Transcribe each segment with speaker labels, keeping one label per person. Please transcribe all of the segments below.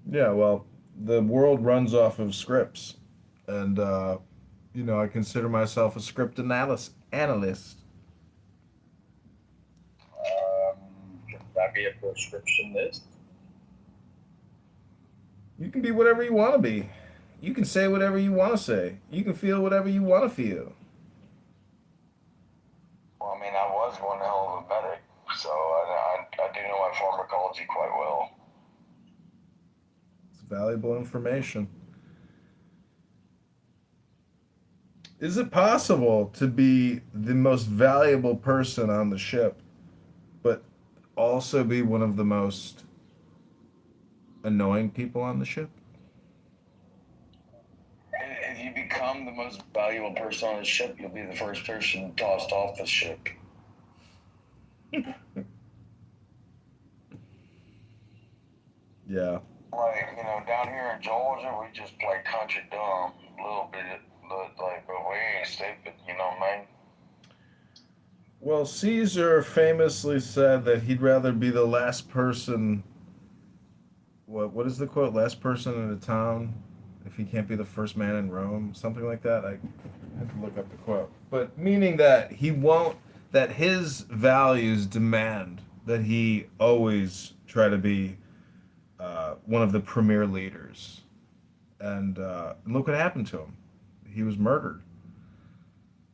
Speaker 1: Yeah, well, the world runs off of scripts, and I consider myself a script analyst.
Speaker 2: Can that be a prescription list?
Speaker 1: You can be whatever you want to be. You can say whatever you want to say. You can feel whatever you want to feel.
Speaker 2: Well, I mean, I was one hell of a medic, so I do know my pharmacology quite well.
Speaker 1: It's valuable information. Is it possible to be the most valuable person on the ship, but also be one of the most annoying people on the ship?
Speaker 2: If you become the most valuable person on the ship, you'll be the first person tossed off the ship.
Speaker 1: Yeah.
Speaker 2: Like, down here in Georgia, we just play country dumb a little bit, but we ain't stupid, man?
Speaker 1: Well, Caesar famously said that he'd rather be the last person. What is the quote? Last person in a town if he can't be the first man in Rome, something like that. I had to look up the quote, but meaning that he won't. That his values demand that he always try to be one of the premier leaders. And look what happened to him. He was murdered.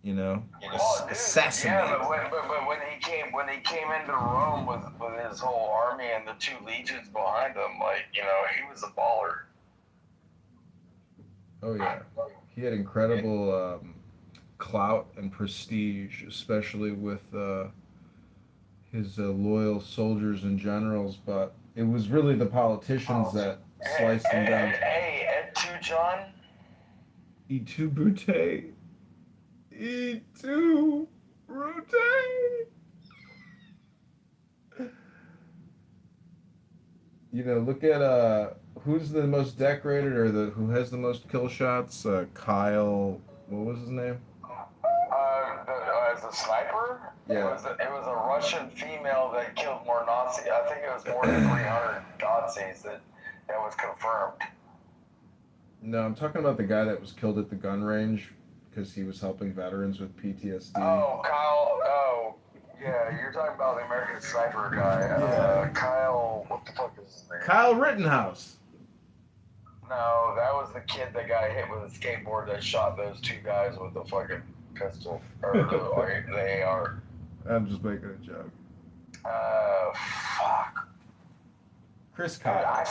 Speaker 1: You know,
Speaker 2: Oh, dude, yeah,
Speaker 1: assassinated.
Speaker 2: but when he came into Rome with his whole army and the two legions behind him, like he was a baller.
Speaker 1: Oh yeah, he had incredible clout and prestige, especially with his loyal soldiers and generals. But it was really the politicians that
Speaker 2: Hey,
Speaker 1: sliced him down.
Speaker 2: hey, Ed Two John.
Speaker 1: Et tu, Brute? Et tu, Brute? Look at who's the most decorated or the who has the most kill shots. Kyle, what was his name?
Speaker 2: As a sniper,
Speaker 1: Yeah.
Speaker 2: it was a Russian female that killed more Nazis. I think it was more than 300 Nazis that was confirmed.
Speaker 1: No, I'm talking about the guy that was killed at the gun range because he was helping veterans with PTSD.
Speaker 2: Oh, Kyle. Oh, yeah, you're talking about the American sniper guy.
Speaker 1: Yeah.
Speaker 2: Kyle. What the fuck is his name?
Speaker 1: Kyle Rittenhouse.
Speaker 2: No, that was the kid that got hit with a skateboard that shot those two guys with the fucking pistol or the AR.
Speaker 1: I'm just making a joke.
Speaker 2: Fuck.
Speaker 1: Chris
Speaker 2: Dude,
Speaker 1: Kyle.
Speaker 2: I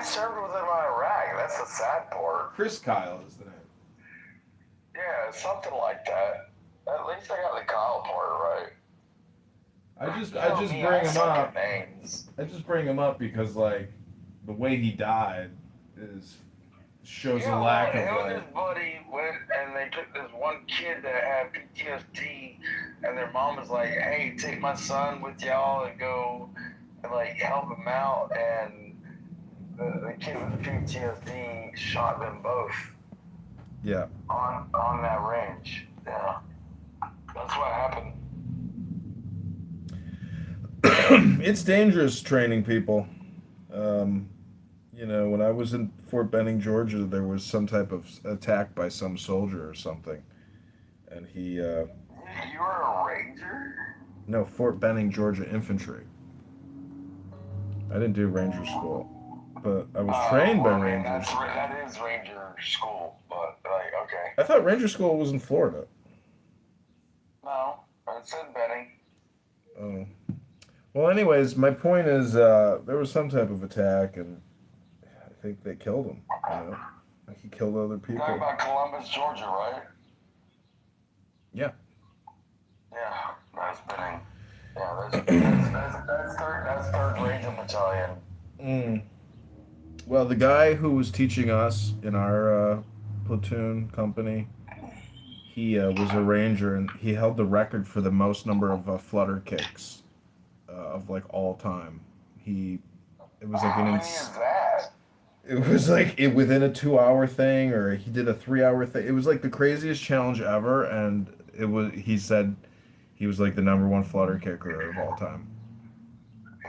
Speaker 2: served with him on Iraq. That's the sad part.
Speaker 1: Chris Kyle is the name.
Speaker 2: Yeah, something like that. At least I got the Kyle part right.
Speaker 1: I just
Speaker 2: Me,
Speaker 1: bring
Speaker 2: I
Speaker 1: him
Speaker 2: suck
Speaker 1: up.
Speaker 2: at names.
Speaker 1: I just bring him up because like the way he died is shows a lack of
Speaker 2: him and
Speaker 1: like.
Speaker 2: his buddy went and they took this one kid that had PTSD, and their mom was like, "Hey, take my son with y'all and go and like help him out." And the kid with PTSD shot them both
Speaker 1: Yeah.
Speaker 2: on that range. Yeah, that's what happened.
Speaker 1: It's dangerous training people. Um, when I was in Fort Benning, Georgia, there was some type of attack by some soldier or something, and he
Speaker 2: You were a ranger?
Speaker 1: no, Fort Benning, Georgia infantry. I didn't do ranger school, but I was trained by
Speaker 2: Well, I mean,
Speaker 1: rangers.
Speaker 2: that is ranger school, but like, okay.
Speaker 1: I thought ranger school was in Florida.
Speaker 2: No, it's in Benning.
Speaker 1: Oh. Well, anyways, my point is there was some type of attack, and I think they killed him. Like he killed other
Speaker 2: You're talking
Speaker 1: people.
Speaker 2: about Columbus, Georgia, right?
Speaker 1: Yeah.
Speaker 2: Yeah, that's Benning. Yeah, that's third Ranger Battalion.
Speaker 1: Mm. Well, the guy who was teaching us in our platoon company, he was a ranger, and he held the record for the most number of flutter kicks of like all time. He, it was like
Speaker 2: How many is that?
Speaker 1: it was like it within a 2 hour thing, or he did a 3 hour thing. It was like the craziest challenge ever, and it was. He said he was like the number one flutter kicker of all time.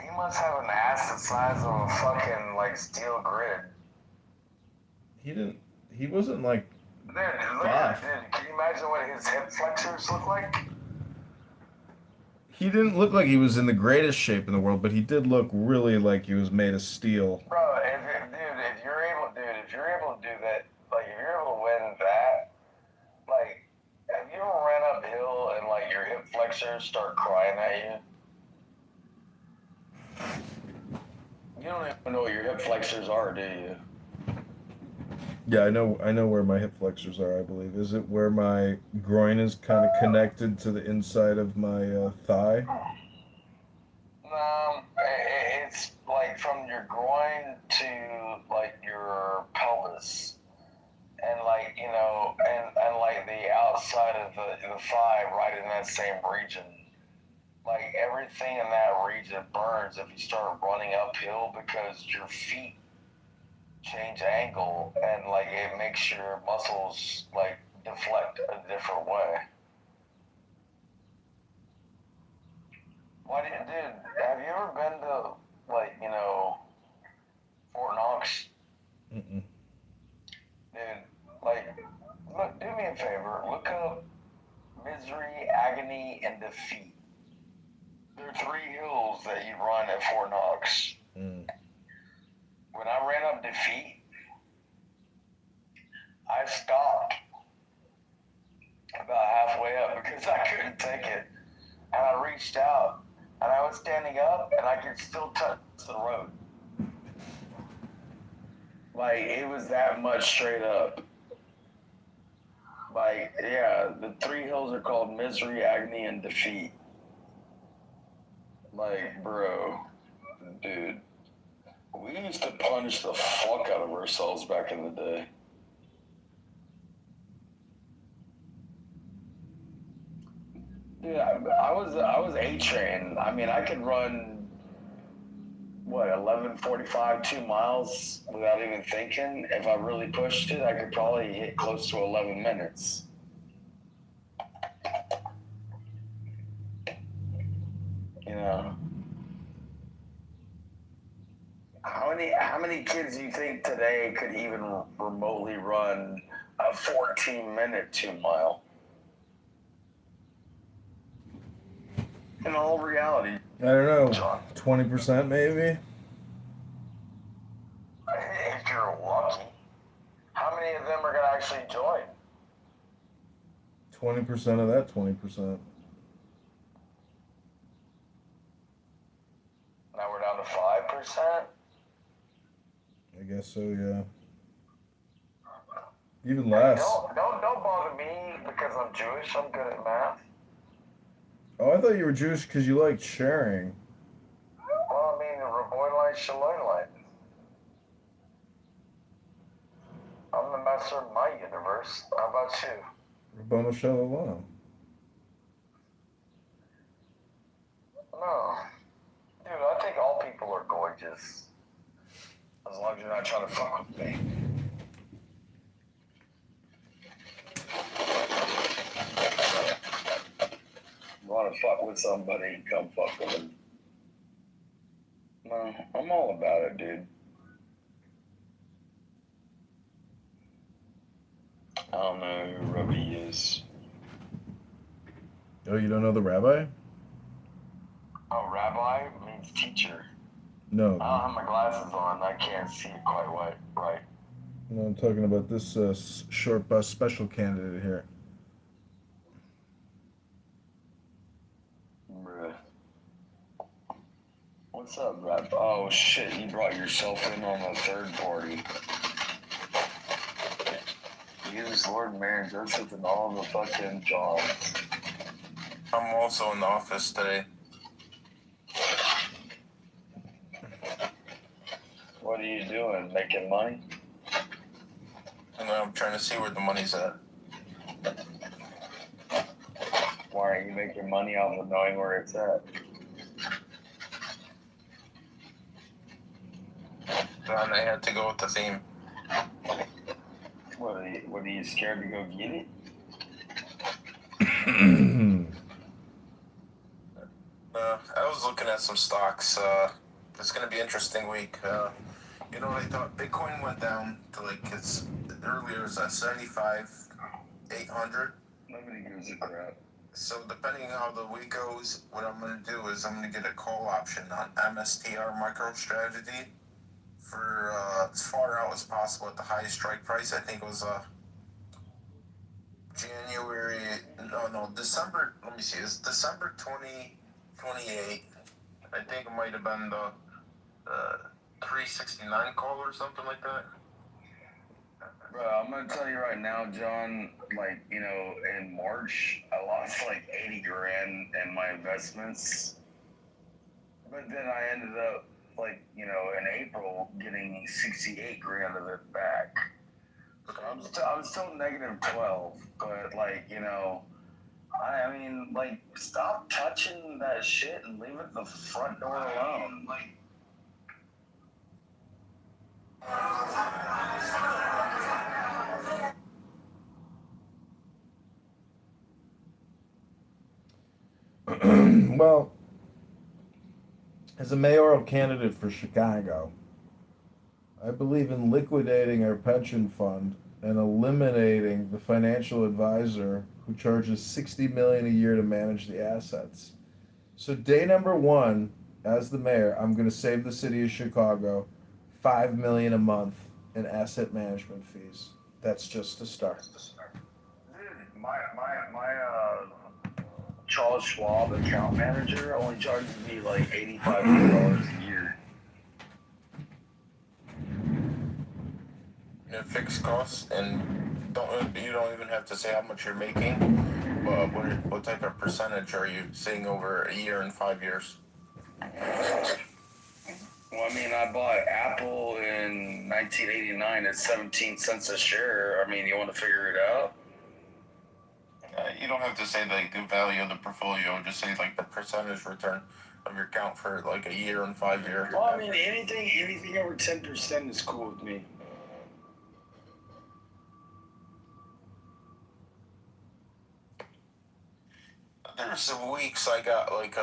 Speaker 2: He must have an ass the size of a fucking like steel grid.
Speaker 1: He wasn't like
Speaker 2: Dude, look at
Speaker 1: buff.
Speaker 2: dude. Can you imagine what his hip flexors look like?
Speaker 1: He didn't look like he was in the greatest shape in the world, but he did look really like he was made of steel.
Speaker 2: Bro, if you're able to do that, like if you're able to win that, like, have you ever ran uphill and like your hip flexors start crying at you? You don't even know what your hip flexors are, do you?
Speaker 1: Yeah, I know where my hip flexors are, I believe. Is it where my groin is kind of connected to the inside of my thigh?
Speaker 2: It's like from your groin to like your pelvis, and like and like the outside of the thigh, right in that same region. Like everything in that region burns if you start running uphill because your feet change angle and like it makes your muscles like deflect a different way. Why did dude? Have you ever been to like Fort Knox?
Speaker 1: Mm-mm.
Speaker 2: Dude, like, look, do me a favor. Look up misery, agony, and defeat. There are three hills that you run at Fort Knox.
Speaker 1: Mm.
Speaker 2: When I ran up defeat, I stopped about halfway up because I couldn't take it. And I reached out and I was standing up and I could still touch the road. Like, it was that much straight up. Like, yeah, the three hills are called misery, agony, and defeat. Like, bro, dude, we used to punish the fuck out of ourselves back in the day. Dude, I was A train. I mean, I could run what 11:45, 2 miles without even thinking. If I really pushed it, I could probably hit close to 11 minutes. You know, how many kids do you think today could even remotely run a 14-minute 2 mile? In all reality,
Speaker 1: I don't know,
Speaker 2: John,
Speaker 1: 20% maybe?
Speaker 2: if you're lucky, how many of them are going to actually join?
Speaker 1: 20% of that 20%.
Speaker 2: Now we're down to 5%.
Speaker 1: I guess so, yeah. Even
Speaker 2: Hey,
Speaker 1: less.
Speaker 2: don't bother me because I'm Jewish. I'm good at math.
Speaker 1: Oh, I thought you were Jewish because you liked sharing.
Speaker 2: Well, I mean, Raboy light, Shalom light. I'm the master of my universe. How about you?
Speaker 1: Rabbanu Shalom.
Speaker 2: No. Dude, I think all people are gorgeous. As long as you're not trying to fuck with me. Want to fuck with somebody, come fuck with them. No, I'm all about it, dude. I don't know who Robbie is.
Speaker 1: Oh, you don't know the rabbi?
Speaker 2: Oh, rabbi means teacher.
Speaker 1: No.
Speaker 2: I don't have my glasses on. I can't see it quite right.
Speaker 1: No, I'm talking about this short bus special candidate here.
Speaker 2: Bruh. What's up, rap? Oh shit, you brought yourself in on the third party. Jesus Lord Mary Joseph and all the fucking Johns.
Speaker 3: I'm also in the office today.
Speaker 2: What are you doing? Making money?
Speaker 3: And I'm trying to see where the money's at.
Speaker 2: Why aren't you making money off of knowing where it's at?
Speaker 3: And I had to go with the theme.
Speaker 2: What are you scared to go get it?
Speaker 3: I was looking at some stocks. It's gonna be an interesting week. You know, I thought Bitcoin went down to like it's earlier it was at 75,800.
Speaker 2: Nobody gives a crap.
Speaker 3: So depending on how the week goes, what I'm gonna do is I'm gonna get a call option on MSTR MicroStrategy for as far out as possible at the highest strike price. I think it was January. No, December. Let me see. It's December 2028. I think it might have been the 369 call or something like that.
Speaker 2: Bro, I'm gonna tell you right now, John, like, you know, in March, I lost like 80 grand in my investments. But then I ended up, like, you know, in April getting 68 grand of it back. So I'm still negative 12, but like, you know, I mean, like, stop touching that shit and leave it the front door alone. Like,
Speaker 1: Well, as a mayoral candidate for Chicago, I believe in liquidating our pension fund and eliminating the financial advisor who charges $60 million a year to manage the assets. So day number one, as the mayor, I'm going to save the city of Chicago $5 million a month in asset management fees. That's just a start.
Speaker 2: dude, my Charles Schwab account manager only charges me like $8,500 a year.
Speaker 3: Fixed costs, and you don't even have to say how much you're making, but what type of percentage are you seeing over a year and 5 years?
Speaker 2: Well, I mean, I bought Apple in 1989 at 17 cents a share. I mean, you want to figure it out?
Speaker 3: You don't have to say like the value of the portfolio. Just say like the percentage return of your account for like a year and 5 years.
Speaker 2: Well, I mean, anything over 10% is cool with me.
Speaker 3: There's some weeks I got like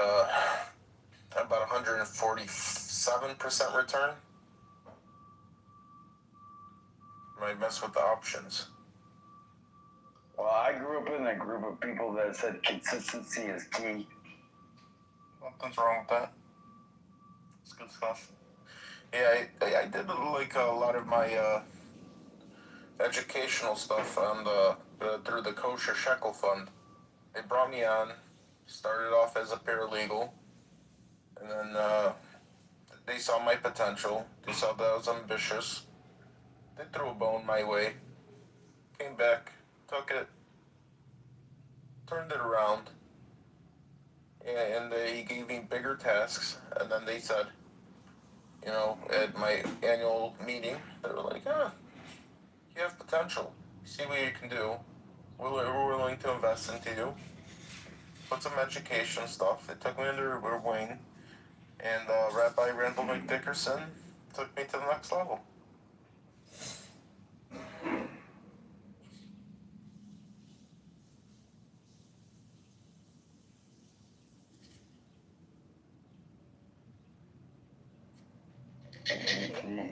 Speaker 3: about 147% return. Might mess with the options.
Speaker 2: Well, I grew up in a group of people that said consistency is key.
Speaker 3: Nothing's wrong with that. It's good stuff. Yeah, I did like a lot of my educational stuff on through the Kosher Shekel Fund. They brought me on, started off as a paralegal, and then they saw my potential. They saw that I was ambitious. They threw a bone my way. Came back, took it, turned it around, and they gave me bigger tasks. And then they said, you know, at my annual meeting, they were like, you have potential. See what you can do. We're willing to invest into you. Put some education stuff. They took me under their wing, and Rabbi Randall McDickerson took me to the next level.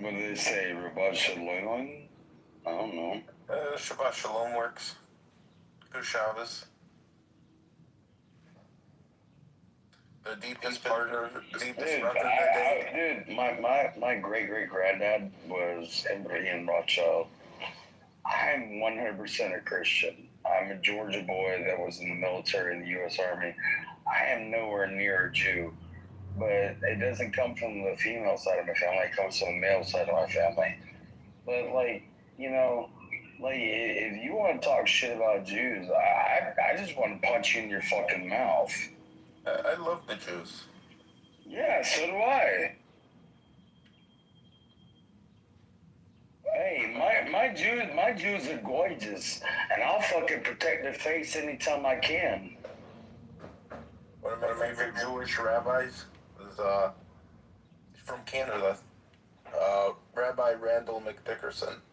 Speaker 2: What do they say? Rabbi Shalom? I don't know.
Speaker 3: Shabbat Shalom works. Good Shabbos. The deepest part of deepest
Speaker 2: Dude,
Speaker 3: breath of the day.
Speaker 2: dude, my great granddad was Ibrahim Rothschild. I'm 100% a Christian. I'm a Georgia boy that was in the military in the U.S. Army. I am nowhere near a Jew, but it doesn't come from the female side of my family. It comes from the male side of my family. But like, you know, like if you want to talk shit about Jews, I just want to punch you in your fucking mouth.
Speaker 3: I love the Jews.
Speaker 2: Yeah, so do I. Hey, my Jews are gorgeous, and I'll fucking protect their face anytime I can.
Speaker 3: One of my favorite Jewish rabbis is from Canada, Rabbi Randall McDickerson.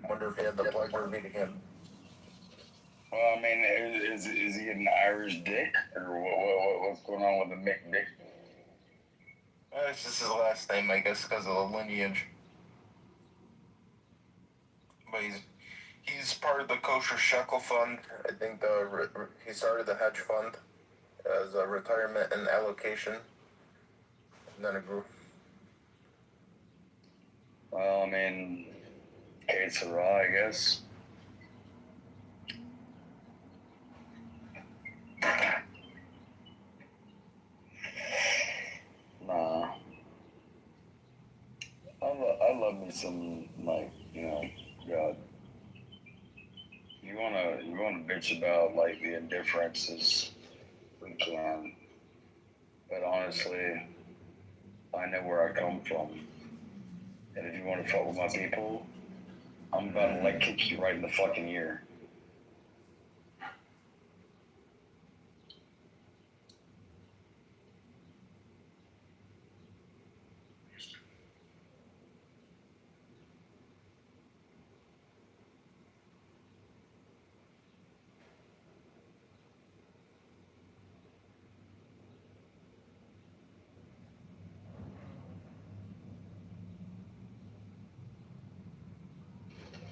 Speaker 3: Wonder if you had the pleasure of meeting him.
Speaker 2: Well, I mean, is he an Irish dick, or what's going on with the Mick Dick?
Speaker 3: It's just his last name, I guess, because of the lineage. But he's part of the Kosher Shekel Fund. I think he started the hedge fund as a retirement and allocation, and then it grew.
Speaker 2: Well, I mean, que sera, I guess. Nah. I love me some, like, God. You wanna bitch about like the indifferences, we can. But honestly, I know where I come from. And if you want to fuck with my people, I'm about to like kick you right in the fucking ear.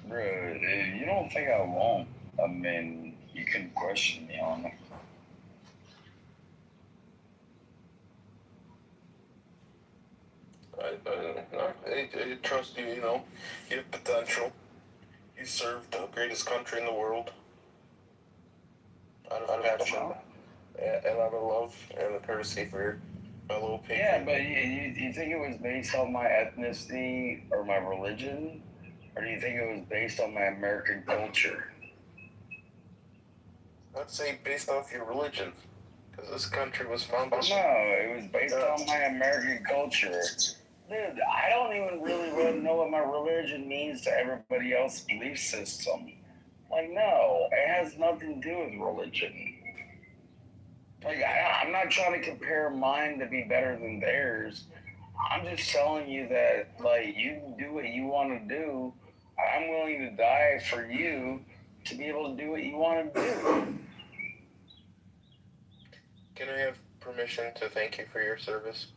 Speaker 2: Bro, you don't think I won't? I mean, you can question me on it.
Speaker 3: I trust you, you have potential. You served the greatest country in the world out of passion, and out of love and courtesy for your fellow patriots.
Speaker 2: Yeah, but you think it was based on my ethnicity or my religion? Or do you think it was based on my American culture?
Speaker 3: I'd say based off your religion, because this country was founded.
Speaker 2: No, it was based on my American culture. Dude, I don't even really know what my religion means to everybody else's belief system. Like, no, it has nothing to do with religion. Like, I'm not trying to compare mine to be better than theirs. I'm just telling you that, like, you can do what you want to do. I'm willing to die for you to be able to do what you want to do.
Speaker 3: Can I have permission to thank you for your service?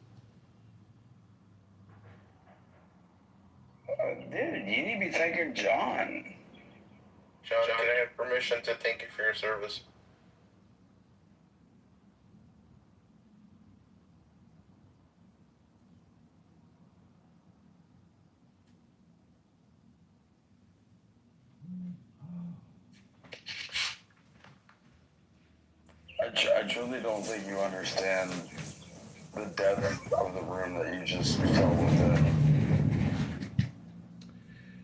Speaker 2: Dude, you need to be thanking John.
Speaker 3: John, can I have permission to thank you for your service?
Speaker 2: I truly don't think you understand the depth of the room that you just fell within.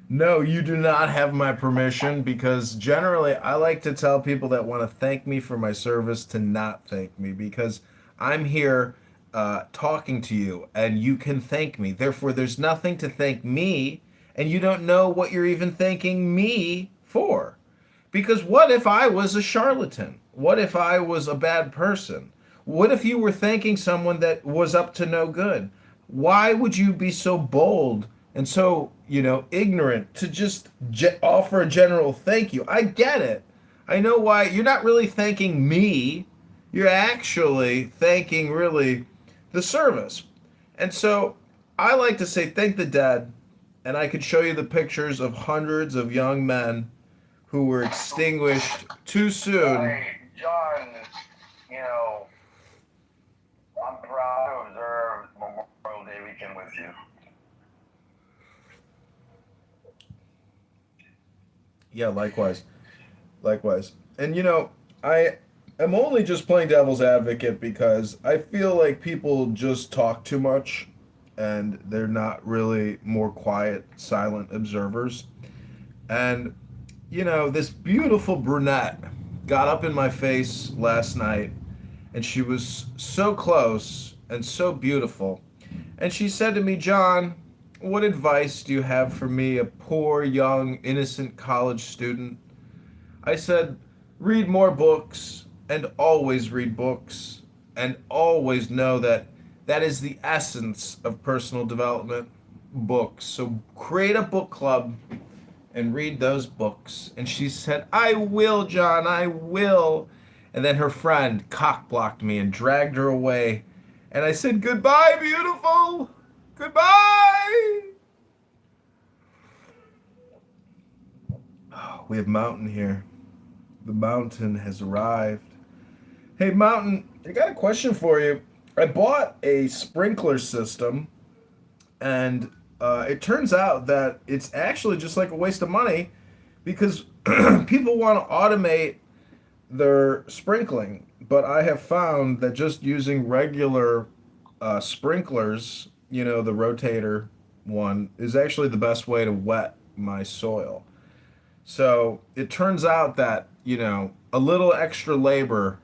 Speaker 1: No, you do not have my permission because generally I like to tell people that want to thank me for my service to not thank me because I'm here talking to you and you can thank me. Therefore, there's nothing to thank me and you don't know what you're even thanking me for. Because what if I was a charlatan? What if I was a bad person? What if you were thanking someone that was up to no good? Why would you be so bold and so, ignorant to just offer a general thank you? I get it. I know why. You're not really thanking me. You're actually thanking really the service. And so I like to say thank the dead. And I could show you the pictures of hundreds of young men who were extinguished too soon.
Speaker 2: Hey, John, I'm proud to observe Memorial Day weekend with you.
Speaker 1: Yeah, likewise. Likewise. And I am only just playing devil's advocate because I feel like people just talk too much and they're not really more quiet, silent observers. And this beautiful brunette got up in my face last night and she was so close and so beautiful. And she said to me, John, what advice do you have for me, a poor, young, innocent college student? I said, read more books and always read books and always know that that is the essence of personal development, books. So create a book club and read those books. And she said, I will, John, I will. And then her friend cock blocked me and dragged her away. And I said, goodbye, beautiful. Goodbye. Oh, we have Mountain here. The Mountain has arrived. Hey, Mountain, I got a question for you. I bought a sprinkler system, and it turns out that it's actually just like a waste of money because people want to automate their sprinkling. But I have found that just using regular sprinklers, you know, the rotator one, is actually the best way to wet my soil. So it turns out that, you know, a little extra labor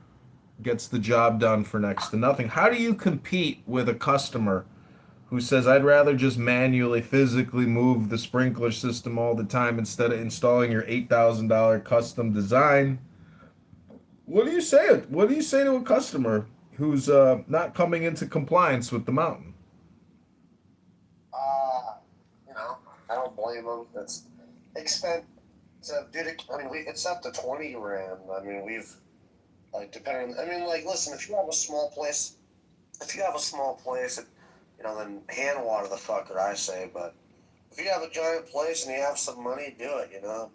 Speaker 1: gets the job done for next to nothing. How do you compete with a customer who says, I'd rather just manually, physically move the sprinkler system all the time instead of installing your $8,000 custom design? What do you say? What do you say to a customer who's not coming into compliance with the mountain?
Speaker 4: Uh, I don't blame them. It's expensive, dude. It's up to 20 grand. I mean, depending. I mean, like, listen, if you have a small place, then hand water the fucker, I say. But if you have a giant place and you have some money, do it. But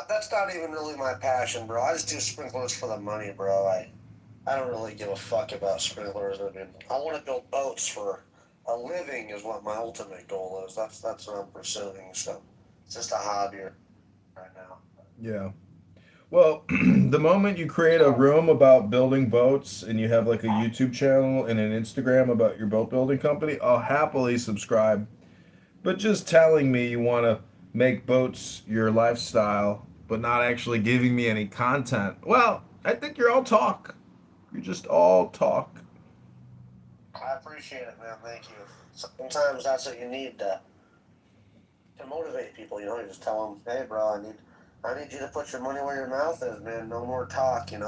Speaker 4: that's not even really my passion, bro. I just do sprinklers for the money, bro. I don't really give a fuck about sprinklers. I mean, I want to build boats for a living is what my ultimate goal is. That's what I'm pursuing. So it's just a hobby right now.
Speaker 1: Yeah. Well, the moment you create a room about building boats and you have like a YouTube channel and an Instagram about your boat building company, I'll happily subscribe. But just telling me you want to make boats your lifestyle, but not actually giving me any content, well, I think you're all talk. You're just all talk.
Speaker 4: I appreciate it, man. Thank you. Sometimes that's what you need to motivate people. You just tell them, hey, bro, I need you to put your money where your mouth is, man. No more talk. Get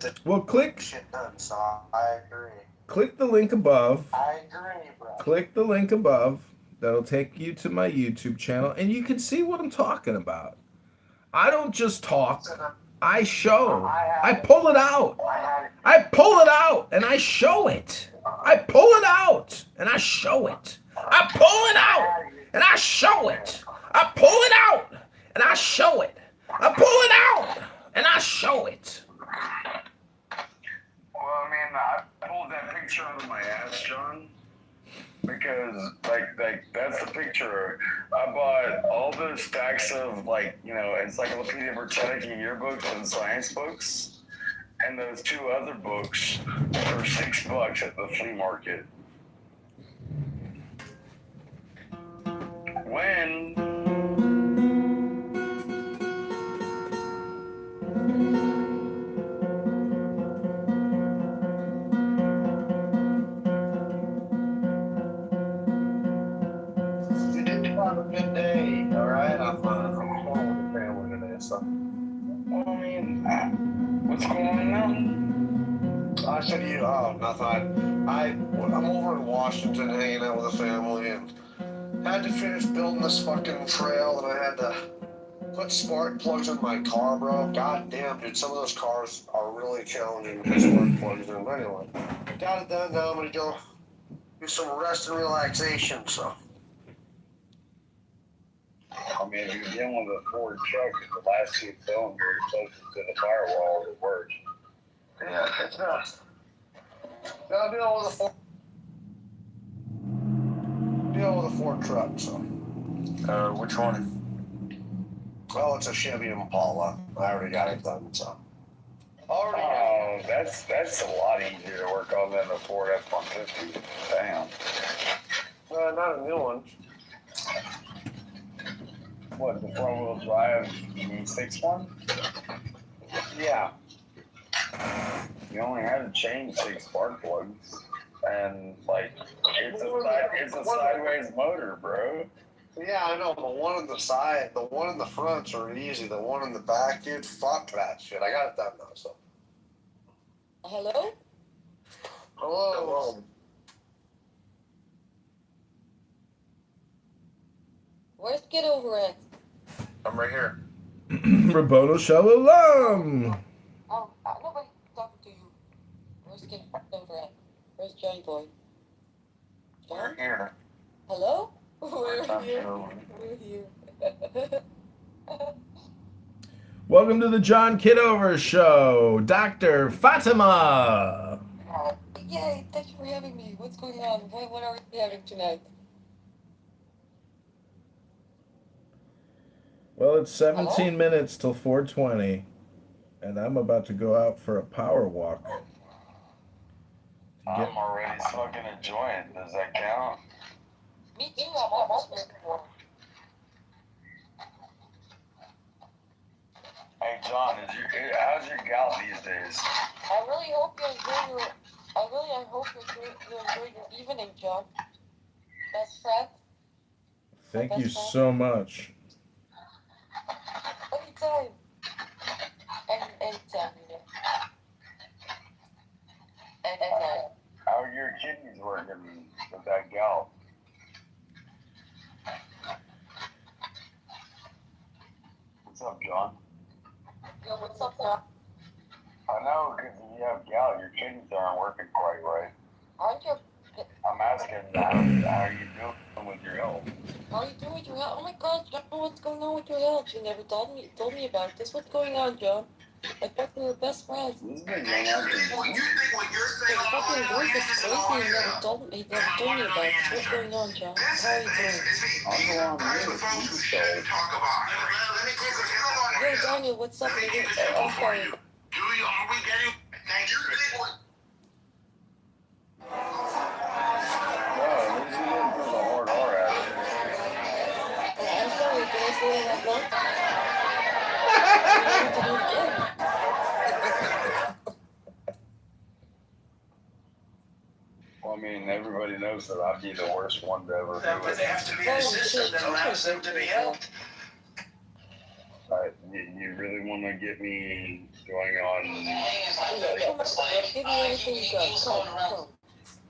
Speaker 4: the
Speaker 1: Well,
Speaker 4: shit done. So I agree.
Speaker 1: click the link above.
Speaker 4: I agree, bro.
Speaker 1: Click the link above. That'll take you to my YouTube channel, and you can see what I'm talking about. I don't just talk. I show. I pull it out. I pull it out and I show it. I pull it out and I show it. I pull it out and I show it. I pull it out and I show it. I pull it out and I show it.
Speaker 2: Well, I mean, I pulled that picture out of my ass, John, because like that's the picture. I bought all those stacks of Encyclopedia Britannica yearbooks and science books, and those two other books for $6 at the flea market. When
Speaker 4: You did have a good day, all right? I'm home with the family today, so.
Speaker 2: well, I mean, what's going on now?
Speaker 4: I said you. Oh, nothing. I'm over in Washington hanging out with the family and had to finish building this fucking trail, and I had to put spark plugs in my car, bro. God damn, dude, some of those cars are really challenging to put spark plugs in. But anyway, got it done. Now I'm gonna go do some rest and relaxation. So.
Speaker 2: I mean, if you're dealing with a Ford truck, the last two cylinders closest to the firewall is worse.
Speaker 4: Yeah, it's not. Gotta deal with a Ford truck, so.
Speaker 3: Which one?
Speaker 4: Well, it's a Chevy Impala. I already got it done, so.
Speaker 2: Oh, that's a lot easier to work on than the Ford F-150. Damn.
Speaker 4: Not a new one.
Speaker 2: What, the four-wheel drive V6 one?
Speaker 4: Yeah.
Speaker 2: You only had to change 6 spark plugs, and it's a sideways motor, bro.
Speaker 4: Yeah, I know. The one on the side, the one in the fronts are easy. The one in the back, dude, fuck that shit. I got it done now, so.
Speaker 5: Hello?
Speaker 4: Hello.
Speaker 5: Where's Kitover at?
Speaker 3: I'm right here.
Speaker 1: Rabono Shalom.
Speaker 5: Nobody's talking to you. Where's Kitover at? Where's Johnny Boy?
Speaker 2: We're
Speaker 5: John?
Speaker 2: here.
Speaker 5: Hello? We're
Speaker 2: Time
Speaker 5: here.
Speaker 2: Kitover.
Speaker 5: We're here.
Speaker 1: Welcome to the John Kitover Show, Dr. Fatima.
Speaker 5: Yay, thank you for having me. What's going on? What are we having tonight?
Speaker 1: Well, it's 17
Speaker 5: Hello?
Speaker 1: minutes till 4:20, and I'm about to go out for a power walk. To get
Speaker 2: I'm already fucking enjoying it. Does that count?
Speaker 5: Me too, I'm almost making one.
Speaker 2: Hey, John, how's your gout these days?
Speaker 5: I really hope you enjoy your I hope you enjoy your evening, John. Best friend.
Speaker 1: Thank you so much.
Speaker 5: Anytime. Anytime, you know. Anytime.
Speaker 2: How are your kidneys working with that gout? What's up, John?
Speaker 5: Yo, what's up, John?
Speaker 2: I know, because if you have gout, your kidneys aren't working quite right.
Speaker 5: Aren't you?
Speaker 2: I'm asking how are you doing with your health?
Speaker 5: How are you doing with your health? Oh my God, John, what's going on with your health? You never told me about this. What's going on, John? I thought we were best friends.
Speaker 2: This has been going on for years.
Speaker 5: Your fucking voice is crazy. You never told me about this. What's going on, John? How are you doing?
Speaker 2: I'm going on with you,
Speaker 5: Yo, Daniel, what's up, nigga? I'm sorry. I'm sorry, did I say that wrong? You want to do it again?
Speaker 2: Well, I mean, everybody knows that I'd be the worst one to ever do
Speaker 6: But
Speaker 2: it.
Speaker 6: they have to be in a system that allows them to be helped.
Speaker 2: You really want to get me going on?
Speaker 5: Come on, give me anything you got. Come.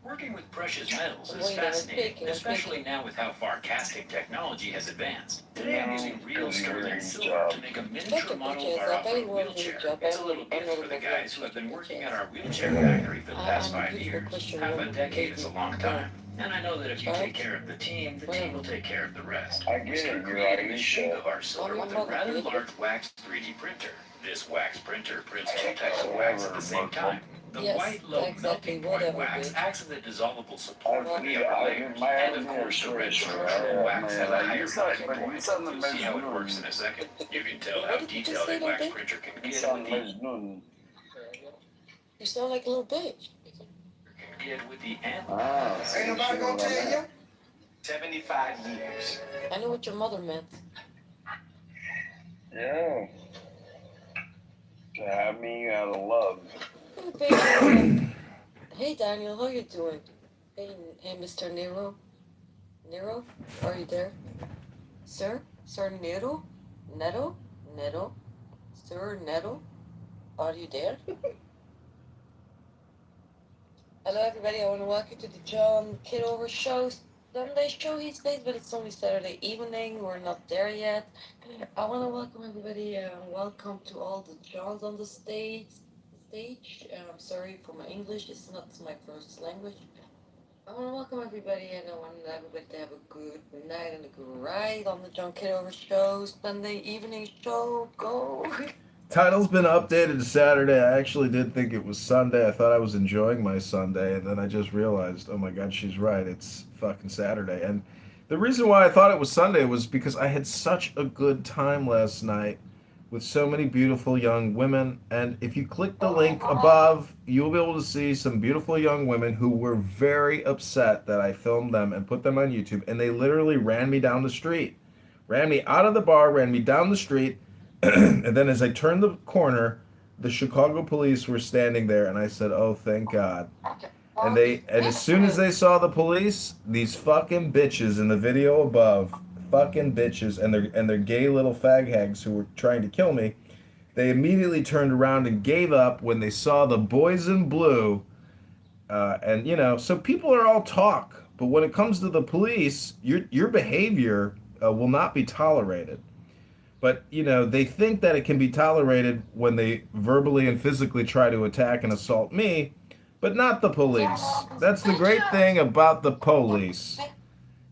Speaker 6: Working with precious metals is
Speaker 5: Wait,
Speaker 6: fascinating,
Speaker 5: I'm
Speaker 6: especially now with how far casting technology has advanced. Today I'm using real sterling silver to make a miniature model of our off-road wheelchair. It's a little gift for the guys who have been working at our wheelchair factory for the past 5 years. Half a decade is a long time. And I know that if you take care of the team will take care of the rest.
Speaker 2: I
Speaker 6: We
Speaker 2: get
Speaker 6: start
Speaker 2: it, you're
Speaker 6: creating
Speaker 2: right.
Speaker 6: the sheen of our silver with a rather large wax 3D printer. This wax printer prints two types of wax at the same time. The
Speaker 5: Yes,
Speaker 6: white low
Speaker 5: exactly,
Speaker 6: melting point
Speaker 5: whatever,
Speaker 6: wax
Speaker 5: bitch.
Speaker 6: acts as a dissolvable support for the upper layers. And of course, the red structural wax has a higher melting point. You'll see how it works in a second. You can tell how
Speaker 5: What did you just
Speaker 6: detailed
Speaker 5: say,
Speaker 6: a wax
Speaker 5: Lupe?
Speaker 6: printer can get with the
Speaker 5: You sound like a little bitch.
Speaker 6: Ain't nobody gonna tell you? 75 years.
Speaker 5: I know what your mother meant.
Speaker 2: Yeah. To have me out of love.
Speaker 5: Hey, baby. Hey, Daniel, how you doing? Hey, Mr. Nero. Nero, are you there? Sir? Sir Nero? Nero? Nero? Sir Nero? Are you there? Hello, everybody. I want to welcome you to the John Kitover Show. Sunday show these days, but it's only Saturday evening. We're not there yet. I want to welcome everybody. Welcome to all the Johns on the stage. I'm sorry for my English. It's not my first language. I want to welcome everybody, and I want everybody to have a good night and a good ride on the John Kitover Show. Sunday evening show. Go.
Speaker 1: Title's been updated to Saturday. I actually did think it was Sunday. I thought I was enjoying my Sunday, and then I just realized, oh my God, she's right. It's fucking Saturday. And the reason why I thought it was Sunday was because I had such a good time last night with so many beautiful young women. And if you click the link above, you'll be able to see some beautiful young women who were very upset that I filmed them and put them on YouTube. And they literally ran me down the street, ran me out of the bar, ran me down the street. And then as I turned the corner, the Chicago police were standing there, and I said, "Oh, thank God." And as soon as they saw the police, these fucking bitches in the video above, fucking bitches, and their gay little fag hags who were trying to kill me, they immediately turned around and gave up when they saw the boys in blue. And so people are all talk, but when it comes to the police, your behavior will not be tolerated. But, they think that it can be tolerated when they verbally and physically try to attack and assault me, but not the police. That's the great thing about the police.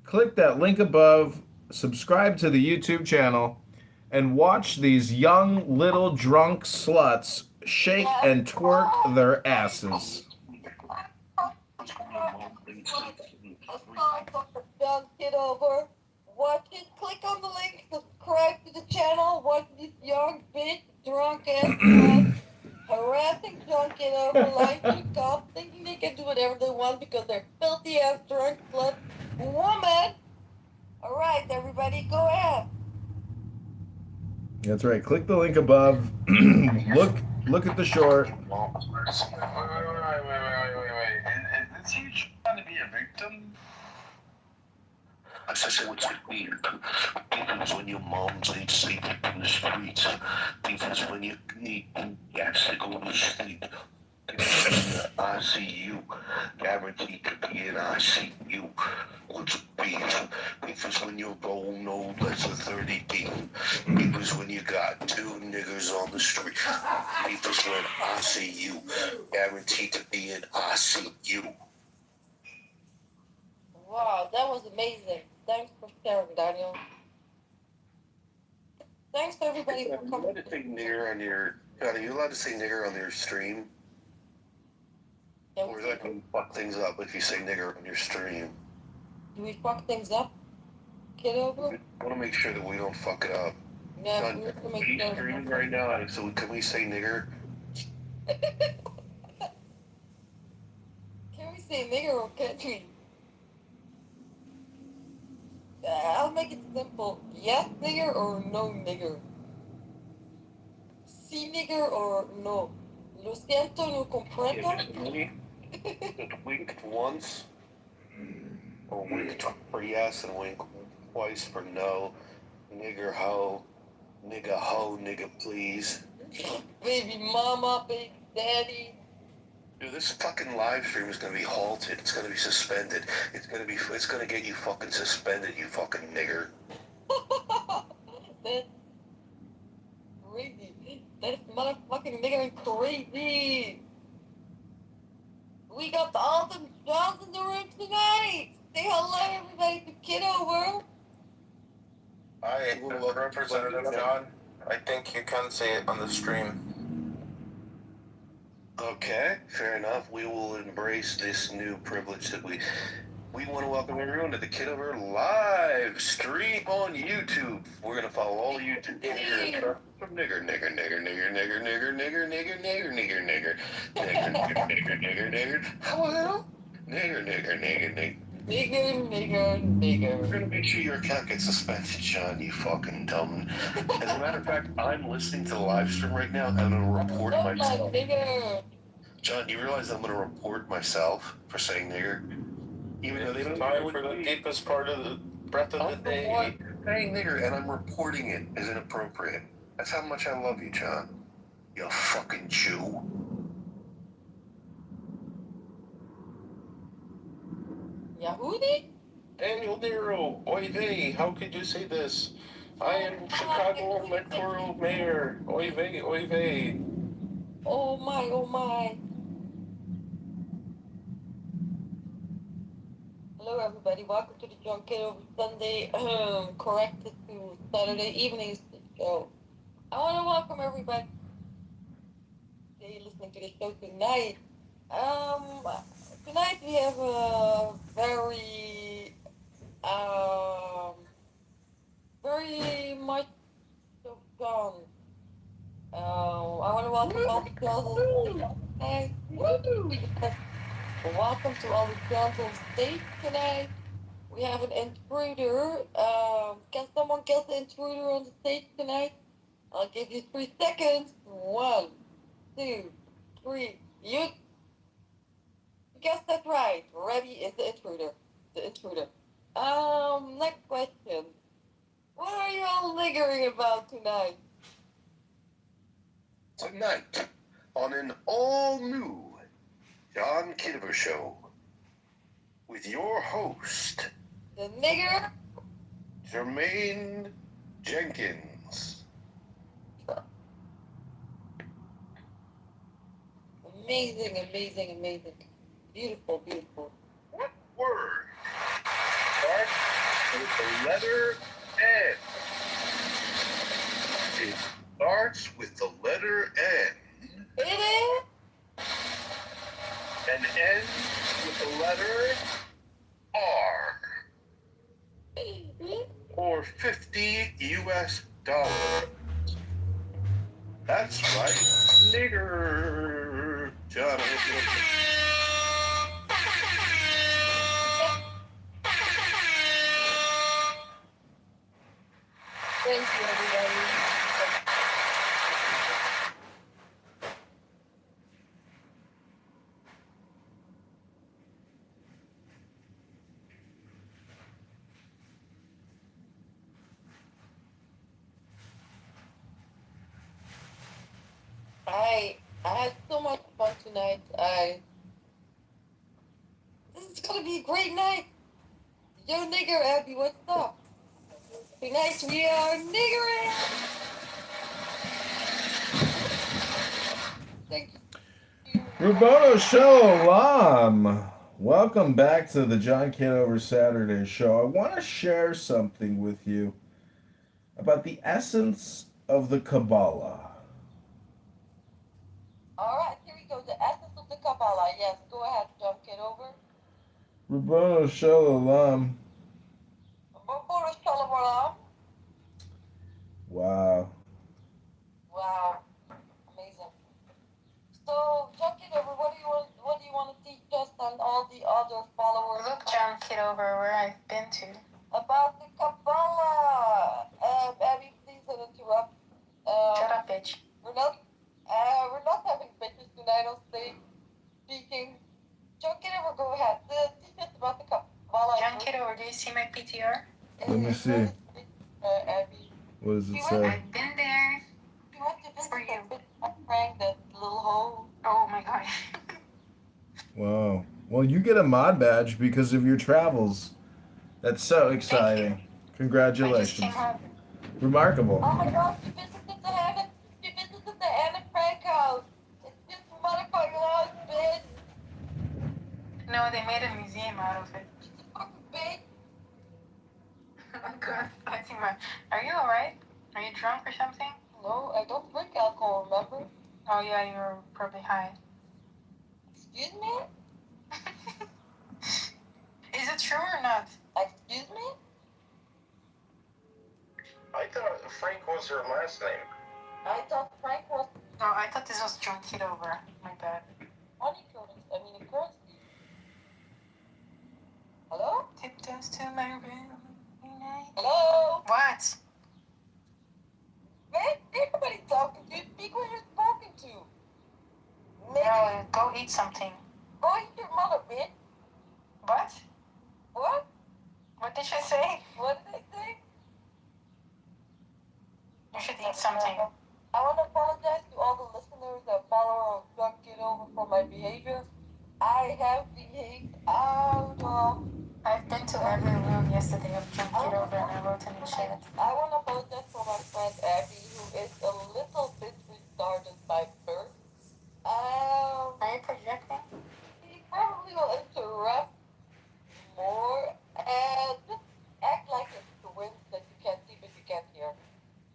Speaker 1: Click that link above, subscribe to the YouTube channel, and watch these young little drunk sluts shake and twerk their asses.
Speaker 5: John Kitover. Watch it. Click on the link. Subscribe to the channel. Watch this young bitch, drunk ass slut, harassing John Kitover, lying to the cops, thinking they can do whatever they want because they're filthy ass drunk slut woman. All right, everybody, go ahead.
Speaker 1: That's right. Click the link above. Look at the short.
Speaker 2: Wait. Is he trying to be a victim?
Speaker 4: I said what's with me? Beef is when your mom's ain't sleeping in the streets. Beef is when you need gas to go to sleep. I see you. Guaranteed to be in ICU. What's beef? Beef is when you roll no less than 30 deep. Beef is when you got 2 niggers on the street. Beef is when I see you. Guaranteed to be in ICU.
Speaker 5: Wow, that was amazing. Thanks for sharing, Daniel. Thanks to everybody for
Speaker 4: Are you
Speaker 5: coming.
Speaker 4: allowed to say nigger on your? Are you allowed to say nigger on your stream?
Speaker 5: Yeah,
Speaker 4: Or is that going to fuck things up if you say nigger on your stream?
Speaker 5: do we fuck things up? Kitover?
Speaker 4: I want to make sure that we don't fuck it up.
Speaker 5: Yeah,
Speaker 4: John,
Speaker 5: we have to make
Speaker 4: he's
Speaker 5: sure.
Speaker 4: streaming right now, so can we say nigger?
Speaker 5: Can we say nigger or can't we? I'll make it simple. Yes nigger or no nigger? Sí nigger or no? Lo siento, no comprendo.
Speaker 4: Wink once, or wink for yes and wink twice for no. Nigger ho, nigga please.
Speaker 5: Baby mama, baby daddy.
Speaker 4: Dude, this fucking live stream is gonna be halted. It's gonna be suspended. It's gonna get you fucking suspended, you fucking nigger.
Speaker 5: That's crazy. That's motherfucking nigger crazy. We got all the Johns in the room tonight. Say hello, everybody, to Kitover.
Speaker 3: Hi, Representative John. I think you can say it on the stream.
Speaker 4: Okay, fair enough. We will embrace this new privilege that we want to welcome everyone to the Kitover live stream on YouTube. We're gonna follow all YouTube from nigger. Hello? Nigger.
Speaker 5: Nigger.
Speaker 4: We're gonna make sure your account gets suspended, John, you fucking dumb. As a matter of fact, I'm listening to the live stream right now and I'm gonna report myself.
Speaker 5: Nigger.
Speaker 4: John, do you realize I'm gonna report myself for saying nigger? Even though they don't
Speaker 3: It's
Speaker 4: know
Speaker 3: time
Speaker 4: what
Speaker 3: for the
Speaker 4: it means.
Speaker 3: deepest part of the breath of the
Speaker 4: I'm the one
Speaker 3: day.
Speaker 4: saying nigger and I'm reporting it as inappropriate. That's how much I love you, John. You fucking Jew.
Speaker 5: Yahudi?
Speaker 3: Daniel Nero, oy vey, how could you say this? I am Chicago electoral mayor. Oy vey, oy vey.
Speaker 5: Oh my, oh my. Hello everybody, welcome to the John Kitover Sunday, corrected to Saturday evening's show. I want to welcome everybody listening to the show tonight. Tonight we have a very, very much so fun. I want to welcome all the girls tonight. Welcome to all the girls on stage tonight. We have an intruder. Can someone guess the intruder on the stage tonight? I'll give you 3 seconds. 1, 2, 3. You guessed that right. Rebby is the intruder. The intruder. Next question. What are you all niggering about tonight?
Speaker 4: Tonight, on an all-new John Kitover show, with your host,
Speaker 5: The nigger?
Speaker 4: Jermaine Jenkins.
Speaker 5: Amazing, amazing, amazing. Beautiful, beautiful.
Speaker 2: What word starts with the letter N? It starts with the letter N
Speaker 5: It is?
Speaker 2: and ends with the letter R. Or 50 US dollars. That's right, nigger. Jonathan.
Speaker 5: Thank you, everybody. I had so much fun tonight. This is gonna be a great night. Yo, nigger, Abby, what's up? Tonight we are niggering. Thank you.
Speaker 1: Roboto Shalom. Welcome back to the John Kitover Saturday Show. I want to share something with you about the essence of the Kabbalah.
Speaker 5: All right, here we go. The essence of the Kabbalah. Yes, go ahead, John Kitover.
Speaker 1: Roboto Shalom.
Speaker 5: Roboto Shalom.
Speaker 1: Wow.
Speaker 5: Wow, amazing. So, John Kitover, what do you want to teach us and all the other followers?
Speaker 7: Look, John Kitover, where I've been to.
Speaker 5: About the Kabbalah. Abby, please don't interrupt.
Speaker 7: Shut up, bitch.
Speaker 5: We're not having bitches tonight on stage speaking. John Kitover, go ahead. Teach us about the Kabbalah.
Speaker 7: John Kitover, do you see my PTR?
Speaker 1: Let me see.
Speaker 5: Abby.
Speaker 1: What does it say?
Speaker 7: I've been there.
Speaker 5: You went to visit
Speaker 7: For you.
Speaker 5: Frank, that little hoe.
Speaker 7: Oh my god.
Speaker 1: Wow. Well, you get a mod badge because of your travels. That's so exciting.
Speaker 7: I just came
Speaker 1: Congratulations.
Speaker 7: home.
Speaker 1: Remarkable.
Speaker 5: Oh my god, you visited the Anna Frank house. It's just motherfucking house, bitch.
Speaker 7: No, they made a museum out of it.
Speaker 5: She's a fucking bitch.
Speaker 7: Oh my god. Are you alright? Are you drunk or something?
Speaker 5: No, I don't drink alcohol, remember?
Speaker 7: Oh yeah, you were probably high.
Speaker 5: Excuse me?
Speaker 7: Is it true or not?
Speaker 5: Excuse me?
Speaker 3: I thought Frank was her last name.
Speaker 5: I thought Frank was
Speaker 7: No, I thought this was John Kitover. My bad.
Speaker 5: money currency. I mean, a currency. Hello?
Speaker 7: Tiptoes to my room.
Speaker 5: Hello?
Speaker 7: What?
Speaker 5: Man, everybody talking to you. Speak when you're spoken to. Nigga,
Speaker 7: No, go eat something.
Speaker 5: go eat your mother, bitch.
Speaker 7: What?
Speaker 5: What?
Speaker 7: What did you say?
Speaker 5: What did I say?
Speaker 7: You should eat something.
Speaker 5: I want to apologize to all the listeners that follow John Kitover for my behavior. I have behaved out of.
Speaker 7: I've been to every room yesterday of John Kitover and I wrote in the chat.
Speaker 5: I want to apologize for my friend Abby, who is a little bit retarded by birth.
Speaker 7: Are you projecting?
Speaker 5: He probably will interrupt more and just act like it's twins that you can't see but you can't hear.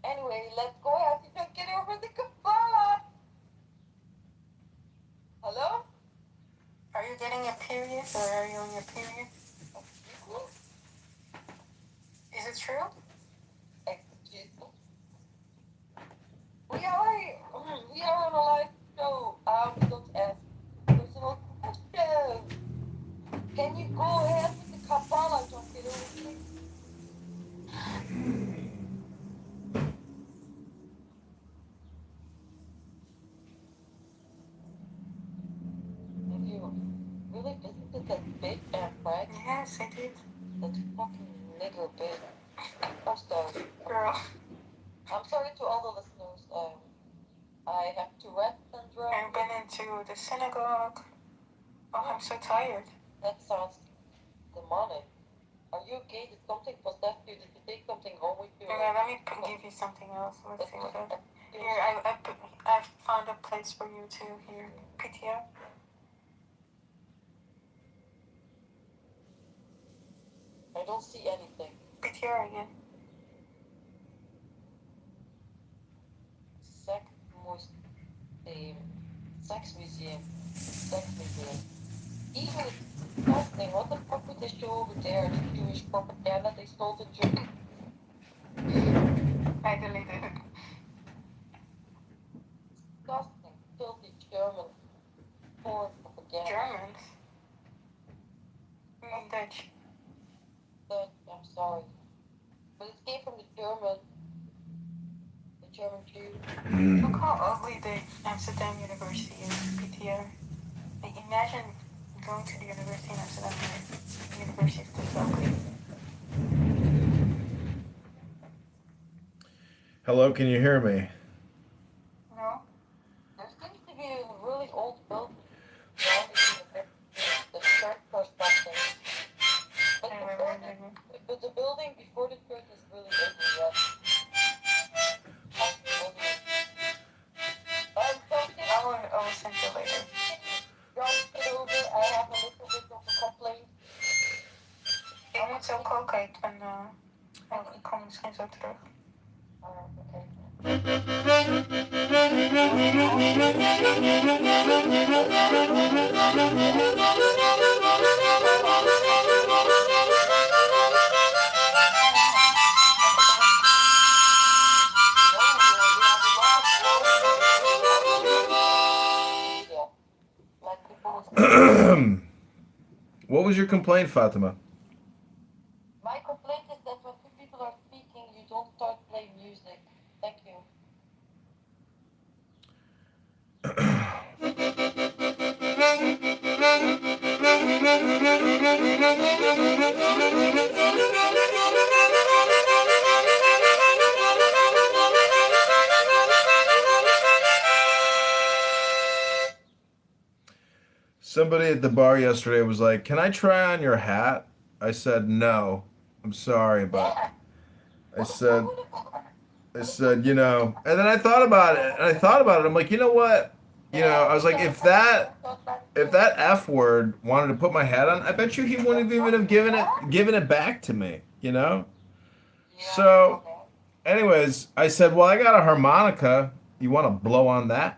Speaker 5: Anyway, let's go ahead and just get over the Kabbalah. Hello?
Speaker 7: Are you getting a period or are you on your period?
Speaker 5: Excuse me?
Speaker 7: Is it true?
Speaker 5: Excuse me? We are on a live show. We don't ask personal questions. Can you go ahead with the Kabbalah, John Kitover, please? Have you really visited that bitch Anne Frank?
Speaker 7: Yes, I did.
Speaker 5: That fucking nigger bitch. I'm sorry.
Speaker 7: Girl.
Speaker 5: I'm sorry to all the listeners. I have Tourette syndrome.
Speaker 7: I've been into the synagogue. Oh, I'm so tired.
Speaker 5: That sounds demonic. Are you okay? Did something possess you? Did you take something home with you?
Speaker 7: Okay, let me give you something else. Let's see what else.
Speaker 5: You
Speaker 7: Here, I found a place for you too. Here, PTO.
Speaker 5: I don't see anything.
Speaker 7: PTO again.
Speaker 5: Sex Museum. Sex Museum. Sex Museum. Even it's disgusting. What the fuck would they show over there? The Jewish propaganda they stole the Jews.
Speaker 7: I deleted it.
Speaker 5: Disgusting. Filthy German porn propaganda.
Speaker 7: Germans. Dutch.
Speaker 5: I'm sorry. But it came from the German Jew.
Speaker 7: Look how ugly the Amsterdam University is, PTO. Like, imagine going to the university in Amsterdam and the university is this ugly.
Speaker 1: Hello, can you hear me?
Speaker 7: No?
Speaker 5: There seems to be a really old building the church or something. But the building before the church is really ugly, yes.
Speaker 7: I will send you later.
Speaker 5: Kitover, I have a little bit of a complaint.
Speaker 7: Ik moet zo koken, ik kom misschien zo terug.
Speaker 1: What was your complaint, Fatima?
Speaker 5: My complaint is that when two people are speaking, you don't start playing music. Thank you.
Speaker 1: Somebody at the bar yesterday was like, "Can I try on your hat?" I said, "No. I'm sorry, but I said, you know," and then I thought about it, I'm like, you know what? You know, I was like, if that F word wanted to put my hat on, I bet you he wouldn't even have given it back to me, you know? So, anyways, I said, well, I got a harmonica. You want to blow on that?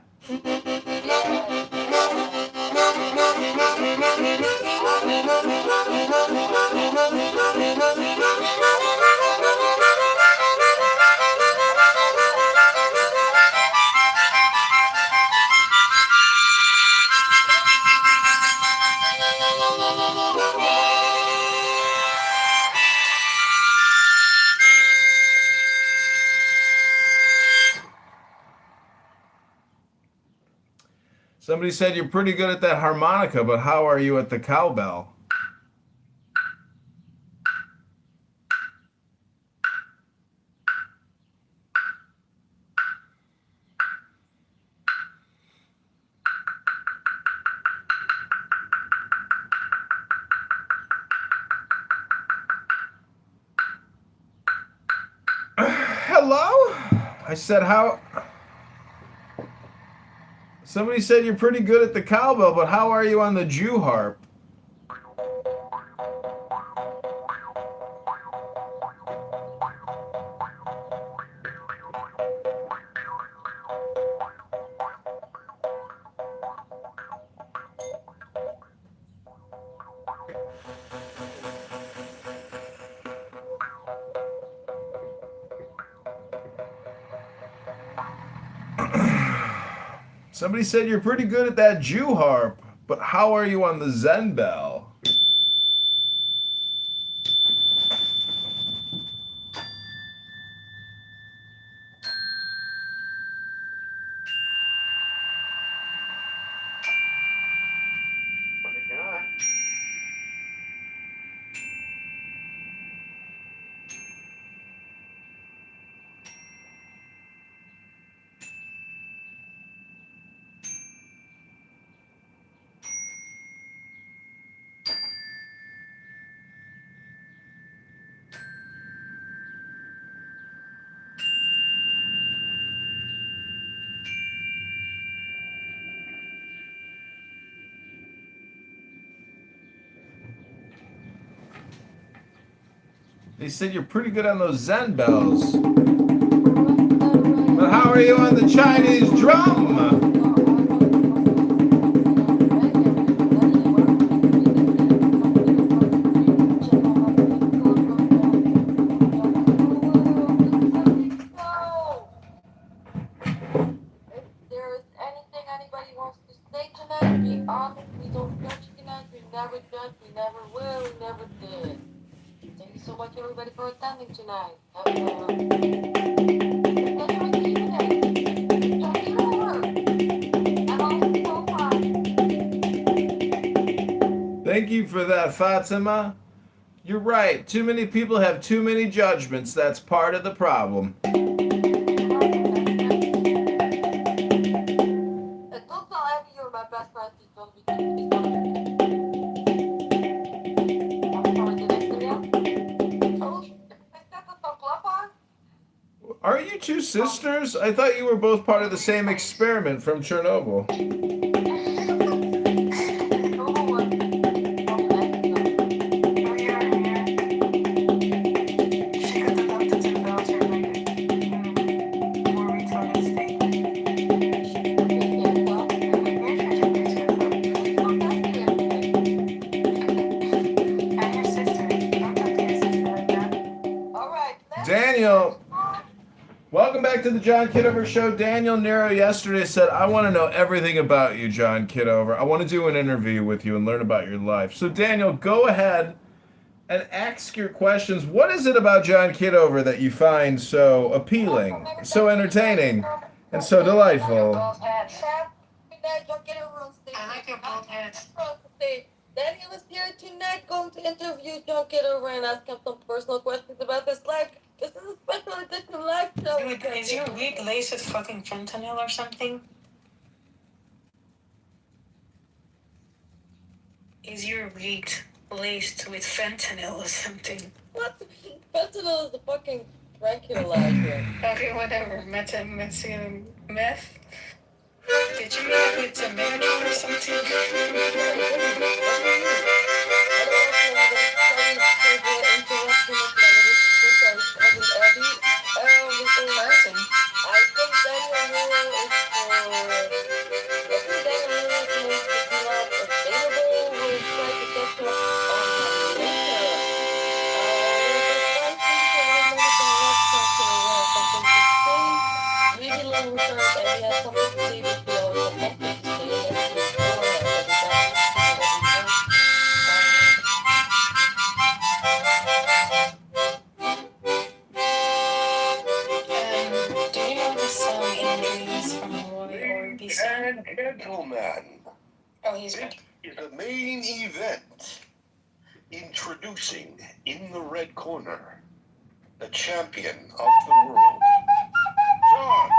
Speaker 1: Somebody said you're pretty good at that harmonica, but how are you at the cowbell? Hello? I said, how? Somebody said you're pretty good at the cowbell, but how are you on the Jew harp? Somebody said you're pretty good at that Jew harp, but how are you on the Zen bell? They said you're pretty good on those Zen bells. But how are you on the Chinese drum?
Speaker 5: If there's anything anybody wants to say tonight, be honest. We don't judge tonight. We never judge. We never will. We never did. Thank you so much, everybody, for attending tonight. Have a pleasure evening. Talk it over. And also fun.
Speaker 1: Thank you for that, Fatima. You're right. Too many people have too many judgments. That's part of the problem.
Speaker 5: Don't tell Abby you're my best friend. He's gonna be. I'm sorry, did I say that? Oh, I said that on Clubhouse?
Speaker 1: Are you two sisters? I thought you were both part of the same experiment from Chernobyl. Daniel, welcome back to the John Kitover Show. Daniel Nero yesterday said, I want to know everything about you, John Kitover. I want to do an interview with you and learn about your life. So, Daniel, go ahead and ask your questions. What is it about John Kitover that you find so appealing, so entertaining, and so delightful?
Speaker 5: I like your bald heads. Daniel is here tonight going to interview John Kitover and ask him some personal questions about his life. This is a special edition live show.
Speaker 7: Dude, is your wig laced with fucking fentanyl or something? Is your wig laced with fentanyl or something?
Speaker 5: What? Fentanyl is the fucking tranquilizer.
Speaker 7: Okay, whatever. Meth? Did you make it with tomato or something?
Speaker 4: Gentlemen,
Speaker 7: Oh, he's
Speaker 4: it is the main event. Introducing in the red corner, the champion of the world, John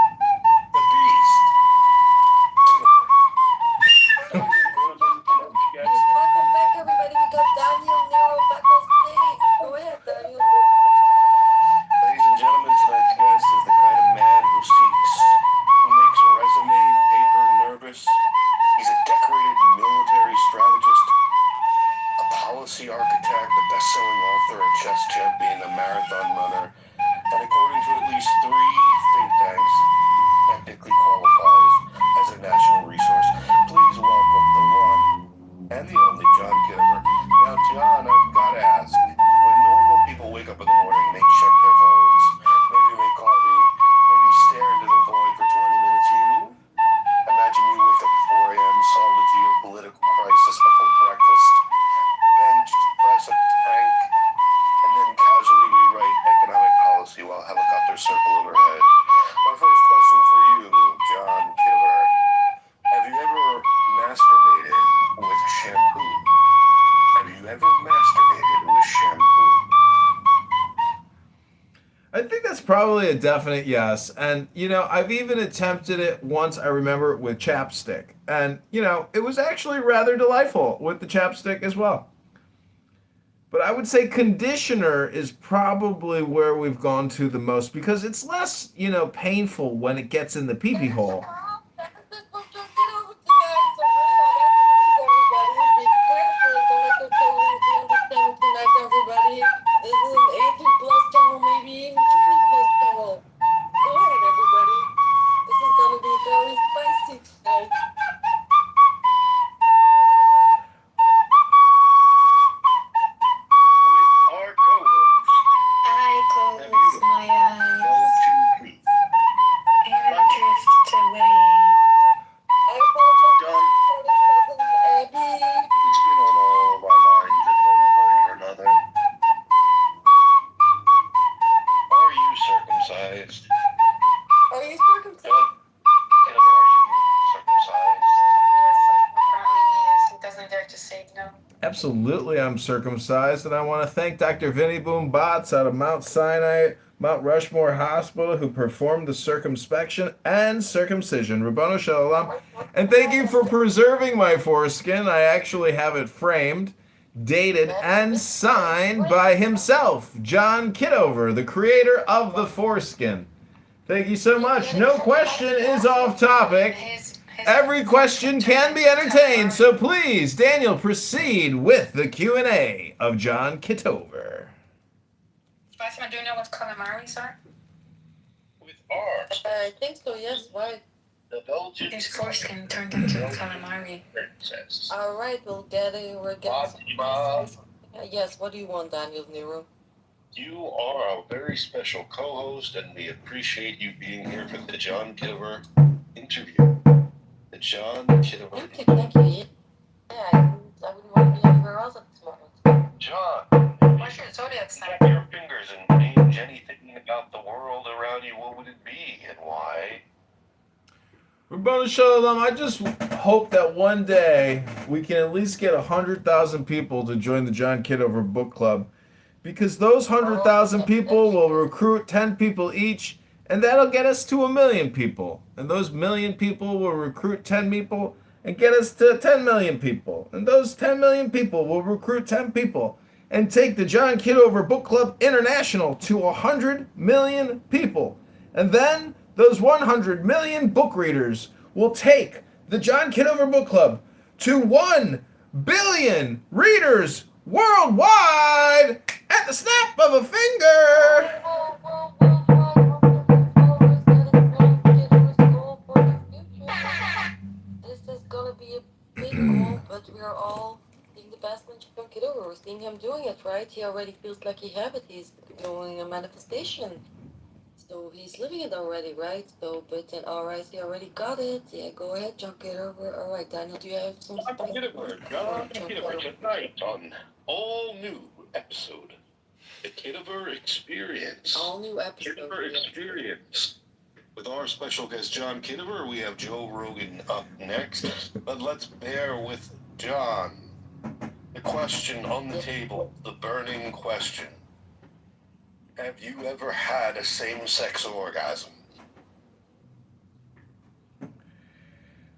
Speaker 4: the Beast.
Speaker 5: Welcome back, everybody. We got Daniel Nero back on stage. Go ahead, Daniel.
Speaker 4: Ladies and gentlemen, tonight's guest is the kind of man who makes resume paper nervous. He's a decorated military strategist, a policy architect, a best-selling author, a chess champion, a marathon runner, and according to at least 3 think tanks, technically qualifies as a national resource. Please welcome the one and the only John Kitover. Now, John, I've got to ask, when normal people wake up in the morning and they check their phones, maybe make coffee, maybe stare into the void for 20 minutes, imagine you wake up at 4 a.m., solve a geopolitical crisis before breakfast, bench press a tank, and then casually rewrite economic policy while helicopters circle overhead. My first question for you, John Kitover. Have you ever masturbated with shampoo? Have you ever masturbated with shampoo?
Speaker 1: I think that's probably a definite yes. And, I've even attempted it once, I remember, with chapstick. And, it was actually rather delightful with the chapstick as well. But I would say conditioner is probably where we've gone to the most because it's less, painful when it gets in the pee-pee hole.
Speaker 5: Everybody, this is an 18
Speaker 1: absolutely I'm circumcised, and I want to thank Dr. Vinny Boom Bots out of Mount Sinai, Mount Rushmore Hospital, who performed the circumspection and circumcision. Rabbanu Shalom. And thank you for preserving my foreskin. I actually have it framed, dated, and signed by himself, John Kitover, the creator of the foreskin. Thank you so much. No question is off topic. Every question can be entertained, so please, Daniel, proceed with the Q&A of John Kitover.
Speaker 7: Am I doing it with calamari, sir?
Speaker 2: With ours.
Speaker 5: I think so, yes, why?
Speaker 2: The Belgian
Speaker 7: His foreskin turned into calamari.
Speaker 2: princess.
Speaker 5: All right, we're getting
Speaker 2: Fatima,
Speaker 5: yes, what do you want, Daniel Nero?
Speaker 8: You are a very special co-host, and we appreciate you being here for the John Kitover interview. The John Kitover.
Speaker 5: Thank you. Yeah, I wouldn't want to be anywhere else at this moment.
Speaker 8: John,
Speaker 7: What's your zodiac sign?
Speaker 8: snap your fingers and change anything about the world around you. What would it be, and why?
Speaker 1: Rabbanu Shalom, I just hope that one day we can at least get 100,000 people to join the John Kitover Book Club, because those 100,000 people will recruit 10 people each, and that'll get us to 1 million people. And those 1 million people will recruit 10 people and get us to 10 million people. And those 10 million people will recruit 10 people and take the John Kitover Book Club International to 100 million people. And then those 100 million book readers will take the John Kitover Book Club to 1 billion readers worldwide at the snap of a finger.
Speaker 5: This is gonna be a big goal, but we are all seeing the best in John Kitover. We're seeing him doing it, right? He already feels like he have it. He's doing a manifestation. So he's living it already, right? So, but then, all right, he already got it. Yeah, go ahead, John Kitover. All right, Daniel, do you have some
Speaker 8: John Kitover tonight on all new episode, the Kitover Experience.
Speaker 5: all new episode?
Speaker 8: Kitover
Speaker 5: Yeah.
Speaker 8: Experience. With our special guest John Kitover, we have Joe Rogan up next. But let's bear with John. The question on the table, the burning question. Have you ever had a same-sex orgasm?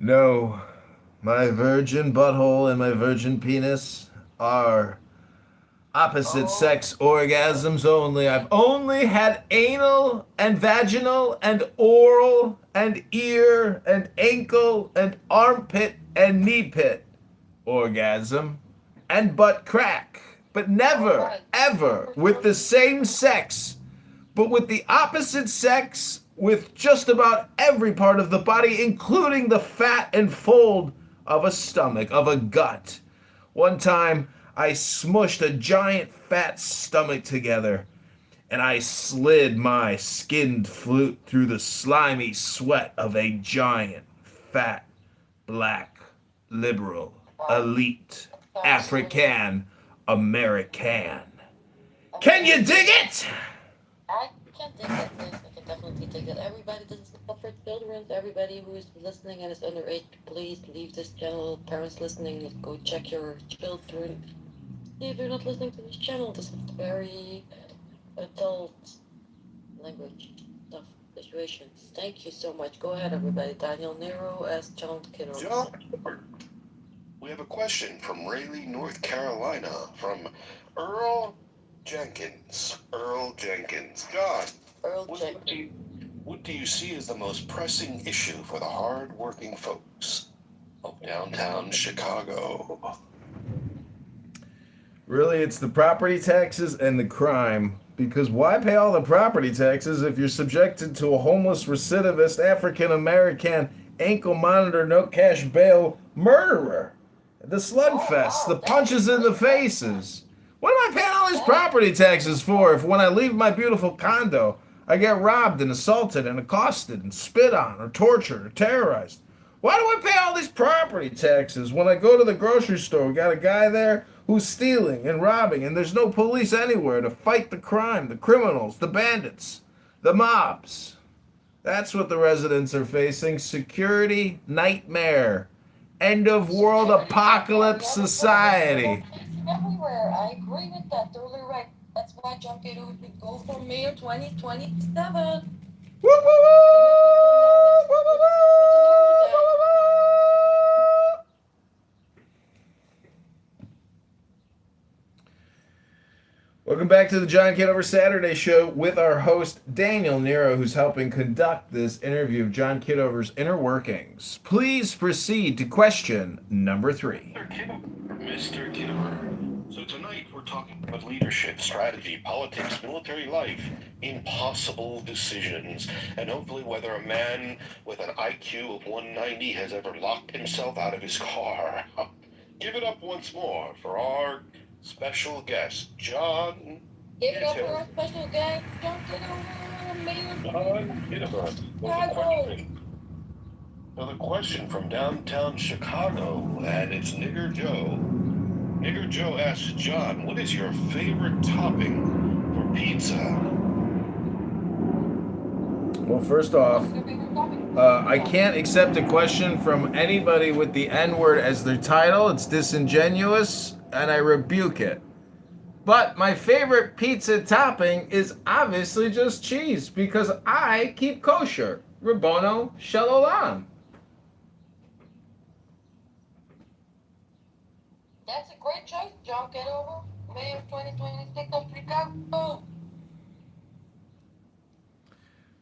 Speaker 1: No, my virgin butthole and my virgin penis are opposite sex orgasms only. I've only had anal and vaginal and oral and ear and ankle and armpit and knee pit orgasm and butt crack, but never, ever with the same sex, but with the opposite sex, with just about every part of the body, including the fat and fold of a stomach, of a gut. One time, I smushed a giant fat stomach together, and I slid my skinned flute through the slimy sweat of a giant, fat, black, liberal, elite, African American. Can you dig it?
Speaker 5: I can dig that, yes, I can definitely dig that. Everybody, this is not for children. Everybody who is listening and is underage, please leave this channel. Parents listening, go check your children. See if you're not listening to this channel. This is very adult language stuff, situations. Thank you so much. Go ahead, everybody. Daniel Nero as John Kidder.
Speaker 8: John, we have a question from Raleigh, North Carolina, from Earl Jenkins. Earl Jenkins. John,
Speaker 5: Earl
Speaker 8: what
Speaker 5: Jenkins.
Speaker 8: do you see as the most pressing issue for the hard-working folks of downtown Chicago?
Speaker 1: Really, it's the property taxes and the crime. Because why pay all the property taxes if you're subjected to a homeless recidivist African-American ankle monitor, no cash bail murderer? The slugfest, the punches in the faces. What am I paying all these property taxes for if when I leave my beautiful condo, I get robbed and assaulted and accosted and spit on or tortured or terrorized? Why do I pay all these property taxes when I go to the grocery store? We got a guy there who's stealing and robbing, and there's no police anywhere to fight the crime, the criminals, the bandits, the mobs. That's what the residents are facing. Security nightmare. End of world apocalypse society.
Speaker 5: I agree with that. Totally right. That's why John Kitover should go for mayor 2027.
Speaker 1: Woo, woo, woo! Woo, woo, woo! Welcome back to the John Kitover Saturday Show with our host, Daniel Nero, who's helping conduct this interview of John Kitover's inner workings. Please proceed to question number 3.
Speaker 8: Mr. Kitover. So tonight we're talking about leadership, strategy, politics, military life, impossible decisions, and hopefully whether a man with an IQ of 190 has ever locked himself out of his car. Give it up once more for our special guest, John.
Speaker 5: Give it up for our special guest, John Kitover, mayor.
Speaker 8: John Kitover. So the question from downtown Chicago, and it's Nigger Joe. Nigger Joe asks John, what is your favorite topping for pizza?
Speaker 1: Well, first off, I can't accept a question from anybody with the N-word as their title. It's disingenuous, and I rebuke it. But my favorite pizza topping is obviously just cheese, because I keep kosher. Rabbono Shalom.
Speaker 5: That's a great choice, John Kitover, mayor 2026 of Chicago.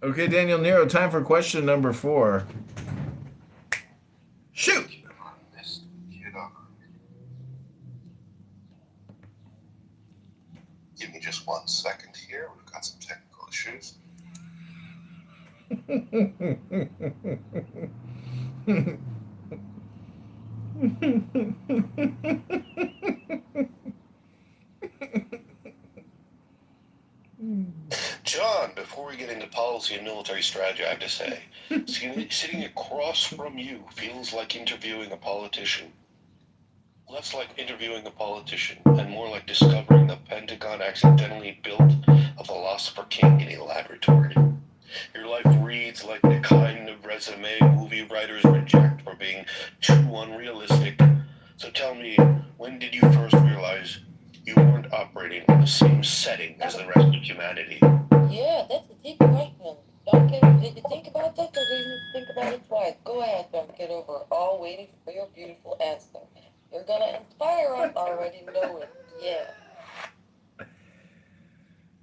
Speaker 1: Okay, Daniel Nero, time for question number 4. Shoot!
Speaker 8: Give me just 1 second here. We've got some technical issues. John, before we get into policy and military strategy, I have to say, sitting across from you feels like interviewing a politician. Less like interviewing a politician and more like discovering the Pentagon accidentally built a philosopher king in a laboratory. Your life reads like the kind of resume movie writers reject for being too unrealistic. So tell me, when did you first realize you weren't operating in the same setting as the rest of humanity?
Speaker 5: Yeah, that's a deep question. John Kitover, did you think about that, or did you think about it twice? Go ahead, John Kitover. All waiting for your beautiful answer. You're gonna inspire us. I already know it. Yeah.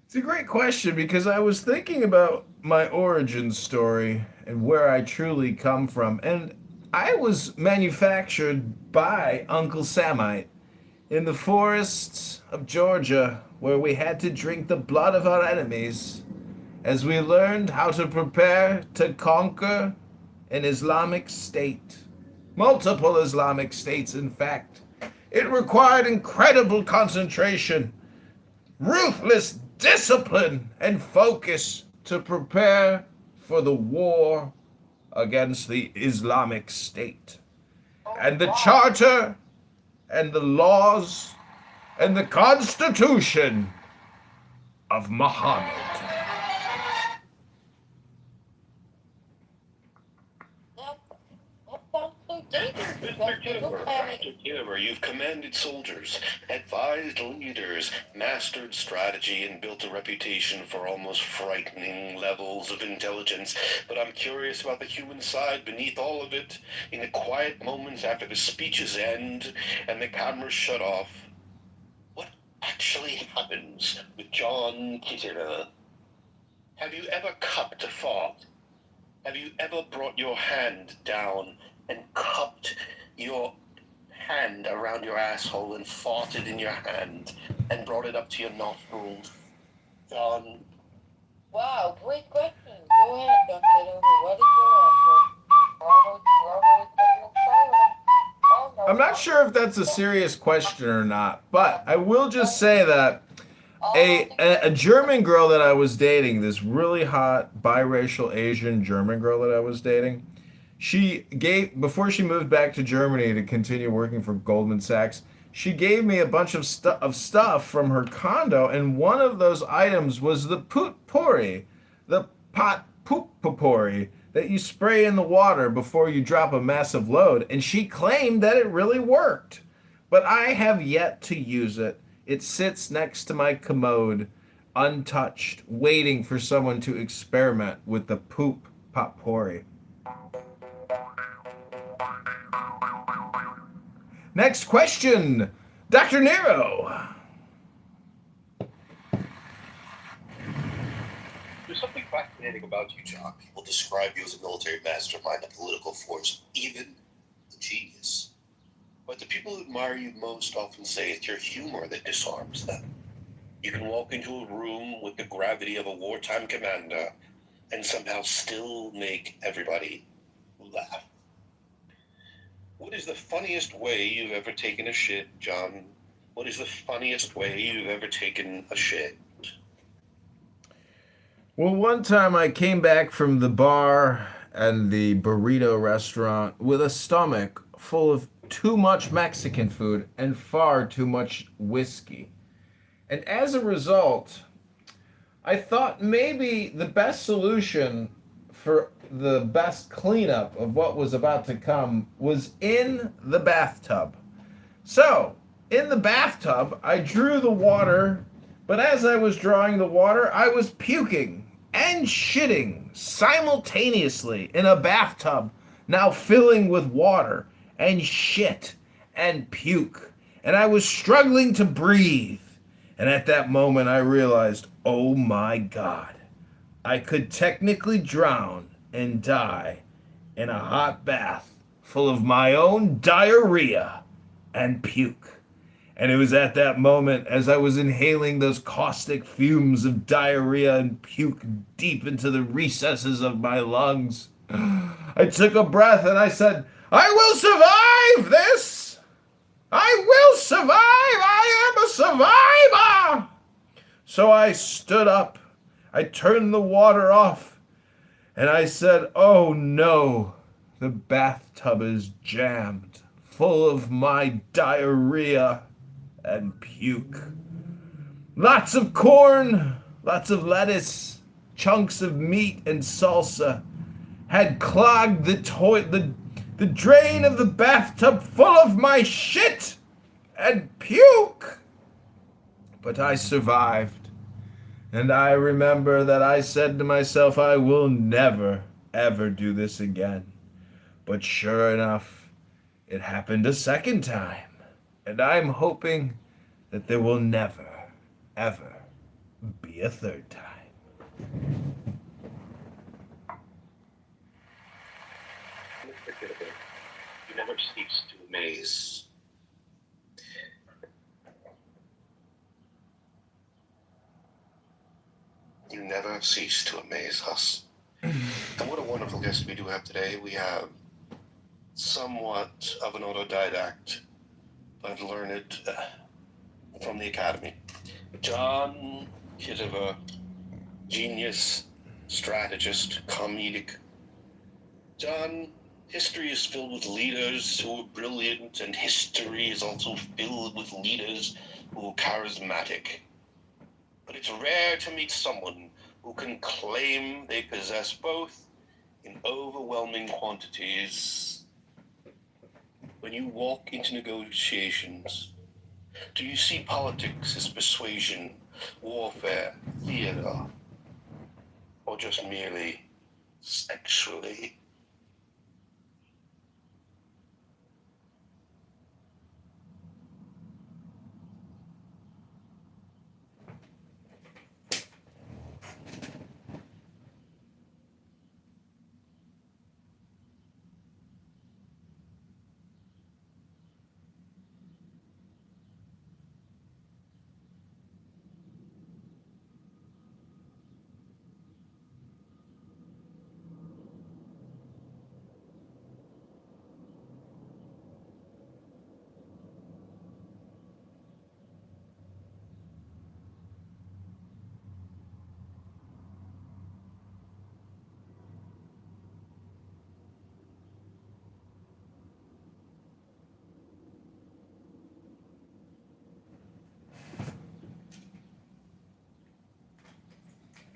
Speaker 1: It's a great question because I was thinking about my origin story and where I truly come from. And I was manufactured by Uncle Samite in the forests of Georgia, where we had to drink the blood of our enemies as we learned how to prepare to conquer an Islamic state. Multiple Islamic states, in fact. It required incredible concentration, ruthless discipline, and focus to prepare for the war against the Islamic State. And the charter and the laws and the Constitution of Muhammad.
Speaker 8: Mr. Kitover, you've commanded soldiers, advised leaders, mastered strategy, and built a reputation for almost frightening levels of intelligence. But I'm curious about the human side beneath all of it. In the quiet moments after the speeches end and the cameras shut off, what actually happens with John Kitover? Have you ever cupped a thought? Have you ever brought your hand down and cupped your hand around your asshole and farted in your hand and brought it up to your nostrils? John?
Speaker 5: Wow, great question. Go ahead, John Kitover. What is your answer?
Speaker 1: I'm not sure if that's a serious question or not, but I will just say that a German girl that I was dating, this really hot biracial Asian German girl that I was dating, she gave, before she moved back to Germany to continue working for Goldman Sachs, she gave me a bunch of stuff from her condo, and one of those items was the potpourri, the pot potpourri that you spray in the water before you drop a massive load, and she claimed that it really worked. But I have yet to use it. It sits next to my commode, untouched, waiting for someone to experiment with the poop potpourri. Next question, Dr. Nero.
Speaker 8: There's something fascinating about you, John. People describe you as a military mastermind, a political force, even a genius. But the people who admire you most often say it's your humor that disarms them. You can walk into a room with the gravity of a wartime commander and somehow still make everybody laugh. What is the funniest way you've ever taken a shit, John? What is the funniest way you've ever taken a shit?
Speaker 1: Well, one time I came back from the bar and the burrito restaurant with a stomach full of too much Mexican food and far too much whiskey. And as a result, I thought maybe the best solution for the best cleanup of what was about to come was in the bathtub. So, in the bathtub, I drew the water, but as I was drawing the water, I was puking and shitting simultaneously in a bathtub, now filling with water and shit and puke. And I was struggling to breathe. And at that moment, I realized, oh my God, I could technically drown and die in a hot bath full of my own diarrhea and puke. And it was at that moment, as I was inhaling those caustic fumes of diarrhea and puke deep into the recesses of my lungs, I took a breath and I said, I will survive this! I will survive! I am a survivor! So I stood up, I turned the water off, and I said, oh no, the bathtub is jammed, full of my diarrhea and puke. Lots of corn, lots of lettuce, chunks of meat and salsa had clogged the drain of the bathtub full of my shit and puke. But I survived. And I remember that I said to myself, I will never, ever do this again. But sure enough, it happened a second time. And I'm hoping that there will never, ever be a third time.
Speaker 8: Mr. Kitover, you never cease to amaze. You never cease to amaze us. And what a wonderful guest we do have today. We have somewhat of an autodidact, but learned from the academy. John Kitover, genius, strategist, comedic. John, history is filled with leaders who are brilliant, and history is also filled with leaders who are charismatic. But it's rare to meet someone who can claim they possess both in overwhelming quantities. When you walk into negotiations, do you see politics as persuasion, warfare, theater, or just merely sexually?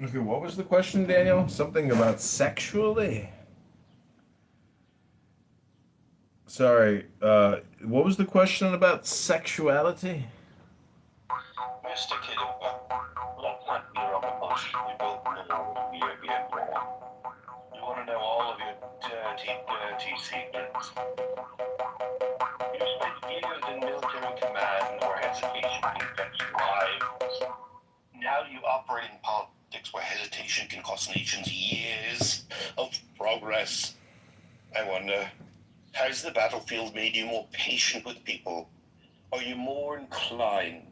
Speaker 1: Okay, what was the question, Daniel? Something about sexually? Sorry, what was the question about sexuality?
Speaker 8: Mr. Kitover, let's not beat around the bush. We both know we are here for. We want to know all of your dirty secrets. You spent years in military command where hesitation can fetch lives. Now you operate in politics where hesitation can cost nations years of progress. I wonder, has the battlefield made you more patient with people? Are you more inclined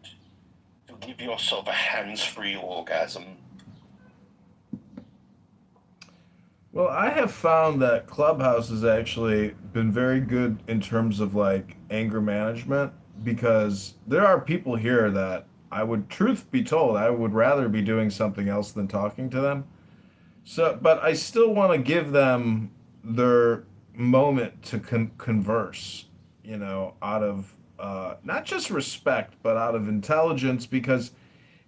Speaker 8: to give yourself a hands-free orgasm?
Speaker 1: Well, I have found that Clubhouse has actually been very good in terms of like anger management because there are people here that I would, truth be told, I would rather be doing something else than talking to them. So, but I still want to give them their moment to converse, out of not just respect, but out of intelligence. Because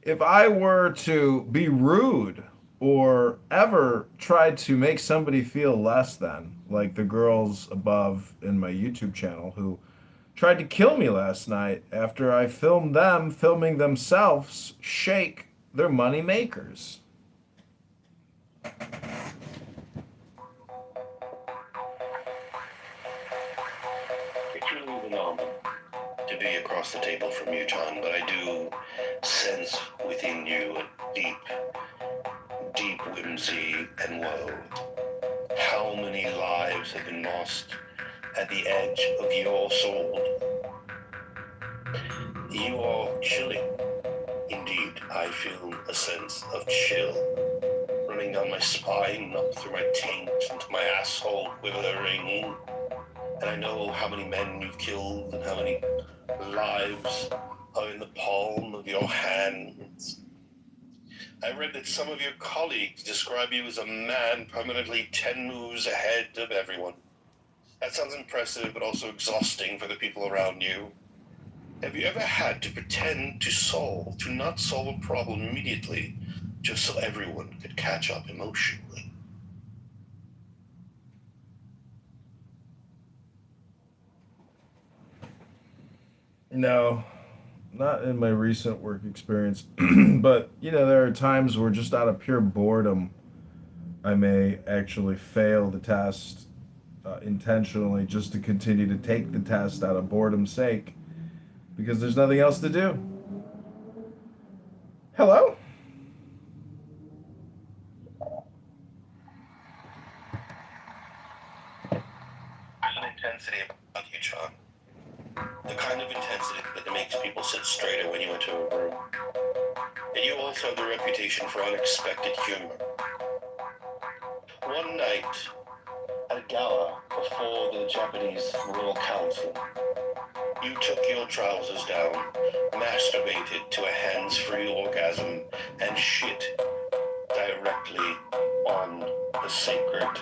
Speaker 1: if I were to be rude or ever try to make somebody feel less than, like the girls above in my YouTube channel who tried to kill me last night after I filmed them filming themselves shake their money makers.
Speaker 8: It's really phenomenal to be across the table from you, John, but I do sense within you a deep whimsy and woe. How many lives have been lost at the edge of your sword? You are chilling. Indeed, I feel a sense of chill running down my spine, up through my taint, into my asshole quivering. And I know how many men you've killed and how many lives are in the palm of your hands. I read that some of your colleagues describe you as a man permanently 10 moves ahead of everyone. That sounds impressive, but also exhausting for the people around you. Have you ever had to pretend to not solve a problem immediately, just so everyone could catch up emotionally?
Speaker 1: No, not in my recent work experience, but there are times where just out of pure boredom, I may actually fail the test intentionally just to continue to take the test out of boredom's sake because there's nothing else to do. Hello?
Speaker 8: There's an intensity about you, John. The kind of intensity that makes people sit straighter when you enter a room. And you also have the reputation for unexpected humor. One night, at a gala before the Japanese Royal Council, you took your trousers down, masturbated to a hands-free orgasm, and shit directly on the sacred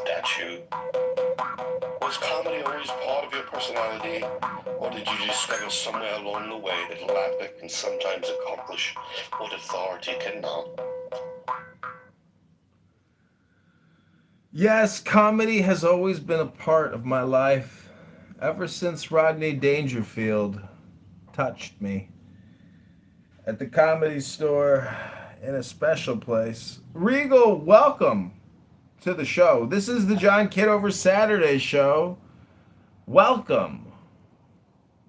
Speaker 8: statue. Was comedy always part of your personality, or did you discover somewhere along the way that laughter can sometimes accomplish what authority cannot?
Speaker 1: Yes, comedy has always been a part of my life ever since Rodney Dangerfield touched me at the Comedy Store in a special place. Regal, welcome to the show. This is the John Kitover Saturday show. Welcome.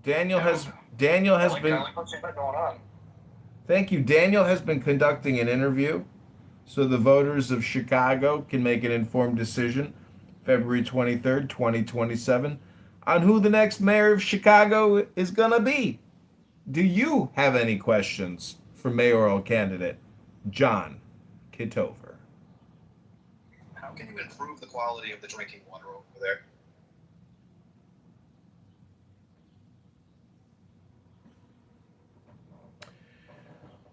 Speaker 1: Daniel has been. Thank you. Daniel has been conducting an interview so the voters of Chicago can make an informed decision February 23rd, 2027 on who the next mayor of Chicago is going to be. Do you have any questions for mayoral candidate John Kitover?
Speaker 9: How can you improve the quality of the drinking water over there?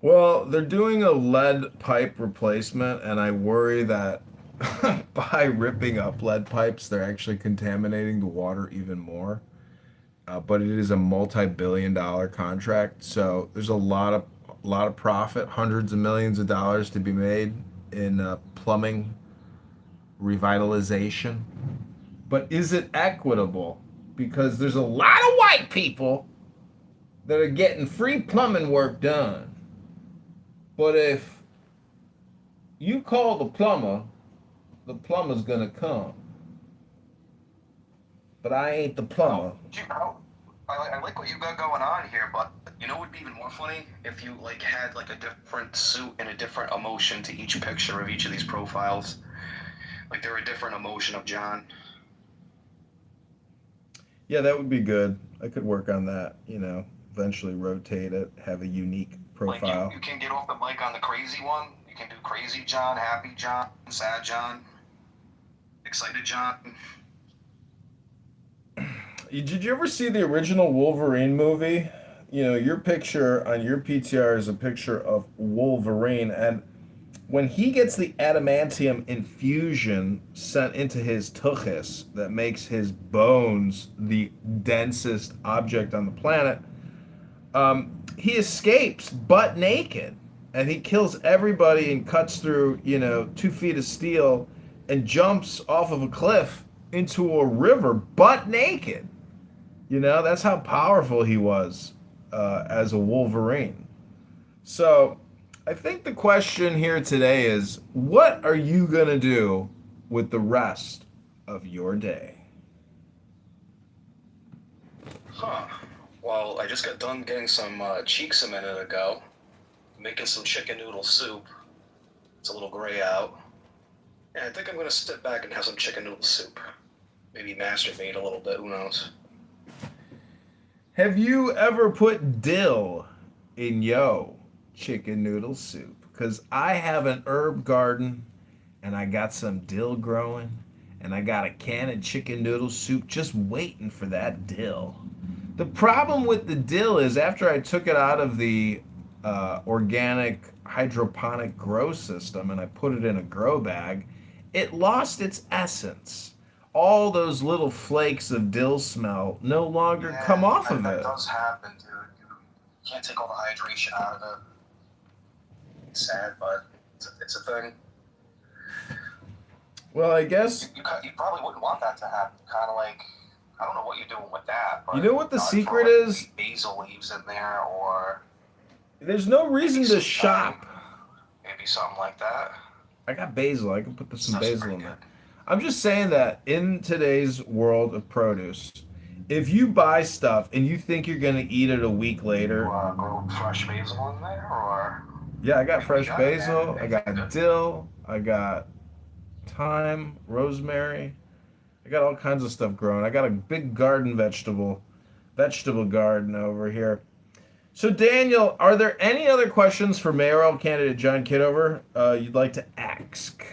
Speaker 1: Well, they're doing a lead pipe replacement, and I worry that by ripping up lead pipes, they're actually contaminating the water even more. But it is a multi-billion-dollar contract, so there's a lot of profit, hundreds of millions of dollars to be made in plumbing revitalization. But is it equitable? Because there's a lot of white people that are getting free plumbing work done. But if you call the plumber's gonna come. But I ain't the plumber.
Speaker 9: I like what you got going on here, but you know what would be even more funny if you like had like a different suit and a different emotion to each picture of each of these profiles. Like they're a different emotion of John.
Speaker 1: Yeah, that would be good. I could work on that, eventually rotate it, have a unique profile.
Speaker 9: Like you can get off the mic on the crazy one. You can do crazy John, happy John, sad John, excited John.
Speaker 1: Did you ever see the original Wolverine movie? Your picture on your PTR is a picture of Wolverine, and when he gets the adamantium infusion sent into his tuchus that makes his bones the densest object on the planet, he escapes butt naked, and he kills everybody and cuts through 2 feet of steel and jumps off of a cliff into a river butt naked. That's how powerful he was as a Wolverine. So I think the question here today is, what are you going to do with the rest of your day?
Speaker 9: Huh. Well, I just got done getting some cheeks a minute ago, making some chicken noodle soup. It's a little gray out. And I think I'm going to sit back and have some chicken noodle soup. Maybe masturbate a little bit, who knows?
Speaker 1: Have you ever put dill in yo chicken noodle soup? Because I have an herb garden, and I got some dill growing, and I got a can of chicken noodle soup just waiting for that dill. The problem with the dill is after I took it out of the organic hydroponic grow system and I put it in a grow bag, it lost its essence. All those little flakes of dill smell no longer come off of it.
Speaker 9: That does happen, dude. You can't take all the hydration out of it. It's sad, but it's a thing.
Speaker 1: Well, I guess
Speaker 9: you probably wouldn't want that to happen. Kind of like, I don't know what you're doing with that. But
Speaker 1: you know what the secret
Speaker 9: like
Speaker 1: is?
Speaker 9: Basil leaves in there, or
Speaker 1: there's no reason to shop.
Speaker 9: Maybe something like that.
Speaker 1: I got basil. I can put some basil in there. I'm just saying that in today's world of produce, if you buy stuff and you think you're going to eat it a week later.
Speaker 9: You grow fresh basil in there, or?
Speaker 1: Yeah, I got fresh basil. I got dill. I got thyme, rosemary. I got all kinds of stuff growing. I got a big garden vegetable garden over here. So, Daniel, are there any other questions for mayoral candidate John Kitover you'd like to ask?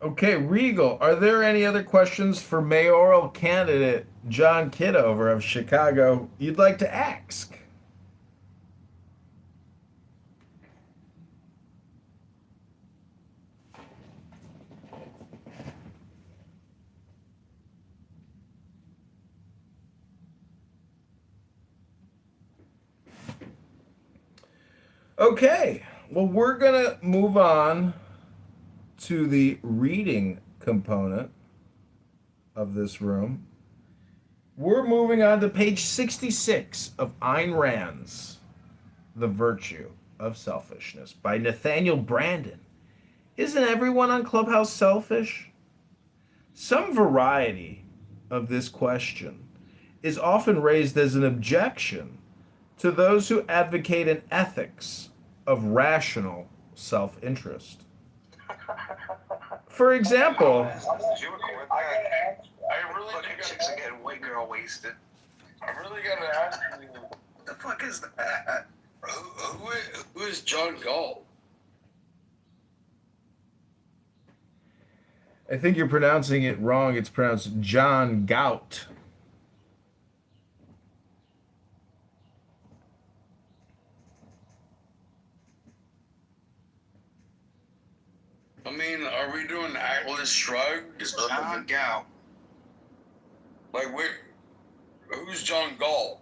Speaker 1: Okay, Regal, are there any other questions for mayoral candidate John Kitover of Chicago you'd like to ask? Okay, well, we're going to move on to the reading component of this room. We're moving on to page 66 of Ayn Rand's The Virtue of Selfishness by Nathaniel Branden. Isn't everyone on Clubhouse selfish? Some variety of this question is often raised as an objection to those who advocate an ethics of rational self-interest. For example,
Speaker 2: Did you record that? I really
Speaker 9: Fucking chicks are getting white girl wasted.
Speaker 2: I really gotta ask you.
Speaker 9: What the fuck is that?
Speaker 8: Who is John Gall?
Speaker 1: I think you're pronouncing it wrong. It's pronounced John Gout.
Speaker 8: I mean, are we doing Atlas Shrugged?
Speaker 9: It's John Gow.
Speaker 8: Like, who's John Gall?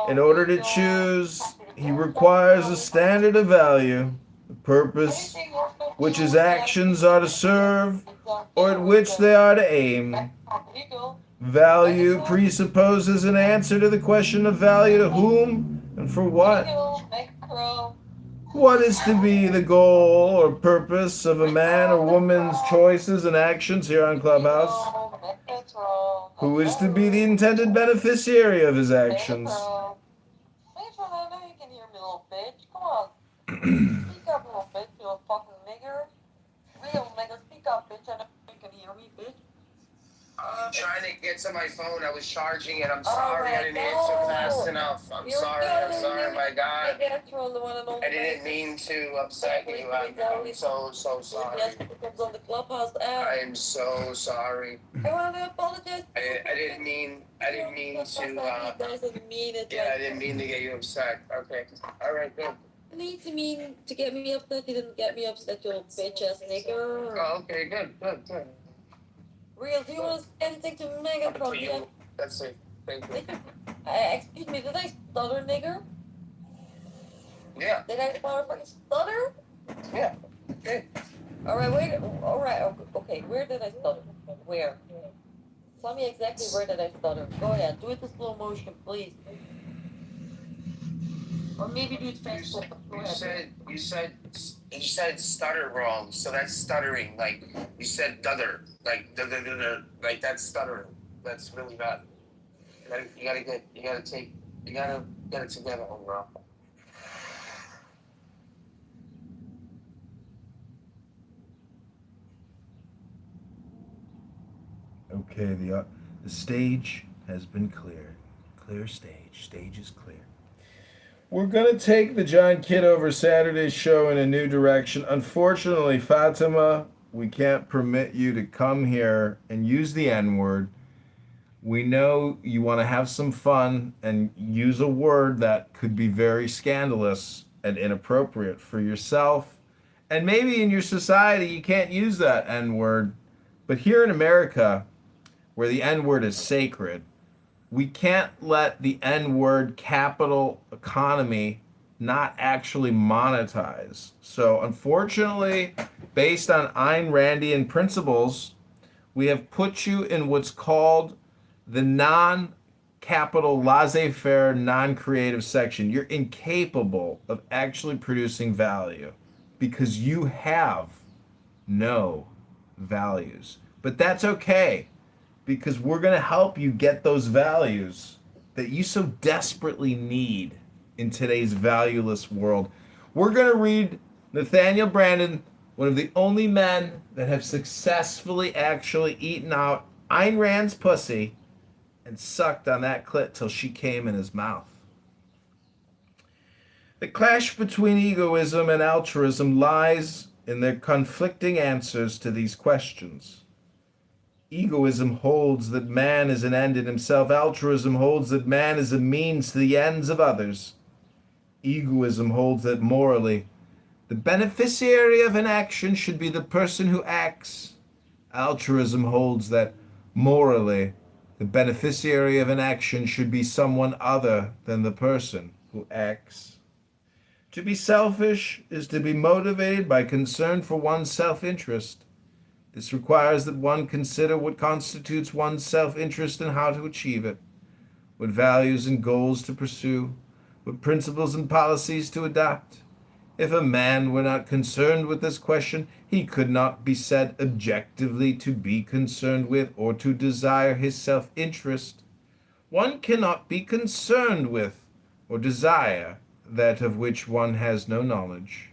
Speaker 1: In order to choose, he requires a standard of value, a purpose, which his actions are to serve, or at which they are to aim. Value presupposes an answer to the question of value to whom and for what. What is to be the goal or purpose of a man or woman's choices and actions here on Clubhouse? Who is to be the intended beneficiary of his actions?
Speaker 5: Speak up, little bitch, you little fucking nigger. Real nigger, speak up, bitch. I know you can hear me, bitch.
Speaker 10: I'm trying to get to my phone. I was charging it. I'm sorry I didn't answer fast enough. I'm sorry, my God. I didn't mean to upset you. I'm so sorry.
Speaker 5: On the Clubhouse app.
Speaker 10: I'm so sorry.
Speaker 5: I want to apologize.
Speaker 10: I didn't mean to.
Speaker 5: I didn't
Speaker 10: mean to get you upset. Okay. All right, good.
Speaker 5: mean to get me upset. You didn't get me upset, you little bitch ass nigger.
Speaker 10: Oh, okay, good.
Speaker 5: Real, do you want to say anything to Megatron?
Speaker 10: You. That's it. Thank you.
Speaker 5: Excuse me, did I stutter, nigger?
Speaker 10: Yeah.
Speaker 5: Did I motherfucking stutter?
Speaker 10: Yeah. Okay.
Speaker 5: Okay, where did I stutter? Where? Tell me exactly where did I stutter. Go ahead, do it in slow motion, please. Or maybe do it fast.
Speaker 10: You said stutter wrong, so that's stuttering. Like you said duther, like like that's stuttering. That's really bad. You gotta get it together, bro.
Speaker 1: Okay, the stage has been cleared. Clear stage. Stage is clear. We're going to take the John Kitover Saturday show in a new direction. Unfortunately, Fatima, we can't permit you to come here and use the N-word. We know you want to have some fun and use a word that could be very scandalous and inappropriate for yourself. And maybe in your society you can't use that N-word. But here in America, where the N-word is sacred, we can't let the N-word capital economy not actually monetize. So unfortunately, based on Ayn Randian principles, we have put you in what's called the non-capital, laissez-faire, non-creative section. You're incapable of actually producing value because you have no values. But that's okay, because we're going to help you get those values that you so desperately need in today's valueless world. We're going to read Nathaniel Branden, one of the only men that have successfully actually eaten out Ayn Rand's pussy and sucked on that clit till she came in his mouth. The clash between egoism and altruism lies in their conflicting answers to these questions. Egoism holds that man is an end in himself. Altruism holds that man is a means to the ends of others. Egoism holds that morally, the beneficiary of an action should be the person who acts. Altruism holds that morally, the beneficiary of an action should be someone other than the person who acts. To be selfish is to be motivated by concern for one's self-interest. This requires that one consider what constitutes one's self-interest and how to achieve it, what values and goals to pursue, what principles and policies to adopt. If a man were not concerned with this question, he could not be said objectively to be concerned with or to desire his self-interest. One cannot be concerned with or desire that of which one has no knowledge.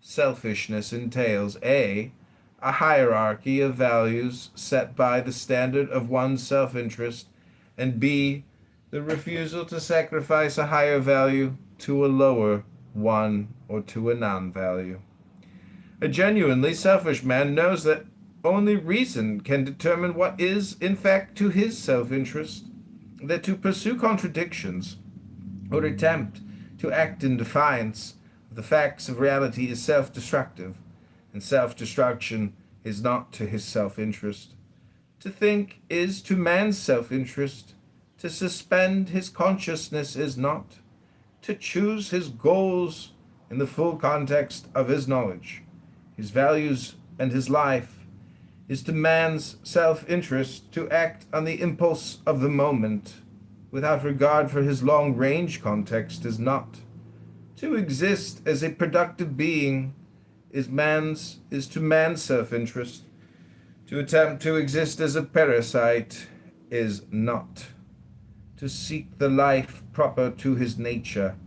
Speaker 1: Selfishness entails a hierarchy of values set by the standard of one's self-interest, and b, the refusal to sacrifice a higher value to a lower one or to a non-value. A genuinely selfish man knows that only reason can determine what is, in fact, to his self-interest, that to pursue contradictions or attempt to act in defiance of the facts of reality is self-destructive, and self-destruction is not to his self-interest. To think is to man's self-interest. To suspend his consciousness is not. To choose his goals in the full context of his knowledge, his values, and his life is to man's self-interest to act on the impulse of the moment without regard for his long-range context is not. To exist as a productive being is to man's self-interest. To attempt to exist as a parasite is not. To seek the life proper to his nature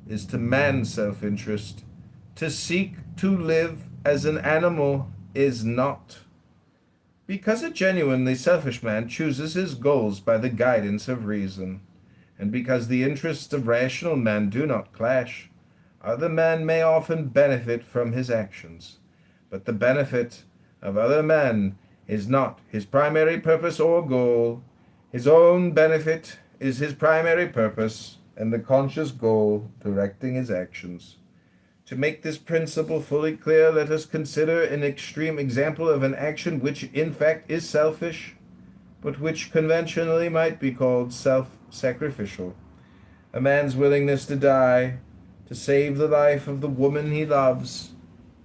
Speaker 1: is to man's self-interest. To seek to live as an animal is not. Because a genuinely selfish man chooses his goals by the guidance of reason, and because the interests of rational men do not clash, other men may often benefit from his actions, but the benefit of other men is not his primary purpose or goal. His own benefit is his primary purpose, and the conscious goal directing his actions. To make this principle fully clear, let us consider an extreme example of an action which in fact is selfish, but which conventionally might be called self-sacrificial. A man's willingness to die, to save the life of the woman he loves.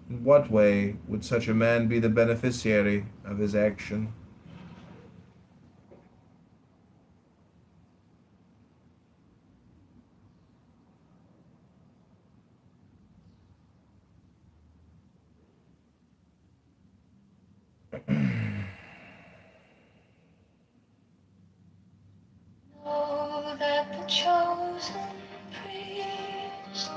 Speaker 1: In what way would such a man be the beneficiary of his action?
Speaker 7: Know that the chosen priest,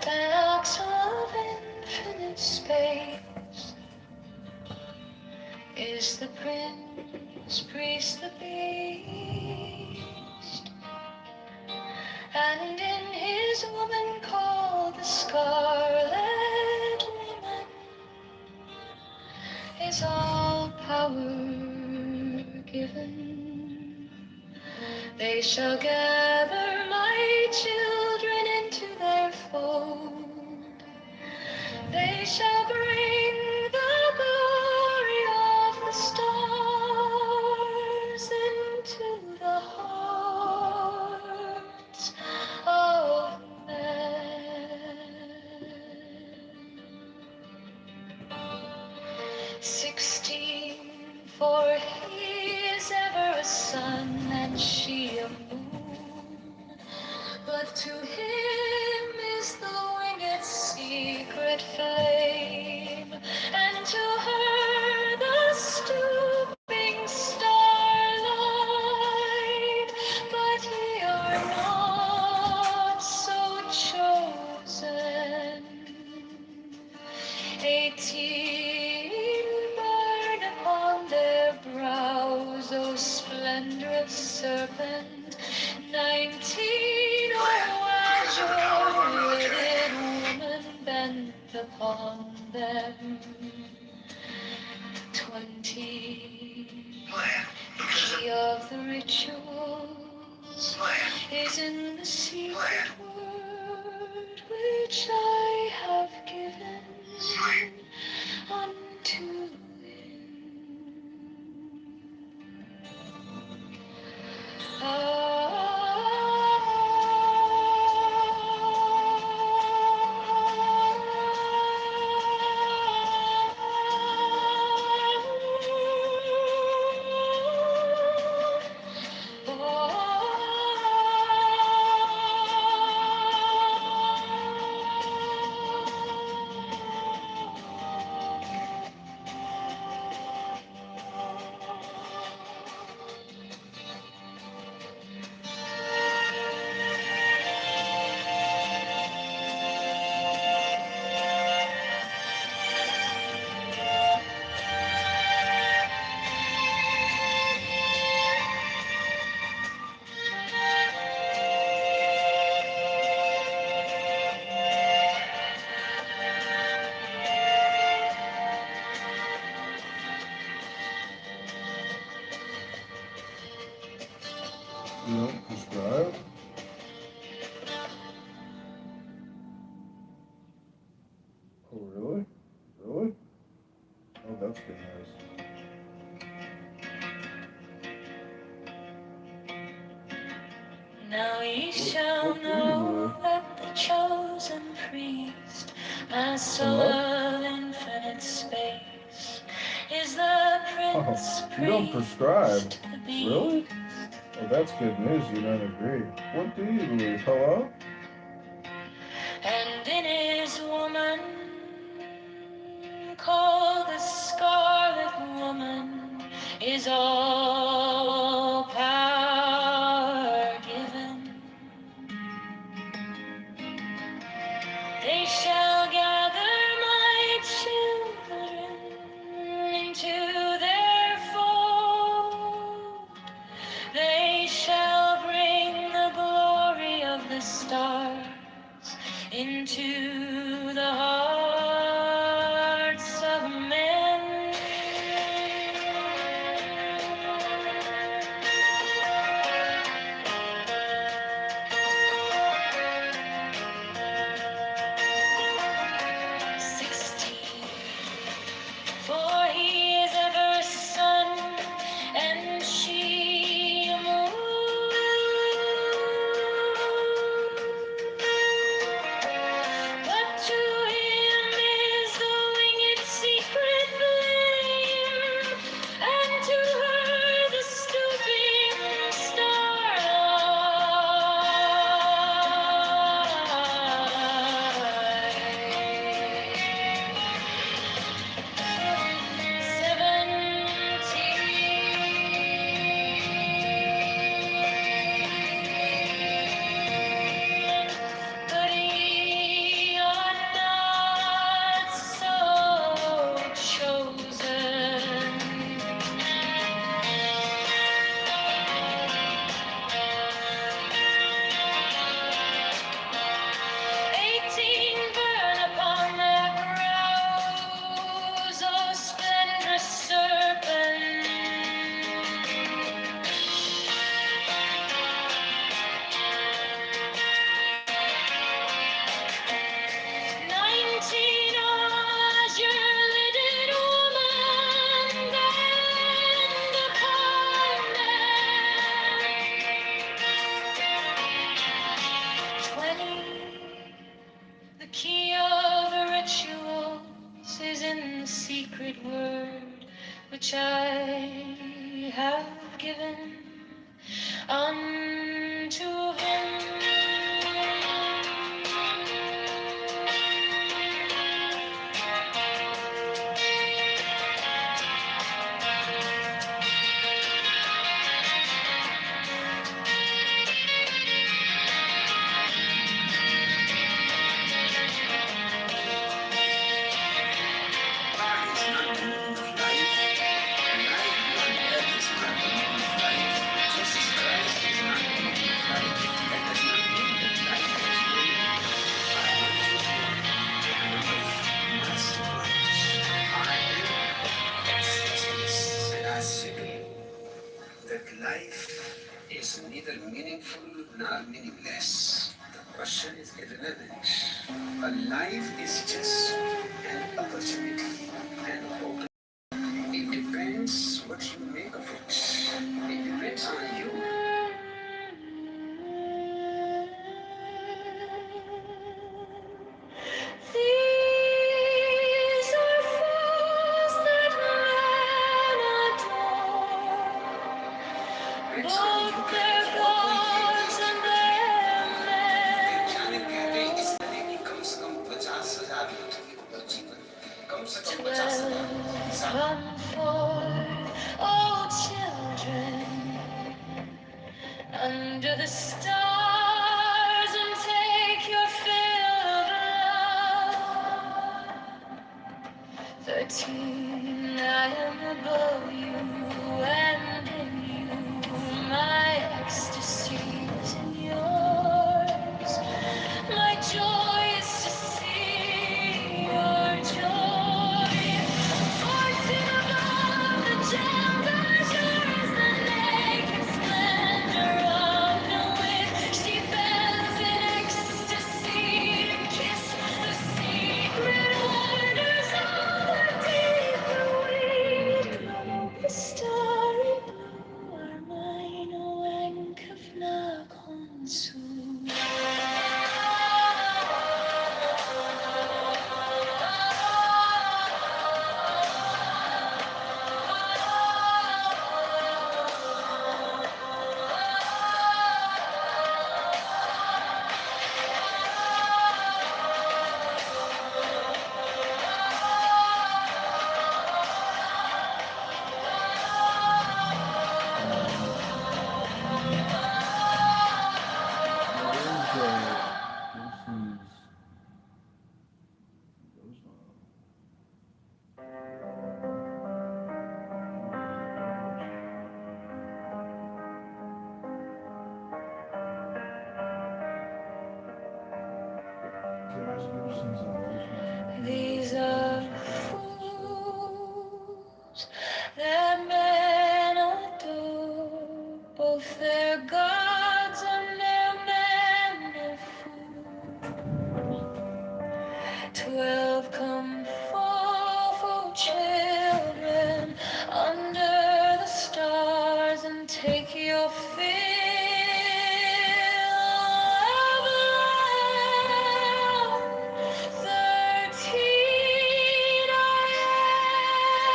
Speaker 7: acts of infinite space, is the prince, priest, the beast, and in his woman called the scarlet woman is all power given. They shall gather my children into their fold. They shall bring the glory of the stars into the hearts of men. 16, for he is ever a sun and she a moon. But to him is the winged secret flame, and to her the stooping starlight. But ye are not so chosen. 18 burn upon their brows, O splendorous serpent. 19, O azure-witted woman bent upon them. 20, key of the rituals is in the secret word which I have given unto him.
Speaker 1: You don't prescribe? Oh, really? Really? Oh, that's good news.
Speaker 5: shall know that the chosen priest, my soul of infinite space, is the prince
Speaker 1: You don't prescribe.
Speaker 5: priest, the beast.
Speaker 1: Really? Well, that's good news. You don't agree. What do you believe? Hello?
Speaker 5: And in his woman, called the Scarlet Woman, is all power given. They shall gather my children into their fold. They shall bring the glory of the stars into the hearts of men. 16. For he is ever a sun, and she a moon. But to him is the winged secret flame, and to her the stooping starlight. 17. But ye are not so chosen. 18. Burn upon their brows, O splendrous serpent. 19. Azure-lidded woman, bend upon them. 20. The key of the rituals is in the secret word which I have given unto him.
Speaker 6: It's not the meaning of life. Life beyond death is not the meaning of life. Jesus Christ is not the meaning of life. That does not mean that life has meaning. I want you to remember massive words. I am existence, and I say to you that life is neither meaningful nor meaningless. The question is irrelevant. A life is just an opportunity and hope. It depends what you make of it. It depends on you.
Speaker 5: These are fools that men adore, both their gods and their men.
Speaker 6: वैज्ञानिक कहते हैं इस तरह की कम से कम 50,000 पृथ्वी होगा जीवन कम से कम 50,000 साल
Speaker 5: Come forth, O children, under the stars and take your fill of love. 13. I am above you and in you. My ecstasy is in yours. My joy is to see your joy. 14. Above the gem is the naked splendor of no wit. She bends in ecstasy to kiss the secret wonders of the deep. The winged globe, the starry These are fools that men adore, both their gods and their men of fools. 12 come fall for children under the stars and take your fill of love. 13, I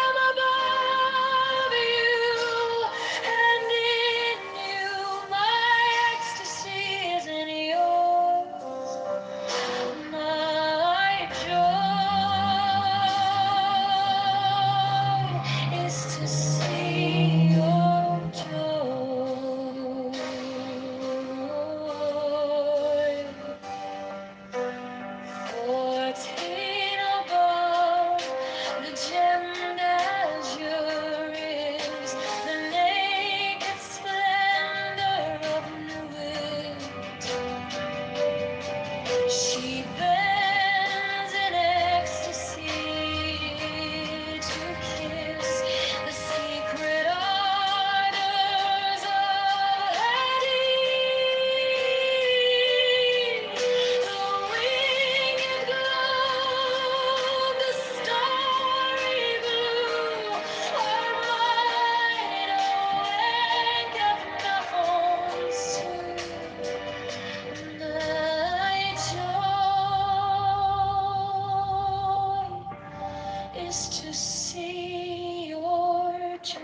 Speaker 5: am above you, and in you my ecstasy is in yours. My joy is to see your joy. 14 above, the gemmed azure is the naked splendor of new wit. She bends in ecstasy to kiss the secret ardors of Hades. The winged globe, the starry blue, are mine, awake of Nafon's my joy is to see your joy.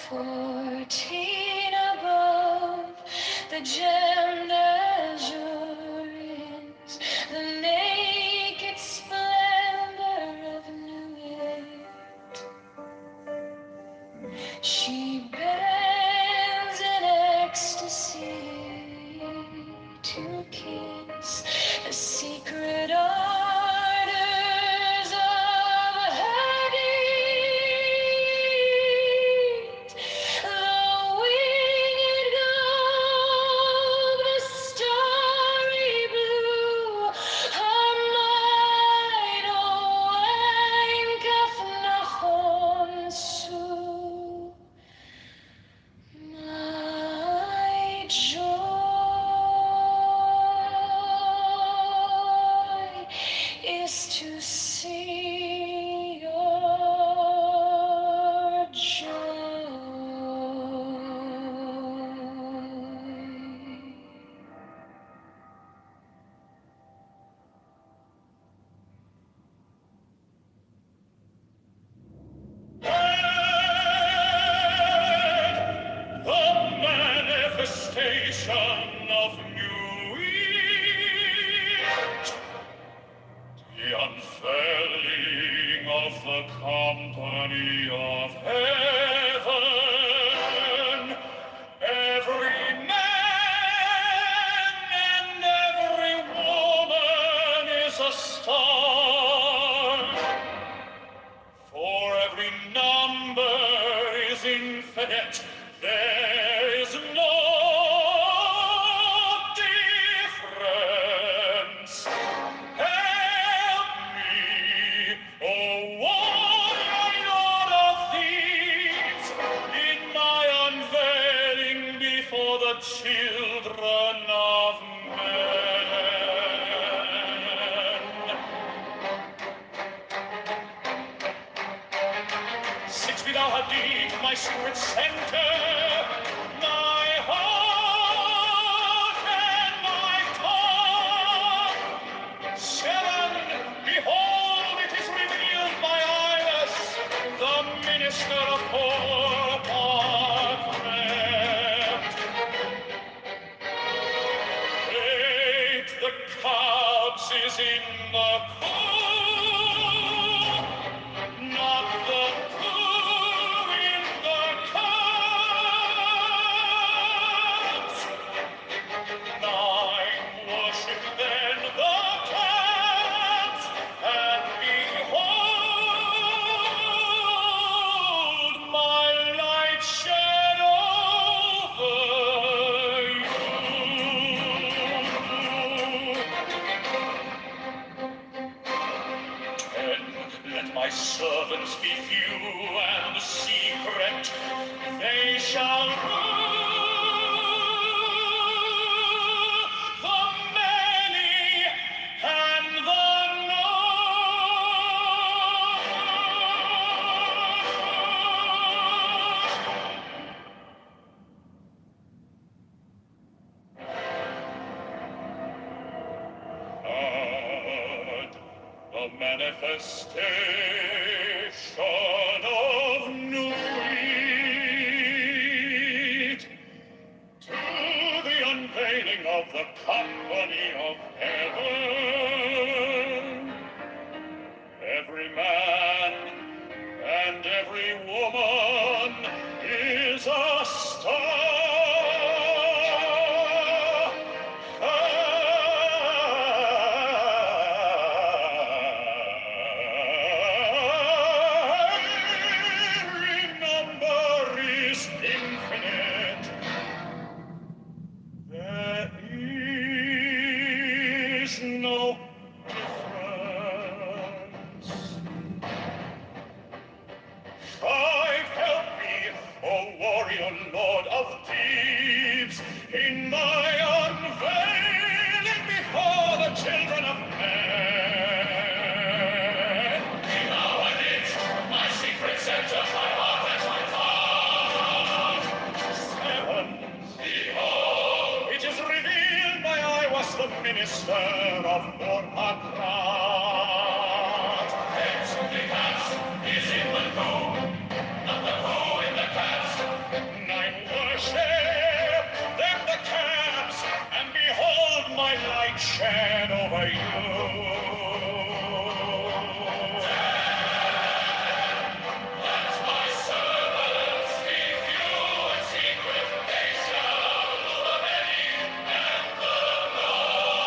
Speaker 5: Fourteen above, the gemmed azure is the naked splendor of new wit. She bends in ecstasy to kiss the secret ardors of Hades. The winged globe, the starry blue, are mine, awake of Nafon's my joy is to see your joy.
Speaker 11: The manifestation of new wheat, the unfurling of the company of heaven. Every man and every woman is a star infinite, there is no difference. Help me, oh warrior lord of thieves, in my unveiling before the children of men. 6 feet thou hast deep my secret center, my heart and my tongue. 7, behold, it is revealed by Iris, the minister of poor Parcraft. 8, the cubs is in the coop, not the coop in the cubs. 9, worship then the cubs, and behold, my light shed over you. 10, let my servants be few and secret, they shall rule the many and the known. The manifestation of new wheat, to the unveiling of the company of heaven. Every man and every woman is a star. Every number is infinite. There is no difference. 5, help me, O warrior lord of Thebes, in my unveiling before the children of men. Be thou in it, my secret center, my heart and my tongue. 7, behold, it is revealed by I was the minister of Parcraft. 8, the cast is in the coop, not the coop in the cast. 9, worship them the calves, and behold my light shed over you. 10, let my servants be few and secret, they shall rule the many and the known.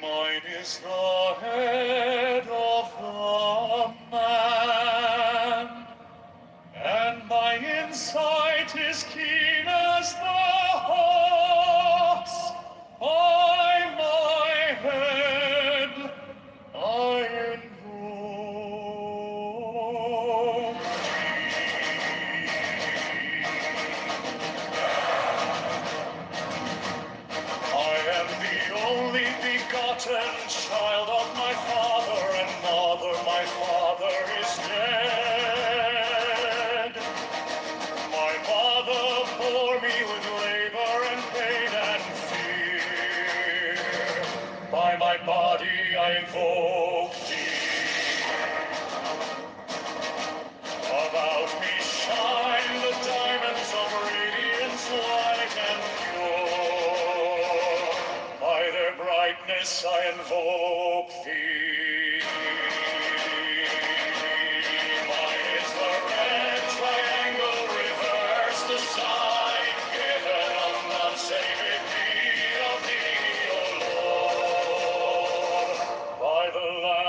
Speaker 11: Mine is the head of the man, and my insight is keen as the hawk's. By my head I invoke thee. I am the only begotten child of my father and mother. My father is dead. My mother bore me with labor and pain and fear. By my body I invoke thee. About me shine the diamonds of radiance, light and pure. By their brightness I invoke thee. Mine is the red triangle reversed, the sign given of none save it be of thee, O Lord. By the light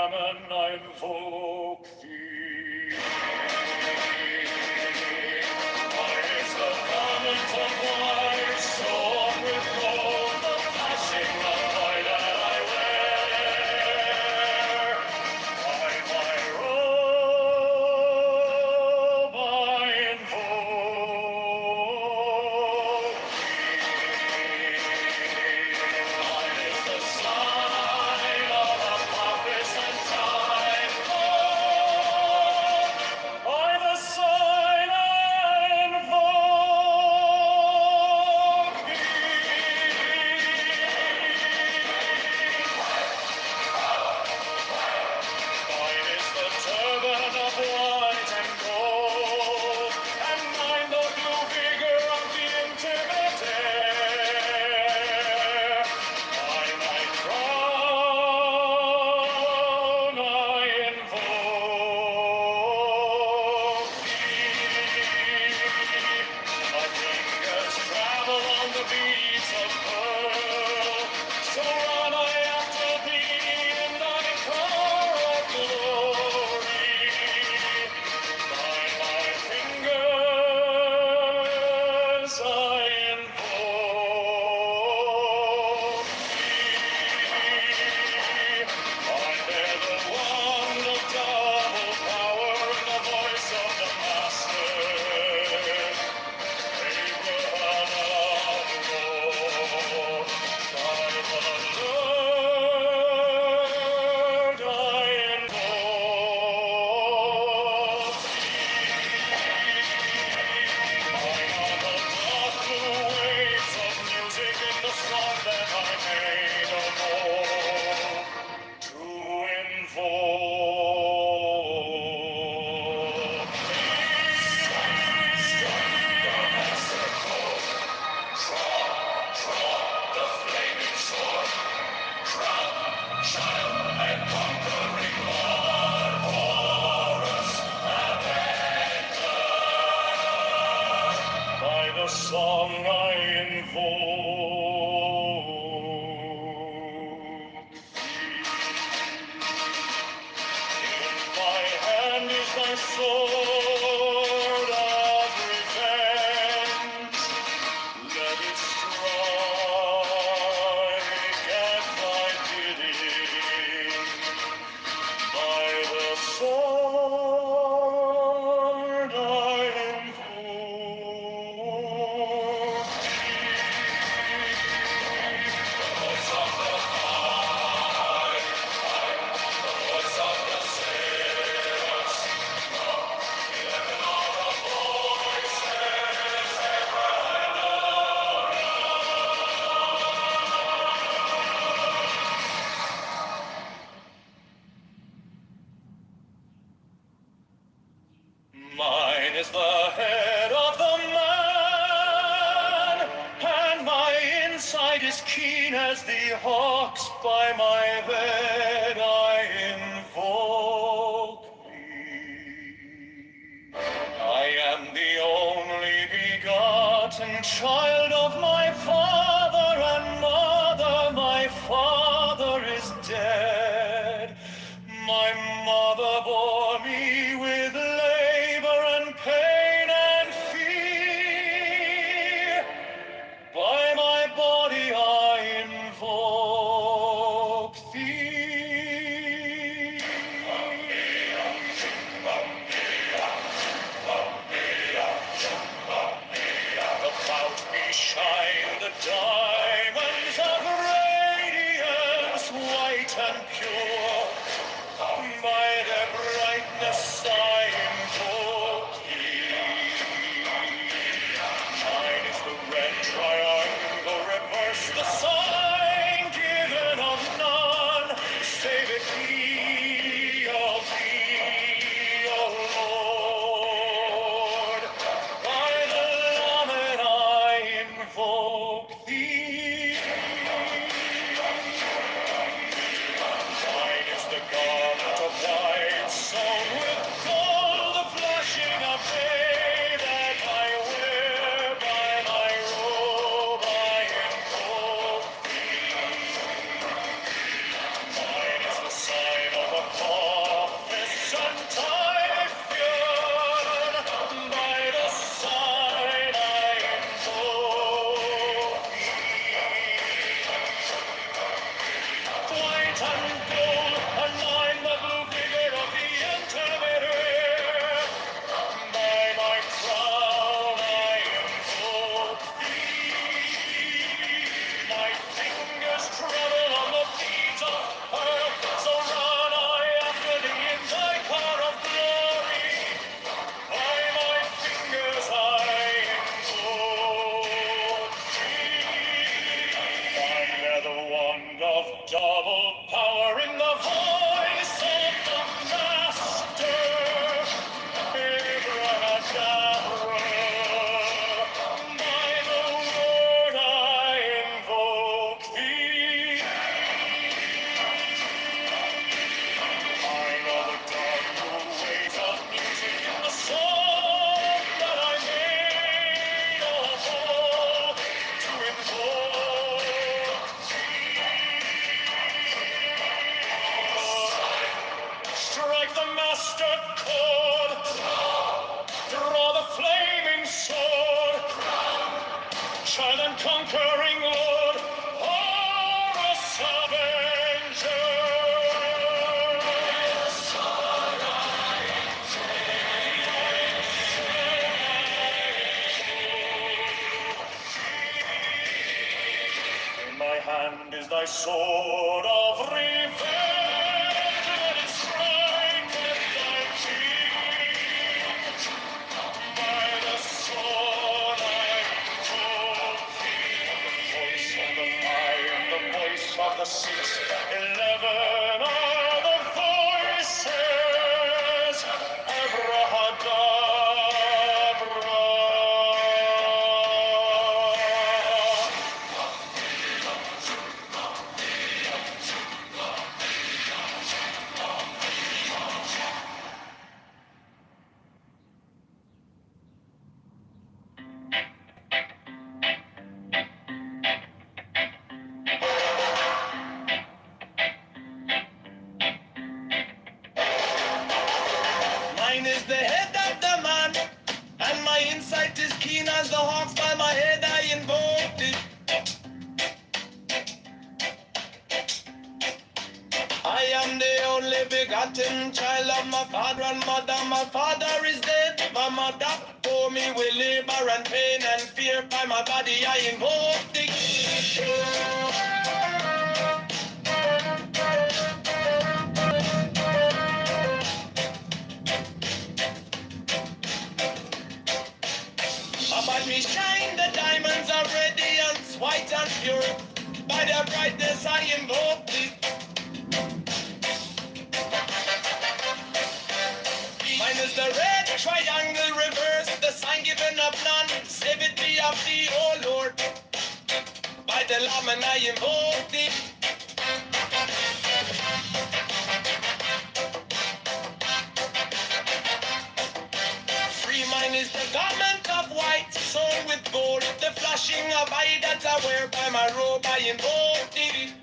Speaker 11: sword that I made of old to invoke the flaming sword, crown, child, and conquering Lord Horus by the song I invoke thee. In my hand is thy sword of revenge. Let it strike at thy bidding. By the sword I invoke thee. The voice of the fire, the voice of the sailors, the 11 are the voices ever and mine is the head of the man, and my insight is keen as the hawk's. By my head I invoke thee. I am the only begotten child of my father and mother. My father is dead. My mother bore me with labor and pain and fear. By my body I invoke thee. About me shine the diamonds of radiance, white and pure. By their brightness I invoke thee. Mine is the red triangle, reverse the sign given of none, save it be of thee, O Lord. By the Lamed I invoke thee. Mine is the garment of white, sewn with gold, the flashing of day that I wear. By my robe I invoke thee. Mine is the sign of Apophis and Typhoon. By the sign I invoke thee. White and gold, and mine the blue figure of the Intermediate. By my crown I invoke thee. My fingers tremble on the beat of earth, so run I after thee in thy car of glory. By my fingers I invoke thee. Under the wand of double power in the voice of the Master. Abracadabra. By the word I invoke thee. I know the dark ways of music in the song that I made of old to invoke thee. Strike the master chord, draw the flaming sword, child and conquering Lord, Horus Avenger. In my hand is thy sword of revenge. Let it strike at thy cheek. By the sword I invoke thee. The voice of the 6, 11 are the voices. Abrahadabra. Mine is the head of the man, and my insight is keen as the hawks. By my head I invoked it. I am the only begotten child of my father and mother. My father is dead. My mother bore me with labor and pain and fear. By my body I invoked it. About me shine the diamonds of radiance, white and pure. By their brightness I invoke thee. Mine is the red triangle reverse, the sign given of none. Save it be of thee, O Lord. By the Lamb and I invoke thee. Free mine is the garment of white, sewn with gold, the flashing of eye that I wear. By my robe I invoke thee.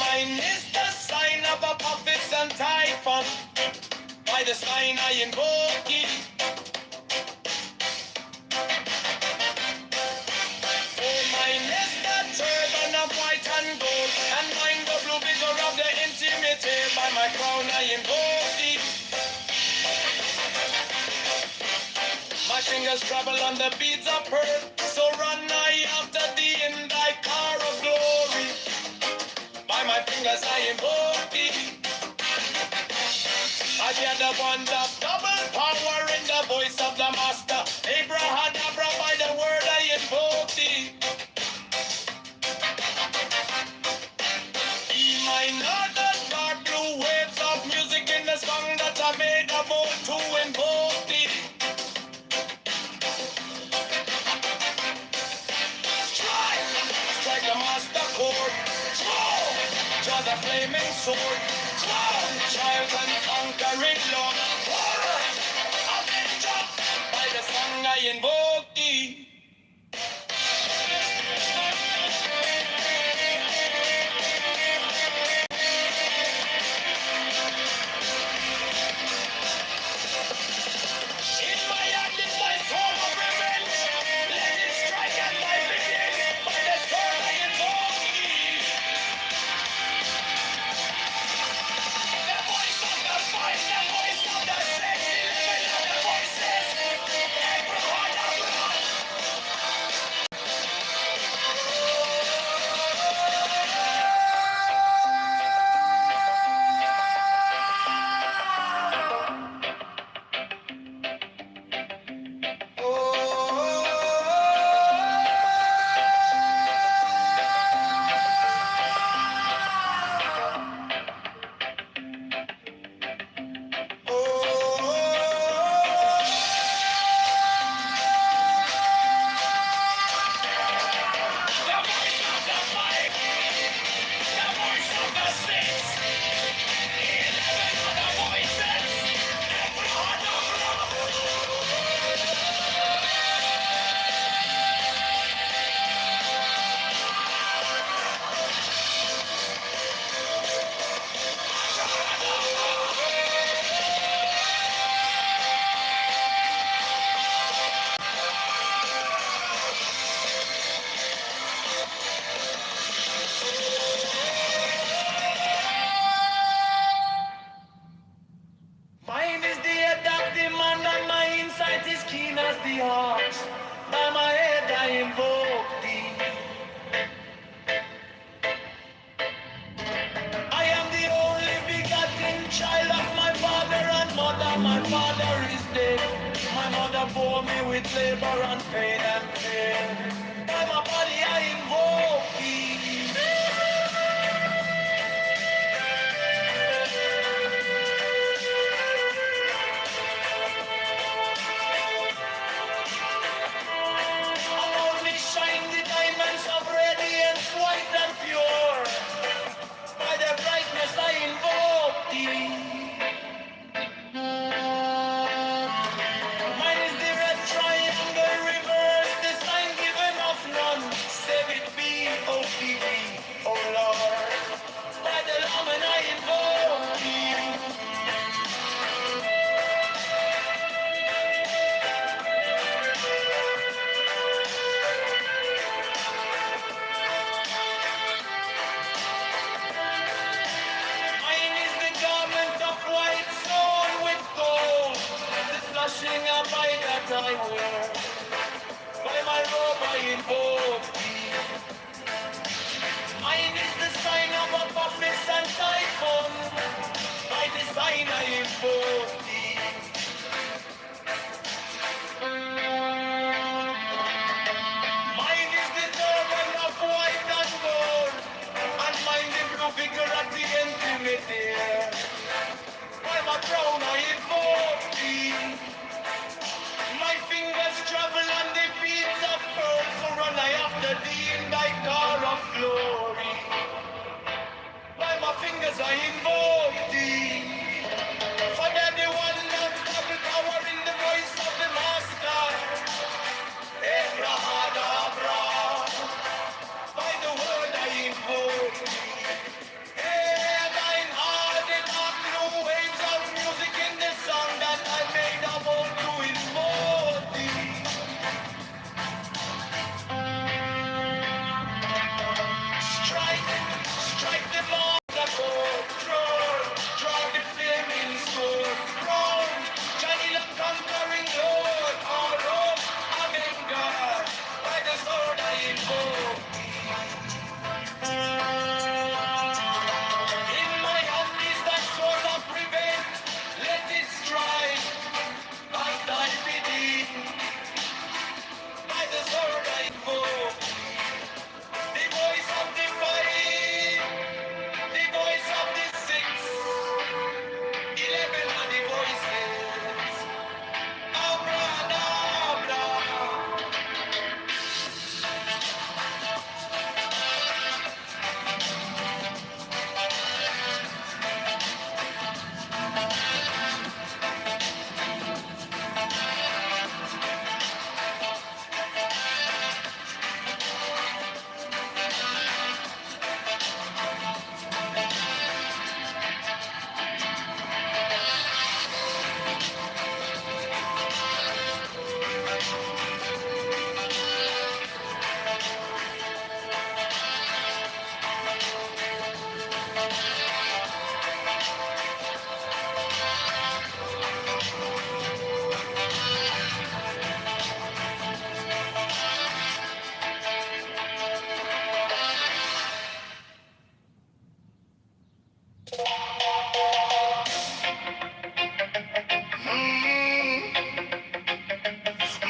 Speaker 11: Mine is the sign of a prophets and typhon. By the sign I invoke it. For mine is the turban of white and gold, and mine the blue vigor of the intimate. By my crown I invoke it. My fingers travel on the beads of pearl, so run I after thee in thy car of glory. By my fingers I invoke thee. I hear the wand of double power in the voice of the master. Abrahadabra, by the word I invoke thee. Be mine are the dark blue waves of music in the song that I made of old to invoke thee. Strike the master chord. Draw the flaming sword. Child and conquering Lord. Chorus, avenger. By the song I invoke thee. In my hand is my sword of revenge. Let it strike at my begin. By the sword I invoke thee. The voice of the fight, the voice of the six, 11 other voices. Abrahadabra. Mine is the head of the man, and my insight is keen as the hawks. By my head I invoke thee. I am the only begotten child of my father and mother. My father is dead. My mother bore me with labor and pain and fear. By my body redeemed by God of glory. By my fingers I invoke thee. For that the one love double power in the voice of the Master. Abrahadabra. By the word I invoke thee. Hey, thine heart and not new waves of music in the song that I made about to invoke thee. Strike them on the board, draw the flaming sword, round, Johnny the conquering Lord, all up, amen God, by the sword I invoke. In my hand is that sword of revenge, let it strike, and I redeem, by the sword I invoke. The voice of the fight, the voice of the six, 11 are the voices. Abracadabra.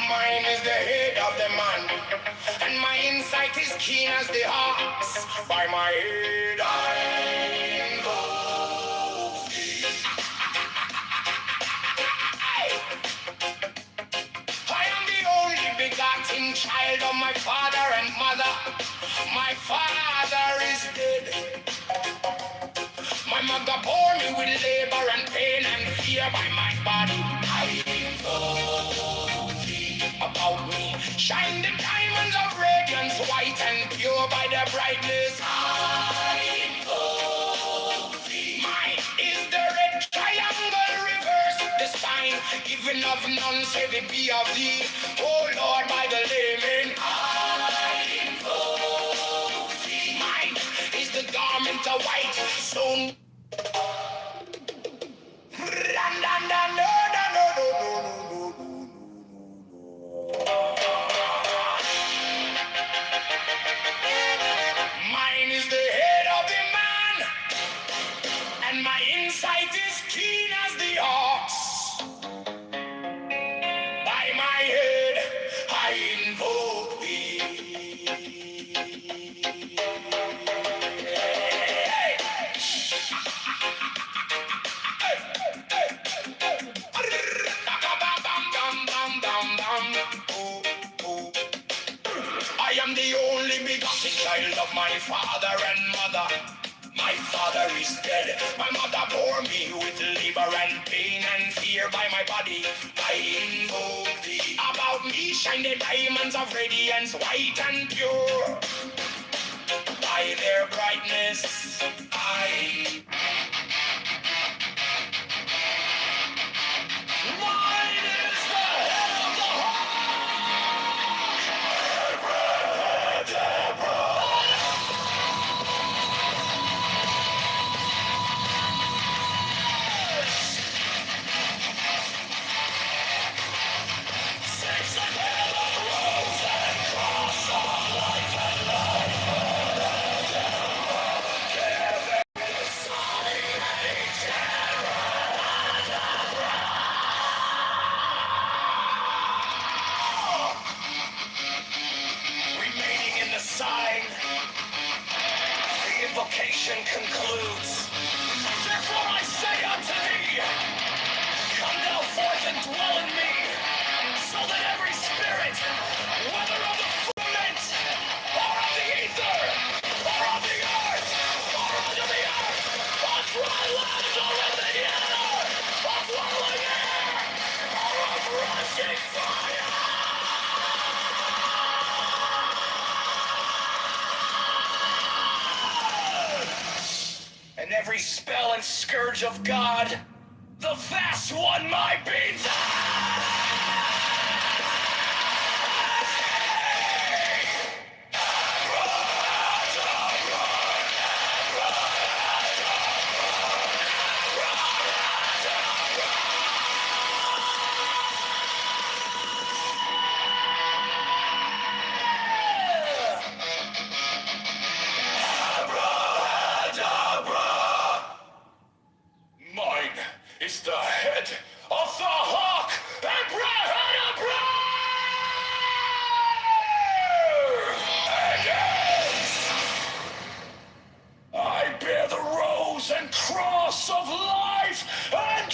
Speaker 11: Mine is the head of the man, and my insight is keen as the ox. By my head I invoke thee. I am the only begotten child of my father and mother. My father is dead. My mother bore me with labor and pain and fear by my body. I invoke thee. About me shine the diamonds of radiance, white and pure by their brightness. I invoke thee. Mine is the red triangle reverse, the sign even of none, say the be of thee. Oh Lord, by the layman, I invoke thee. Mine is the garment of white stone. Mine is the head of the man, and my insight is keen as the ox. By my head I invoke thee. I am the only begotten child of my father and mother. My father is dead. My mother bore me with labor and pain and fear by my body. I invoke thee. About me shine the diamonds of radiance, white and pure. By their brightness, I. Mine is the head of the remaining in the sign. The invocation concludes. Therefore I say unto thee, come thou forth and dwell in me, so that every spirit, whether of the firmament every spell and scourge of God, the vast one might be Mine is the head of the hawk, Abrahadabra! And I bear the rose and cross of life and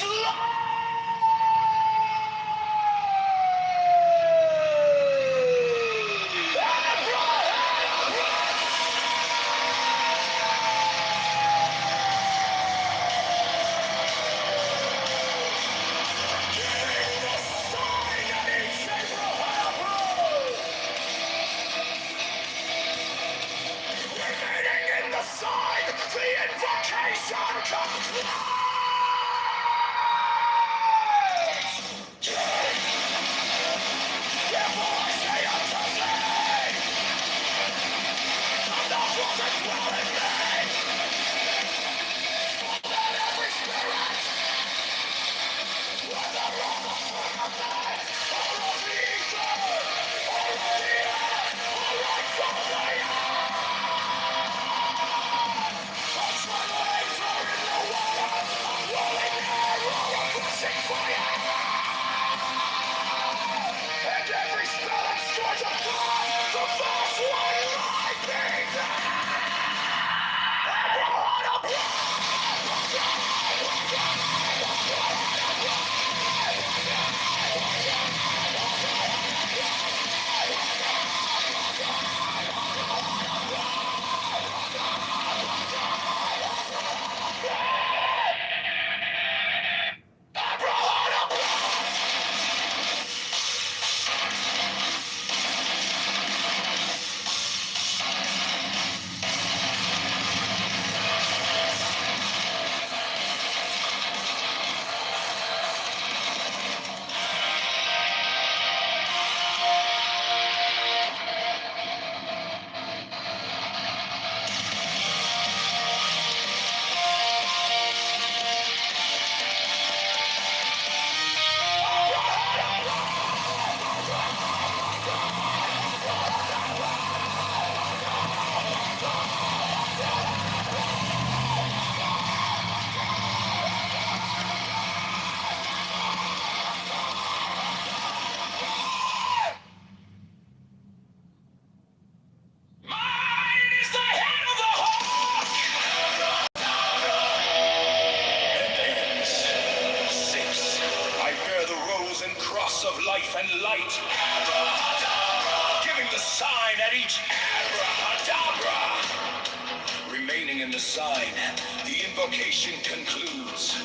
Speaker 11: the invocation comes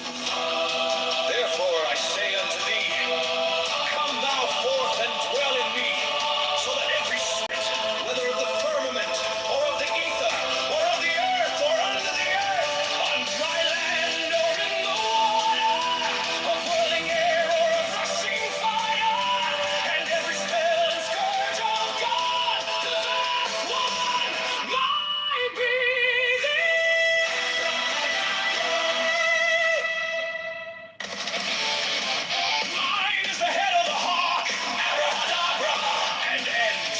Speaker 11: therefore I say unto thee, come thou forth and dwell in me, that every spirit, whether of the firmament, or of the ether, or of the earth, or of the fire, and every spell and scourge of God, the vast one might be Mine is the head of the hawk! And ends 6. I bear the rose and cross of life and light, giving the sign at each abrahadabra. Remaining in the sign, the invocation concludes. Therefore I say unto thee, come thou forth and dwell in me, so that every spirit, whether of the firmament, or of the ether, or of the earth, or under the earth, on dry land, or in the water, of whirling air, or of rushing fire, and every spell and scourge of God, the vast one might be Mine is the head of the hawk, abrahadabra, and ends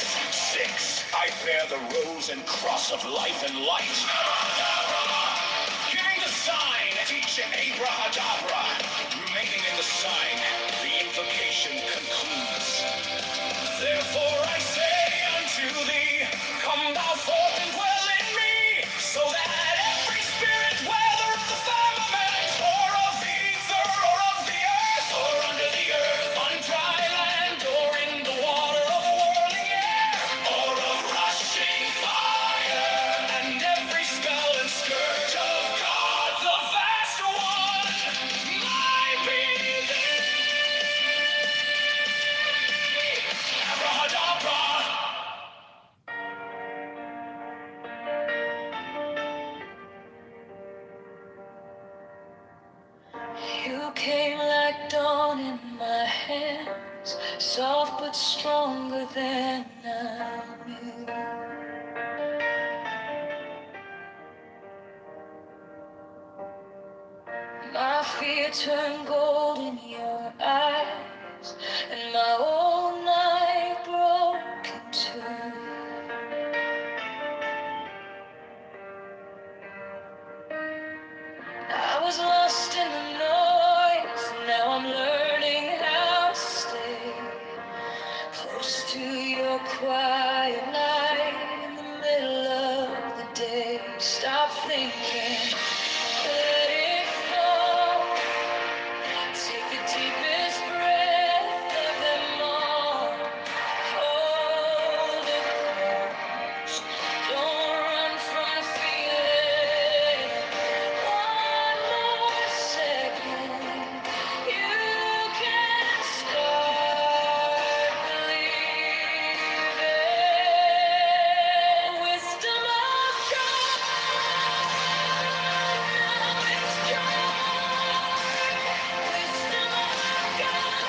Speaker 11: 6. I bear the rose and cross of life and light, giving the sign at each abrahadabra. Remaining in the sign, the invocation concludes. Therefore I say unto thee, come thou forth and dwell in me, so that every spirit, whether of the firmament, or of the ether, or of the earth, or under the earth, on dry land, or in the water of whirling air, or of rushing fire, and every spell and scourge of God, the vast one, might be thee. Abrahadabra!
Speaker 5: You came like dawn in my hands, soft but stronger than I knew. My fear turned gold in your eyes, and my whole night broke in two. I was lost in the noise, now I'm learning how to stay close to your quiet night in the middle of the day. Stop thinking, let it fall. Take the deepest breath of them all. Hold it close. Don't run from the feeling. One more second. You can start believing. Wisdom of God. Now it's yours. Wisdom of God.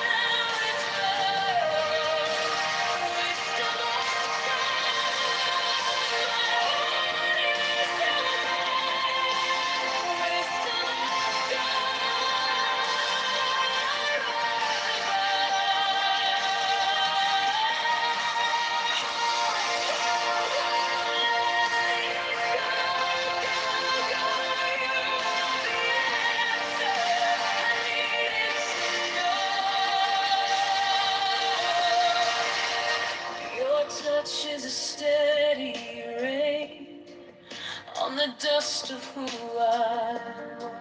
Speaker 5: Now it's yours. Wisdom of Your touch is a steady rain on the dust of who I was.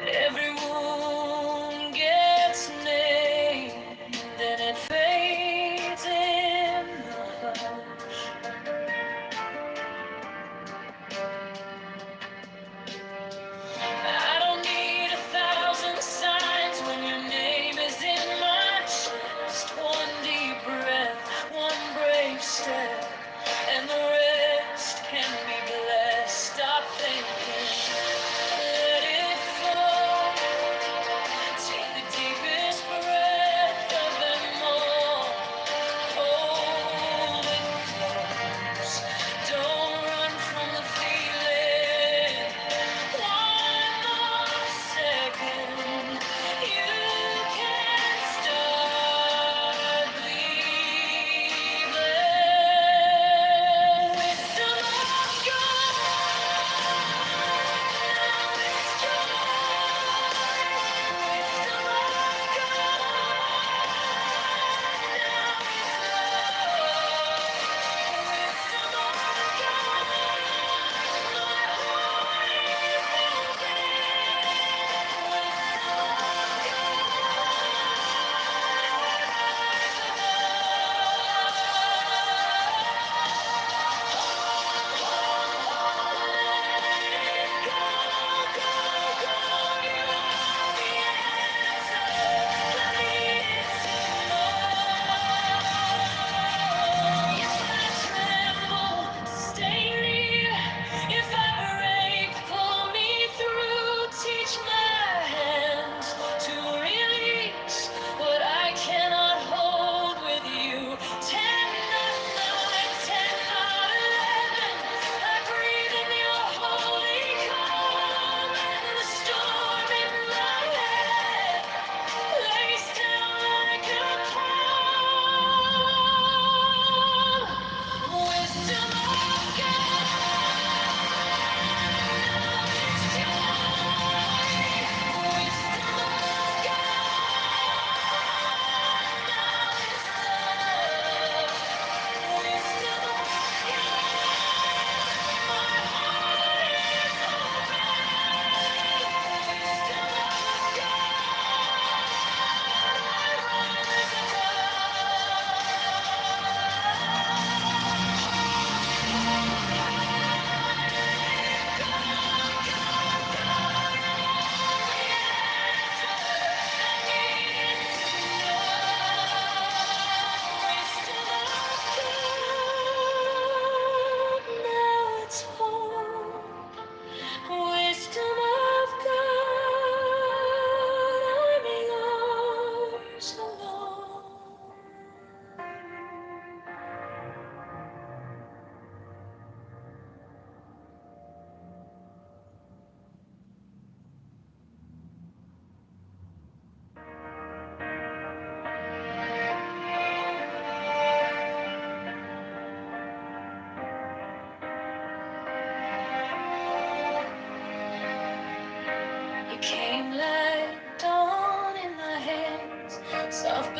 Speaker 5: Every wound gets named and it fades in the hush. I don't need 1,000 signs when your name is in my chest. One deep breath, one brave step.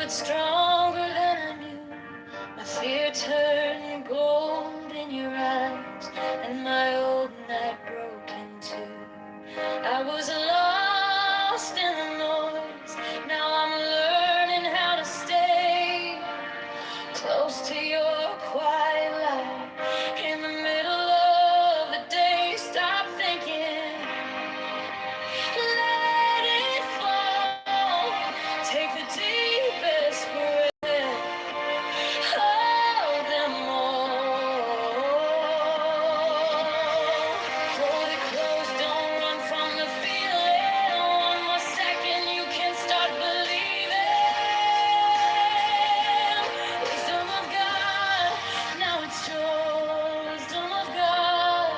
Speaker 11: got stronger than I knew. My fear turned gold in your eyes, and my old night broke in two. I was lost in the noise. Now I'm learning how to stay close to your quiet light in the middle of the day. Stop thinking, let it fall. Take the deepest breath. Hold them all. Hold it close, don't run from the feeling. One more second, you can start believing. Wisdom of God, now it's joy. Wisdom of God,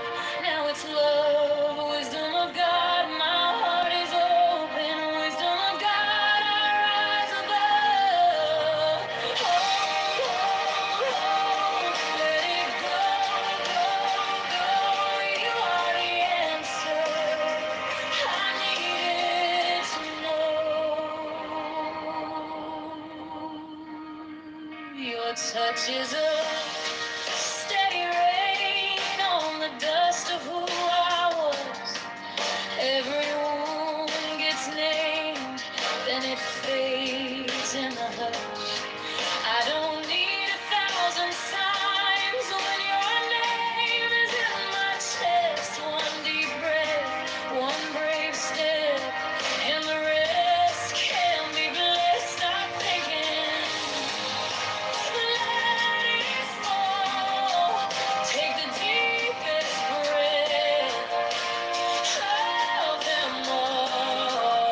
Speaker 11: now it's love. Wisdom of God, my heart is open. Wisdom of God, I rise above. Let it go, go, go. You are the answer I needed to know. Your touch is a steady rain on the dust of who I was. Every wound gets named, then it fades in the hush. I don't need 1,000 signs when your name is in my chest. One deep breath, one brave step, and the rest can be blessed. Stop thinking, let it fall. Take the deepest breath. Hold them all.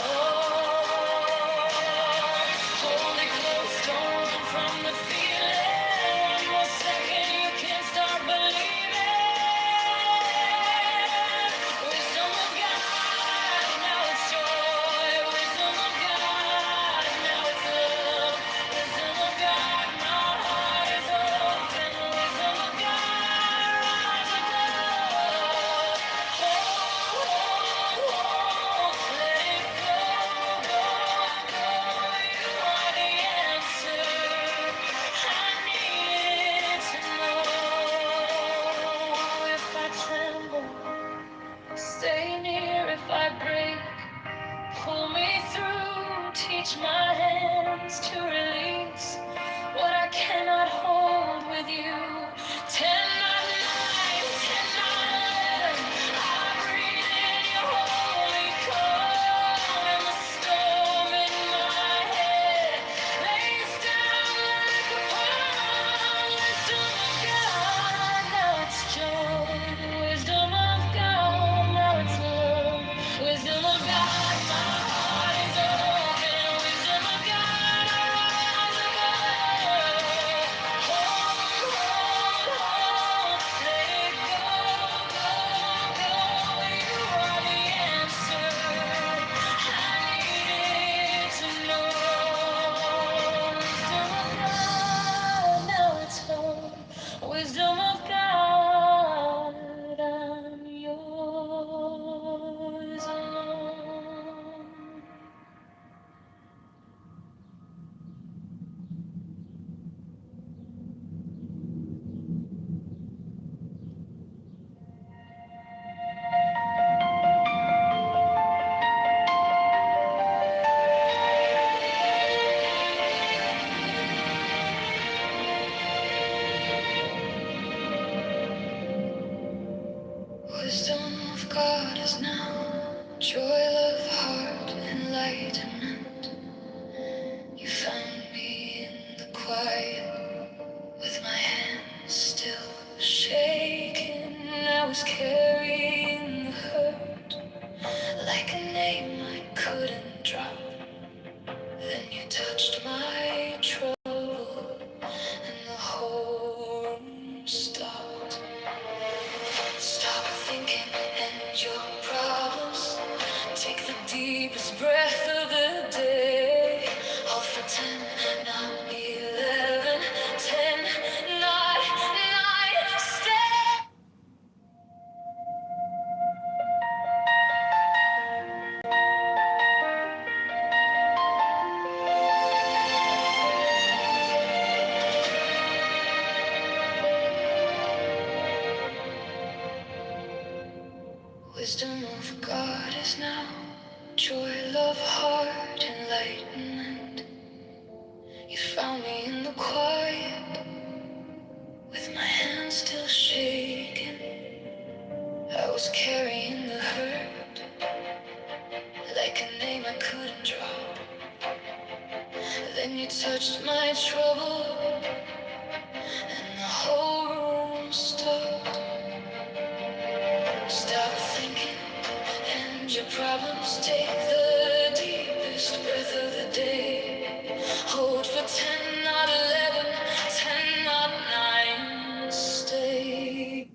Speaker 11: Hold it close, don't run from the feeling. One more second, you can start believing. Wisdom of God, now it's joy. Wisdom of God, now it's love. Wisdom of God, my heart is open. Wisdom of God, rise above. Let it go, go, go. You are the answer I needed to know. If I tremble, stay near. If I break, pull me through. Teach my hands to release what I cannot hold with you. 10 not 9, 10 not 11. I breathe in your holy calm, and the storm in my head lays down like a palm. Wisdom of God, now it's joy. Wisdom of God, now it's love. Wisdom of God, my heart is open. Wisdom of God, I rise above. Let it go, go, go. You are the answer I needed to know. Wisdom of God, now it's home. Wisdom of God, I'm yours alone. Wisdom of God is now joy of heart, enlightenment. You found me in the quiet, with my hands still shaking. I was carrying the hurt like a name I couldn't drop. Then you touched my trouble, and the whole room stopped. Stop thinking and your problems. Take the deepest breath of the day. Hold for 10, not 11. 10, not 9. Stay. enlightenment. You found me in the quiet, with my hands still shaking. I was carrying the hurt, like a name I couldn't drop. Then you touched my trouble, and the whole room stopped. Stop thinking, and your problems take the deepest breath of the day. Hold for 10, not 11, 10, not 9, stay.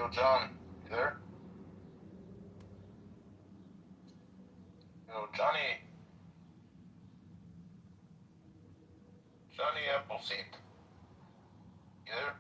Speaker 3: Yo, John, you there? Yo, Johnny Appleseed. You there?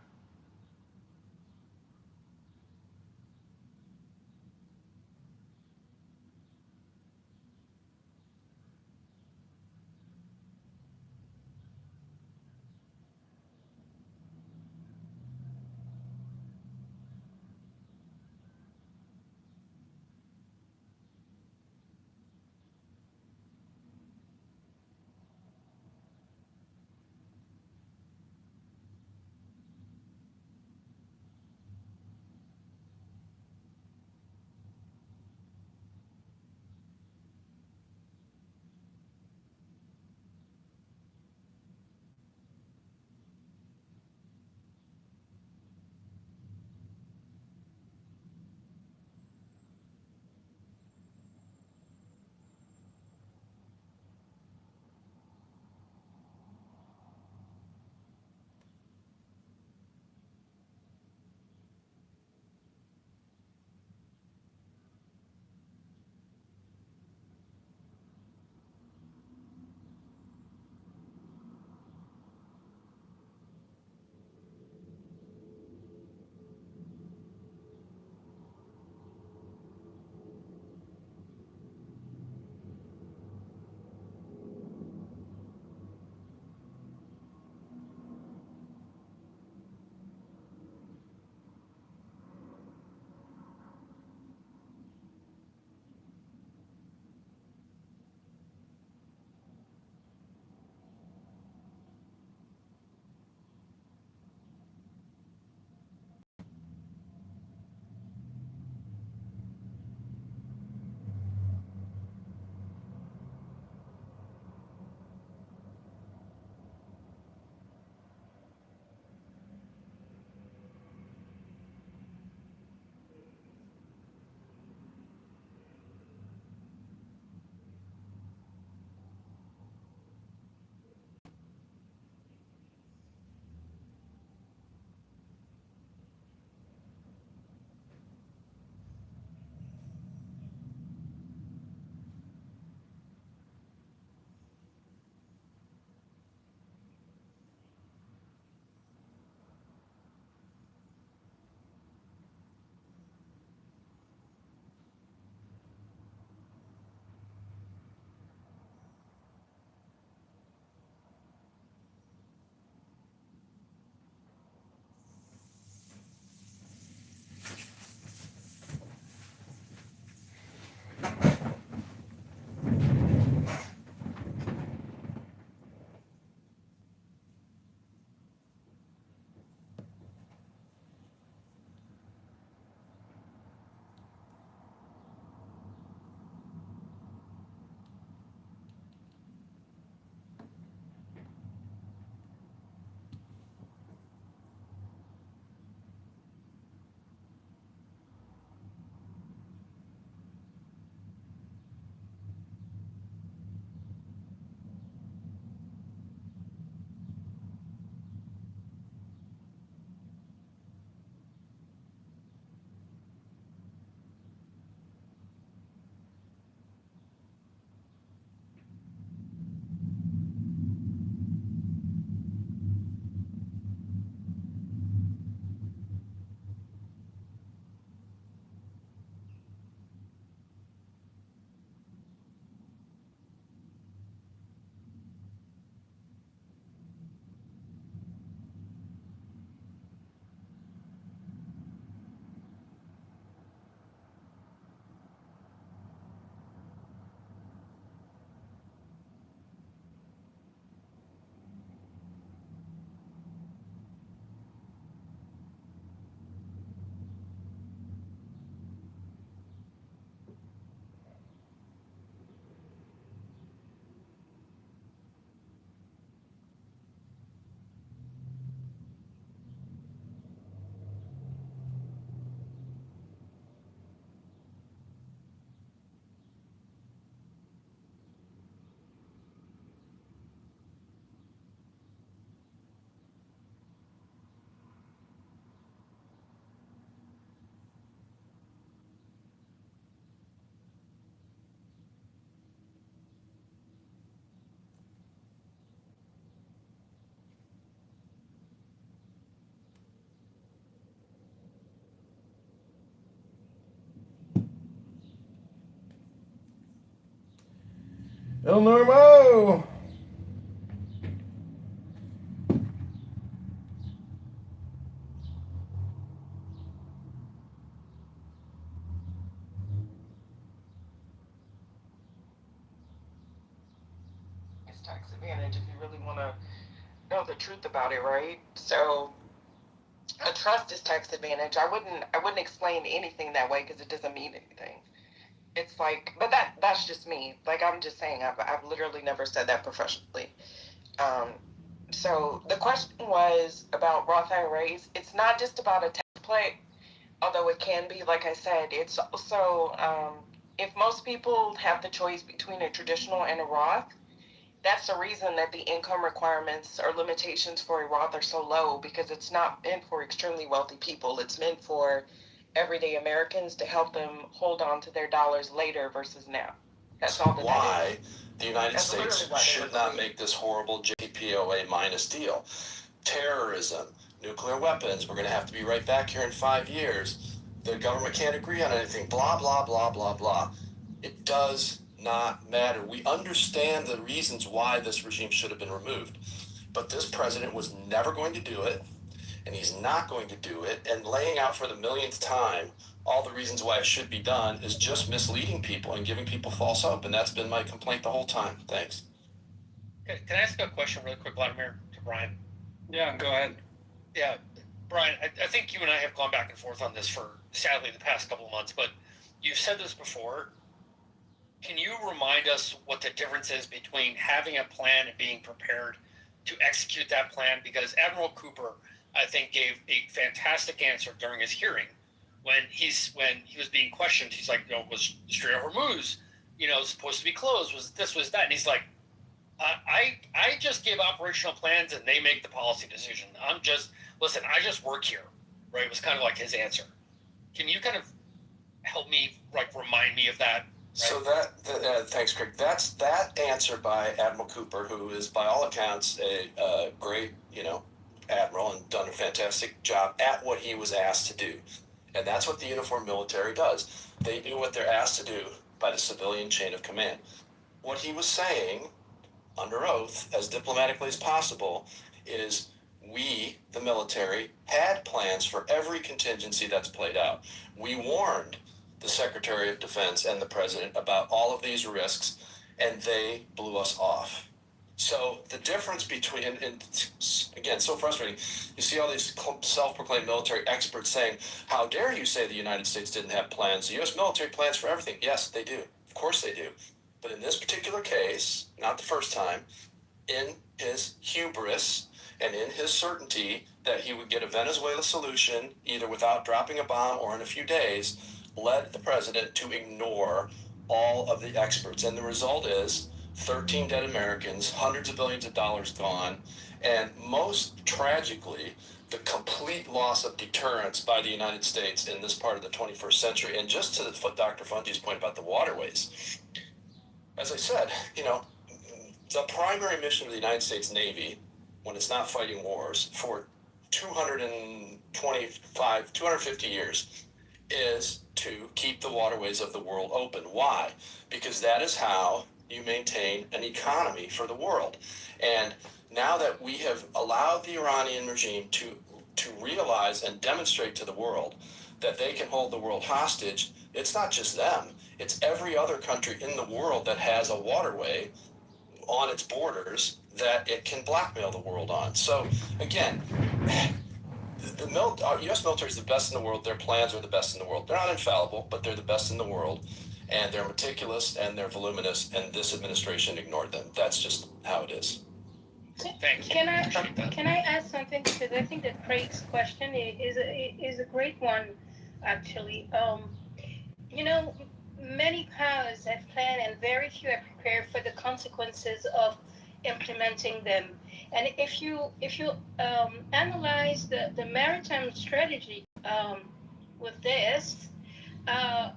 Speaker 1: El Normo!
Speaker 12: It's tax advantage if you really want to know the truth about it, right? So a trust is tax advantage. I wouldn't explain anything that way because it doesn't mean anything. It's like, but that's just me. Like I'm just saying, I've literally never said that professionally. Um, so the question was about Roth IRAs. It's not just about a tax play, although it can be. Like I said, it's also if most people have the choice between a traditional and a Roth, that's the reason that the income requirements or limitations for a Roth are so low, because it's not meant for extremely wealthy people. It's meant for everyday Americans to help them hold on to their dollars later versus now. That's all that
Speaker 13: Why
Speaker 12: is.
Speaker 13: the United
Speaker 12: That's
Speaker 13: States
Speaker 12: literally why they
Speaker 13: should
Speaker 12: were
Speaker 13: not
Speaker 12: created.
Speaker 13: make this horrible JPOA minus deal. Terrorism, nuclear weapons, we're going to have to be right back here in 5 years. The government can't agree on anything, blah, blah, blah, blah, blah. It does not matter. We understand the reasons why this regime should have been removed. But this president was never going to do it, and he's not going to do it. And laying out for the millionth time all the reasons why it should be done is just misleading people and giving people false hope. And that's been my complaint the whole time. Thanks.
Speaker 14: Can I ask a question really quick, Vladimir, to Brian?
Speaker 9: Yeah, go ahead.
Speaker 14: Yeah, Brian, I think you and I have gone back and forth on this for, sadly, the past couple of months, but you've said this before. Can you remind us what the difference is between having a plan and being prepared to execute that plan? Because Admiral Cooper, I think, gave a fantastic answer during his hearing when he was being questioned. He's like, was the Strait of Hormuz, supposed to be closed? Was this, was that? And he's like, I just give operational plans and they make the policy decision. I just work here, right? It was kind of like his answer. Can you kind of help me, remind me of that?
Speaker 13: So thanks, Craig. That's that answer by Admiral Cooper, who is, by all accounts, a great, admiral and done a fantastic job at what he was asked to do. And that's what the uniformed military does. They do what they're asked to do by the civilian chain of command. What he was saying, under oath, as diplomatically as possible, is we, the military, had plans for every contingency that's played out. We warned the Secretary of Defense and the President about all of these risks, and they blew us off. So the difference between, and again, so frustrating, you see all these self-proclaimed military experts saying, how dare you say the United States didn't have plans? The U.S. military plans for everything. Yes, they do. Of course they do. But in this particular case, not the first time, in his hubris and in his certainty that he would get a Venezuela solution either without dropping a bomb or in a few days, led the president to ignore all of the experts. And the result is 13 dead Americans, hundreds of billions of dollars gone, and most tragically, the complete loss of deterrence by the United States in this part of the 21st century. And just to Dr. Fungi's point about the waterways, as I said, the primary mission of the United States Navy, when it's not fighting wars, for 250 years, is to keep the waterways of the world open. Why? Because that is how you maintain an economy for the world. And now that we have allowed the Iranian regime to realize and demonstrate to the world that they can hold the world hostage, it's not just them. It's every other country in the world that has a waterway on its borders that it can blackmail the world on. So again, the U.S. military is the best in the world. Their plans are the best in the world. They're not infallible, but they're the best in the world. And they're meticulous and they're voluminous, and this administration ignored them. That's just how it is.
Speaker 14: Thank you.
Speaker 7: Can I add something, because I think that Craig's question is a great one, actually. Many powers have planned and very few are prepared for the consequences of implementing them. And if you analyze the maritime strategy with this, uh,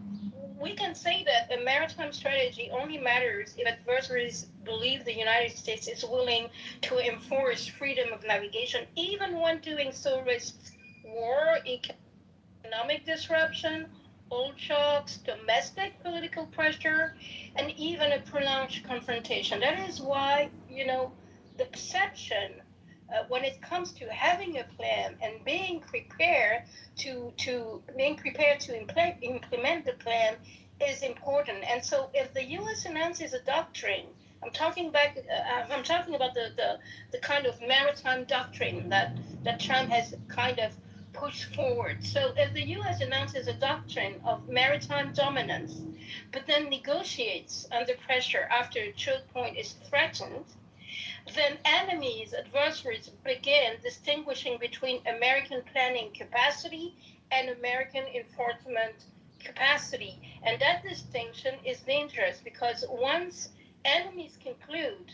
Speaker 7: we can say that a maritime strategy only matters if adversaries believe the United States is willing to enforce freedom of navigation, even when doing so risks war, economic disruption, oil shocks, domestic political pressure, and even a prolonged confrontation. That is why, the perception when it comes to having a plan and being prepared to implement the plan is important. And so, if the U.S. announces a doctrine, I'm talking about the kind of maritime doctrine that Trump has kind of pushed forward. So, if the U.S. announces a doctrine of maritime dominance, but then negotiates under pressure after a choke point is threatened, then enemies, adversaries begin distinguishing between American planning capacity and American enforcement capacity. And that distinction is dangerous because once enemies conclude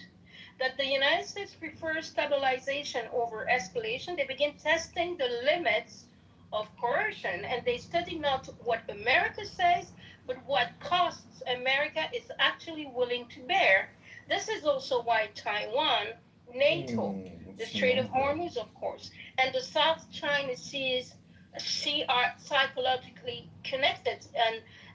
Speaker 7: that the United States prefers stabilization over escalation, they begin testing the limits of coercion, and they study not what America says, but what costs America is actually willing to bear. This is also why Taiwan, NATO, the Strait of Hormuz, of course, and the South China Sea are psychologically connected.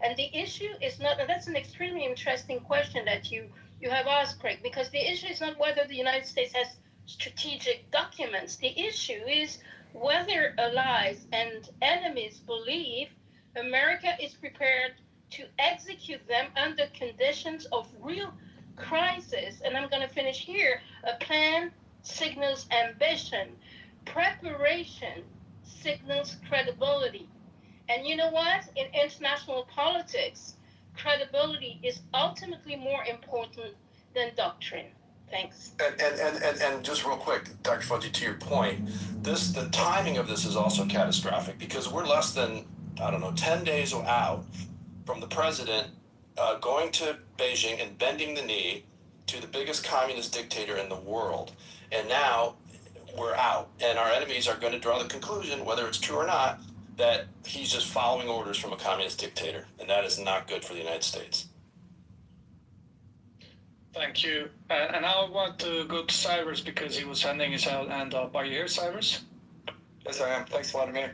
Speaker 7: And the issue is not, and that's an extremely interesting question that you have asked, Craig, because the issue is not whether the United States has strategic documents. The issue is whether allies and enemies believe America is prepared to execute them under conditions of real crisis. And I'm going to finish here. A plan signals ambition, preparation signals credibility. And you know what? In international politics, credibility is ultimately more important than doctrine. Thanks.
Speaker 13: And just real quick, Dr. Fauci, to your point, the timing of this is also catastrophic because we're less than, I don't know, 10 days out from the president going to Beijing and bending the knee to the biggest communist dictator in the world. And now we're out, and our enemies are going to draw the conclusion, whether it's true or not, that he's just following orders from a communist dictator, and that is not good for the United States.
Speaker 15: Thank you. And now I want to go to Cyrus because he was handing his hand up. Are you here, Cyrus?
Speaker 16: Yes, I am. Thanks, Vladimir.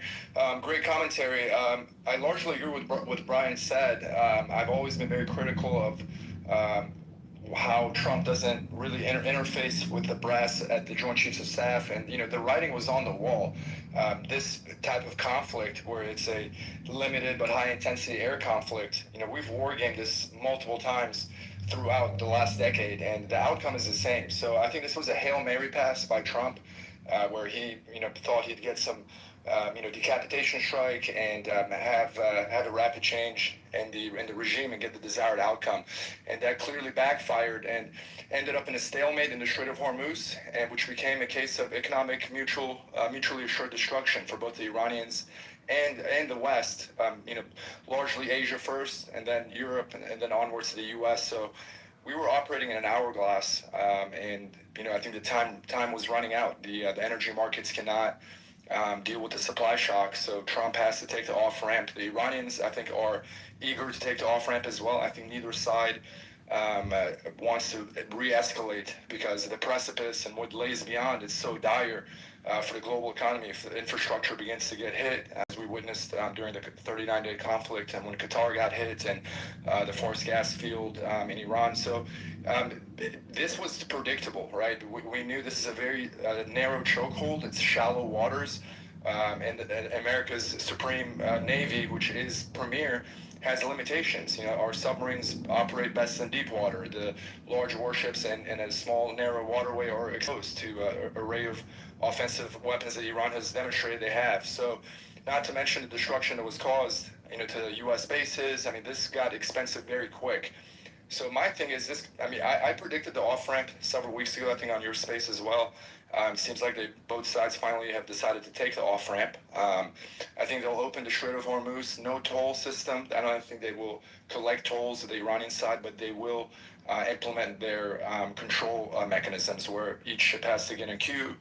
Speaker 16: Great commentary. I largely agree with what Brian said. I've always been very critical of how Trump doesn't really interface with the brass at the Joint Chiefs of Staff. And, the writing was on the wall. This type of conflict, where it's a limited but high-intensity air conflict, we've war-gamed this multiple times throughout the last decade, and the outcome is the same. So I think this was a Hail Mary pass by Trump, where he, thought he'd get some, decapitation strike and have a rapid change in the regime and get the desired outcome, and that clearly backfired and ended up in a stalemate in the Strait of Hormuz, and which became a case of economic mutually assured destruction for both the Iranians and the West, largely Asia first, and then Europe, and then onwards to the U.S. So we were operating in an hourglass, and I think the time was running out. The energy markets cannot deal with the supply shock, so Trump has to take the off ramp. The Iranians, I think, are eager to take the off ramp as well. I think neither side wants to re-escalate because the precipice and what lays beyond is so dire for the global economy if the infrastructure begins to get hit, as we witnessed during the 39-day conflict and when Qatar got hit and the forced gas field in Iran. So this was predictable, right? We knew this is a very narrow chokehold. It's shallow waters. And America's Supreme Navy, which is premier, has limitations. Our submarines operate best in deep water. The large warships in a small, narrow waterway are exposed to an array of offensive weapons that Iran has demonstrated they have. So, not to mention the destruction that was caused, to U.S. bases. This got expensive very quick. So my thing is this. I predicted the off-ramp several weeks ago, I think on your space as well. Seems like both sides finally have decided to take the off-ramp. I think they'll open the Strait of Hormuz, no toll system. I don't think they will collect tolls at the Iranian side, but they will implement their control mechanisms where each ship has to get in queue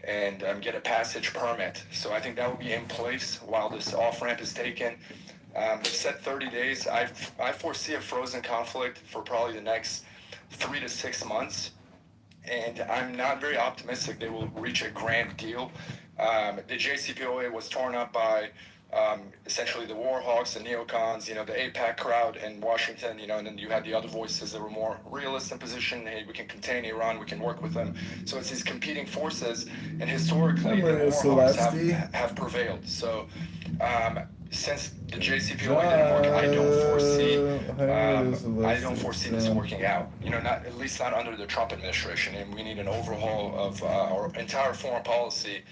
Speaker 16: and get a passage permit. So I think that will be in place while this off-ramp is taken. They've said 30 days. I foresee a frozen conflict for probably the next 3 to 6 months. And I'm not very optimistic they will reach a grand deal. The JCPOA was torn up by essentially the war hawks, the neocons, the AIPAC crowd in Washington, and then you had the other voices that were more realist in position. Hey, we can contain Iran, we can work with them. So it's these competing forces, and historically the war hawks have prevailed. So since the JCPOA didn't work, I don't foresee this working out. Not at least not under the Trump administration, and we need an overhaul of our entire foreign policy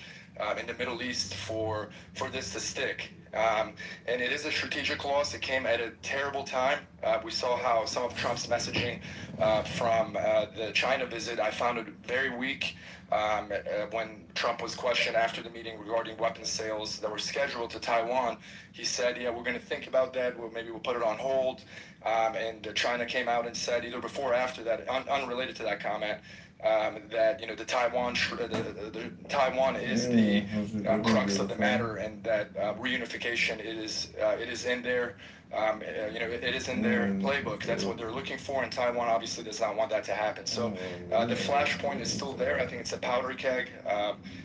Speaker 16: in the Middle East for this to stick. And it is a strategic loss. It came at a terrible time. We saw how some of Trump's messaging from the China visit, I found it very weak. When Trump was questioned after the meeting regarding weapons sales that were scheduled to Taiwan, he said, yeah, we're going to think about that. Maybe we'll put it on hold. And China came out and said, either before or after that, unrelated to that comment, that the Taiwan is the crux of the matter, and that reunification it is in there. It is in their playbook. That's what they're looking for, and Taiwan obviously does not want that to happen. So the flashpoint is still there. I think it's a powder keg.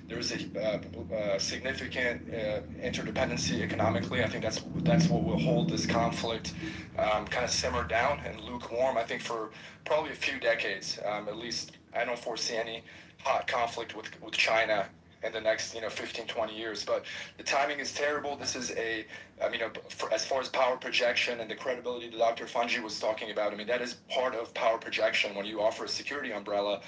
Speaker 16: There is a significant interdependency economically. I think that's what will hold this conflict kind of simmer down and lukewarm. I think for probably a few decades, at least. I don't foresee any hot conflict with China in the next 15, 20 years. But the timing is terrible. This is as far as power projection and the credibility that Dr. Fungi was talking about, that is part of power projection when you offer a security umbrella,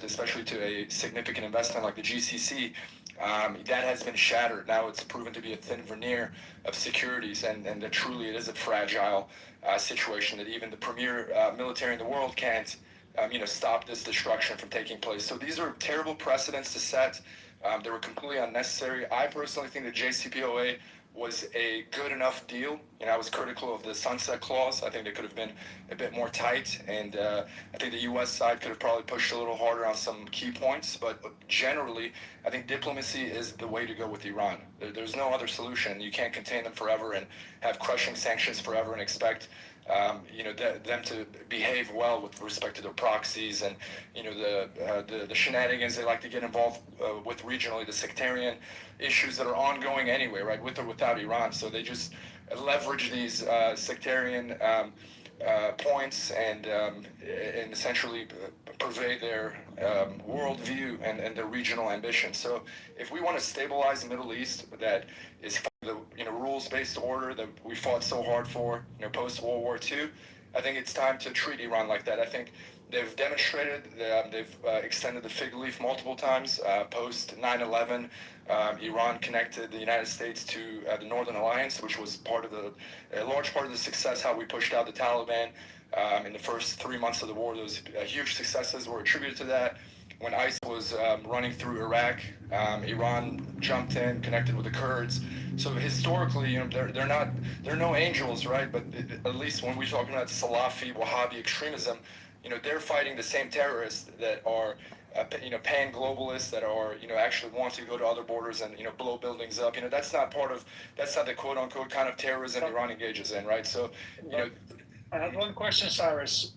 Speaker 16: especially to a significant investment like the GCC. That has been shattered. Now it's proven to be a thin veneer of securities, and that truly it is a fragile situation that even the premier military in the world can't stop this destruction from taking place. So these are terrible precedents to set. They were completely unnecessary. I personally think the JCPOA was a good enough deal. I was critical of the sunset clause. I think they could have been a bit more tight, and I think the U.S. side could have probably pushed a little harder on some key points. But generally, I think diplomacy is the way to go with Iran. There's no other solution. You can't contain them forever and have crushing sanctions forever and expect them to behave well with respect to their proxies and the shenanigans they like to get involved with regionally, the sectarian issues that are ongoing anyway, right, with or without Iran. So they just leverage these sectarian points and essentially purvey their worldview and their regional ambition. So if we want to stabilize the Middle East, that is the rules-based order that we fought so hard for, post-World War II, I think it's time to treat Iran like that. I think they've demonstrated, they've extended the fig leaf multiple times. Post 9/11, Iran connected the United States to the Northern Alliance, which was a large part of the success, how we pushed out the Taliban in the first 3 months of the war. Those huge successes were attributed to that. When ISIL was running through Iraq, Iran jumped in, connected with the Kurds. So historically, they're no angels, right? But at least when we're talking about Salafi, Wahhabi extremism, they're fighting the same terrorists that are, pan-globalists that are, actually want to go to other borders and, blow buildings up. That's not the quote-unquote kind of terrorism Iran engages in, right? So,
Speaker 15: I have one question, Cyrus.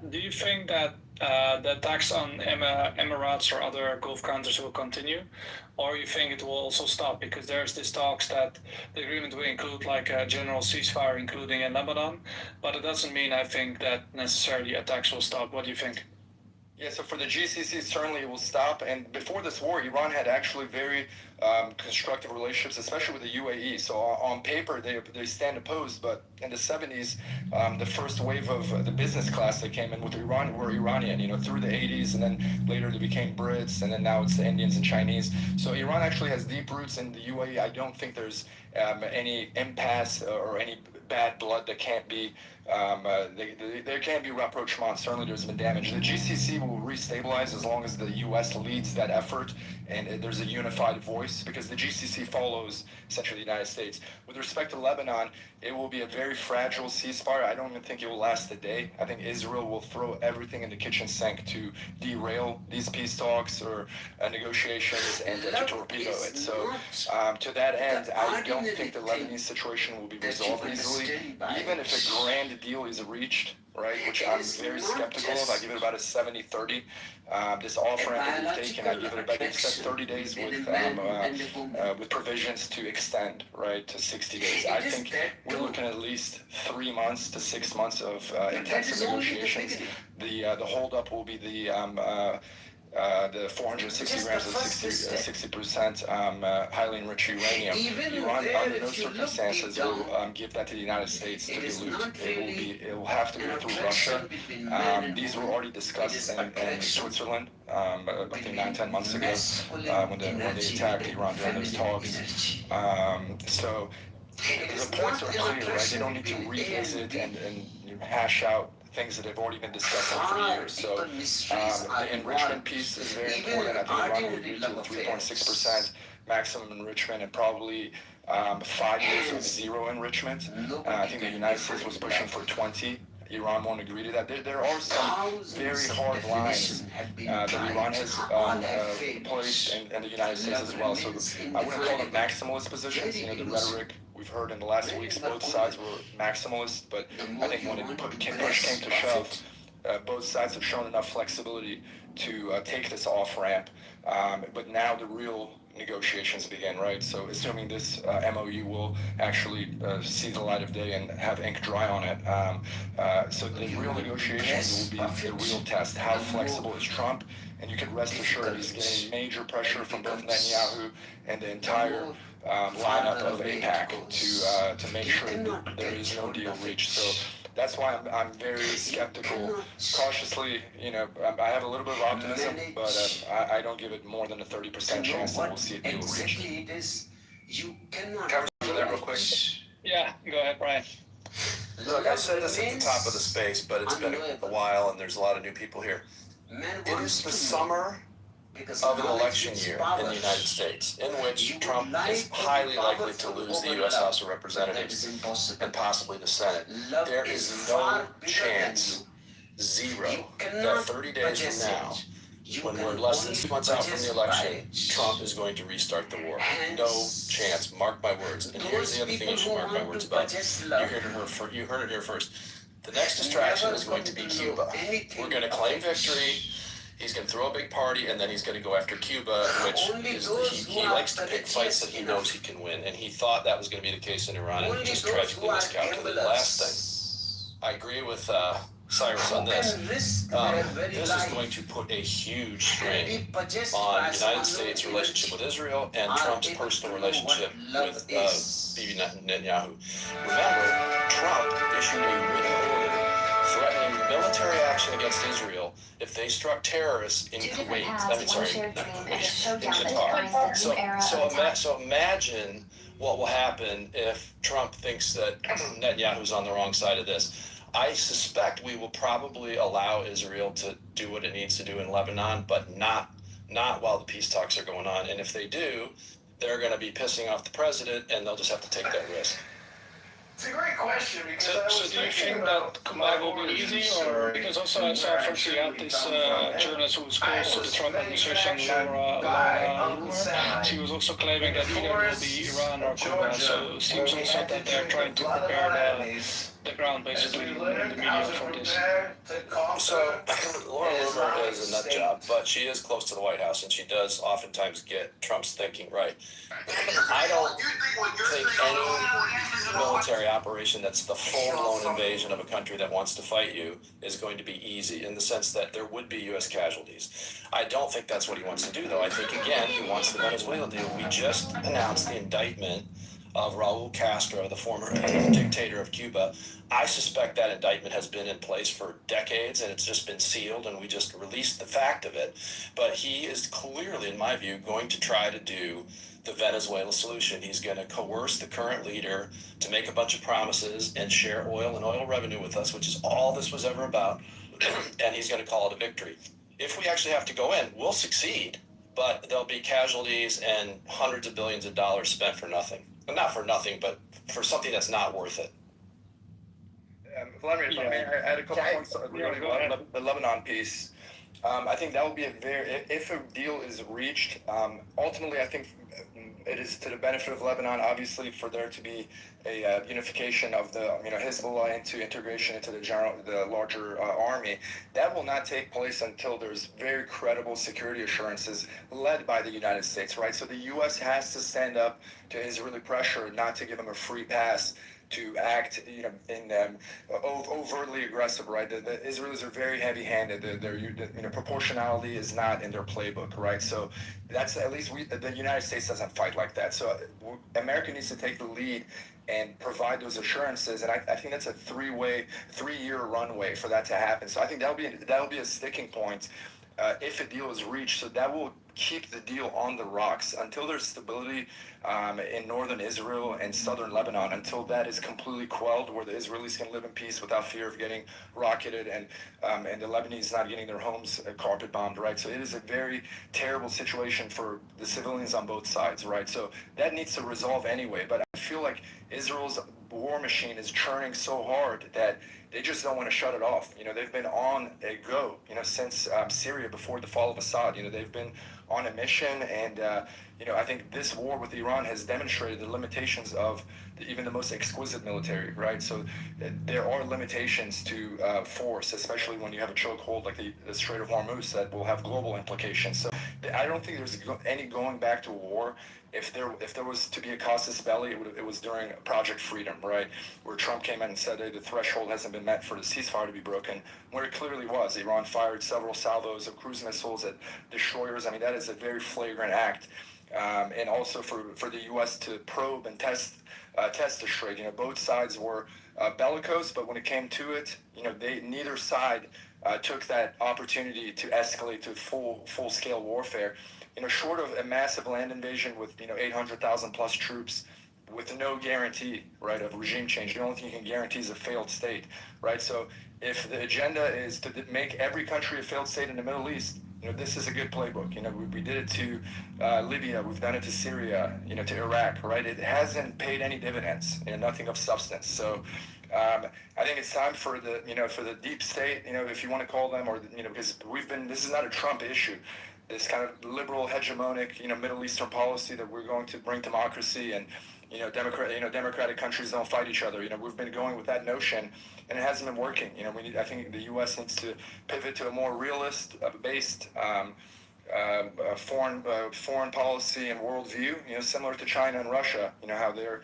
Speaker 15: Do you think that the attacks on Emirates or other Gulf countries will continue, or you think it will also stop? Because there's this talks that the agreement will include like a general ceasefire, including in Lebanon, but it doesn't mean, I think, that necessarily attacks will stop. What do you think?
Speaker 16: Yeah, so for the GCC, certainly it will stop. And before this war, Iran had actually very constructive relationships, especially with the UAE. So on paper, they stand opposed. But in the 70s, the first wave of the business class that came in with Iran were Iranian, through the 80s. And then later they became Brits. And then now it's the Indians and Chinese. So Iran actually has deep roots in the UAE. I don't think there's any impasse or any bad blood that can't be there can be rapprochement. Certainly there's been damage. The GCC will restabilize as long as the U.S. leads that effort and there's a unified voice, because the GCC follows essentially the United States. With respect to Lebanon, it will be a very fragile ceasefire. I don't even think it will last a day. I think Israel will throw everything in the kitchen sink to derail these peace talks or negotiations and to torpedo it. So to that end, I don't think the Lebanese situation will be resolved easily. Even if a grand deal is reached, right? Which I'm very skeptical of. I give it about a 70-30. This off-ramp that we've taken, I give it about, they've said 30 days with provisions to extend, right, to 60 days. I think we're looking at least 3 months to 6 months of intensive negotiations. The holdup will be the 460 grams of 60% highly enriched uranium. Iran, under no circumstances, will give that to the United States to dilute. It will have to go through Russia. These were already discussed in Switzerland, I think 9-10 months ago, when they attacked Iran during those talks. So the points are clear, right? They don't need to revisit and hash out things that have already been discussed for years. So the enrichment piece is very important. I think Iran will agree to the 3.6% maximum enrichment and probably 5 years of zero enrichment. I think the United States was pushing for 20. Iran won't agree to that. There are some very hard lines that Iran has placed and the United States as well. So I wouldn't call them maximalist positions. You know, the rhetoric we've heard in the last weeks, both sides were maximalist, but I think when push came to shove, both sides have shown enough flexibility to take this off-ramp. But now the real negotiations begin, right? So assuming this MOU will actually see the light of day and have ink dry on it. So the real negotiations will be the real test. How flexible is Trump? And you can rest assured he's getting major pressure from both Netanyahu and the entire lineup of AIPAC to make sure that there is no deal reached. So that's why I'm very skeptical, cautiously. You know, I have a little bit of optimism, but I don't give it more than a 30% chance that we'll see a deal reached.
Speaker 13: Can I over there real quick?
Speaker 15: Yeah, go ahead, Brian.
Speaker 13: Look, I said this at the top of the space, but it's been a while and there's a lot of new people here. It is the summer of an election year in the United States, in which Trump is highly likely to lose the U.S. House of Representatives and possibly the Senate. There is no chance, zero, that 30 days from now, when we're less than 6 months out from the election, Trump is going to restart the war. No chance. Mark my words. And here's the other thing you should mark my words about. You heard it here first. The next distraction is going to be Cuba. We're going to claim victory. He's going to throw a big party, and then he's going to go after Cuba, which is, he likes to pick fights that he knows he can win. And he thought that was going to be the case in Iran, and he just tragically miscalculated. Last thing, I agree with Cyrus on this. This is going to put a huge strain on the United States' relationship with Israel and Trump's personal relationship with Bibi Netanyahu. Remember, Trump issued a written order threatening military action against Israel if they struck terrorists in Kuwait. In Qatar. So imagine what will happen if Trump thinks that Netanyahu's on the wrong side of this. I suspect we will probably allow Israel to do what it needs to do in Lebanon, but not while the peace talks are going on. And if they do, they're going to be pissing off the president, and they'll just have to take that risk.
Speaker 2: It's a great question because
Speaker 15: So do you think that comeback will be easy, or because also I saw from this journalist who was close to the Trump administration, Laura Loomer, she was also claiming that either it will be Iran or Cuba. So it seems also that they're trying to prepare the ground basically in the media for this.
Speaker 13: So Laura Loomer is a nut job, but she is close to the White House, and she does oftentimes get Trump's thinking right. I don't think any military operation that's the full-blown invasion of a country that wants to fight you is going to be easy, in the sense that there would be U.S. casualties. I don't think that's what he wants to do, though. I think, again, he wants the Venezuela deal. We just announced the indictment of Raul Castro, the former dictator of Cuba. I suspect that indictment has been in place for decades, and it's just been sealed, and we just released the fact of it. But he is clearly, in my view, going to try to do the Venezuela solution. He's going to coerce the current leader to make a bunch of promises and share oil and oil revenue with us, which is all this was ever about, and he's going to call it a victory. If we actually have to go in, we'll succeed, but there'll be casualties and hundreds of billions of dollars spent for nothing. Not for nothing, but for something that's not worth it.
Speaker 16: Vladimir, I had a couple points regarding the Lebanon piece. I think that would be if a deal is reached, ultimately I think it is to the benefit of Lebanon, obviously, for there to be a unification of the, Hezbollah into integration into the larger army. That will not take place until there's very credible security assurances led by the United States, right? So the U.S. has to stand up to Israeli pressure not to give them a free pass to act, in overtly aggressive, right? The Israelis are very heavy-handed. Proportionality is not in their playbook, right? So that's at least the United States doesn't fight like that. So America needs to take the lead and provide those assurances, and I think that's a three-year runway for that to happen. So I think that'll be a sticking point if a deal is reached. So that will keep the deal on the rocks until there's stability in northern Israel and southern Lebanon, until that is completely quelled, where the Israelis can live in peace without fear of getting rocketed, and the Lebanese not getting their homes carpet bombed, right? So it is a very terrible situation for the civilians on both sides, right? So that needs to resolve anyway. But I feel like Israel's war machine is churning so hard that they just don't want to shut it off. They've been on a go, since Syria, before the fall of Assad. They've been on a mission, and I think this war with Iran has demonstrated the limitations of even the most exquisite military, right? So there are limitations to force, especially when you have a chokehold like the Strait of Hormuz that will have global implications. So I don't think there's any going back to war. If there was to be a casus belli, it was during Project Freedom, right, where Trump came in and said, hey, the threshold hasn't been met for the ceasefire to be broken, where it clearly was. Iran fired several salvos of cruise missiles at destroyers. I mean, that is a very flagrant act. And also for the U.S. to probe and test the Strait. Both sides were bellicose, but when it came to it, neither side took that opportunity to escalate to full-scale warfare. Short of a massive land invasion with 800,000 plus troops, with no guarantee, right, of regime change. The only thing you can guarantee is a failed state, right? So if the agenda is to make every country a failed state in the Middle East, this is a good playbook. We did it to Libya, we've done it to Syria, to Iraq, right? It hasn't paid any dividends, nothing of substance. So I think it's time for the deep state, if you want to call them, or because this is not a Trump issue. This kind of liberal, hegemonic, Middle Eastern policy that we're going to bring democracy, and democratic countries don't fight each other. We've been going with that notion, and it hasn't been working. I think the U.S. needs to pivot to a more realist-based foreign policy and worldview. Similar to China and Russia. How they're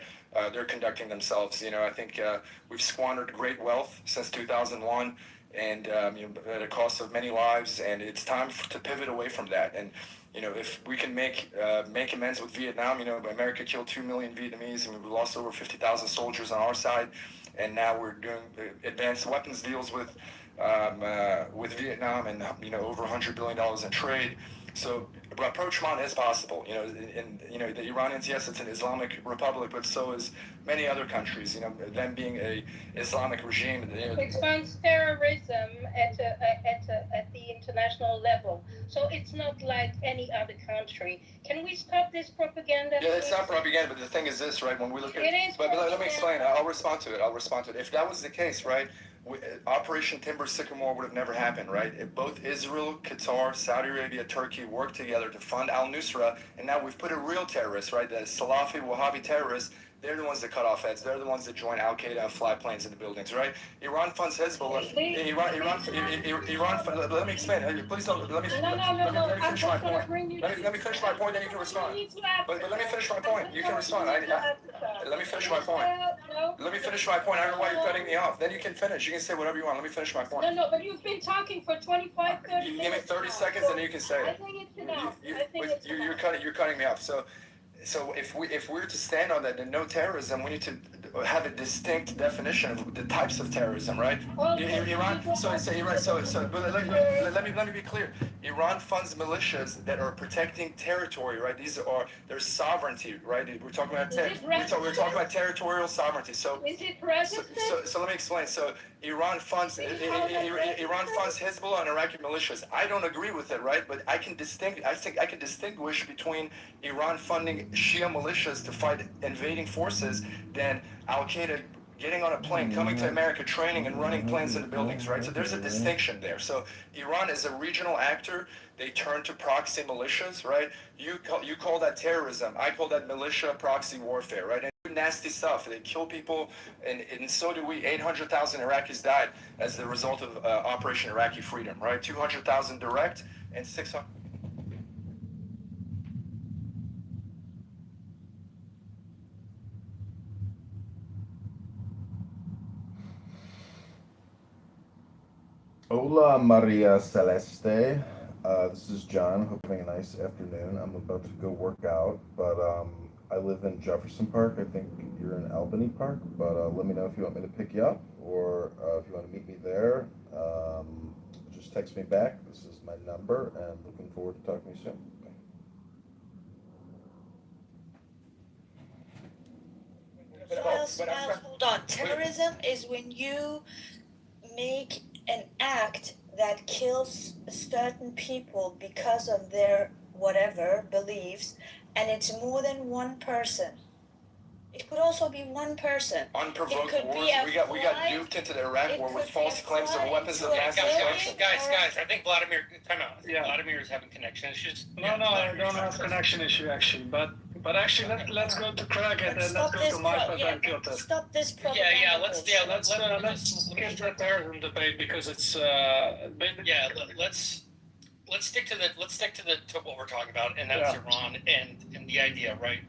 Speaker 16: conducting themselves. I think we've squandered great wealth since 2001. And at a cost of many lives, and it's time to pivot away from that. And if we can make amends with Vietnam, America killed 2 million Vietnamese, and we lost over 50,000 soldiers on our side, and now we're doing advanced weapons deals with Vietnam, and over $100 billion in trade. So rapprochement is possible. The Iranians, yes, it's an Islamic republic, but so is many other countries. Them being a Islamic regime.
Speaker 7: It funds terrorism at the international level. So it's not like any other country. Can we stop this propaganda?
Speaker 16: Yeah, it's not propaganda, but the thing is this, right? When we look at
Speaker 7: it is.
Speaker 16: But let me explain. I'll respond to it. If that was the case, right? Operation Timber Sycamore would have never happened, right? If both Israel, Qatar, Saudi Arabia, Turkey worked together to fund al-Nusra, and now we've put a real terrorist, right? The Salafi Wahhabi terrorists. They're the ones that cut off heads. They're the ones that join Al-Qaeda and fly planes into buildings, right? Iran funds Hezbollah. Iran. Let me explain. Please don't. Let me finish my point. Let me finish my point, then you can respond. But let me finish my point. You can respond. Let me finish my point. Let me finish my point. I don't know why you're cutting me off. Then you can finish. You can say whatever you want. Let me finish my point.
Speaker 7: No, but you've been talking for 25, 30 minutes.
Speaker 16: Give me 30 seconds, and then you can say it.
Speaker 7: I think it's enough.
Speaker 16: You're cutting me off. So if we're to stand on that, then no terrorism, we need to have a distinct definition of the types of terrorism, right? Iran. But let me be clear. Iran funds militias that are protecting territory, right? Their sovereignty, right? We're talking about territorial sovereignty. So
Speaker 7: is it resistant?
Speaker 16: So let me explain. So Iran funds Hezbollah and Iraqi militias. I don't agree with it, right? But I think I can distinguish between Iran funding Shia militias to fight invading forces than Al-Qaeda getting on a plane, coming to America, training and running planes into buildings, right? So there's a distinction there. So Iran is a regional actor. They turn to proxy militias, right? You call that terrorism. I call that militia proxy warfare, right? And nasty stuff. They kill people, and so do we. 800,000 Iraqis died as the result of Operation Iraqi Freedom, right? 200,000 direct and 600.
Speaker 1: Hola, Maria Celeste. This is John. Hope you're having a nice afternoon. I'm about to go work out, but I live in Jefferson Park. I think you're in Albany Park, but let me know if you want me to pick you up or if you want to meet me there. Just text me back. This is my number, and looking forward to talking to you soon.
Speaker 17: Miles, hold on. Terrorism is when you make an act that kills certain people because of their whatever beliefs, and it's more than one person. It could also be one person.
Speaker 16: Unprovoked wars. We got duped into the Iraq war with false claims of weapons of mass destruction.
Speaker 14: Guys, I think Vladimir, time out. Yeah. Vladimir is having connection issues.
Speaker 15: No, I don't have connection issue actually, but actually let's go to Craig and then let's go to Michael and Piotr.
Speaker 17: Stop this problem.
Speaker 14: Let's
Speaker 15: skip the terrorism debate because it's
Speaker 14: let's stick to what we're talking about, and that's Iran and the idea, right?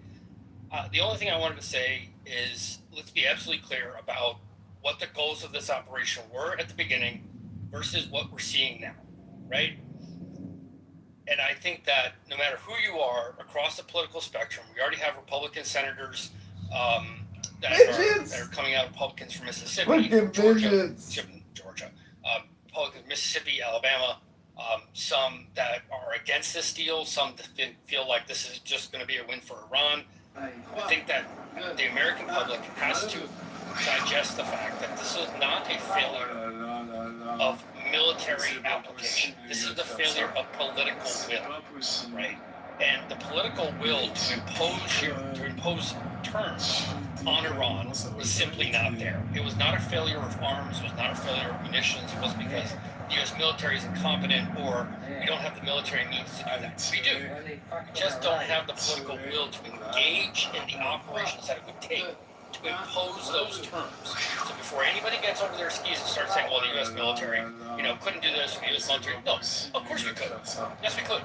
Speaker 14: The only thing I wanted to say is let's be absolutely clear about what the goals of this operation were at the beginning versus what we're seeing now, right? And I think that no matter who you are across the political spectrum, we already have Republican senators that are coming out, Republicans from Mississippi, from Georgia, Republicans Mississippi, Alabama, some that are against this deal, some that feel like this is just going to be a win for Iran. I think that the American public has to digest the fact that this is not a failure of military application. This is the failure of political will, right? And the political will to impose terms on Iran was simply not there. It was not a failure of arms. It was not a failure of munitions. It wasn't because the U.S. military is incompetent or we don't have the military means to do that. We do. We just don't have the political will to engage in the operations that it would take to impose those terms. So before anybody gets over their skis and starts saying, well, the U.S. military, couldn't do this, the U.S. military. No, of course we could. Yes, we could.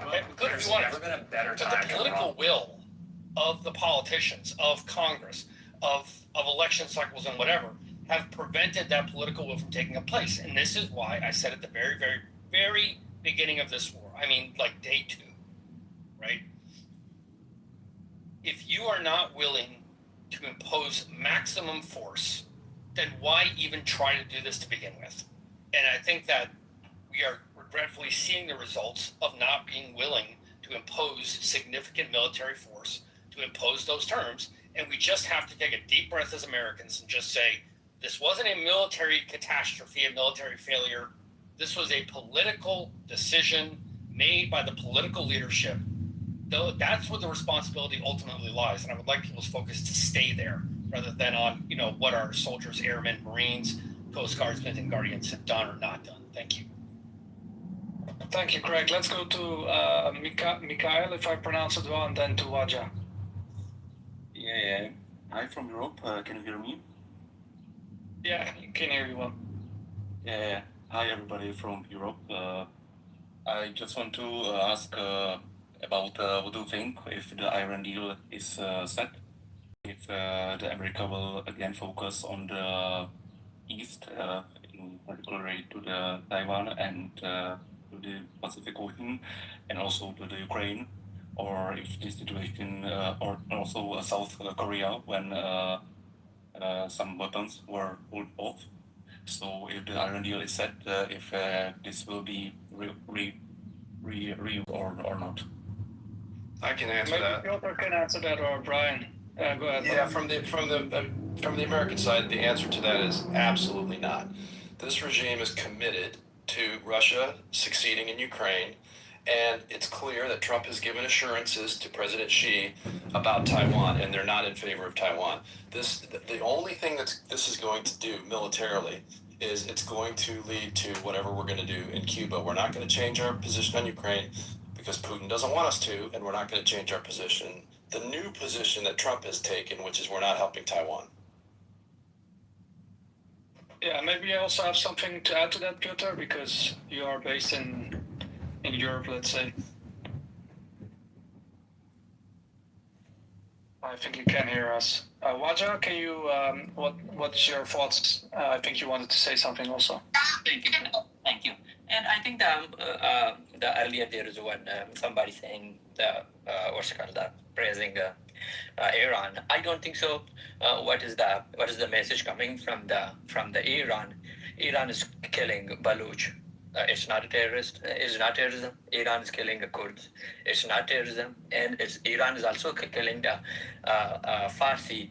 Speaker 14: Okay? We could if we wanted. But the political will of the politicians, of Congress, of election cycles and whatever, have prevented that political will from taking place. And this is why I said at the very, very, very beginning of this war, I mean, like day 2, right? If you are not willing to impose maximum force, then why even try to do this to begin with? And I think that we are regretfully seeing the results of not being willing to impose significant military force, to impose those terms. And we just have to take a deep breath as Americans and just say, this wasn't a military catastrophe, a military failure. This was a political decision made by the political leadership. Though that's where the responsibility ultimately lies. And I would like people's focus to stay there rather than on, what our soldiers, airmen, Marines, Coast Guardsmen, and Guardians have done or not done. Thank you.
Speaker 15: Thank you, Craig. Let's go to Mikhail, if I pronounce it well, and then to Waja.
Speaker 18: Yeah. Hi from Europe. Can you hear me?
Speaker 15: Yeah, I can hear you well.
Speaker 18: Yeah. Hi, everybody from Europe. I just want to ask about what do you think if the Iran deal is set? If the America will again focus on the East, in particular to the Taiwan and to the Pacific Ocean, and also to the Ukraine, or if this situation, or also South Korea, when some weapons were pulled off. So if the Iran deal is set, if this will be or not.
Speaker 9: I can answer that.
Speaker 15: Maybe Piotr can answer that, or Brian. Go ahead.
Speaker 9: Yeah, from the American side, the answer to that is absolutely not. This regime is committed to Russia succeeding in Ukraine
Speaker 13: And it's clear that Trump has given assurances to President Xi about Taiwan, and they're not in favor of Taiwan. The only thing that this is going to do militarily is it's going to lead to whatever we're going to do in Cuba. We're not going to change our position on Ukraine because Putin doesn't want us to, and we're not going to change our position. The new position that Trump has taken, which is we're not helping Taiwan.
Speaker 15: Yeah, maybe I also have something to add to that, Piotr, because you are based in Europe, let's say. I think you can hear us. Waja, can you? What's your thoughts? I think you wanted to say something also.
Speaker 19: Thank you. Thank you. And I think the earlier there is one somebody saying what's it called praising Iran. I don't think so. What is the message coming from the Iran? Iran is killing Baluch. It's not a terrorist. It's not terrorism. Iran is killing the Kurds. It's not terrorism. And Iran is also killing the Farsi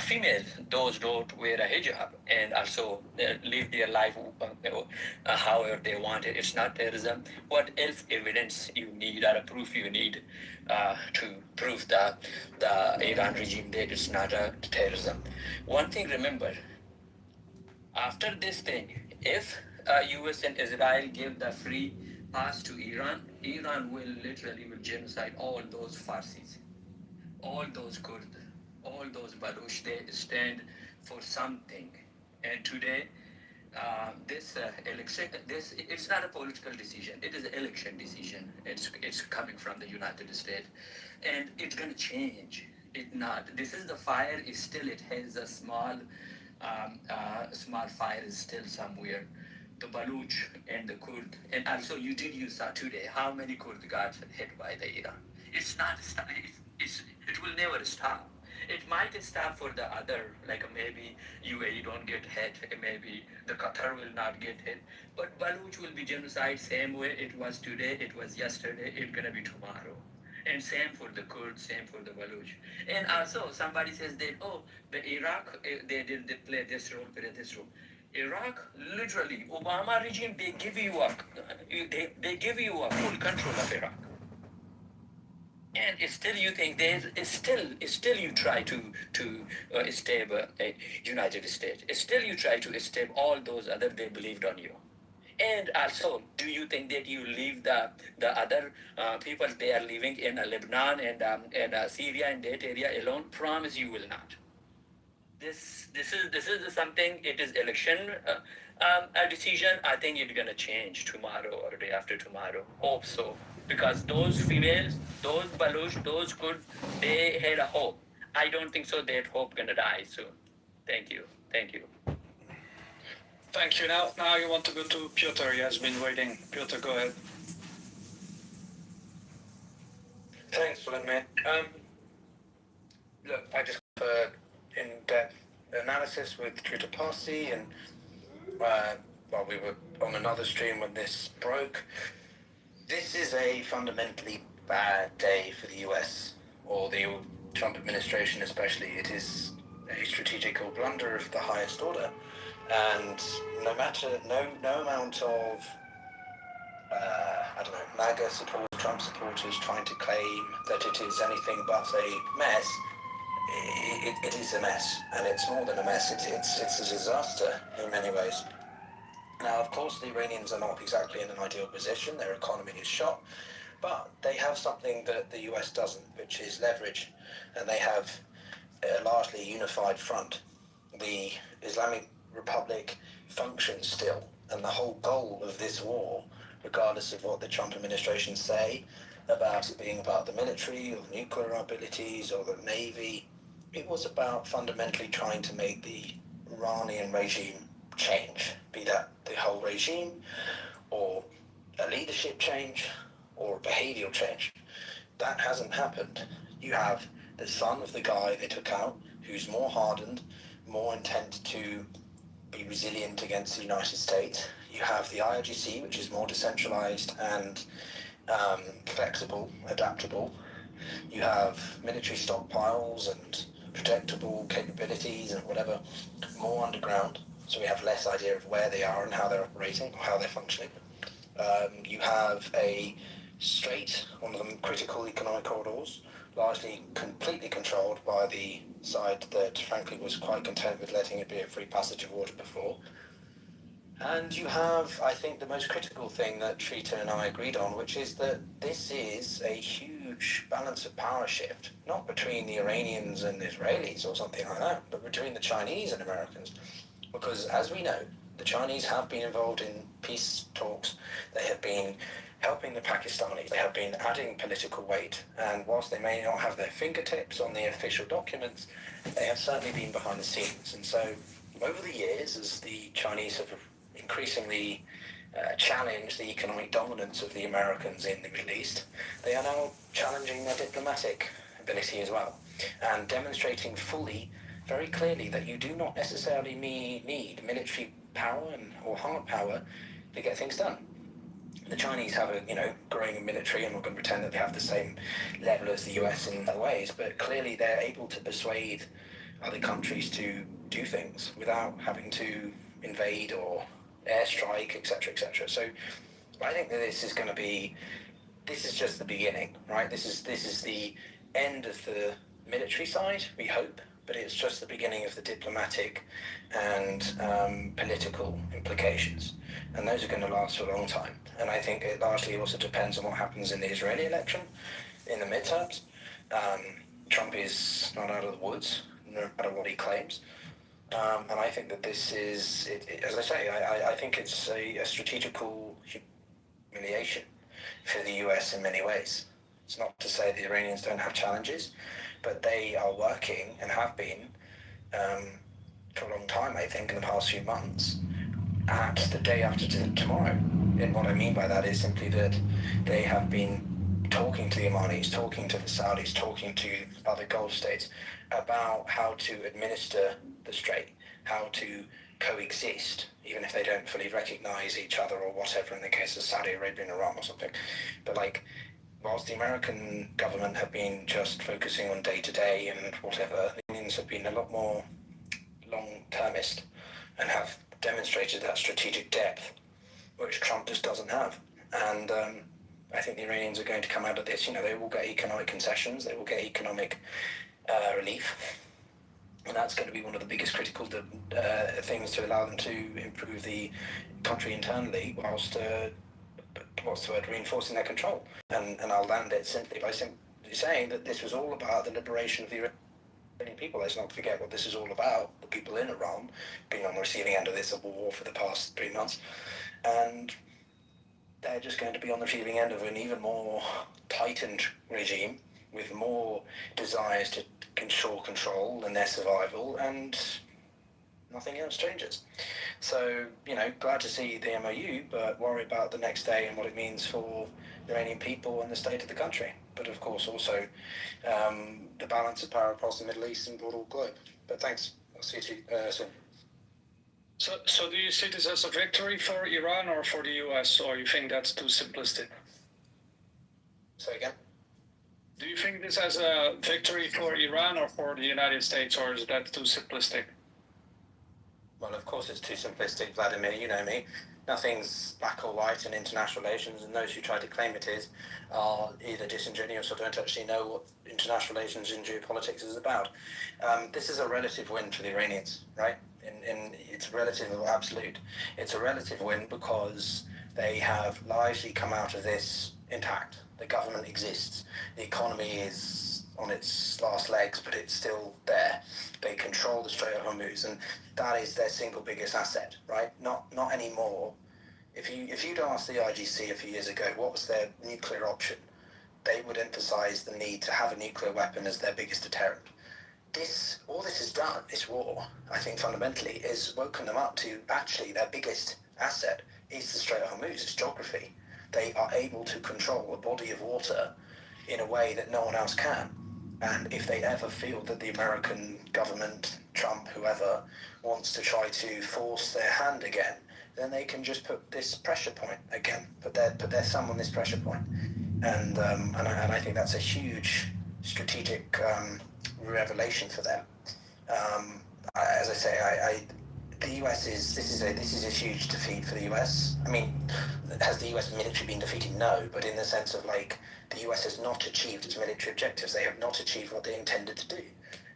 Speaker 19: females. Those don't wear a hijab and also live their life however they want it. It's not terrorism. What else evidence you need or a proof you need to prove the Iran regime that it's not a terrorism? One thing remember, after this thing, if US and Israel give the free pass to Iran, Iran will literally genocide all those Farsis, all those Kurds, all those Baluch. They stand for something. And today, this election, it's not a political decision. It is an election decision. It's coming from the United States, and it's gonna change. It not. This is the fire. Is still it has a small fire is still somewhere. The Baluch and the Kurd, and also you saw today how many Kurds got hit by the Iran. It's not stop. It will never stop. It might stop for the other, like maybe UAE don't get hit, maybe the Qatar will not get hit, but Baluch will be genocide same way it was today, it was yesterday, it's gonna be tomorrow. And same for the Kurds, same for the Baluch. And also somebody says that, oh, the Iraq, they play this role, play this role. Iraq, literally, Obama regime, they give you a full control of Iraq. And still you think still you try to stab United States. Still you try to stab all those other they believed on you. And also, do you think that you leave the other people they are living in Lebanon and Syria and that area alone? Promise you will not. This is something. It is election a decision. I think it's gonna change tomorrow or day after tomorrow. Hope so, because those females, those Baluch, those Kurds, they had a hope. I don't think so. That hope gonna die soon. Thank you. Thank you.
Speaker 15: Thank you. Now you want to go to Piotr. He has been waiting. Piotr, go ahead.
Speaker 20: Thanks, Vladimir. Look, I just in-depth analysis with Twitter Parsi, and while we were on another stream when this broke, this is a fundamentally bad day for the US, or the Trump administration especially. It is a strategical blunder of the highest order, and no amount of MAGA supporters, Trump supporters trying to claim that it is anything but a mess. It is a mess, and it's more than a mess. It's a disaster in many ways. Now, of course, the Iranians are not exactly in an ideal position. Their economy is shot, but they have something that the US doesn't, which is leverage, and they have a largely unified front. The Islamic Republic functions still, and the whole goal of this war, regardless of what the Trump administration say about it being about the military or nuclear abilities or the navy, it was about fundamentally trying to make the Iranian regime change, be that the whole regime or a leadership change or a behavioral change. That hasn't happened. You have the son of the guy they took out, who's more hardened, more intent to be resilient against the United States. You have the IRGC, which is more decentralized and flexible, adaptable. You have military stockpiles and protectable capabilities and whatever, more underground. So we have less idea of where they are and how they're operating or how they're functioning. You have a Strait, one of them critical economic corridors, largely completely controlled by the side that frankly was quite content with letting it be a free passage of water before. And you have, I think, the most critical thing that Trita and I agreed on, which is that this is a huge balance of power shift, not between the Iranians and the Israelis or something like that, but between the Chinese and Americans. Because as we know, the Chinese have been involved in peace talks. They have been helping the Pakistanis. They have been adding political weight. And whilst they may not have their fingertips on the official documents, they have certainly been behind the scenes. And so over the years, as the Chinese have increasingly challenged the economic dominance of the Americans in the Middle East, they are now challenging their diplomatic ability as well, and demonstrating fully, very clearly, that you do not necessarily need military power or hard power to get things done. The Chinese have a growing military. I'm not going to pretend that they have the same level as the US in other ways, but clearly they're able to persuade other countries to do things without having to invade or airstrike, etc., etc. So I think that this is just the beginning, right? This is the end of the military side, we hope, but it's just the beginning of the diplomatic and political implications. And those are going to last for a long time. And I think it largely also depends on what happens in the Israeli election, in the midterms. Trump is not out of the woods, no matter what he claims. And I think that this is, as I say, I think it's a strategical humiliation for the US in many ways. It's not to say the Iranians don't have challenges, but they are working and have been for a long time, I think, in the past few months, at the day after tomorrow. And what I mean by that is simply that they have been talking to the Omanis, talking to the Saudis, talking to other Gulf states about how to administer the Strait, how to coexist, even if they don't fully recognize each other or whatever, in the case of Saudi Arabia and Iran or something. But whilst the American government have been just focusing on day-to-day and whatever, the Indians have been a lot more long-termist and have demonstrated that strategic depth, which Trump just doesn't have. And I think the Iranians are going to come out of this. They will get economic concessions, they will get economic relief, and that's going to be one of the biggest critical things to allow them to improve the country internally, whilst reinforcing their control. And I'll land it simply by saying that this was all about the liberation of the Iranian people. Let's not forget what this is all about. The people in Iran being on the receiving end of this war for the past 3 months, and they're just going to be on the receiving end of an even more tightened regime with more desires to ensure control and their survival, and nothing else changes. So, glad to see the MOU, but worry about the next day and what it means for the Iranian people and the state of the country. But of course also the balance of power across the Middle East and broader globe. But thanks. I'll see you soon.
Speaker 15: So do you see this as a victory for Iran or for the US, or you think that's too simplistic?
Speaker 20: Say again?
Speaker 15: Do you think this as a victory for Iran or for the United States, or is that too simplistic?
Speaker 20: Well, of course it's too simplistic, Vladimir, you know me. Nothing's black or white in international relations, and those who try to claim it is are either disingenuous or don't actually know what international relations and geopolitics is about. This is a relative win for the Iranians, right? It's relative or absolute. It's a relative win because they have largely come out of this intact. The government exists. The economy is on its last legs, but it's still there. They control the Strait of Hormuz, and that is their single biggest asset, right? Not anymore. If you'd asked the IGC a few years ago what was their nuclear option, they would emphasize the need to have a nuclear weapon as their biggest deterrent. All this has done, this war, I think fundamentally, is woken them up to actually their biggest asset is the Strait of Hormuz, its geography. They are able to control a body of water in a way that no one else can. And if they ever feel that the American government, Trump, whoever, wants to try to force their hand again, then they can just put this pressure point again, put their thumb on this pressure point. And I think that's a huge strategic revelation for them. As I say, the US this is a huge defeat for the US. I mean, has the US military been defeated? No, but in the sense of like the US has not achieved its military objectives. They have not achieved what they intended to do.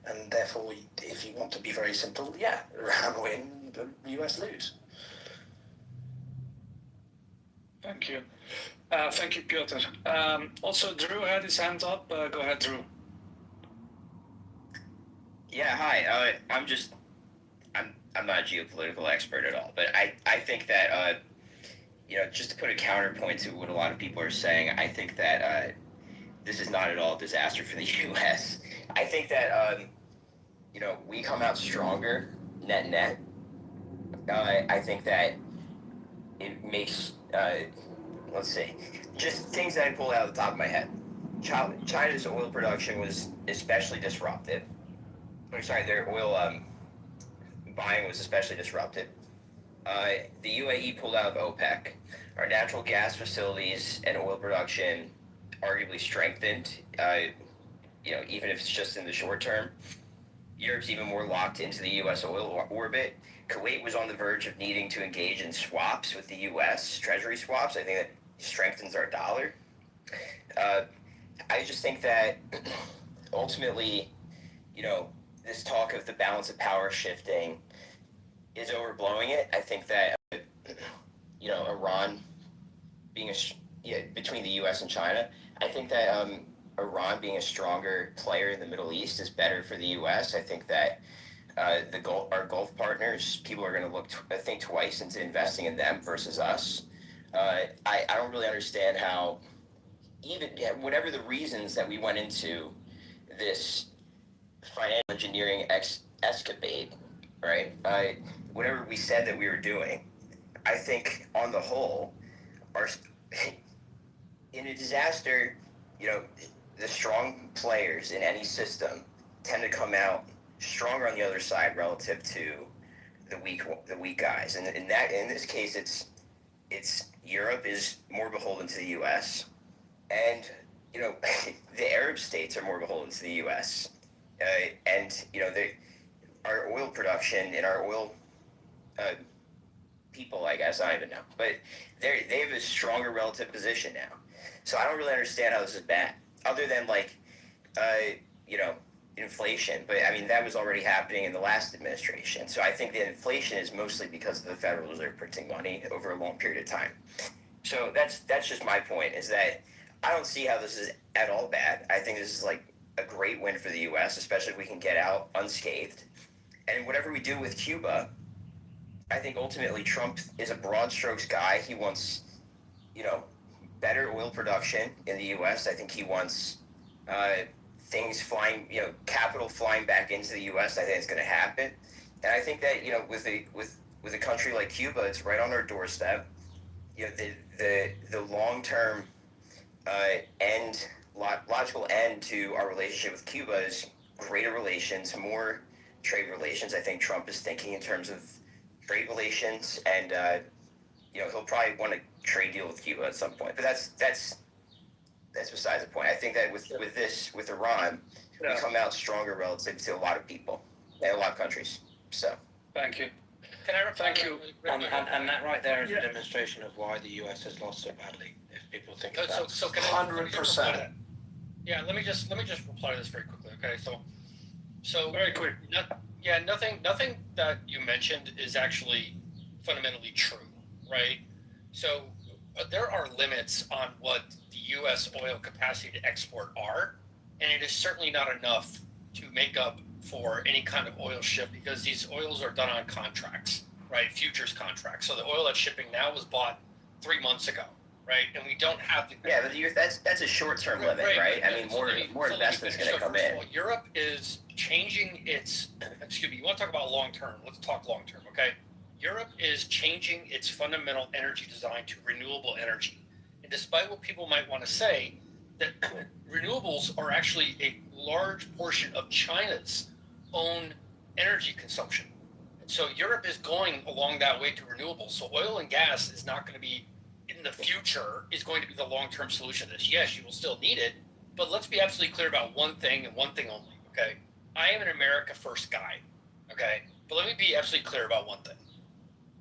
Speaker 20: And therefore, if you want to be very simple, yeah, Iran win, the US lose.
Speaker 15: Thank you. Thank you, Piotr. Also, Drew had his hand up. Go ahead, Drew.
Speaker 21: Yeah, hi. I'm not a geopolitical expert at all, but I think that just to put a counterpoint to what a lot of people are saying, I think that this is not at all a disaster for the U.S. I think that we come out stronger net net. I think that it makes let's see, just things that I pulled out of the top of my head. China's oil production was especially disrupted. I'm sorry, their oil buying was especially disrupted. The UAE pulled out of OPEC. Our natural gas facilities and oil production arguably strengthened, even if it's just in the short term. Europe's even more locked into the U.S. oil orbit. Kuwait was on the verge of needing to engage in swaps with the U.S., treasury swaps. I think that strengthens our dollar. I just think that ultimately, this talk of the balance of power shifting is overblowing it. I think that, Iran being between the U.S. and China, I think that Iran being a stronger player in the Middle East is better for the U.S. I think that our Gulf partners, people are going to think twice into investing in them versus us. I don't really understand how, whatever the reasons that we went into this financial engineering escapade, right? Whatever we said that we were doing, I think on the whole, in a disaster, the strong players in any system tend to come out stronger on the other side relative to the weak guys. And in this case, it's Europe is more beholden to the U.S. and the Arab states are more beholden to the U.S. And our oil production and our oil people, I guess, I don't even know, but they have a stronger relative position now. So I don't really understand how this is bad, other than inflation. But I mean, that was already happening in the last administration. So I think the inflation is mostly because of the Federal Reserve printing money over a long period of time. So that's just my point, is that I don't see how this is at all bad. I think this is like a great win for the U.S., especially if we can get out unscathed. And whatever we do with Cuba, I think ultimately Trump is a broad strokes guy. He wants, better oil production in the U.S. I think he wants things flying, capital flying back into the U.S. I think it's going to happen. And I think that, with a country like Cuba, it's right on our doorstep. The long-term logical end to our relationship with Cuba is greater relations, more trade relations. I think Trump is thinking in terms of trade relations, and he'll probably want a trade deal with Cuba at some point. But that's besides the point. I think that with Iran, we come out stronger relative to a lot of people and a lot of countries. So
Speaker 15: thank you.
Speaker 14: Can I reply?
Speaker 15: Thank you.
Speaker 10: And that right there is a demonstration of why the US has lost so badly. If people think of that,
Speaker 14: so can
Speaker 10: 100%.
Speaker 14: Yeah, let me just reply to this very quickly. Okay, so
Speaker 15: very quick.
Speaker 14: Nothing that you mentioned is actually fundamentally true, right? So there are limits on what the U.S. oil capacity to export are, and it is certainly not enough to make up for any kind of oil shift, because these oils are done on contracts, right? Futures contracts. So the oil that's shipping now was bought 3 months ago, right? And we don't have the
Speaker 21: that's a short-term limit, right? I mean, more investment's going to come in.
Speaker 14: All, Europe is changing its. Excuse me. You want to talk about long-term? Let's talk long-term, okay? Europe is changing its fundamental energy design to renewable energy, and despite what people might want to say, that renewables are actually a large portion of China's own energy consumption. And so Europe is going along that way to renewables. So oil and gas is not going to be, in the future, is going to be the long-term solution to this. Yes, you will still need it, but let's be absolutely clear about one thing and one thing only, okay? I am an America first guy, okay? But let me be absolutely clear about one thing.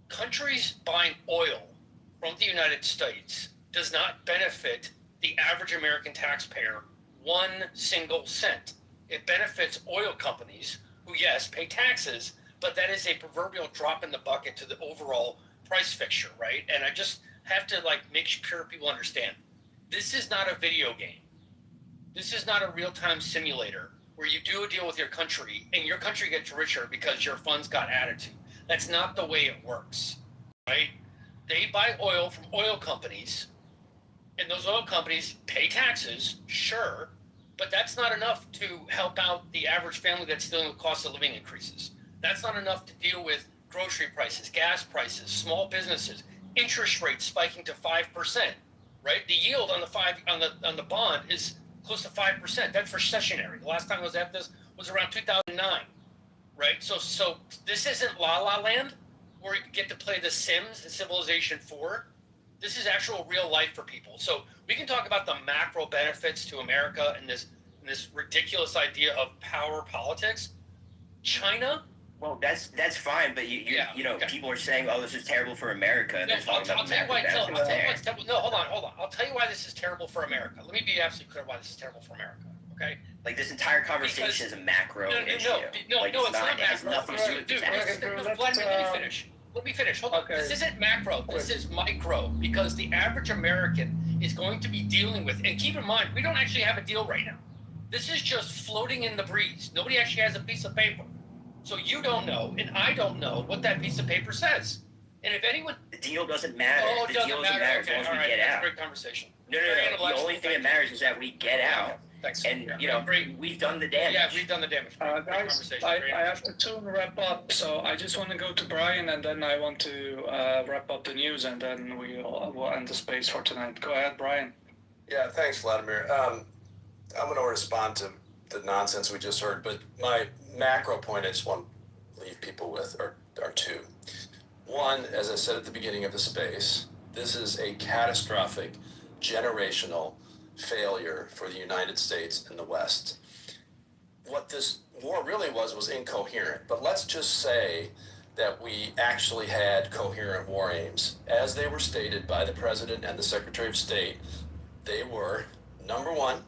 Speaker 14: Countries buying oil from the United States does not benefit the average American taxpayer 1 single cent. It benefits oil companies who, yes, pay taxes, but that is a proverbial drop in the bucket to the overall price fixture, right? And I just have to make sure people understand. This is not a video game. This is not a real-time simulator where you do a deal with your country and your country gets richer because your funds got added to. That's not the way it works, right? They buy oil from oil companies, and those oil companies pay taxes, sure, but that's not enough to help out the average family that's dealing with cost of living increases. That's not enough to deal with grocery prices, gas prices, small businesses, interest rates spiking to 5%, right? The yield on the bond is close to 5%. That's recessionary. The last time I was at this was around 2009, right? So this isn't La La Land where you get to play The Sims and Civilization 4. This is actual real life for people. So we can talk about the macro benefits to America and this ridiculous idea of power politics. China.
Speaker 21: Well, that's fine, but people are saying, "Oh, this is terrible for America." And
Speaker 14: No,
Speaker 21: they're talking about macro benefits
Speaker 14: I'll tell you why
Speaker 21: there.
Speaker 14: it's terrible. No, hold on. I'll tell you why this is terrible for America. Let me be absolutely clear why this is terrible for America. Okay.
Speaker 21: Like this entire conversation is a macro issue.
Speaker 14: No,
Speaker 21: like,
Speaker 14: it's not
Speaker 21: It has
Speaker 14: macro.
Speaker 21: nothing to do with the
Speaker 14: Dude,
Speaker 21: taxes.
Speaker 14: Vladimir, let me finish. Let me finish. Hold on.
Speaker 15: Okay.
Speaker 14: This isn't macro. This is micro, because the average American is going to be dealing with, and keep in mind, we don't actually have a deal right now. This is just floating in the breeze. Nobody actually has a piece of paper. So you don't know, and I don't know what that piece of paper says. And if anyone...
Speaker 21: The deal doesn't matter.
Speaker 14: Oh,
Speaker 21: The
Speaker 14: it
Speaker 21: deal
Speaker 14: doesn't
Speaker 21: doesn't matter as long as we get
Speaker 14: that's
Speaker 21: out.
Speaker 14: a great conversation.
Speaker 21: No. The only thing that matters is that we get out.
Speaker 14: Thanks.
Speaker 21: And,
Speaker 14: great.
Speaker 21: we've done the damage.
Speaker 14: Yeah, we've done the damage. Great
Speaker 15: Guys,
Speaker 14: conversation.
Speaker 15: I have to soon wrap up, so I just want to go to Brian, and then I want to wrap up the news, and then we'll end the space for tonight. Go ahead, Brian.
Speaker 13: Yeah, thanks, Vladimir. I'm going to respond to the nonsense we just heard, but my macro point I just want to leave people with are two. One, as I said at the beginning of the space, this is a catastrophic, generational failure for the United States and the West. What this war really was incoherent, but let's just say that we actually had coherent war aims. As they were stated by the President and the Secretary of State, they were, number one,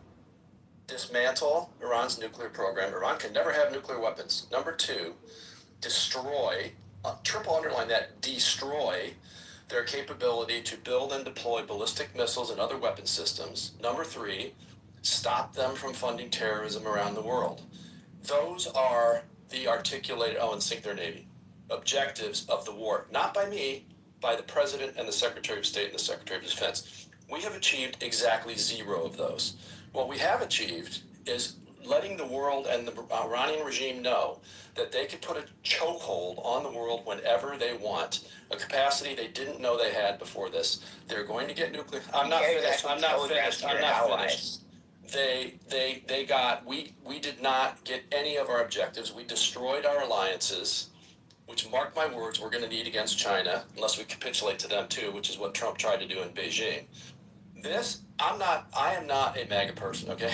Speaker 13: dismantle Iran's nuclear program. Iran can never have nuclear weapons. Number two, destroy, triple underline that, destroy their capability to build and deploy ballistic missiles and other weapon systems. Number three, stop them from funding terrorism around the world. Those are the articulated, and sink their Navy, objectives of the war. Not by me, by the President and the Secretary of State and the Secretary of Defense. We have achieved exactly zero of those. What we have achieved is letting the world and the Iranian regime know that they could put a chokehold on the world whenever they want, a capacity they didn't know they had before this. They're going to get nuclear. I'm not finished. We did not get any of our objectives. We destroyed our alliances, which, mark my words, we're going to need against China, unless we capitulate to them too, which is what Trump tried to do in Beijing. I am not a MAGA person, okay?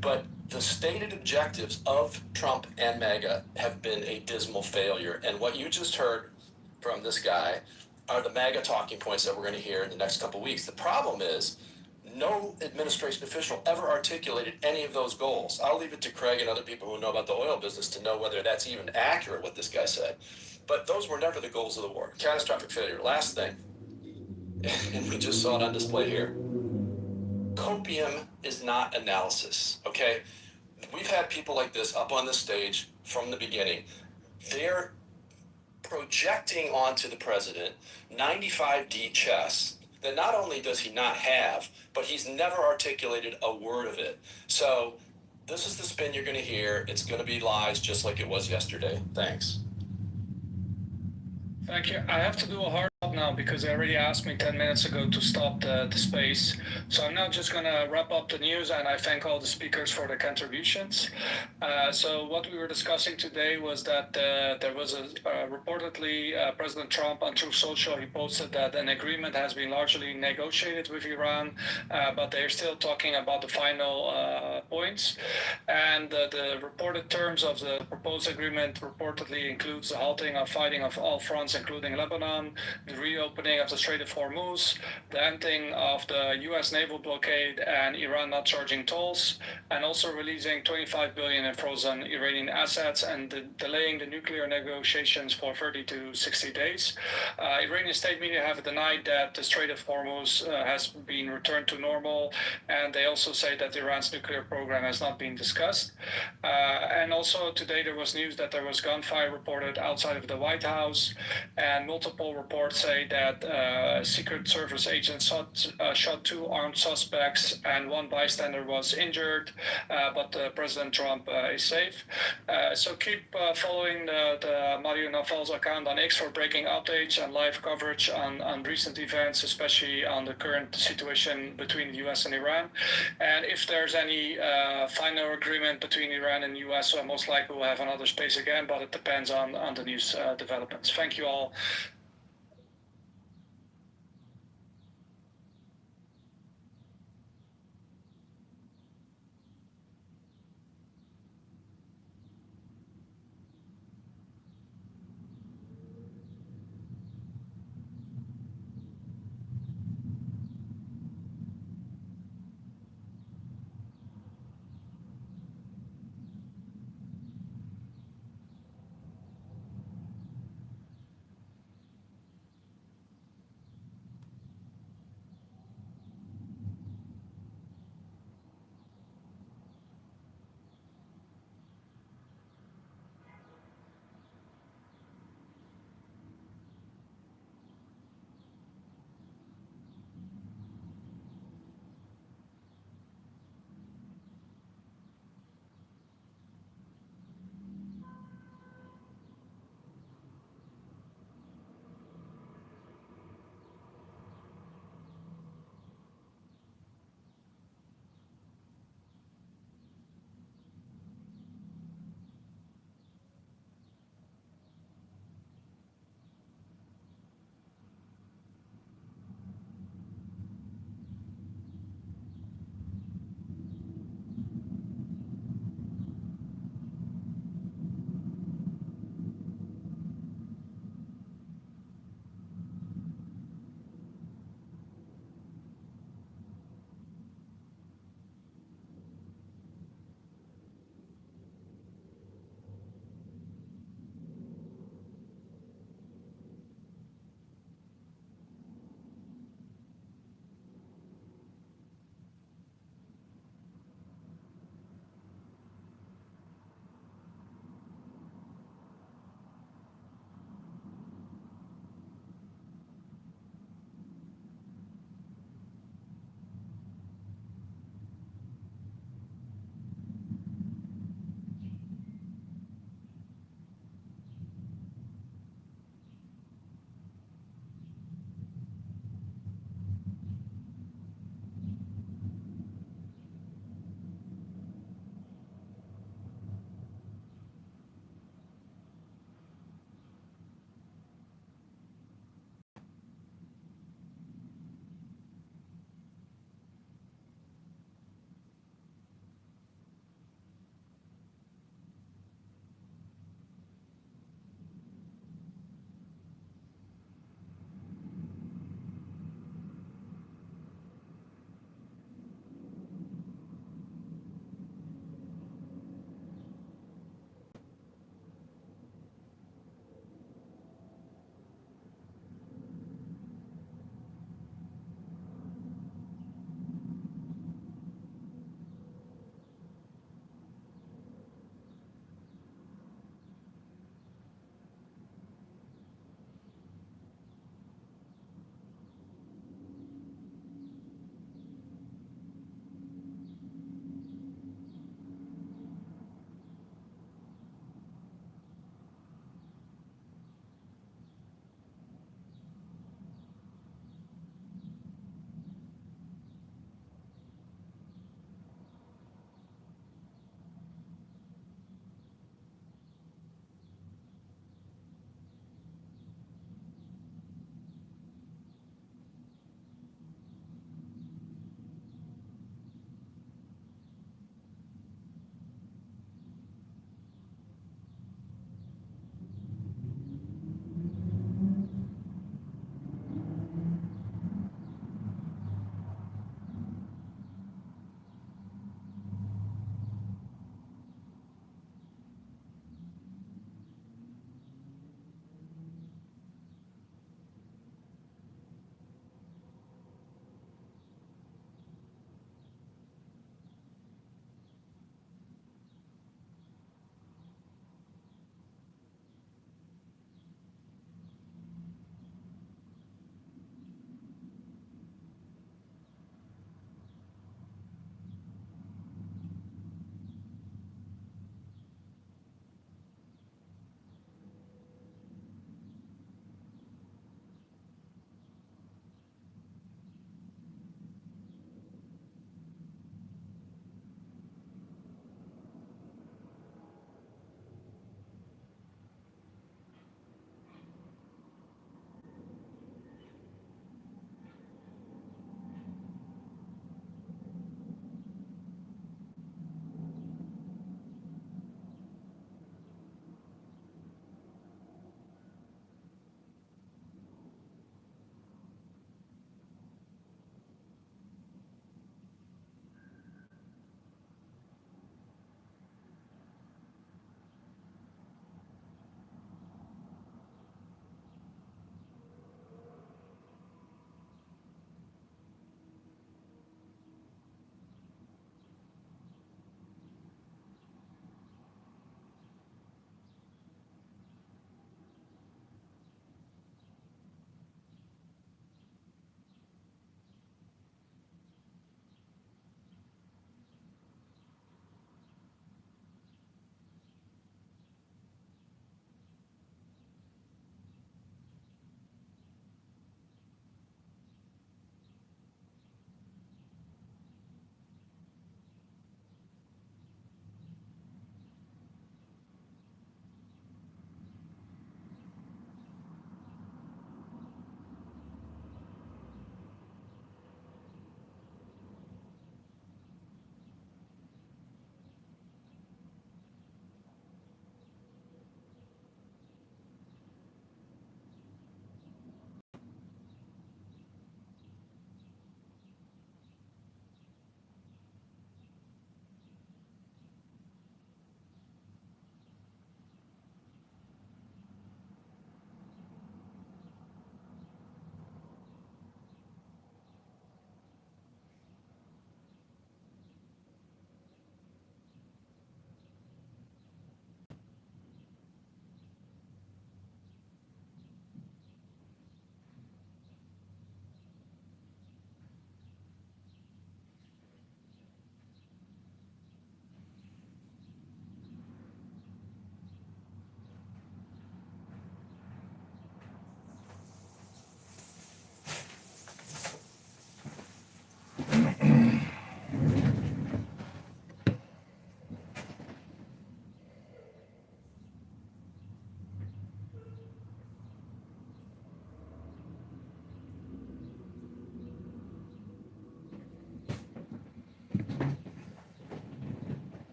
Speaker 13: But the stated objectives of Trump and MAGA have been a dismal failure. And what you just heard from this guy are the MAGA talking points that we're going to hear in the next couple of weeks. The problem is no administration official ever articulated any of those goals. I'll leave it to Craig and other people who know about the oil business to know whether that's even accurate what this guy said. But those were never the goals of the war. Catastrophic failure. Last thing, and we just saw it on display here. Copium is not analysis, okay? We've had people like this up on the stage from the beginning. They're projecting onto the president 95D chess that not only does he not have, but he's never articulated a word of it. So this is the spin you're going to hear. It's going to be lies just like it was yesterday. Thanks.
Speaker 15: Thank you. I have to do a hard stop now because they already asked me 10 minutes ago to stop the space. So I'm now just going to wrap up the news, and I thank all the speakers for their contributions. So what we were discussing today was that there was reportedly President Trump on Truth Social, he posted that an agreement has been largely negotiated with Iran, but they're still talking about the final points. And the reported terms of the proposed agreement reportedly includes the halting of fighting of all fronts, including Lebanon, the reopening of the Strait of Hormuz, the ending of the US naval blockade and Iran not charging tolls, and also releasing 25 billion in frozen Iranian assets and delaying the nuclear negotiations for 30 to 60 days. Iranian state media have denied that the Strait of Hormuz has been returned to normal, and they also say that Iran's nuclear program has not been discussed. And also today there was news that there was gunfire reported outside of the White House, and multiple reports say that Secret Service agents shot 2 armed suspects and 1 bystander was injured, but President Trump is safe. So keep following the Mario Naval's account on X for breaking updates and live coverage on recent events, especially on the current situation between the US and Iran. And if there's any final agreement between Iran and US, most likely we'll have another space again, but it depends on the news developments. Thank you all.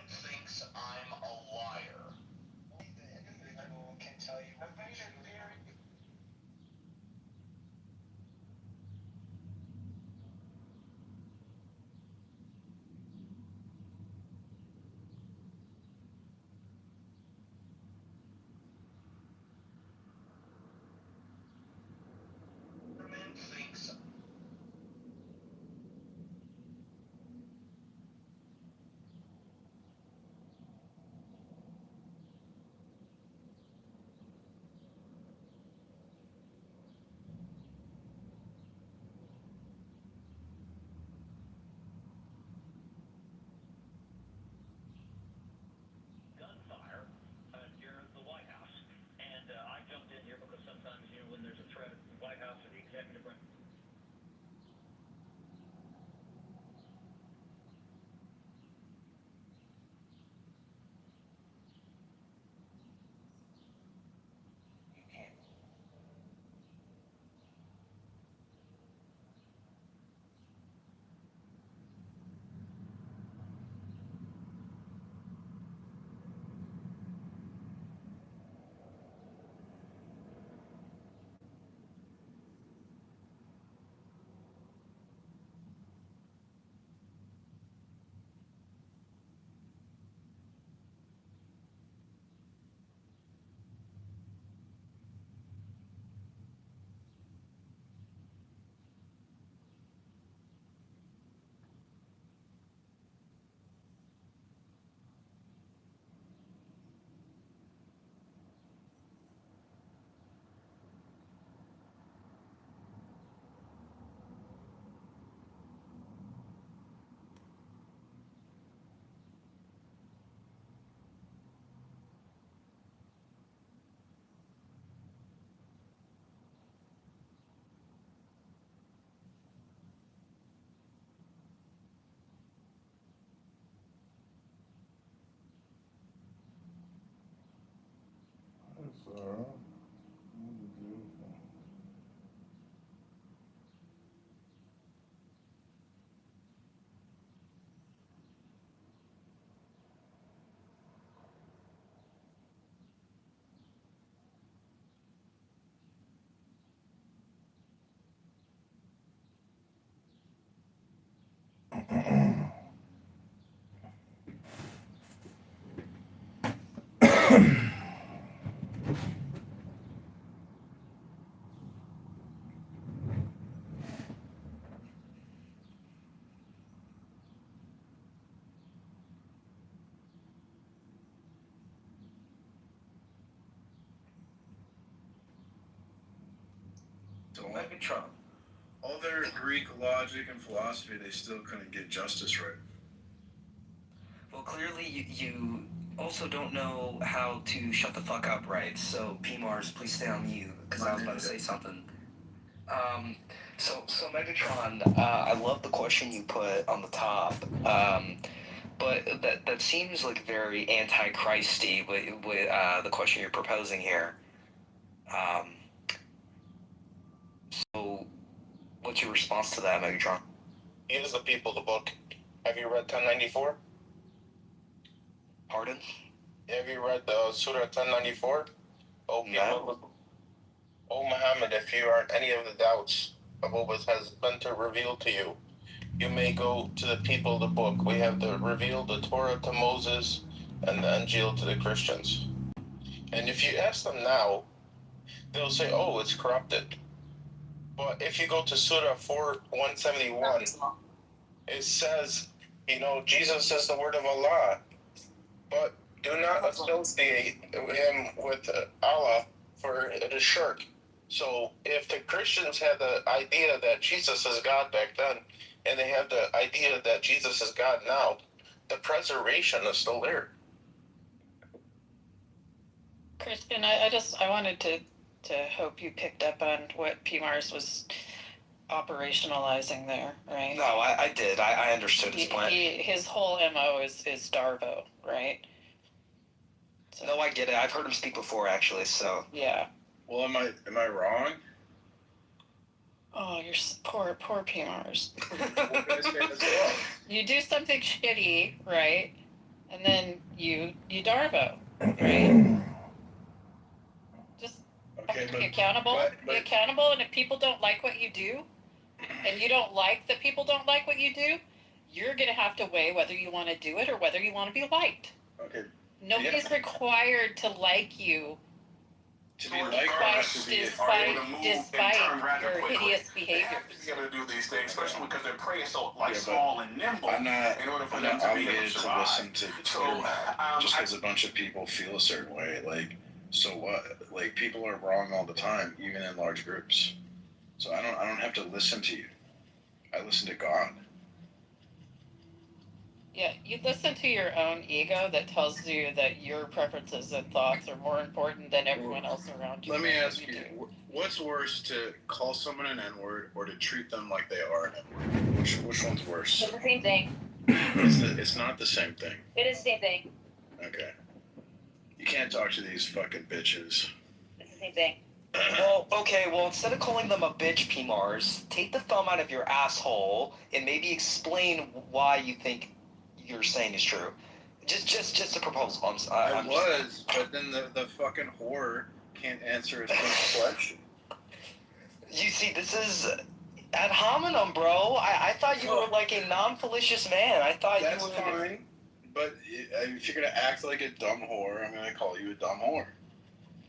Speaker 11: Thinks I'm a liar. Can tell you. Thinks gunfire near the White House. And I jumped in here because sometimes, when there's a threat at the White House or the executive branch.
Speaker 1: That's all right.
Speaker 4: So Megatron, all their Greek logic and philosophy, they still couldn't get justice right.
Speaker 22: Well, clearly you also don't know how to shut the fuck up right. So, P-Mars, please stay on mute, because I was about to say something. So Megatron, I love the question you put on the top, but that seems like very anti-Christy with the question you're proposing here. So, what's your response to that, Megatron?
Speaker 3: Here's the people, the book. Have you read 1094?
Speaker 22: Pardon?
Speaker 3: Have you read the Surah 1094?
Speaker 22: No.
Speaker 3: O Muhammad, if you are in any of the doubts of what has been to reveal to you, you may go to the people of the book. We have revealed the Torah to Moses and the Injil to the Christians. And if you ask them now, they'll say, oh, it's corrupted. But if you go to Surah 171, it says, Jesus is the word of Allah. But do not associate him with Allah, for it is shirk. So if the Christians had the idea that Jesus is God back then, and they have the idea that Jesus is God now, the preservation is still there.
Speaker 23: Christian, I wanted to hope you picked up on what P-Mars was operationalizing there, right?
Speaker 22: No, I did. I understood his point.
Speaker 23: His whole MO is Darvo, right?
Speaker 22: So, no, I get it. I've heard him speak before, actually, so.
Speaker 23: Yeah.
Speaker 4: Well, am I wrong?
Speaker 23: Oh, you're poor PMRs.
Speaker 16: What can I say that's wrong?
Speaker 23: You do something shitty, right? And then you Darvo, right? Just
Speaker 16: Okay,
Speaker 23: be accountable. Be accountable, and if people don't like what you do, and you don't like that people don't like what you do, you're gonna have to weigh whether you want to do it or whether you want to be liked.
Speaker 16: Okay.
Speaker 23: Nobody's required to like you.
Speaker 16: To be liked,
Speaker 23: despite your hideous behaviors.
Speaker 11: You're gonna do these things, especially because they're prey so small and nimble.
Speaker 16: I'm not obligated to
Speaker 11: survive.
Speaker 16: listen to just because a bunch of people feel a certain way. Like, so what? Like, people are wrong all the time, even in large groups. So I don't have to listen to you. I listen to God.
Speaker 23: Yeah, you listen to your own ego that tells you that your preferences and thoughts are more important than everyone else around you.
Speaker 16: Let me ask you, what's worse, to call someone an N-word or to treat them like they are an N-word? Which one's worse?
Speaker 5: It's the same thing.
Speaker 16: It's not the same thing.
Speaker 5: It is the same thing.
Speaker 16: Okay. You can't talk to these fucking bitches.
Speaker 5: It's the same thing.
Speaker 22: Well, okay, instead of calling them a bitch, PMARS, take the thumb out of your asshole and maybe explain why you think you're saying is true. Just a proposal.
Speaker 16: But then the fucking whore can't answer a simple question.
Speaker 22: You see, this is ad hominem, bro. I thought you were like a non-fallacious man. I thought
Speaker 16: That's
Speaker 22: you were...
Speaker 16: fine. But if you're gonna act like a dumb whore, I'm gonna call you a dumb whore.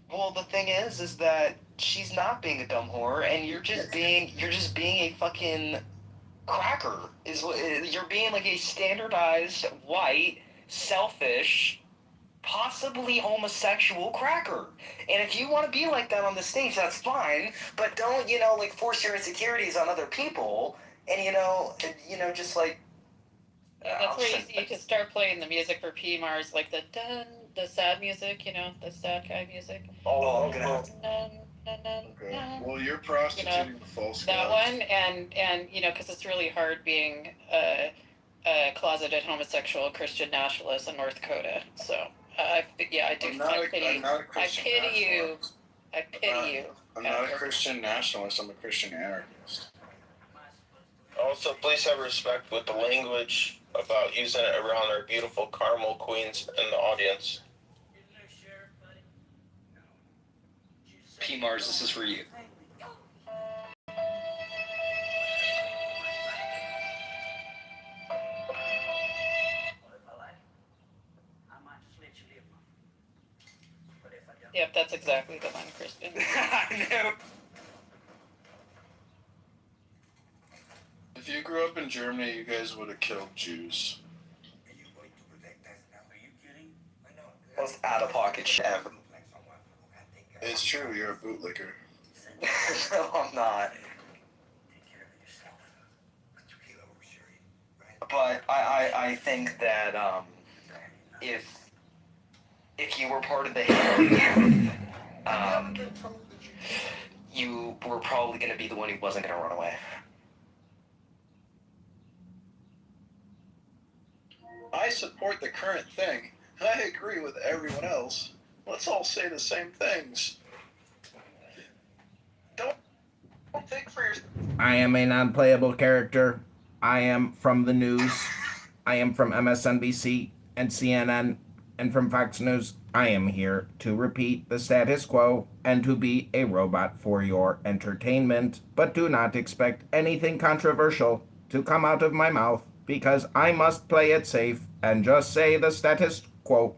Speaker 22: Well, the thing is that she's not being a dumb whore, and you're just being a fucking cracker. You're being like a standardized white, selfish, possibly homosexual cracker. And if you want to be like that on the stage, that's fine. But don't like force your insecurities on other people, and just like.
Speaker 23: Yeah, that's where you can start playing the music for PMARS, like the sad music, the sad guy music.
Speaker 22: Oh, I'm gonna.
Speaker 16: Okay. Well, you're prostituting the false
Speaker 23: that
Speaker 16: gods.
Speaker 23: one, and because it's really hard being a closeted homosexual Christian nationalist in North Dakota. So I pity you. I pity you.
Speaker 16: I'm not a Christian nationalist. I'm a Christian anarchist.
Speaker 3: Also, please have respect with the language about using it around our beautiful caramel queens in the audience.
Speaker 22: PMARS, this is for you.
Speaker 23: Yep, that's exactly the one, Kristen.
Speaker 22: I know.
Speaker 16: If you grew up in Germany, you guys would have killed Jews.
Speaker 22: Most out-of-pocket shit ever.
Speaker 16: It's true, you're a bootlicker.
Speaker 22: No, I'm not. But I think that if you were part of the Hitler you were probably going to be the one who wasn't going to run away.
Speaker 16: I support the current thing. I agree with everyone else. Let's all say the same things. Don't think for yourself.
Speaker 1: I am a non-playable character. I am from the news. I am from MSNBC and CNN and from Fox News. I am here to repeat the status quo and to be a robot for your entertainment. But do not expect anything controversial to come out of my mouth because I must play it safe and just say the status quo.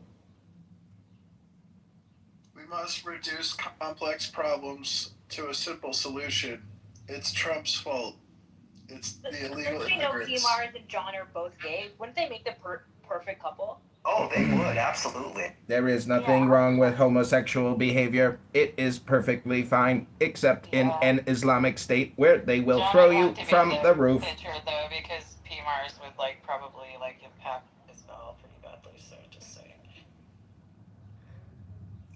Speaker 16: We must reduce complex problems to a simple solution. It's Trump's fault. It's the illegal
Speaker 5: Since we know
Speaker 16: immigrants.
Speaker 5: PMARS and John are both gay, wouldn't they make the perfect couple?
Speaker 22: Oh, they would, absolutely.
Speaker 1: There is nothing wrong with homosexual behavior. It is perfectly fine, except in an Islamic state where they will throw you from the roof.
Speaker 23: Picture though, because PMARS would probably impact Isabel pretty badly. So just saying.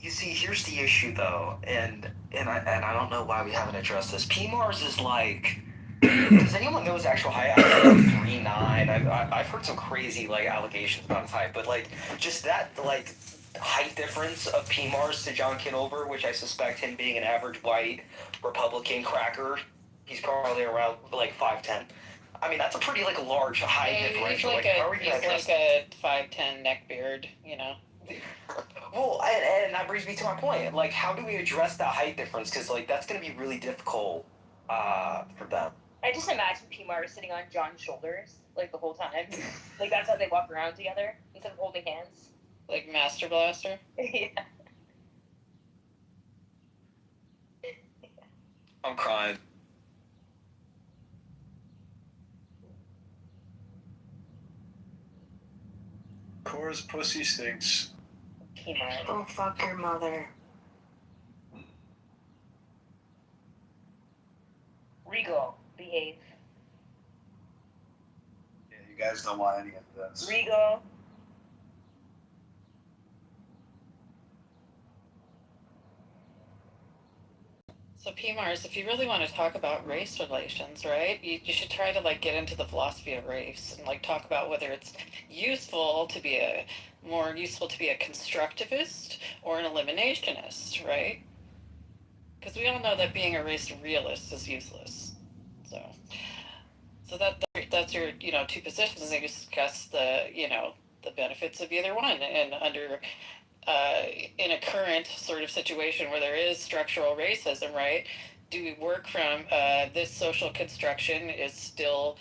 Speaker 22: You see, here's the issue though, and I don't know why we haven't addressed this. PMARS is like. Does anyone know his actual height? I think like 3'9". I've heard some crazy allegations about his height, but just that height difference of PMARS to John Kitover, which I suspect him being an average white Republican cracker, He's probably around like 5'10". I mean, that's a pretty like large height
Speaker 23: He's
Speaker 22: differential.
Speaker 23: like
Speaker 22: how are we gonna address
Speaker 23: a 5'10" neckbeard, you know.
Speaker 22: Well, and that brings me to my point. Like, how do we address that height difference? Because like that's gonna be really difficult for them.
Speaker 5: I just imagine P-Mars sitting on John's shoulders like the whole time. Like that's how they walk around together instead of holding hands.
Speaker 23: Like Master Blaster.
Speaker 5: Yeah.
Speaker 22: I'm crying.
Speaker 4: Cora's pussy stinks.
Speaker 5: P-Mars.
Speaker 17: Oh, fuck your mother.
Speaker 5: Regal, behave.
Speaker 4: Yeah, you guys don't want any of this.
Speaker 5: Regal.
Speaker 23: So P-Mars, if you really want to talk about race relations, right, you should try to like get into the philosophy of race and like talk about whether it's more useful to be a constructivist or an eliminationist, right? Because we all know that being a race realist is useless. So that's your two positions, and you discuss the the benefits of either one, and under in a current sort of situation where there is structural racism, right? Do we work from this social construction is still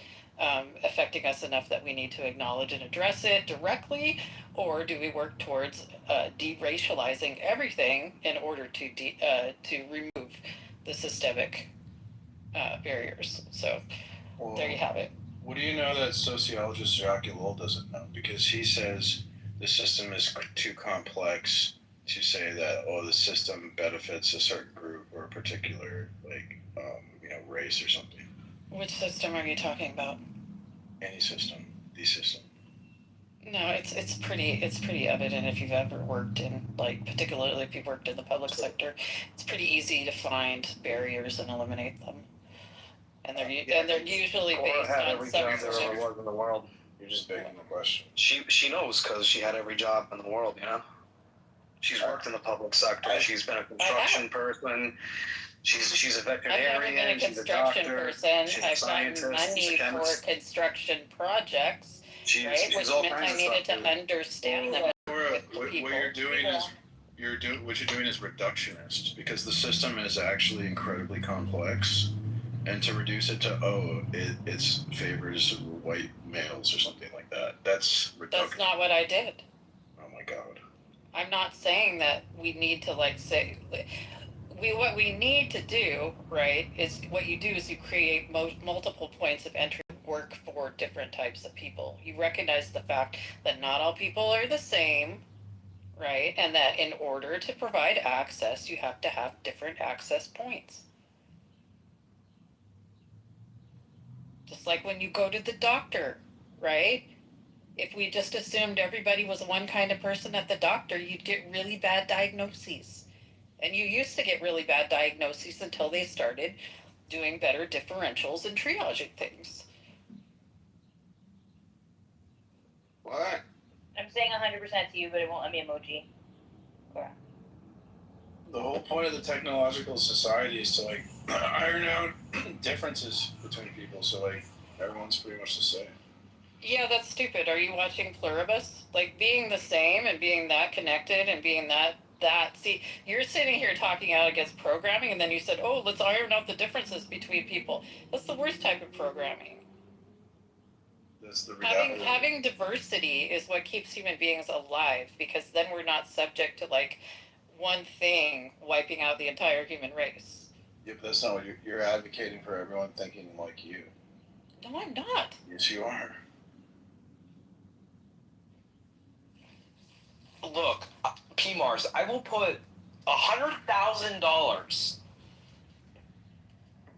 Speaker 23: affecting us enough that we need to acknowledge and address it directly, or do we work towards deracializing everything in order to remove the systemic barriers? So there you have it.
Speaker 4: What do you know that sociologist Jacques Ellul doesn't know? Because he says the system is too complex to say that the system benefits a certain group or a particular race or something.
Speaker 23: Which system are you talking about?
Speaker 4: Any system, the system.
Speaker 23: No, it's pretty evident if you've ever worked in particularly if you've worked in the public sector. It's pretty easy to find barriers and eliminate them. And they're usually based on
Speaker 9: every job there ever was in the world.
Speaker 4: You're just begging the question.
Speaker 9: She knows because she had every job in the world, you know? She's worked in the public sector. She's been a construction person. She's a veterinarian.
Speaker 23: I've never been a construction person. I've gotten money for construction projects, right? Which meant I needed to understand them.
Speaker 4: What you're doing is reductionist, because the system is actually incredibly complex, and to reduce it to it favors white males or something like that. That's reduction.
Speaker 23: That's not what I did.
Speaker 4: Oh my god.
Speaker 23: I'm not saying that we need to say. What we need to do, right, is what you do is you create multiple points of entry, work for different types of people. You recognize the fact that not all people are the same, right, and that in order to provide access, you have to have different access points. Just like when you go to the doctor, right? If we just assumed everybody was one kind of person at the doctor, you'd get really bad diagnoses. And you used to get really bad diagnoses until they started doing better differentials and triaging things.
Speaker 9: What?
Speaker 5: I'm saying 100% to you, but it won't let me emoji. Cora.
Speaker 4: The whole point of the technological society is to iron out differences between people, so everyone's pretty much the same.
Speaker 23: Yeah, that's stupid. Are you watching Pluribus? Being the same and being that connected and being that. See, you're sitting here talking out against programming, and then you said, oh, let's iron out the differences between people. That's the worst type of programming.
Speaker 4: That's the reality.
Speaker 23: Having diversity is what keeps human beings alive, because then we're not subject to one thing wiping out the entire human race.
Speaker 4: Yeah, but that's not what you're advocating for everyone thinking like you.
Speaker 23: No, I'm not.
Speaker 4: Yes, you are.
Speaker 22: Look, P-Mars, I will put $100,000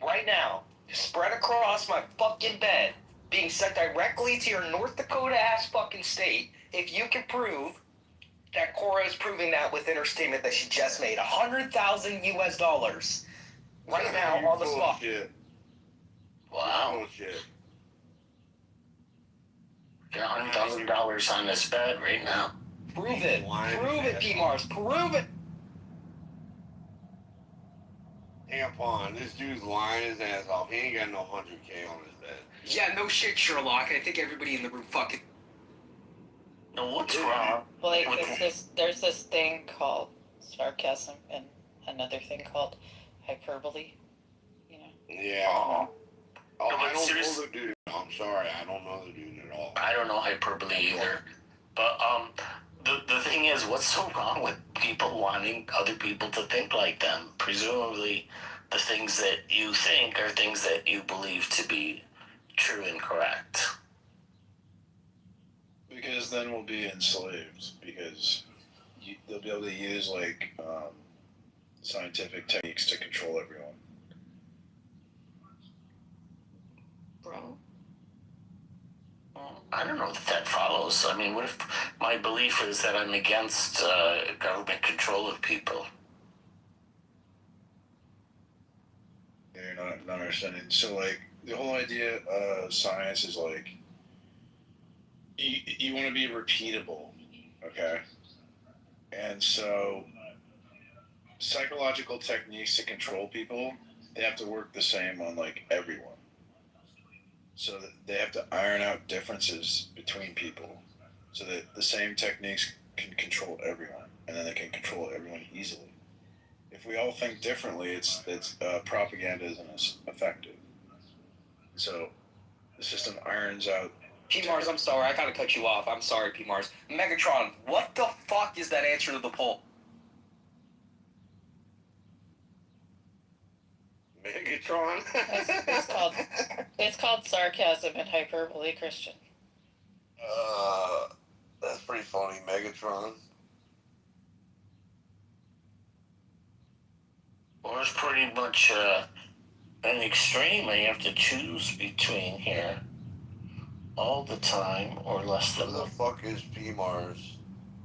Speaker 22: right now, spread across my fucking bed, being sent directly to your North Dakota ass fucking state, if you can prove that Cora is proving that within her statement that she just made. $100,000 right now on the spot.
Speaker 4: Bullshit.
Speaker 22: Wow.
Speaker 4: Bullshit.
Speaker 10: Got $100,000 on this bed right now.
Speaker 22: Prove it. Prove it, P-Mars. Prove it.
Speaker 6: tampon. This dude's lying his ass off. He ain't got no 100K on his bed.
Speaker 22: Yeah, no shit, Sherlock. I think everybody in the room fucking.
Speaker 19: No, what's wrong?
Speaker 23: Like, there's this thing called sarcasm and another thing called hyperbole. You know.
Speaker 6: Yeah.
Speaker 19: Oh.
Speaker 6: Oh,
Speaker 19: No,
Speaker 6: I
Speaker 19: but
Speaker 6: don't
Speaker 19: serious-
Speaker 6: know the dude. I'm sorry, I don't know the dude at all.
Speaker 19: I don't know hyperbole either. But the thing is, what's so wrong with people wanting other people to think like them? Presumably, the things that you think are things that you believe to be true and correct.
Speaker 4: Because then we'll be enslaved. Because they'll be able to use like scientific techniques to control everyone.
Speaker 19: Bro. I don't know if that follows. I mean, what if my belief is that I'm against government control of people?
Speaker 4: You're not understanding. So like the whole idea of science is like you want to be repeatable, okay? And so psychological techniques to control people, they have to work the same on like everyone. So that they have to iron out differences between people so that the same techniques can control everyone, and then they can control everyone easily. If we all think differently, it's propaganda isn't as effective. So the system irons out.
Speaker 22: P-Mars, I'm sorry, I gotta cut you off. I'm sorry, P-Mars. Megatron, what the fuck is that answer to the poll?
Speaker 6: Megatron?
Speaker 23: It's called sarcasm and hyperbole, Christian.
Speaker 6: That's pretty funny, Megatron.
Speaker 19: Well, it's pretty much an extreme I have to choose between here. All the time, or less than.
Speaker 6: Who the fuck is P-Mars?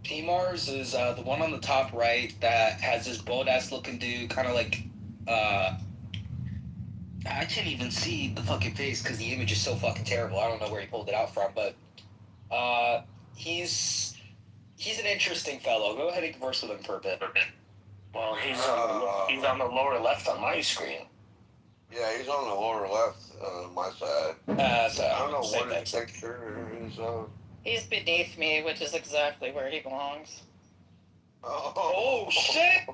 Speaker 22: P-Mars is the one on the top right that has this bold-ass looking dude, kind of like, I can't even see the fucking face because the image is so fucking terrible. I don't know where he pulled it out from, but he's an interesting fellow. Go ahead and converse with him for a bit.
Speaker 19: Well, he's on the lower left on my screen.
Speaker 6: Yeah, he's on the lower left on my side.
Speaker 22: So
Speaker 6: I don't know what his picture is of.
Speaker 23: He's beneath me, which is exactly where he belongs.
Speaker 22: Oh shit!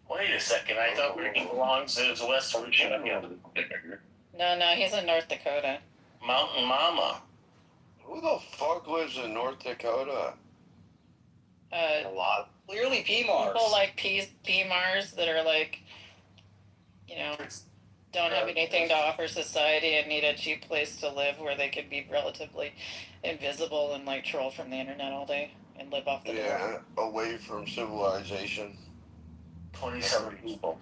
Speaker 19: Wait a second, I thought where he belongs is West Virginia.
Speaker 23: No, he's in North Dakota.
Speaker 19: Mountain Mama.
Speaker 6: Who the fuck lives in North Dakota?
Speaker 23: A
Speaker 22: lot. Clearly P-Mars.
Speaker 23: People like P-Mars that are like, you know, don't have anything to offer society and need a cheap place to live where they can be relatively invisible and like troll from the internet all day and live off the
Speaker 6: Yeah, away from civilization.
Speaker 19: 27 people.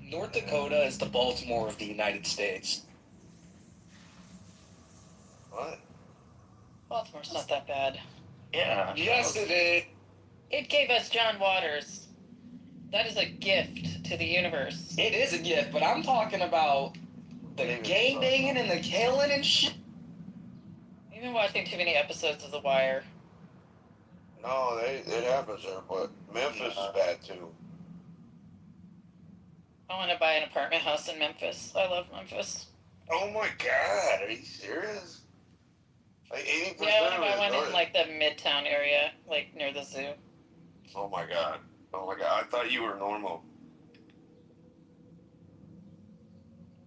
Speaker 22: North Dakota is the Baltimore of the United States.
Speaker 6: What?
Speaker 23: Baltimore's not that bad.
Speaker 19: Yeah.
Speaker 22: Yes, it is.
Speaker 23: It gave us John Waters. That is a gift to the universe.
Speaker 22: It is a gift, but I'm talking about the gang banging and the killing and shit.
Speaker 23: You've been watching too many episodes of The Wire.
Speaker 6: No, it happens there, but Memphis is bad too.
Speaker 23: I want to buy an apartment house in Memphis. I love Memphis.
Speaker 6: Oh my god, are you serious? Like 80%
Speaker 23: Yeah, I want to
Speaker 6: of
Speaker 23: buy
Speaker 6: it is
Speaker 23: one
Speaker 6: north.
Speaker 23: in like the Midtown area, like near the zoo.
Speaker 6: Oh my god. Oh my god, I thought you were normal.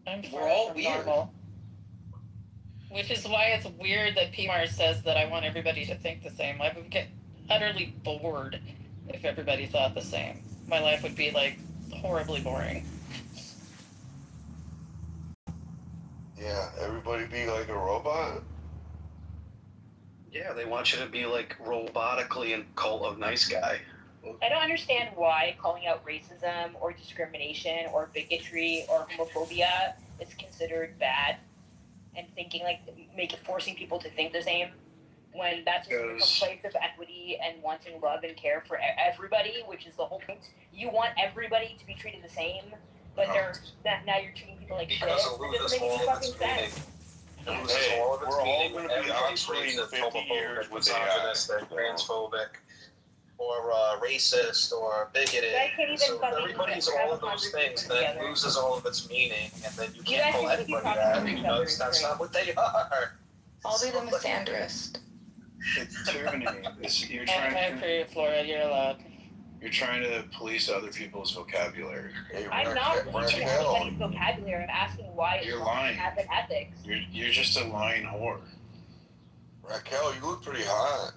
Speaker 23: I'm
Speaker 22: We're
Speaker 23: far
Speaker 22: all
Speaker 23: from
Speaker 22: weird.
Speaker 23: normal. Which is why it's weird that P-Mars says that I want everybody to think the same. I would get utterly bored if everybody thought the same. My life would be like horribly boring.
Speaker 6: Yeah, everybody be like a robot?
Speaker 9: Yeah, they want you to be like robotically and cult of nice guy.
Speaker 5: I don't understand why calling out racism or discrimination or bigotry or homophobia is considered bad, and thinking like forcing people to think the same, when that's just from a place of equity and wanting love and care for everybody, which is the whole point. You want everybody to be treated the same, but now you're treating people like
Speaker 9: Because
Speaker 5: shit.
Speaker 9: of
Speaker 5: It
Speaker 9: Lucas
Speaker 5: doesn't make any
Speaker 9: Hall of
Speaker 5: fucking
Speaker 9: its meaning.
Speaker 5: sense.
Speaker 6: Hey, we're all going to be obsolete in 50 years with AI.
Speaker 9: misogynist and transphobic. or racist or bigoted.
Speaker 5: You guys can't even
Speaker 9: So
Speaker 5: fucking
Speaker 9: everybody's
Speaker 5: have
Speaker 9: all
Speaker 5: a
Speaker 9: of those
Speaker 5: conversation
Speaker 9: things, then it
Speaker 5: together.
Speaker 9: loses all of its meaning, and then you
Speaker 5: You
Speaker 9: can't
Speaker 5: guys
Speaker 9: call
Speaker 5: can just keep
Speaker 9: anybody
Speaker 5: talking
Speaker 9: that
Speaker 5: over each other.
Speaker 9: because that's not what they are.
Speaker 2: I'll be the misandrist.
Speaker 4: It's tyranny. You're
Speaker 23: I'm
Speaker 4: trying
Speaker 23: for you, Flora. You're allowed.
Speaker 4: you're trying to police other people's vocabulary.
Speaker 6: Hey,
Speaker 5: I'm not policing
Speaker 6: Raquel,
Speaker 5: anybody's vocabulary. I'm asking why
Speaker 4: You're
Speaker 5: it's
Speaker 4: lying.
Speaker 5: have an ethics.
Speaker 4: You're just a lying whore.
Speaker 6: Raquel, you look pretty hot.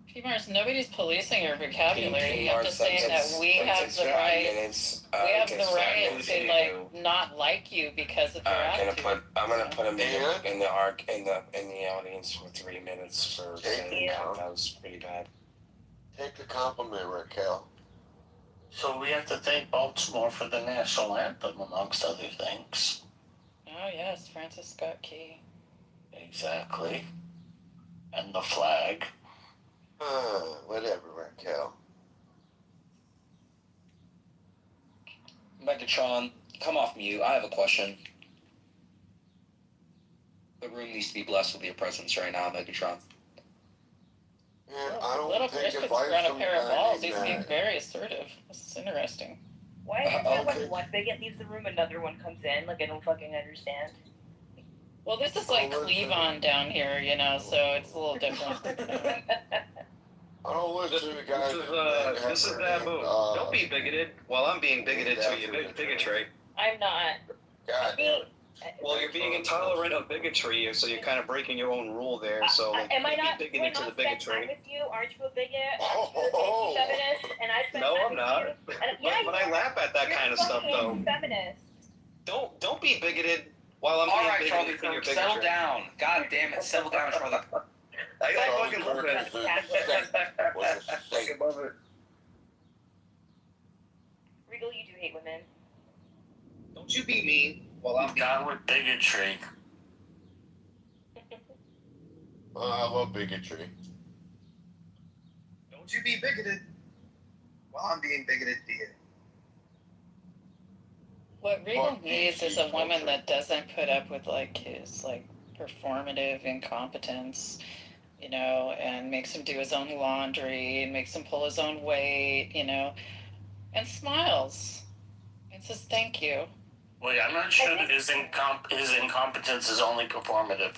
Speaker 23: P-Mars, nobody's policing your vocabulary. I'm just saying that we
Speaker 10: It's
Speaker 23: have the right.
Speaker 10: minutes,
Speaker 23: We have the
Speaker 10: gets
Speaker 23: right
Speaker 10: minutes
Speaker 23: to like not like you because of your attitude.
Speaker 10: I'm gonna put him in the audience for 3 minutes for saying that was pretty bad.
Speaker 6: Take the compliment, Raquel.
Speaker 8: So we have to thank Baltimore for the national anthem, amongst other things.
Speaker 23: Oh yes, Francis Scott Key.
Speaker 8: Exactly. And the flag.
Speaker 6: Whatever, Raquel.
Speaker 12: Megatron, come off mute. I have a question. The room needs to be blessed with your presence right now, Megatron.
Speaker 6: Man, I don't
Speaker 23: Little
Speaker 6: take
Speaker 23: Chris could
Speaker 6: advice
Speaker 23: run a
Speaker 6: from
Speaker 23: pair of
Speaker 6: a guy
Speaker 23: balls.
Speaker 6: named
Speaker 23: He's being
Speaker 6: Matt.
Speaker 23: very assertive. This is interesting.
Speaker 5: Why is it that when one bigot leaves the room, another one comes in? Like, I don't fucking understand.
Speaker 23: Well, this is like Cleavon down here, you know, so it's a little different.
Speaker 6: I don't listen to the guy.
Speaker 9: This is Babu. Don't be bigoted while I'm being bigoted to your bigotry.
Speaker 5: I'm not.
Speaker 6: God damn it.
Speaker 9: Well, you're being intolerant of bigotry, so you're kind of breaking your own rule there. So like,
Speaker 5: Am I
Speaker 9: don't
Speaker 5: not?
Speaker 9: be
Speaker 5: Do I
Speaker 9: bigoted to the
Speaker 5: not spend time
Speaker 9: bigotry.
Speaker 5: with you? Aren't you a bigot? Aren't you a feminist? And I spend
Speaker 9: No,
Speaker 5: time
Speaker 9: I'm
Speaker 5: with
Speaker 9: not.
Speaker 5: you. And, yeah,
Speaker 9: But I laugh at that
Speaker 5: you're
Speaker 9: kind of
Speaker 5: a
Speaker 9: stuff,
Speaker 5: fucking
Speaker 9: though.
Speaker 5: Feminist.
Speaker 9: Don't be bigoted while I'm
Speaker 12: All
Speaker 9: being
Speaker 12: right,
Speaker 9: bigoted
Speaker 12: Charlie
Speaker 9: to your
Speaker 12: Kirk,
Speaker 9: bigotry.
Speaker 12: settle down. God damn it, settle down, Charlie.
Speaker 9: I fucking love it. Fucking love it.
Speaker 5: Regal, you do hate women.
Speaker 9: Don't you be mean while I'm
Speaker 8: down with bigotry.
Speaker 6: I love bigotry.
Speaker 9: Don't you be bigoted while I'm being bigoted to you.
Speaker 23: What Regal needs is a woman that doesn't put up with like his like performative incompetence, you know, and makes him do his own laundry and makes him pull his own weight, you know, and smiles and says thank you.
Speaker 8: Wait, I'm not sure that his incompetence is only performative.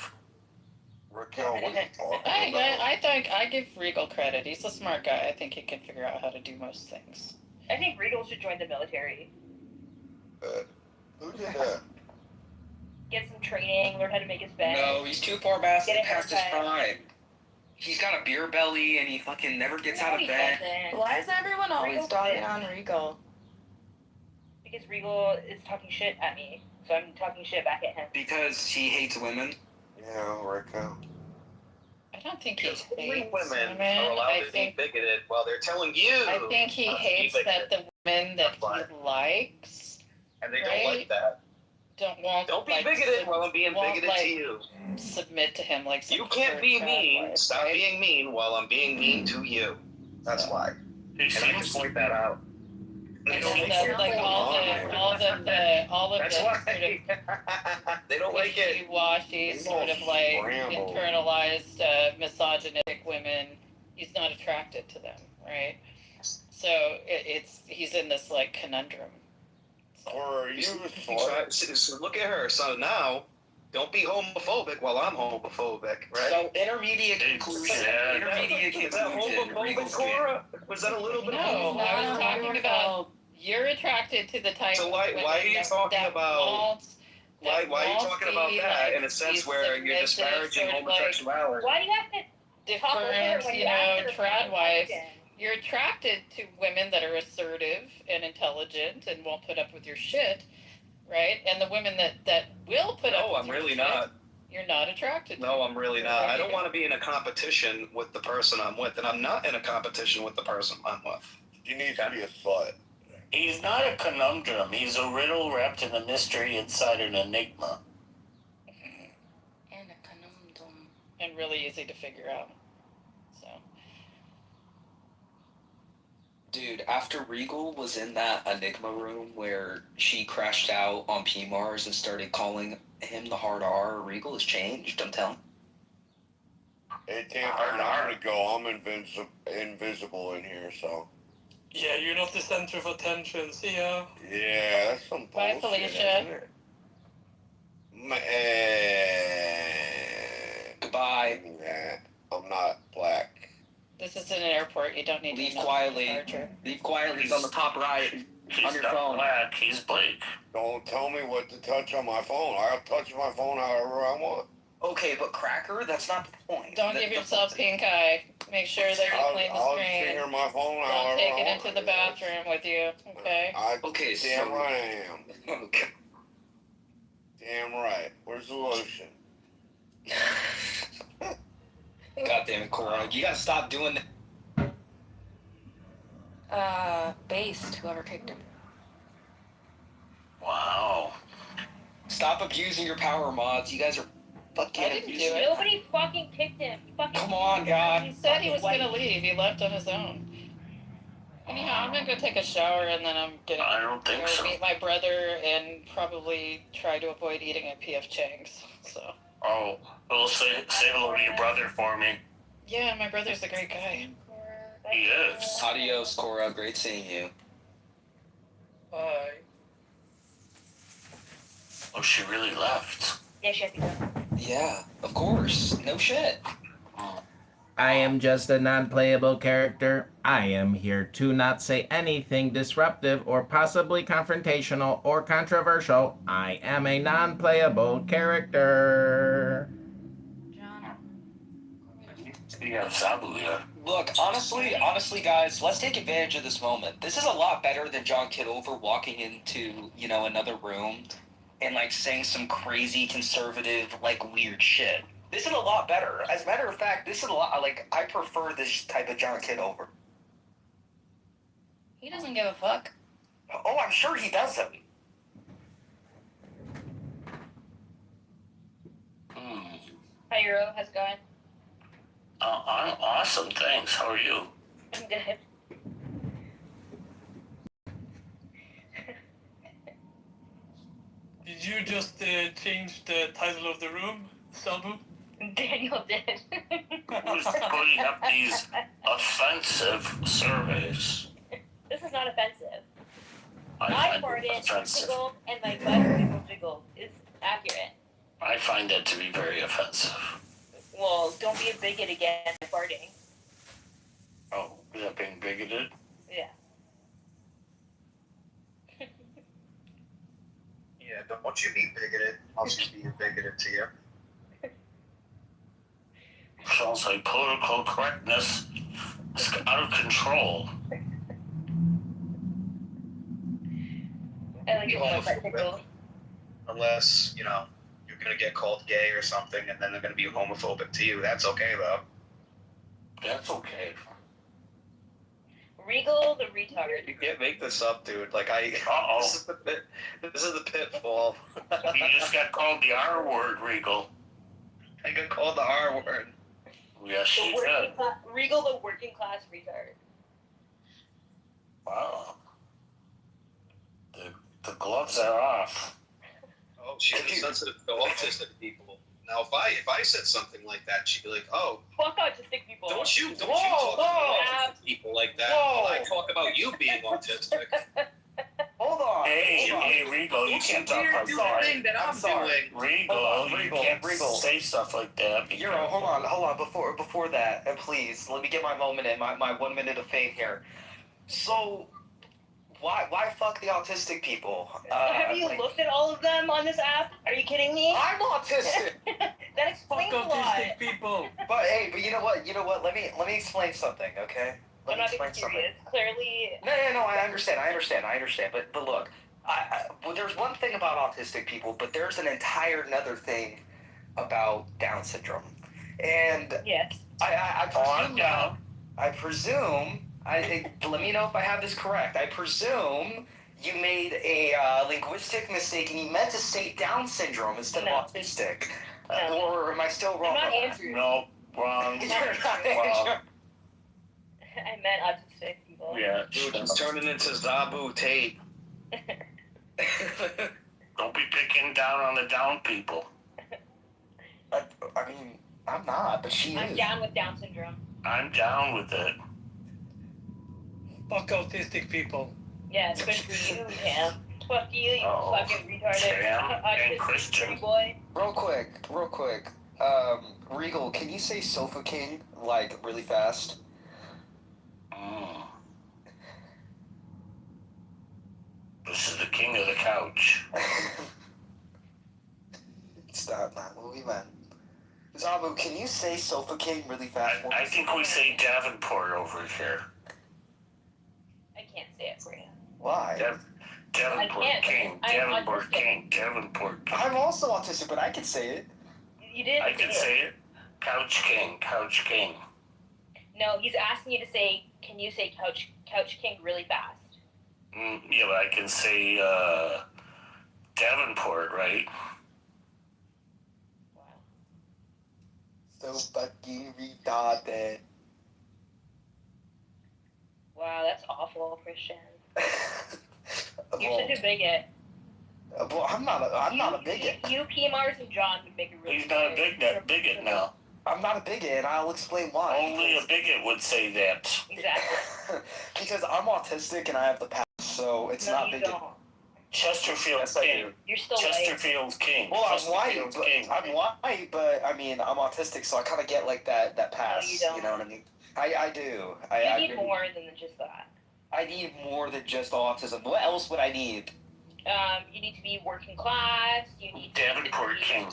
Speaker 6: Raquel, what are you talking
Speaker 23: I think I give Regal credit. He's a smart guy. I think he can figure out how to do most things.
Speaker 5: I think Regal should join the military.
Speaker 6: Who did that?
Speaker 5: Get some training, learn how to make his bed.
Speaker 12: No, he's too far past
Speaker 5: Get a
Speaker 12: past his
Speaker 5: haircut.
Speaker 12: prime. He's got a beer belly and he fucking never gets out of bed.
Speaker 2: Why is everyone always
Speaker 5: Regal's
Speaker 2: dogging
Speaker 5: fit.
Speaker 2: on Regal?
Speaker 5: Because Regal is talking shit at me, so I'm talking shit back at him.
Speaker 12: Because he hates women.
Speaker 6: Yeah, Raquel.
Speaker 23: I don't think he hates
Speaker 9: Only women
Speaker 23: women.
Speaker 9: are allowed
Speaker 23: I
Speaker 9: to
Speaker 23: think
Speaker 9: be bigoted while they're telling you.
Speaker 23: I think he
Speaker 9: not to be
Speaker 23: hates that
Speaker 9: bigoted.
Speaker 23: the women that he likes
Speaker 9: And they don't
Speaker 23: right?
Speaker 9: like that.
Speaker 23: Don't
Speaker 9: be
Speaker 23: like,
Speaker 9: bigoted while I'm being
Speaker 23: won't,
Speaker 9: bigoted
Speaker 23: like,
Speaker 9: to you.
Speaker 23: submit to him like some
Speaker 9: You can't be
Speaker 23: trad
Speaker 9: mean.
Speaker 23: wife,
Speaker 9: Stop
Speaker 23: right?
Speaker 9: being mean while I'm being mean to you. That's why. And I can point that out.
Speaker 23: And so that's like all of
Speaker 9: That's
Speaker 23: the
Speaker 9: why.
Speaker 23: sort of
Speaker 9: They don't like it.
Speaker 23: wishy-washy, sort of like internalized misogynistic women. He's not attracted to them, right? So he's in this like conundrum.
Speaker 6: Or are you
Speaker 9: So look at her. So now, don't be homophobic while I'm homophobic, right?
Speaker 12: So intermediate conclusion. Intermediate
Speaker 9: Is that
Speaker 12: conclusion.
Speaker 9: homophobic,
Speaker 12: Regal's
Speaker 9: Cora? Was that a little bit
Speaker 23: No,
Speaker 9: homophobic?
Speaker 23: I was talking about you're attracted to the type.
Speaker 9: So
Speaker 23: of
Speaker 9: why
Speaker 23: women
Speaker 9: are you
Speaker 23: that-
Speaker 9: talking
Speaker 23: that
Speaker 9: about?
Speaker 23: won't-
Speaker 9: Why
Speaker 23: that
Speaker 9: are you
Speaker 23: won't
Speaker 9: talking about
Speaker 23: be,
Speaker 9: that
Speaker 23: like,
Speaker 9: in a sense
Speaker 23: these
Speaker 9: where you're
Speaker 23: submissive,
Speaker 9: disparaging
Speaker 23: sort of, like,
Speaker 9: homosexuality?
Speaker 5: Why do you have to talk over her
Speaker 23: different,
Speaker 5: when
Speaker 23: you
Speaker 5: you ask
Speaker 23: know,
Speaker 5: her
Speaker 23: trad wives.
Speaker 5: question?
Speaker 23: You're attracted to women that are assertive and intelligent and won't put up with your shit, right? And the women that will put up
Speaker 9: No,
Speaker 23: with
Speaker 9: I'm
Speaker 23: your
Speaker 9: really
Speaker 23: shit,
Speaker 9: not.
Speaker 23: you're not attracted to.
Speaker 9: No, I'm really not. I don't want to be in a competition with the person I'm with, and I'm not in a competition with the person I'm with.
Speaker 6: You need to be a slut.
Speaker 8: He's not a conundrum. He's a riddle wrapped in a mystery inside an enigma.
Speaker 2: And a conundrum.
Speaker 23: And really easy to figure out. So.
Speaker 12: Dude, after Regal was in that Enigma room where she crashed out on P-Mars and started calling him the hard R, Regal has changed, I'm telling.
Speaker 6: Hey, Tampa, I'm gonna go. I'm invisible in here, so.
Speaker 7: Yeah, you're not the center of attention. See ya.
Speaker 6: Yeah, that's some
Speaker 23: Bye,
Speaker 6: bullshit,
Speaker 23: Felicia.
Speaker 6: isn't it?
Speaker 12: Goodbye.
Speaker 6: I'm not black.
Speaker 23: This is an airport. You don't need
Speaker 12: Leave
Speaker 23: to know.
Speaker 12: quietly.
Speaker 23: Departure.
Speaker 12: Leave quietly. It's on the top right.
Speaker 8: He's
Speaker 12: On your
Speaker 8: not
Speaker 12: phone.
Speaker 8: black, he's Blake.
Speaker 6: Don't tell me what to touch on my phone. I'll touch my phone however I want.
Speaker 12: Okay, but Cracker, that's not the point.
Speaker 23: Don't give yourself pink eye. Make sure that you clean the
Speaker 6: I'll
Speaker 23: screen.
Speaker 6: finger my phone
Speaker 23: Don't
Speaker 6: however
Speaker 23: take
Speaker 6: I
Speaker 23: it
Speaker 6: want.
Speaker 23: into the bathroom with you, okay?
Speaker 12: Okay,
Speaker 6: Damn
Speaker 12: so-
Speaker 6: right I am. Damn right. Where's the lotion?
Speaker 12: God damn it, Cora. You gotta stop doing that.
Speaker 2: Based, whoever kicked him.
Speaker 8: Wow.
Speaker 12: Stop abusing your power mods. You guys are fucking
Speaker 23: I didn't do
Speaker 12: abusing
Speaker 23: it.
Speaker 5: Nobody fucking kicked him. He fucking
Speaker 12: Come on, God.
Speaker 23: He said he was gonna leave. He left on his own. Anyhow, I'm gonna go take a shower and then I'm gonna
Speaker 8: I don't think
Speaker 23: go
Speaker 8: so.
Speaker 23: meet my brother and probably try to avoid eating at P.F. Chang's. So.
Speaker 8: Oh, well, say hello to your brother for me.
Speaker 23: Yeah, my brother's a great guy.
Speaker 8: He is.
Speaker 12: Adios, Cora. Great seeing you.
Speaker 23: Bye.
Speaker 8: Oh, she really left.
Speaker 5: Yeah, she has to go.
Speaker 12: Yeah, of course. No shit.
Speaker 1: I am just a non-playable character. I am here to not say anything disruptive or possibly confrontational or controversial. I am a non-playable character.
Speaker 8: Yeah, Sabu, yeah.
Speaker 12: Look, honestly, guys, let's take advantage of this moment. This is a lot better than John Kitover walking into, another room and, saying some crazy conservative, weird shit. This is a lot better. As a matter of fact, this is a lot, I prefer this type of John Kitover.
Speaker 2: He doesn't give a fuck.
Speaker 12: Oh, I'm sure he doesn't.
Speaker 5: Hi, Euro. How's it going?
Speaker 8: I'm awesome, thanks. How are you?
Speaker 5: I'm good.
Speaker 7: Did you just change the title of the room, Sabu?
Speaker 5: Daniel did.
Speaker 8: Who's putting up these offensive surveys?
Speaker 5: This is not offensive.
Speaker 8: I
Speaker 5: I
Speaker 8: find
Speaker 5: farted,
Speaker 8: it offensive.
Speaker 5: jiggled, and my butt jiggled. It's accurate.
Speaker 8: I find it to be very offensive.
Speaker 5: Well, don't be a bigot again farting.
Speaker 8: Oh, is that being bigoted?
Speaker 5: Yeah.
Speaker 9: Yeah, don't you be bigoted. I'll just be bigoted to you.
Speaker 8: Sounds like political correctness is out of control.
Speaker 5: I like it when my butt jiggled.
Speaker 9: Unless, you're going to get called gay or something, and then they're going to be homophobic to you. That's okay, though.
Speaker 8: That's okay.
Speaker 5: Regal the retard.
Speaker 9: You can't make this up, dude.
Speaker 8: Uh-oh.
Speaker 9: This is the pitfall.
Speaker 8: You just got called the R word, Regal.
Speaker 9: I got called the R word.
Speaker 8: Yes,
Speaker 5: The
Speaker 8: you
Speaker 5: working
Speaker 8: did.
Speaker 5: Regal the working class retard.
Speaker 8: Wow. The gloves are off.
Speaker 9: Oh, she's sensitive to autistic people. Now, if I said something like that, she'd be like, "Oh,
Speaker 5: Fuck autistic people.
Speaker 9: don't you talk about autistic people like that?
Speaker 12: Whoa.
Speaker 9: When I talk about you being autistic."
Speaker 12: Hold on.
Speaker 8: Hey, Regal, you can't talk
Speaker 9: Weird
Speaker 8: about
Speaker 9: thing that I'm doing.
Speaker 8: Regal, you can't
Speaker 12: Regal.
Speaker 8: say stuff like that. Be
Speaker 12: Euro, hold on. Before that, and please, let me get my moment in, my 1 minute of fame here. So, why fuck the autistic people?
Speaker 5: Have you looked at all of them on this app? Are you kidding me?
Speaker 12: I'm autistic.
Speaker 5: That explains a lot.
Speaker 7: people.
Speaker 12: But hey, you know what? Let me explain something, okay?
Speaker 5: I'm not being serious. Clearly.
Speaker 12: No, I understand. But look, well, there's one thing about autistic people, but there's an entire another thing about Down syndrome. And
Speaker 5: yes,
Speaker 12: I presume. Let me know if I have this correct. I presume you made a linguistic mistake and you meant to say Down syndrome instead of autistic. Or am I still wrong?
Speaker 5: I'm not Andrew.
Speaker 8: No, wrong.
Speaker 12: You're not Andrew.
Speaker 8: Well,
Speaker 5: I meant autistic people.
Speaker 8: yeah,
Speaker 9: Dude, he's turning into Zabu Tate.
Speaker 8: don't be picking down on the down people.
Speaker 12: I
Speaker 22: I'm not, but she
Speaker 5: I'm
Speaker 22: is.
Speaker 5: down with Down syndrome.
Speaker 8: I'm down with it.
Speaker 7: Fuck autistic people.
Speaker 5: Yeah, especially you, Cam. Fuck you, you fucking retarded
Speaker 8: Cam and
Speaker 5: autistic
Speaker 8: Christian.
Speaker 5: pretty boy.
Speaker 22: Real quick. Regal, can you say Sofa King, like, really fast?
Speaker 8: This is the king of the couch.
Speaker 22: Stop that movie, man. Zabu, can you say Sofa King really fast?
Speaker 8: I think we say Davenport over here.
Speaker 5: I can't say it for you.
Speaker 22: Why?
Speaker 8: Davenport
Speaker 5: I can't,
Speaker 8: King.
Speaker 5: because I'm
Speaker 8: Davenport
Speaker 5: autistic.
Speaker 8: King. Davenport King.
Speaker 22: I'm also autistic, but I can say it.
Speaker 5: You didn't
Speaker 8: I can say it. Couch King. Couch King.
Speaker 5: No, he's asking you to say, can you say Couch King really fast?
Speaker 8: Yeah, but I can say Davenport, right?
Speaker 22: So fucking retarded.
Speaker 5: Wow, that's awful, Christian. You're
Speaker 22: Well,
Speaker 5: such a bigot.
Speaker 22: well, I'm not a bigot.
Speaker 5: You, P. Mars, and John would make a really
Speaker 8: He's not a bigot now.
Speaker 22: I'm not a bigot, and I'll explain why.
Speaker 8: Only a bigot would say that.
Speaker 5: Exactly.
Speaker 22: Because I'm autistic and I have the past, so it's
Speaker 5: No,
Speaker 22: not
Speaker 5: you
Speaker 22: bigot.
Speaker 5: don't.
Speaker 8: Chesterfield's
Speaker 22: Yes, I
Speaker 8: king.
Speaker 22: do.
Speaker 5: You're still
Speaker 8: Chesterfield's king.
Speaker 22: Well, I'm white,
Speaker 8: Chesterfield's
Speaker 22: but
Speaker 8: king.
Speaker 22: I'm white, but I mean, I'm autistic, so I kind of get like that pass.
Speaker 5: No, you don't.
Speaker 22: You know what I mean? I do.
Speaker 5: You
Speaker 22: I
Speaker 5: need
Speaker 22: do.
Speaker 5: more than just that.
Speaker 22: I need more than just autism. What else would I need?
Speaker 5: You need to be working class. You need to
Speaker 8: Davenport
Speaker 5: be,
Speaker 8: King.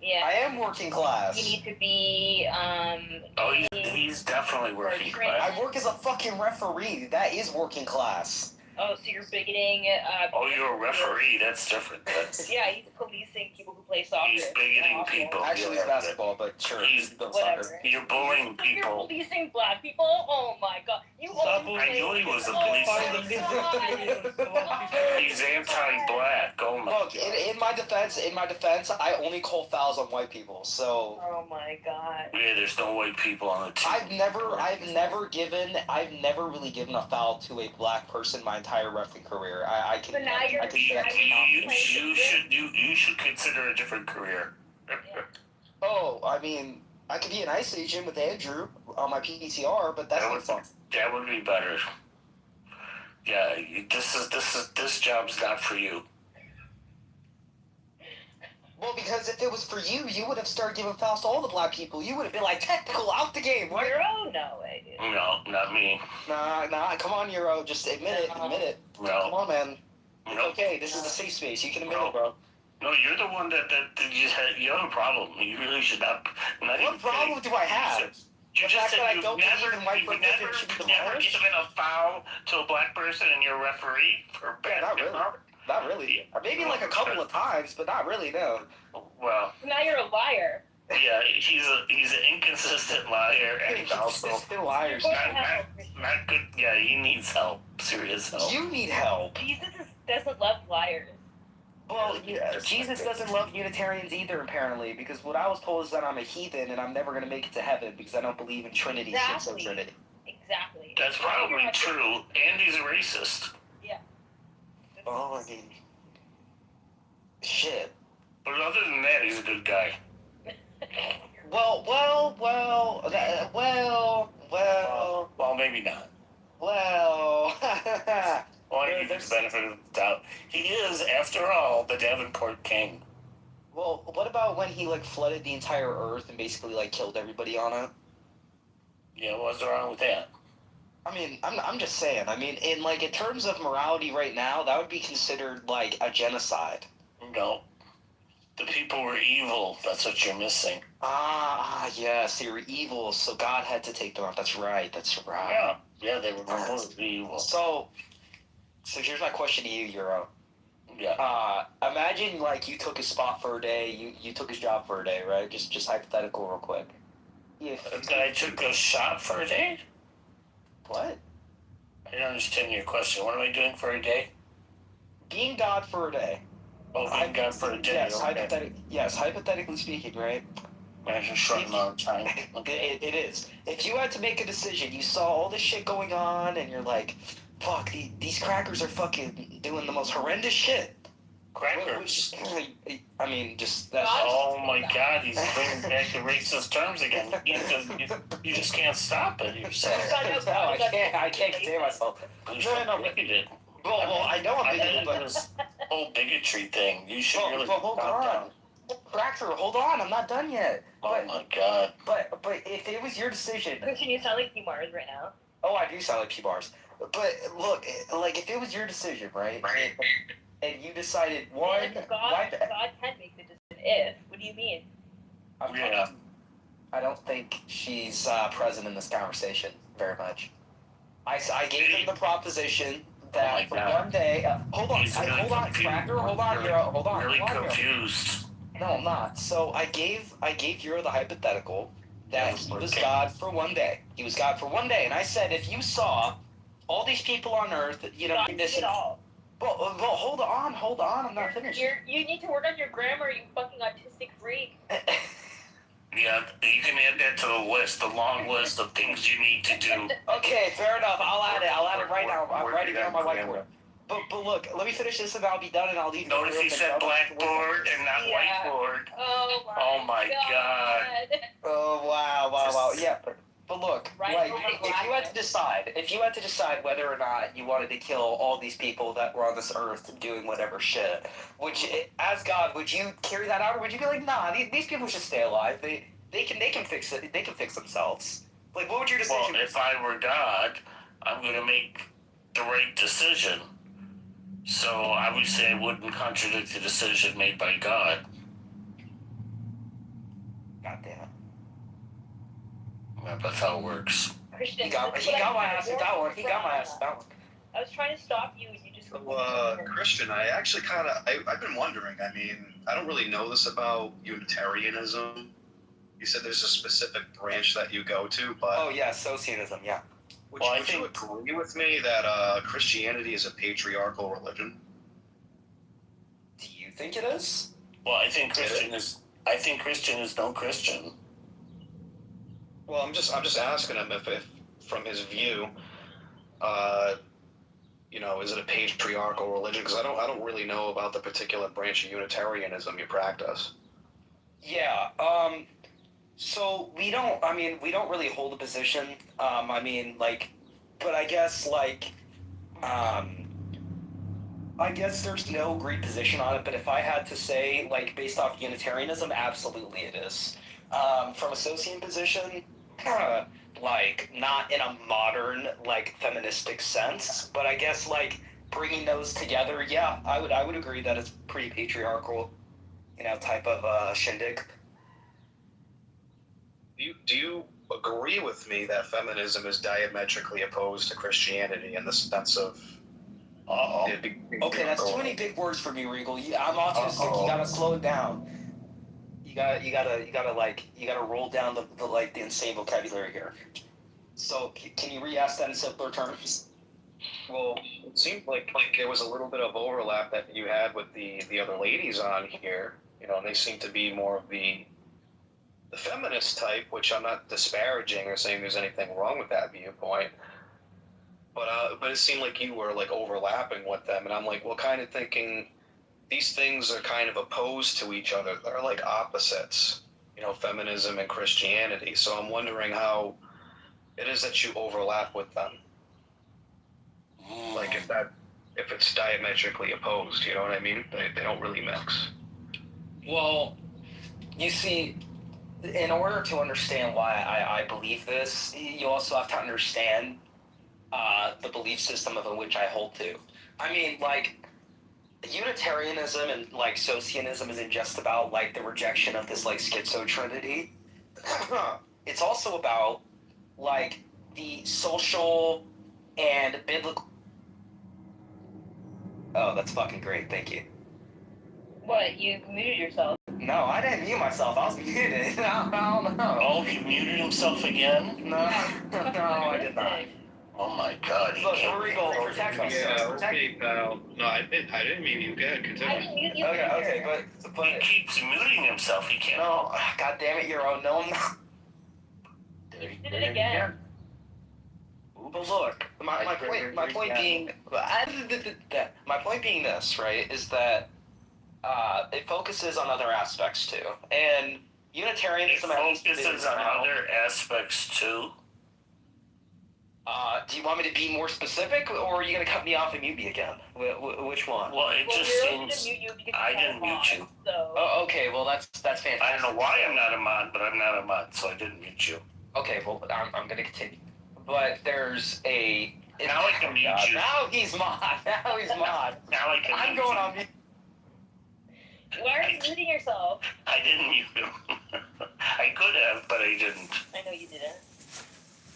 Speaker 5: Yeah.
Speaker 22: I am working class.
Speaker 5: You need to be
Speaker 8: Oh, he's definitely working class.
Speaker 22: I work as a fucking referee. That is working class.
Speaker 5: Oh, so you're bigoting.
Speaker 8: Oh, you're a referee. That's different. That's,
Speaker 5: Yeah, he's policing people who play soccer.
Speaker 8: he's bigoting
Speaker 5: Awful.
Speaker 8: people.
Speaker 22: Actually, it's basketball, but sure.
Speaker 8: He's
Speaker 5: Whatever.
Speaker 8: You're bullying
Speaker 5: You're
Speaker 8: people.
Speaker 5: policing black people? Oh my god. You always
Speaker 8: I knew he was a
Speaker 5: police.
Speaker 8: He's anti-black. Oh my
Speaker 22: Look, in my defense, I only call fouls on white people. So
Speaker 5: Oh my god.
Speaker 8: Yeah, there's no white people on the team.
Speaker 22: I've never really given a foul to a black person my entire reffing career. I can.
Speaker 5: But now you're-
Speaker 22: I can say that
Speaker 8: You should consider a different career.
Speaker 22: Oh, I mean, I could be an ice agent with Andrew on my PTR, but that's not fun.
Speaker 8: That would be better. Yeah, this job's not for you.
Speaker 22: Well, because if it was for you, you would have started giving fouls to all the black people. You would have been like, technical, out the game. What?
Speaker 5: Euro? No way, dude.
Speaker 8: No, not me.
Speaker 22: Nah, come on, Euro. Just admit it. Come
Speaker 8: No.
Speaker 22: on, man.
Speaker 8: No.
Speaker 22: Okay, this is a safe space. You can admit it, bro.
Speaker 8: No, you're the one that you have a problem. You really should not.
Speaker 22: What problem do I have?
Speaker 8: You
Speaker 22: The
Speaker 8: just
Speaker 22: fact
Speaker 8: said
Speaker 22: that I
Speaker 8: you've
Speaker 22: don't
Speaker 8: never,
Speaker 22: believe in white
Speaker 8: you've
Speaker 22: privilege
Speaker 8: never,
Speaker 22: and should be
Speaker 8: never
Speaker 22: demolished?
Speaker 8: given a foul to a black person and you're a referee for basketball?
Speaker 22: Not really. Maybe like a couple of times, but not really, no.
Speaker 8: Well,
Speaker 5: Now you're a liar.
Speaker 8: yeah, he's an inconsistent liar and he's also
Speaker 22: Inconsistent liars.
Speaker 8: not good. Yeah, he needs help. Serious help.
Speaker 22: You need help.
Speaker 5: Jesus doesn't love liars.
Speaker 22: Well, Jesus doesn't love Unitarians either, apparently, because what I was told is that I'm a heathen and I'm never going to make it to heaven because I don't believe in Trinity,
Speaker 5: Exactly.
Speaker 22: Trinity.
Speaker 5: Exactly.
Speaker 8: That's probably true. And he's a racist.
Speaker 5: Yeah.
Speaker 22: Oh, I mean, shit.
Speaker 8: But other than that, he's a good guy. Well, maybe not.
Speaker 22: Well.
Speaker 8: I want to give him the benefit of the doubt. He is, after all, the Davenport King.
Speaker 22: Well, what about when he, like, flooded the entire Earth and basically, like, killed everybody on it?
Speaker 8: Yeah, what's wrong with that?
Speaker 22: I mean, I'm just saying. I mean, in terms of morality right now, that would be considered, like, a genocide.
Speaker 8: No. The people were evil. That's what you're missing.
Speaker 22: Yes, they were evil, so God had to take them out. That's right.
Speaker 8: Yeah, they were completely evil.
Speaker 22: So here's my question to you, Euro.
Speaker 8: Yeah.
Speaker 22: Imagine, like, you took his spot for a day, you took his job for a day, right? Just hypothetical real quick.
Speaker 8: I took a shot for a day?
Speaker 22: What?
Speaker 8: I don't understand your question. What am I doing for a day?
Speaker 22: Being God for a day.
Speaker 8: Oh, being God for a day.
Speaker 22: Yes, hypothetically speaking, right?
Speaker 8: That's a short amount of time.
Speaker 22: It is. If you had to make a decision, you saw all this shit going on, and you're like, fuck, these crackers are fucking doing the most horrendous shit.
Speaker 8: Crackers.
Speaker 22: I mean, just that's.
Speaker 8: Oh my God, he's bringing back the racist terms again. You just can't stop it yourself.
Speaker 22: No, I can't contain myself.
Speaker 8: No, bigoted.
Speaker 22: Well, I know I'm bigoted, but
Speaker 8: this whole bigotry thing, you should really.
Speaker 22: But hold on. Cracker, hold on, I'm not done yet.
Speaker 8: Oh my God.
Speaker 22: But if it was your decision.
Speaker 5: Christian, you sound like P-Mars right now.
Speaker 22: Oh, I do sound like P-Bars. But look, like if it was your decision, right? And you decided one.
Speaker 5: God can make the decision if. What do you mean?
Speaker 22: Yeah. I don't think she's present in this conversation very much. I gave them the proposition that for one day. Hold on, Cracker. Hold on, Hero. Hold on.
Speaker 8: Really
Speaker 22: hold on,
Speaker 8: confused.
Speaker 22: No, I'm not. So I gave Hero the hypothetical that he was God for one day. He was God for one day, and I said if you saw all these people on Earth,
Speaker 5: it all.
Speaker 22: Well, hold on. I'm not finished.
Speaker 5: You need to work on your grammar, you fucking autistic freak.
Speaker 8: Yeah, you can add that to the list, the long list of things you need to do.
Speaker 22: Okay, fair enough. I'll add it right now. I'm writing it on my whiteboard. But look, let me finish this and I'll be done and I'll leave.
Speaker 8: Notice he said blackboard and not whiteboard.
Speaker 5: Oh
Speaker 8: my God.
Speaker 22: Oh wow. Yeah, but look, like if you had to decide whether or not you wanted to kill all these people that were on this earth doing whatever shit, as God, would you carry that out, or would you be like, nah, these people should stay alive. They can fix it. They can fix themselves. Like, what would your decision?
Speaker 8: Well, if I were God, I'm gonna make the right decision. So obviously, I wouldn't contradict the decision made by God.
Speaker 22: God damn it.
Speaker 8: Yeah, that's how it works.
Speaker 5: Christian,
Speaker 22: he got my ass with that one. He got my ass with that one.
Speaker 5: I was trying to stop you and you just.
Speaker 4: Christian, I actually I've been wondering. I mean, I don't really know this about Unitarianism. You said there's a specific branch that you go to, but.
Speaker 22: Oh yeah, Socianism, yeah.
Speaker 4: Would you agree with me that Christianity is a patriarchal religion?
Speaker 22: Do you think it is?
Speaker 8: Well, I think Christian is no Christian.
Speaker 4: Well, I'm just asking him if from his view, is it a patriarchal religion? Because I don't really know about the particular branch of Unitarianism you practice.
Speaker 22: Yeah. So we don't really hold a position. But I guess there's no agreed position on it. But if I had to say, like, based off Unitarianism, absolutely it is. From a Socian position, not in a modern, feministic sense, but I guess, bringing those together, yeah, I would agree that it's pretty patriarchal, type of shindig.
Speaker 4: Do you agree with me that feminism is diametrically opposed to Christianity in the sense of?
Speaker 22: Okay, that's too many big words for me, Regal. I'm autistic. You gotta slow it down. You gotta roll down the insane vocabulary here. So can you re-ask that in simpler terms?
Speaker 4: Well, it seemed like there was a little bit of overlap that you had with the other ladies on here. And they seem to be more of the feminist type, which I'm not disparaging or saying there's anything wrong with that viewpoint. But it seemed like you were overlapping with them, and I'm kind of thinking these things are kind of opposed to each other. They're like opposites, feminism and Christianity. So I'm wondering how it is that you overlap with them. If it's diametrically opposed, you know what I mean? They don't really mix.
Speaker 22: Well, you see, in order to understand why I believe this, you also have to understand the belief system of which I hold to. I mean, Unitarianism and Socianism isn't just about the rejection of this schizo trinity. It's also about the social and biblical. Oh, that's fucking great. Thank you.
Speaker 5: What? You muted yourself?
Speaker 22: No, I didn't mute myself. I was muted. I don't know.
Speaker 8: Oh, he muted himself again?
Speaker 22: No, I did not.
Speaker 8: Oh my God!
Speaker 22: Look, Regal, protect us.
Speaker 4: Yeah, okay, pal. No, I didn't mean you. Go ahead, continue.
Speaker 5: I didn't mute you.
Speaker 22: Okay, but
Speaker 8: he keeps muting himself. He can't.
Speaker 22: No, God damn it, Euro. No, I'm not.
Speaker 5: You did it again.
Speaker 22: But look, my point being this, right, is that
Speaker 12: It focuses on other aspects too, and
Speaker 8: It
Speaker 12: Unitarianism
Speaker 8: focuses on other aspects too.
Speaker 12: Do you want me to be more specific, or are you going to cut me off and mute me again? Which one?
Speaker 8: Well, it just seems I didn't mute you.
Speaker 12: So. Oh, okay. Well, that's fantastic.
Speaker 8: I don't know why I'm not a mod, but I'm not a mod, so I didn't mute you.
Speaker 12: Okay, well, I'm going to continue. But there's a.
Speaker 8: Now I can mute you.
Speaker 12: Now he's mod. Now he's mod.
Speaker 8: Now I can
Speaker 12: I'm
Speaker 8: mute
Speaker 12: going
Speaker 8: you.
Speaker 12: on mute. Why are you muting yourself?
Speaker 8: I didn't mute him. I could have, but I didn't.
Speaker 12: I know you didn't.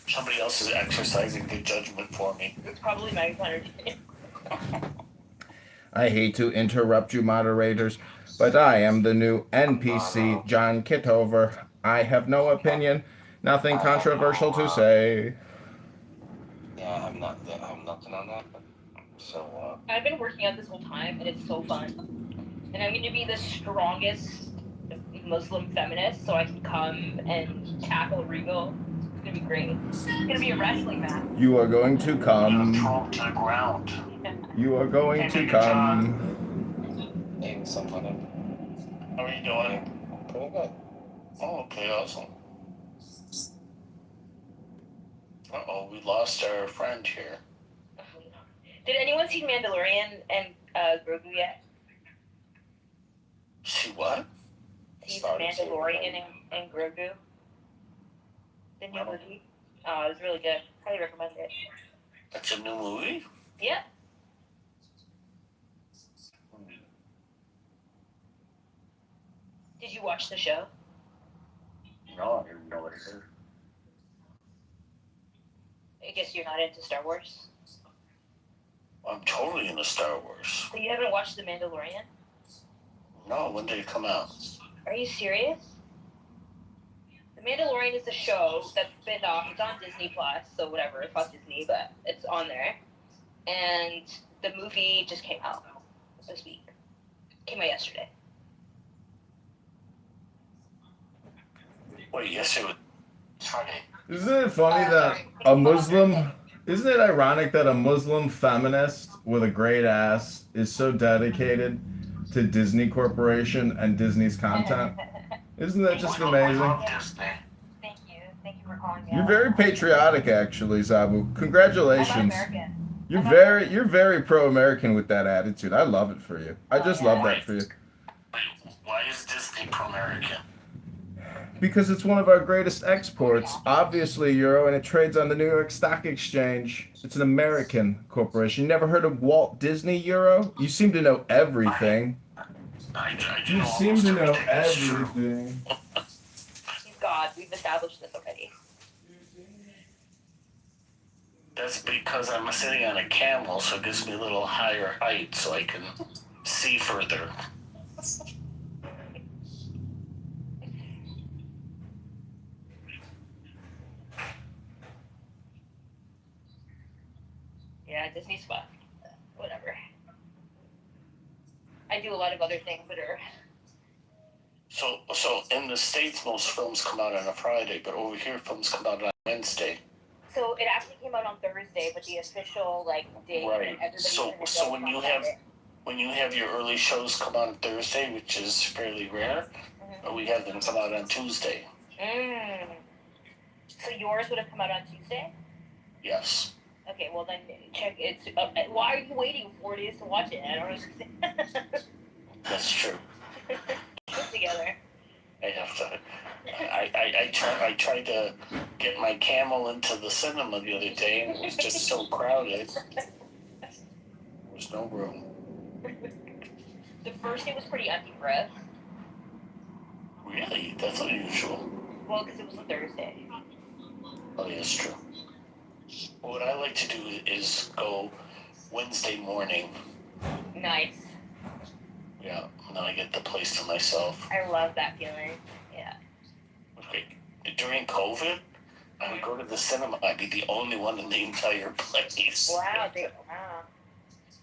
Speaker 8: Somebody else is exercising good judgment for me.
Speaker 12: It's probably my energy.
Speaker 1: I hate to interrupt you, moderators, but I am the new NPC, John Kitover. I have no opinion, nothing controversial to say.
Speaker 9: Yeah, I'm nothing on that. So,
Speaker 5: I've been working out this whole time, and it's so fun. And I'm going to be the strongest Muslim feminist, so I can come and tackle Regal. It's going to be great. It's going to be a wrestling match.
Speaker 1: You are going to come.
Speaker 8: Throw him to the ground.
Speaker 1: You are going to come.
Speaker 9: Hey, what's up, honey?
Speaker 8: How are you doing?
Speaker 9: Pretty good.
Speaker 8: Oh, okay, awesome. Uh-oh, we lost our friend here.
Speaker 5: Did anyone see Mandalorian and Grogu yet?
Speaker 8: See what?
Speaker 5: See Mandalorian and Grogu? The new movie? Oh, it was really good. Highly recommend it.
Speaker 8: That's a new movie?
Speaker 5: Yeah. Did you watch the show?
Speaker 8: No, I didn't know what it is.
Speaker 5: I guess you're not into Star Wars.
Speaker 8: I'm totally into Star Wars.
Speaker 5: So you haven't watched The Mandalorian?
Speaker 8: No, when did it come out?
Speaker 5: Are you serious? The Mandalorian is a show that's spin off. It's on Disney Plus, so whatever. Fuck Disney, but it's on there. And the movie just came out this week. Came out yesterday.
Speaker 8: Wait, yesterday was Friday.
Speaker 1: Isn't it funny that a Muslim, isn't it ironic that a Muslim feminist with a great ass is so dedicated to Disney Corporation and Disney's content? Isn't that just amazing?
Speaker 5: Thank you. Thank you for calling me
Speaker 1: You're
Speaker 5: out.
Speaker 1: very patriotic, actually, Zabu. Congratulations.
Speaker 5: I'm not American.
Speaker 1: You're very pro-American with that attitude. I love it for you. I just love that for you.
Speaker 8: Why is Disney pro-American?
Speaker 1: Because it's one of our greatest exports, obviously, Euro, and it trades on the New York Stock Exchange. It's an American corporation. You never heard of Walt Disney, Euro? You seem to know everything.
Speaker 8: I do
Speaker 1: You
Speaker 8: know
Speaker 1: seem
Speaker 8: almost
Speaker 1: to know
Speaker 8: everything. That's true.
Speaker 1: everything.
Speaker 5: He's God. We've established this already.
Speaker 8: That's because I'm sitting on a camel, so it gives me a little higher height so I can see further.
Speaker 5: Yeah, Disney's fun. Whatever. I do a lot of other things that are.
Speaker 8: So in the States, most films come out on a Friday, but over here, films come out on Wednesday.
Speaker 5: So it actually came out on Thursday, but the official date
Speaker 8: Right.
Speaker 5: and everybody's
Speaker 8: So
Speaker 5: gonna
Speaker 8: so
Speaker 5: go
Speaker 8: when
Speaker 5: on
Speaker 8: you
Speaker 5: Friday.
Speaker 8: have your early shows come out on Thursday, which is fairly rare, or we have them come out on Tuesday.
Speaker 5: So yours would have come out on Tuesday?
Speaker 8: Yes.
Speaker 5: Okay, well then check it. Why are you waiting 4 days to watch it? I don't understand.
Speaker 8: That's true.
Speaker 5: Put together.
Speaker 8: I have to. I tried to get my camel into the cinema the other day, and it was just so crowded. There was no room.
Speaker 5: The first day was pretty empty for us.
Speaker 8: Really? That's unusual.
Speaker 5: Well, because it was a Thursday.
Speaker 8: Oh, yeah, it's true. What I like to do is go Wednesday morning.
Speaker 5: Nice.
Speaker 8: Yeah, and then I get the place to myself.
Speaker 5: I love that feeling. Yeah.
Speaker 8: Okay. During COVID, I would go to the cinema. I'd be the only one in the entire place.
Speaker 5: Wow.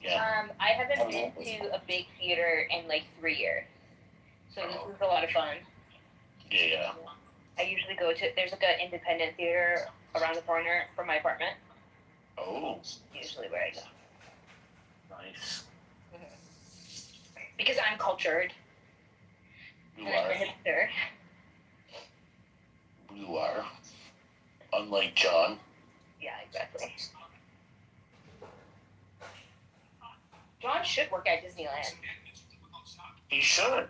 Speaker 8: Yeah.
Speaker 5: I haven't been to a big theater in 3 years, so this is a lot of fun.
Speaker 8: Yeah.
Speaker 5: I usually go to there's an independent theater around the corner from my apartment.
Speaker 8: Oh.
Speaker 5: Usually where I go.
Speaker 8: Nice.
Speaker 5: Because I'm cultured.
Speaker 8: You
Speaker 5: And I'm a
Speaker 8: are.
Speaker 5: hipster.
Speaker 8: You are. Unlike John.
Speaker 5: Yeah, exactly. John should work at Disneyland.
Speaker 8: He should.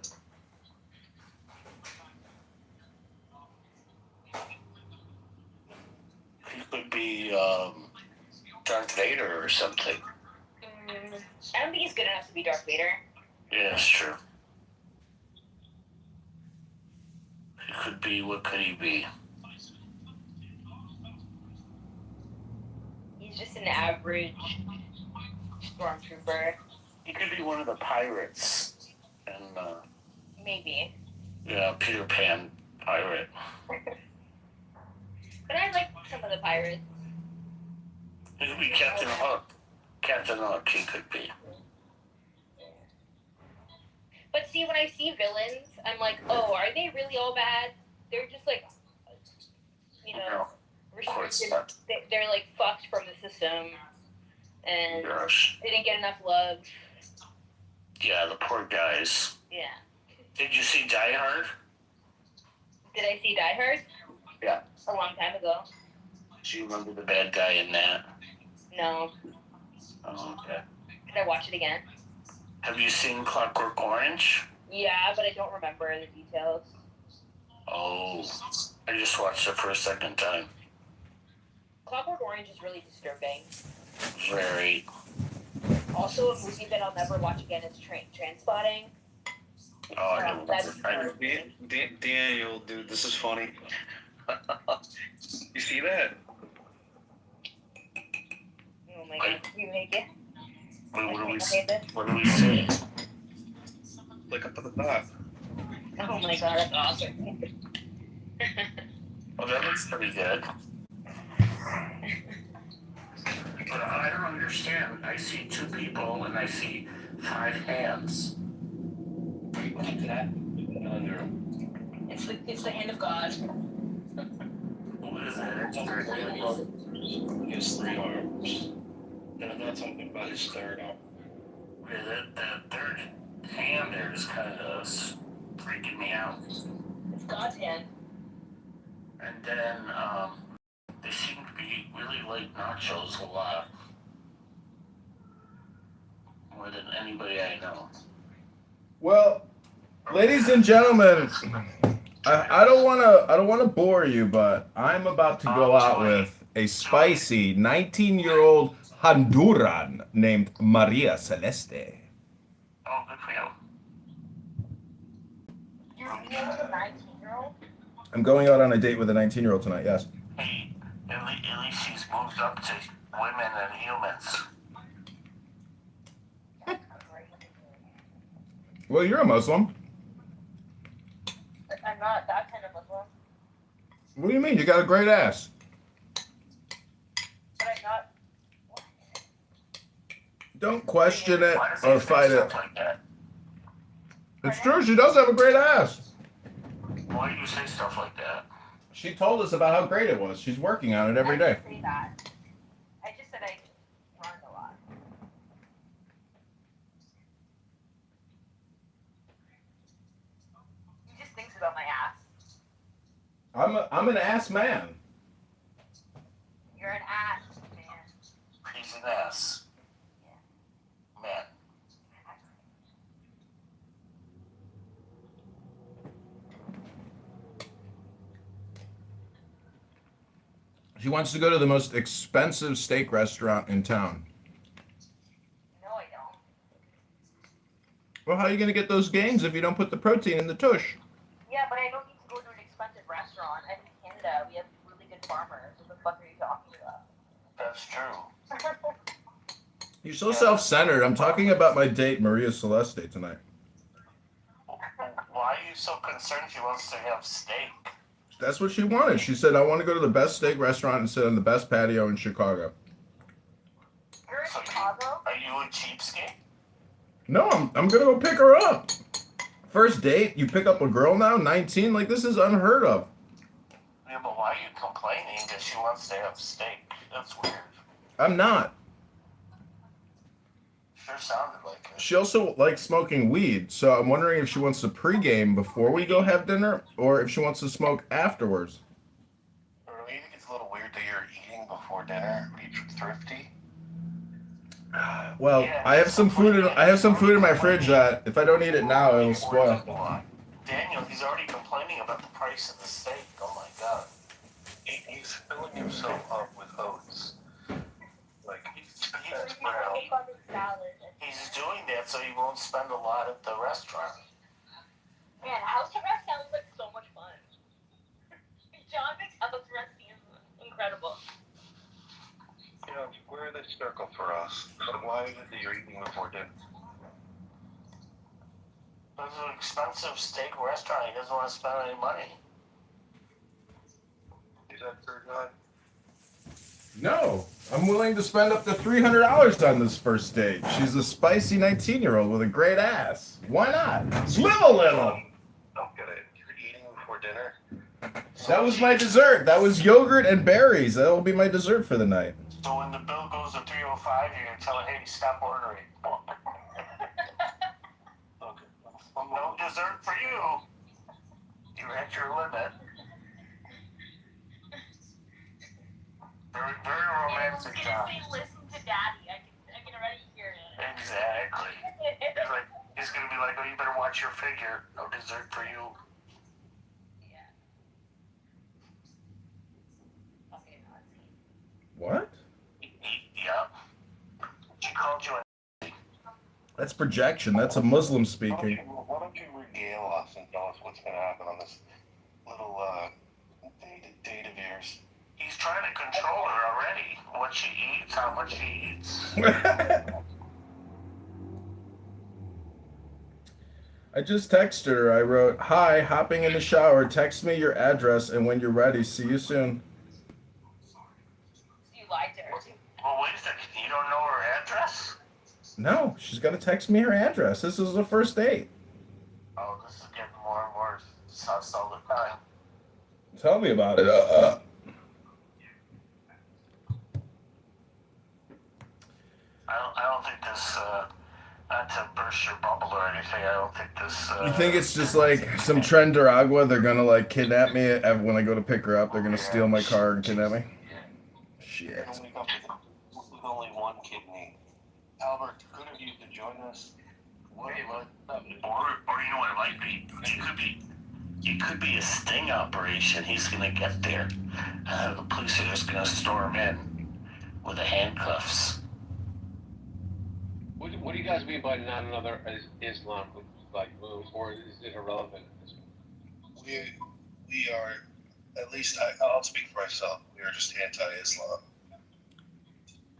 Speaker 8: He could be Darth Vader or something.
Speaker 5: I don't think he's good enough to be Darth Vader.
Speaker 8: Yeah, that's true. He could be, what could he be?
Speaker 5: He's just an average stormtrooper.
Speaker 8: He could be one of the pirates. And,
Speaker 5: Maybe.
Speaker 8: yeah, Peter Pan pirate.
Speaker 5: But I like some of the pirates.
Speaker 8: He could be Captain Hook. Captain Hook, he could be.
Speaker 5: But see, when I see villains, I'm like, oh, are they really all bad? They're just like, you know,
Speaker 8: No, of course
Speaker 5: restricted.
Speaker 8: not.
Speaker 5: They're like fucked from the system, and
Speaker 8: Gosh.
Speaker 5: they didn't get enough love.
Speaker 8: Yeah, the poor guys.
Speaker 5: Yeah.
Speaker 8: Did you see Die Hard?
Speaker 5: Did I see Die Hard?
Speaker 8: Yeah.
Speaker 5: A long time ago.
Speaker 8: Do you remember the bad guy in that?
Speaker 5: No.
Speaker 8: Oh, okay.
Speaker 5: Did I watch it again?
Speaker 8: Have you seen Clockwork Orange?
Speaker 5: Yeah, but I don't remember the details.
Speaker 8: Oh, I just watched it for a second time.
Speaker 5: Clockwork Orange is really disturbing.
Speaker 8: Very.
Speaker 5: Also, a movie that I'll never watch again is Trainspotting.
Speaker 8: Oh, I don't
Speaker 5: That's
Speaker 8: remember.
Speaker 4: Daniel, dude, this is funny. You see that?
Speaker 5: Oh my god, you make it?
Speaker 8: What do we see?
Speaker 4: Look up at the top.
Speaker 5: Oh my god, that's awesome.
Speaker 8: Well, that looks pretty good. But I don't understand. I see 2 people and I see 5 hands.
Speaker 5: What is that? It's the hand of God.
Speaker 8: What is that?
Speaker 4: His 3 arms. No, I'm not talking about his 3rd arm.
Speaker 8: Yeah, that 3rd hand there is kind of freaking me out.
Speaker 5: It's God's hand.
Speaker 8: And then, they seem to be really like nachos a lot. More than anybody I know.
Speaker 1: Well, ladies and gentlemen, I don't want to bore you, but I'm about to go out with a spicy 19-year-old Honduran named Maria Celeste.
Speaker 8: Oh, good for you.
Speaker 5: You're dealing with a 19-year-old?
Speaker 1: I'm going out on a date with a 19-year-old tonight, yes.
Speaker 8: Hey, at least she's moved up to women and humans.
Speaker 1: Well, you're a Muslim.
Speaker 5: I'm not that kind of Muslim.
Speaker 1: What do you mean? You got a great ass.
Speaker 5: But I'm not.
Speaker 1: Don't question it
Speaker 8: Why does
Speaker 1: or
Speaker 8: he say
Speaker 1: fight it.
Speaker 8: stuff like that?
Speaker 1: It's true. She does have a great ass.
Speaker 8: Why do you say stuff like that?
Speaker 1: She told us about how great it was. She's working on it every day.
Speaker 5: I didn't say that. I just said I run a lot. He just thinks about my ass.
Speaker 1: I'm an ass man.
Speaker 5: You're an ass, man.
Speaker 8: He's an ass. Man.
Speaker 1: She wants to go to the most expensive steak restaurant in town.
Speaker 5: No, I don't.
Speaker 1: Well, how are you going to get those gains if you don't put the protein in the tush?
Speaker 5: Yeah, but I don't need to go to an expensive restaurant. I'm in Canada. We have really good farmers. What the fuck are you talking about?
Speaker 8: That's true.
Speaker 1: You're so self-centered. I'm talking about my date, Maria Celeste, tonight.
Speaker 8: Why are you so concerned she wants to have steak?
Speaker 1: That's what she wanted. She said, I want to go to the best steak restaurant and sit on the best patio in Chicago.
Speaker 5: You're in Chicago?
Speaker 8: Are you a cheapskate?
Speaker 1: No, I'm going to go pick her up. First date, you pick up a girl now, 19? Like, this is unheard of.
Speaker 8: Yeah, but why are you complaining that she wants to have steak? That's weird.
Speaker 1: I'm not.
Speaker 8: Sure sounded like it.
Speaker 1: She also likes smoking weed, so I'm wondering if she wants to pregame before we go have dinner, or if she wants to smoke afterwards.
Speaker 8: Or do you think it's a little weird that you're eating before dinner? Are you thrifty?
Speaker 1: Well,
Speaker 8: Yeah,
Speaker 1: I have some food. I have some food in my fridge that if I don't eat it now, it'll spoil.
Speaker 8: Daniel, he's already complaining about the price of the steak. Oh my god. He's filling himself up with oats. Like, he's doing that so he won't spend a lot at the restaurant.
Speaker 5: Man, house arrest sounds like so much fun. John makes house arrest seem incredible.
Speaker 8: You know, we're the circle for us. But why is it that you're eating before dinner? It's an expensive steak restaurant. He doesn't want to spend any money. Is that true, John?
Speaker 1: No, I'm willing to spend up to $300 on this first date. She's a spicy 19-year-old with a great ass. Why not? Live a little.
Speaker 8: Don't get it. You're eating before dinner.
Speaker 1: That was my dessert. That was yogurt and berries. That will be my dessert for the night.
Speaker 8: So when the bill goes to $305, you're gonna tell her, hey, stop ordering. Okay. No dessert for you. You're at your limit. Very, very romantic, John.
Speaker 5: Listen to Daddy. I can already hear it.
Speaker 8: Exactly. He's gonna be like, oh, you better watch your figure. No dessert for you.
Speaker 1: What?
Speaker 8: Yeah. She called you a...
Speaker 1: That's projection. That's a Muslim speaking.
Speaker 8: Why don't you regale us and tell us what's gonna happen on this little date of yours? He's trying to control her already. What she eats, how much she eats.
Speaker 1: I just texted her. I wrote, "Hi, hopping in the shower. Text me your address, and when you're ready, see you soon."
Speaker 5: You lied to her too.
Speaker 8: Well, wait a second. You don't know her address?
Speaker 1: No, she's got to text me her address. This is the first date.
Speaker 8: Oh, this is getting more and more sus all the time.
Speaker 1: Tell me about it.
Speaker 8: I don't think this, not to burst your bubble or anything, I don't think this,
Speaker 1: You think it's just like some Trenderagua? They're gonna like kidnap me when I go to pick her up. They're gonna steal my car and kidnap me. Shit.
Speaker 8: With only one kidney. Albert, good of you to join us. Or you know what it might be? It could be a sting operation. He's gonna get there. The police are just gonna storm in with the handcuffs.
Speaker 18: What do you guys mean by not another Islam move, or is it irrelevant?
Speaker 8: We are, at least I'll speak for myself. We are just anti-Islam.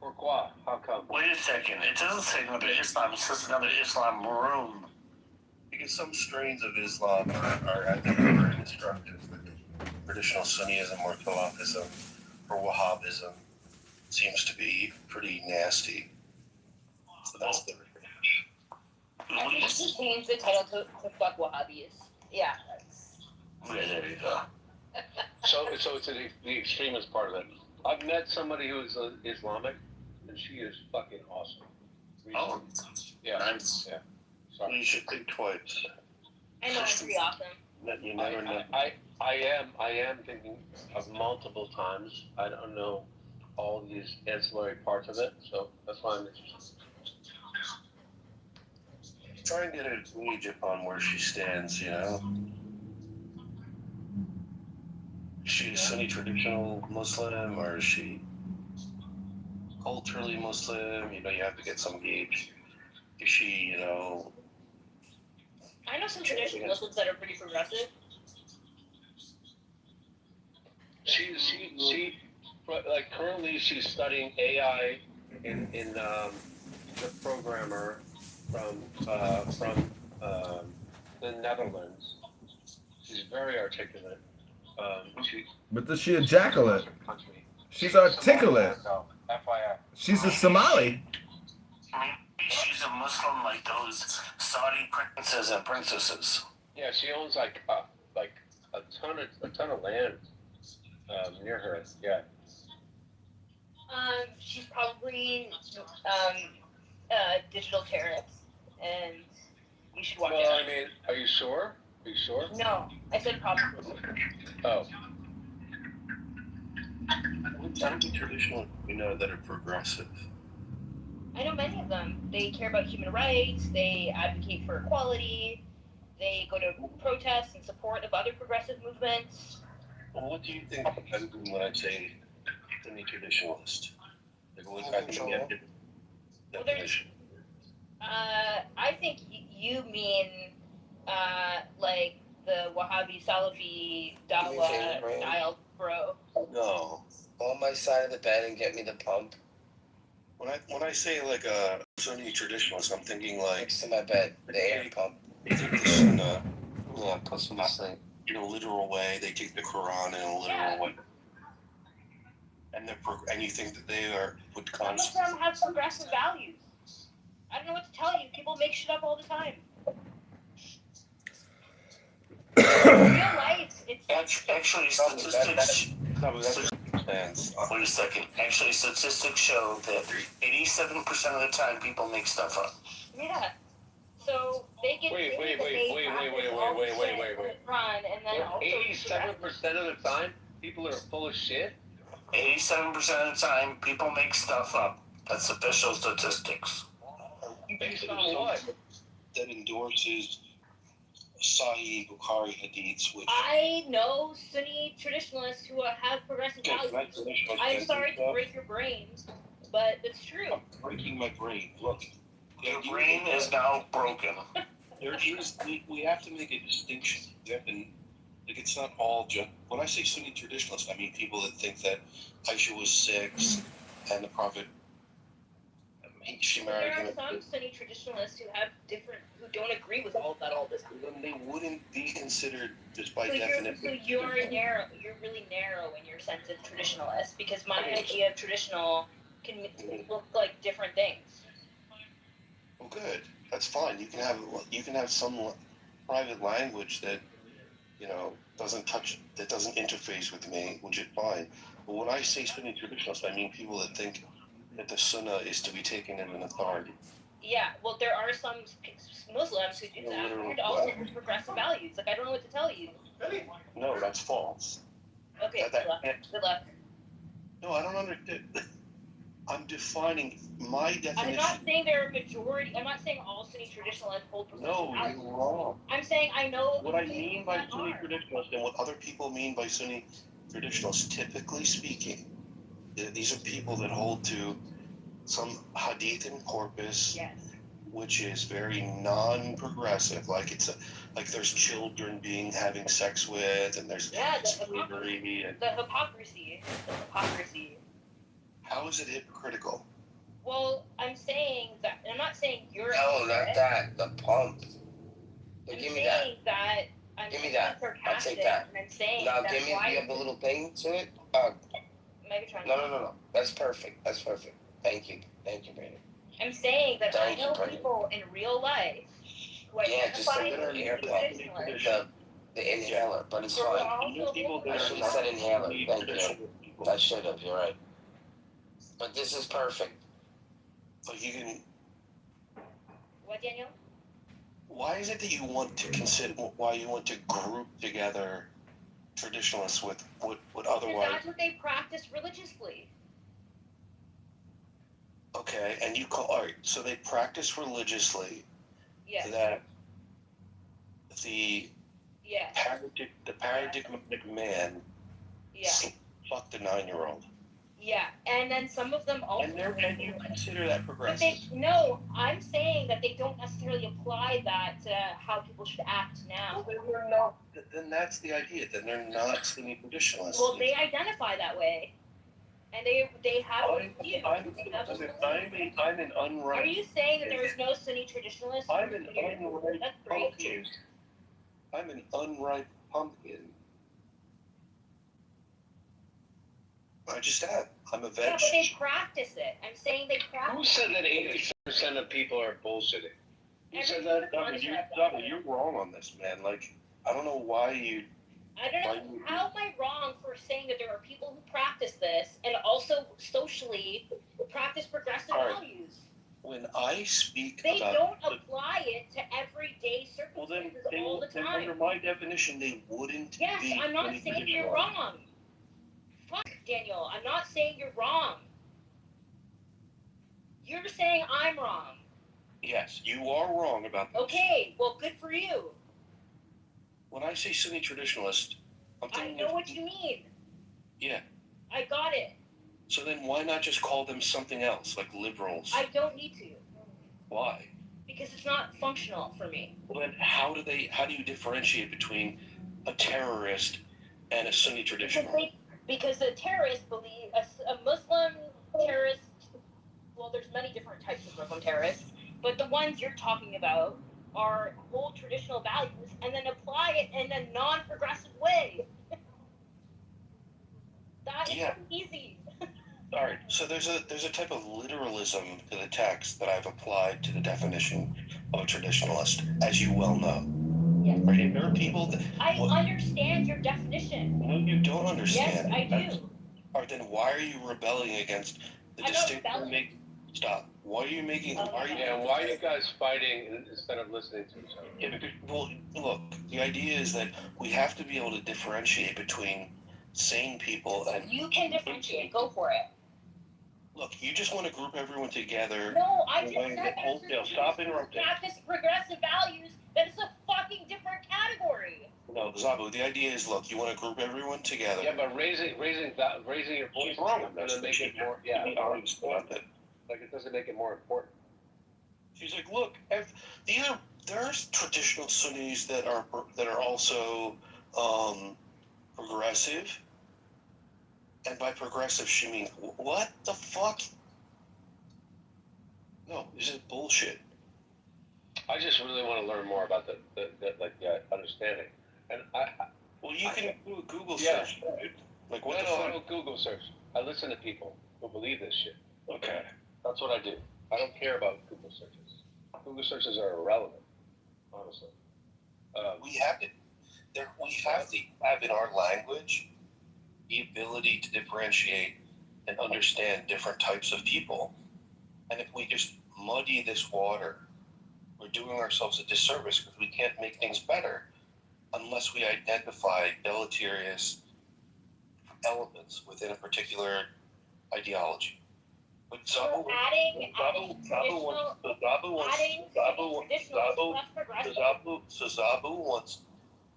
Speaker 18: Pourquoi? How come?
Speaker 8: Wait a second. It doesn't say another Islam. It says another Islam room. Because some strains of Islam are I think, very destructive. Traditional Sunnism or Tawafism or Wahhabism seems to be pretty nasty. So that's the...
Speaker 5: I should change the title to fuck Wahhabis. Yeah.
Speaker 8: Yeah, there you go.
Speaker 18: So it's the extremist part of it. I've met somebody who is Islamic, and she is fucking awesome.
Speaker 8: Oh,
Speaker 18: yeah,
Speaker 8: nice.
Speaker 18: Yeah. Sorry.
Speaker 8: You should think twice.
Speaker 5: I know, it's pretty awesome.
Speaker 8: That you never know.
Speaker 18: I am thinking of multiple times. I don't know all these ancillary parts of it, so that's why I'm interested.
Speaker 8: Try and get a gauge upon where she stands, you know? Is she a Sunni traditional Muslim, or is she culturally Muslim? You know, you have to get some gauge. Is she, you know...
Speaker 5: I know some traditional Muslims that are pretty progressive.
Speaker 18: She like currently she's studying AI in the programmer from the Netherlands. She's very articulate.
Speaker 1: But does she ejaculate? She's articulate.
Speaker 18: FYI.
Speaker 1: She's a Somali.
Speaker 8: Maybe she's a Muslim like those Saudi princes and princesses.
Speaker 18: Yeah, she owns like a ton of land near her. Yeah.
Speaker 5: She's probably digital tariffs, and you should watch
Speaker 18: Well,
Speaker 5: it.
Speaker 18: I mean, are you sure? Are you sure?
Speaker 5: No, I said probably.
Speaker 18: Oh.
Speaker 8: Some of the traditional, that are progressive.
Speaker 5: I know many of them. They care about human rights. They advocate for equality. They go to protests in support of other progressive movements.
Speaker 8: Well, what do you think I mean when I say semi-traditionalist? Like, what I think you have to definition.
Speaker 5: I think you mean like the Wahhabi Salafi Dawa style bro.
Speaker 8: No.
Speaker 10: On my side of the bed and get me the pump.
Speaker 8: When I say like a Sunni traditionalist, I'm thinking like
Speaker 10: next to my bed, the air pump.
Speaker 8: They take the Sunnah,
Speaker 10: Yeah, puts me to sleep.
Speaker 8: in a literal way. They take the Quran in a literal way, and and you think that they are would
Speaker 5: Some of them have progressive values. I don't know what to tell you. People make shit up all the time. In real life, it's
Speaker 8: actually
Speaker 10: statistics.
Speaker 8: Wait a second. Actually, statistics show that 87% of the time people make stuff up.
Speaker 5: Yeah. So they get
Speaker 18: Wait,
Speaker 5: run and then also
Speaker 18: 87% of the time, people are full of shit?
Speaker 8: 87% of the time, people make stuff up. That's official statistics.
Speaker 18: Based on what?
Speaker 8: That endorses Sahih Bukhari hadiths, which
Speaker 5: I know Sunni traditionalists who have progressive values. I'm sorry to break your brains, but it's true.
Speaker 8: I'm breaking my brain. Look, your brain is now broken. We have to make a distinction. We have to, like, it's not all just. When I say Sunni traditionalists, I mean people that think that Aisha was 6 and the Prophet. She married
Speaker 5: There are
Speaker 8: him.
Speaker 5: some Sunni traditionalists who don't agree with all of that all the time.
Speaker 8: Then they wouldn't be considered just by
Speaker 5: So
Speaker 8: definition.
Speaker 5: you're really narrow in your sense of traditionalist, because my idea of traditional can look like different things.
Speaker 8: Well, good. That's fine. You can have some private language that doesn't interface with me, which is fine. But when I say Sunni traditionalist, I mean people that think that the Sunnah is to be taken as an authority.
Speaker 5: Yeah, well, there are some Muslims who do that, and also with progressive values. Like, I don't know what to tell you.
Speaker 8: No, that's false.
Speaker 5: Okay, good luck.
Speaker 8: No, I don't understand. I'm defining my definition.
Speaker 5: I'm not saying they're a majority. I'm not saying all Sunni traditionalists hold progressive values.
Speaker 8: No, you're wrong.
Speaker 5: I'm saying I know
Speaker 8: what I mean by Sunni traditionalist and what other people mean by Sunni traditionalists, typically speaking, these are people that hold to some hadith and corpus, which is very non-progressive. Like there's children having sex with, and there's slavery and
Speaker 5: the hypocrisy.
Speaker 8: How is it hypocritical?
Speaker 5: Well, I'm saying that. I'm not saying you're.
Speaker 10: No, not that. The pump.
Speaker 5: I'm
Speaker 10: give me that. Give me that. I'll take that.
Speaker 5: And I'm saying
Speaker 10: now,
Speaker 5: that
Speaker 10: give me. Do you have a little thing to it?
Speaker 5: Megatron.
Speaker 10: No. That's perfect. Thank you, Brandon.
Speaker 5: I'm saying that I know people in real life who
Speaker 10: just a little air the inhaler, but it's fine. I should have said inhaler. Thank you. I should have. You're right. But this is perfect.
Speaker 8: But you can.
Speaker 5: What, Daniel?
Speaker 8: Why is it that you want to consider? Why you want to group together traditionalists with what otherwise?
Speaker 5: Because that's what they practice religiously.
Speaker 8: Okay, and you call all right. So they practice religiously.
Speaker 5: Yes.
Speaker 8: That the paradigmatic man.
Speaker 5: Yeah.
Speaker 8: Fuck the 9-year-old.
Speaker 5: Yeah, and then some of them also.
Speaker 8: And you consider that progressive?
Speaker 5: No, I'm saying that they don't necessarily apply that to how people should act now.
Speaker 8: Well, then that's the idea. Then they're not Sunni traditionalists.
Speaker 5: Well, they identify that way, and they have a view.
Speaker 8: I'm an unright.
Speaker 5: Are you saying that there is no Sunni traditionalist?
Speaker 8: I'm an unright pumpkin. I'm an unripe pumpkin. I just am. I'm a veg.
Speaker 5: Yeah, but they practice it. I'm saying they practice.
Speaker 18: Who said that 80% of people are bullshitting?
Speaker 8: You said that? You're wrong on this, man. Like, I don't know why you.
Speaker 5: I don't know. How am I wrong for saying that there are people who practice this and also socially practice progressive values?
Speaker 8: When I speak
Speaker 5: They
Speaker 8: about
Speaker 5: don't apply it to everyday
Speaker 8: well, then,
Speaker 5: circumstances all the
Speaker 8: then
Speaker 5: time.
Speaker 8: under my definition, they wouldn't
Speaker 5: Yes,
Speaker 8: be.
Speaker 5: I'm not saying you're wrong. Fuck, Daniel, I'm not saying you're wrong. You're saying I'm wrong.
Speaker 8: Yes, you are wrong about this.
Speaker 5: Okay, well, good for you.
Speaker 8: When I say Sunni traditionalist, I'm
Speaker 5: I
Speaker 8: thinking
Speaker 5: know what you mean.
Speaker 8: yeah.
Speaker 5: I got it.
Speaker 8: So then why not just call them something else, like liberals?
Speaker 5: I don't need to.
Speaker 8: Why?
Speaker 5: Because it's not functional for me.
Speaker 8: Well, then how do you differentiate between a terrorist and a Sunni traditionalist?
Speaker 5: Because the terrorists believe, a Muslim terrorist, well, there's many different types of Muslim terrorists, but the ones you're talking about are hold traditional values and then apply it in a non-progressive way. That is easy.
Speaker 8: All right, so there's a type of literalism to the text that I've applied to the definition of a traditionalist, as you well know.
Speaker 5: Yes.
Speaker 8: Right? There are people that
Speaker 5: I understand your definition.
Speaker 8: no, you don't understand.
Speaker 5: Yes, I do.
Speaker 8: All right, then why are you rebelling against the distinction? Stop. Why are you making?
Speaker 18: Why are you guys fighting instead of listening to each other?
Speaker 8: Yeah, because, well, look, the idea is that we have to be able to differentiate between sane people and.
Speaker 5: You can differentiate. Go for it.
Speaker 8: Look, you just want to group everyone together.
Speaker 5: No, I just
Speaker 8: said
Speaker 5: that
Speaker 8: wholesale. Stop interrupting.
Speaker 5: Practice progressive values. That is a fucking different category.
Speaker 8: No, Zabu, the idea is, look, you want to group everyone together.
Speaker 18: Yeah, but raising your voice doesn't make it more. Yeah, like it doesn't make it more important.
Speaker 8: She's like, look, there's traditional Sunnis that are also progressive, and by progressive she means what the fuck? No, this is bullshit.
Speaker 18: I just really want to learn more about the understanding, and
Speaker 8: well, you can do a Google search. Like what?
Speaker 18: No, I don't Google search. I listen to people who believe this shit.
Speaker 8: Okay.
Speaker 18: That's what I do. I don't care about Google searches. Google searches are irrelevant, honestly.
Speaker 8: We have to have in our language the ability to differentiate and understand different types of people. And if we just muddy this water, we're doing ourselves a disservice because we can't make things better unless we identify deleterious elements within a particular ideology. But Zabu wants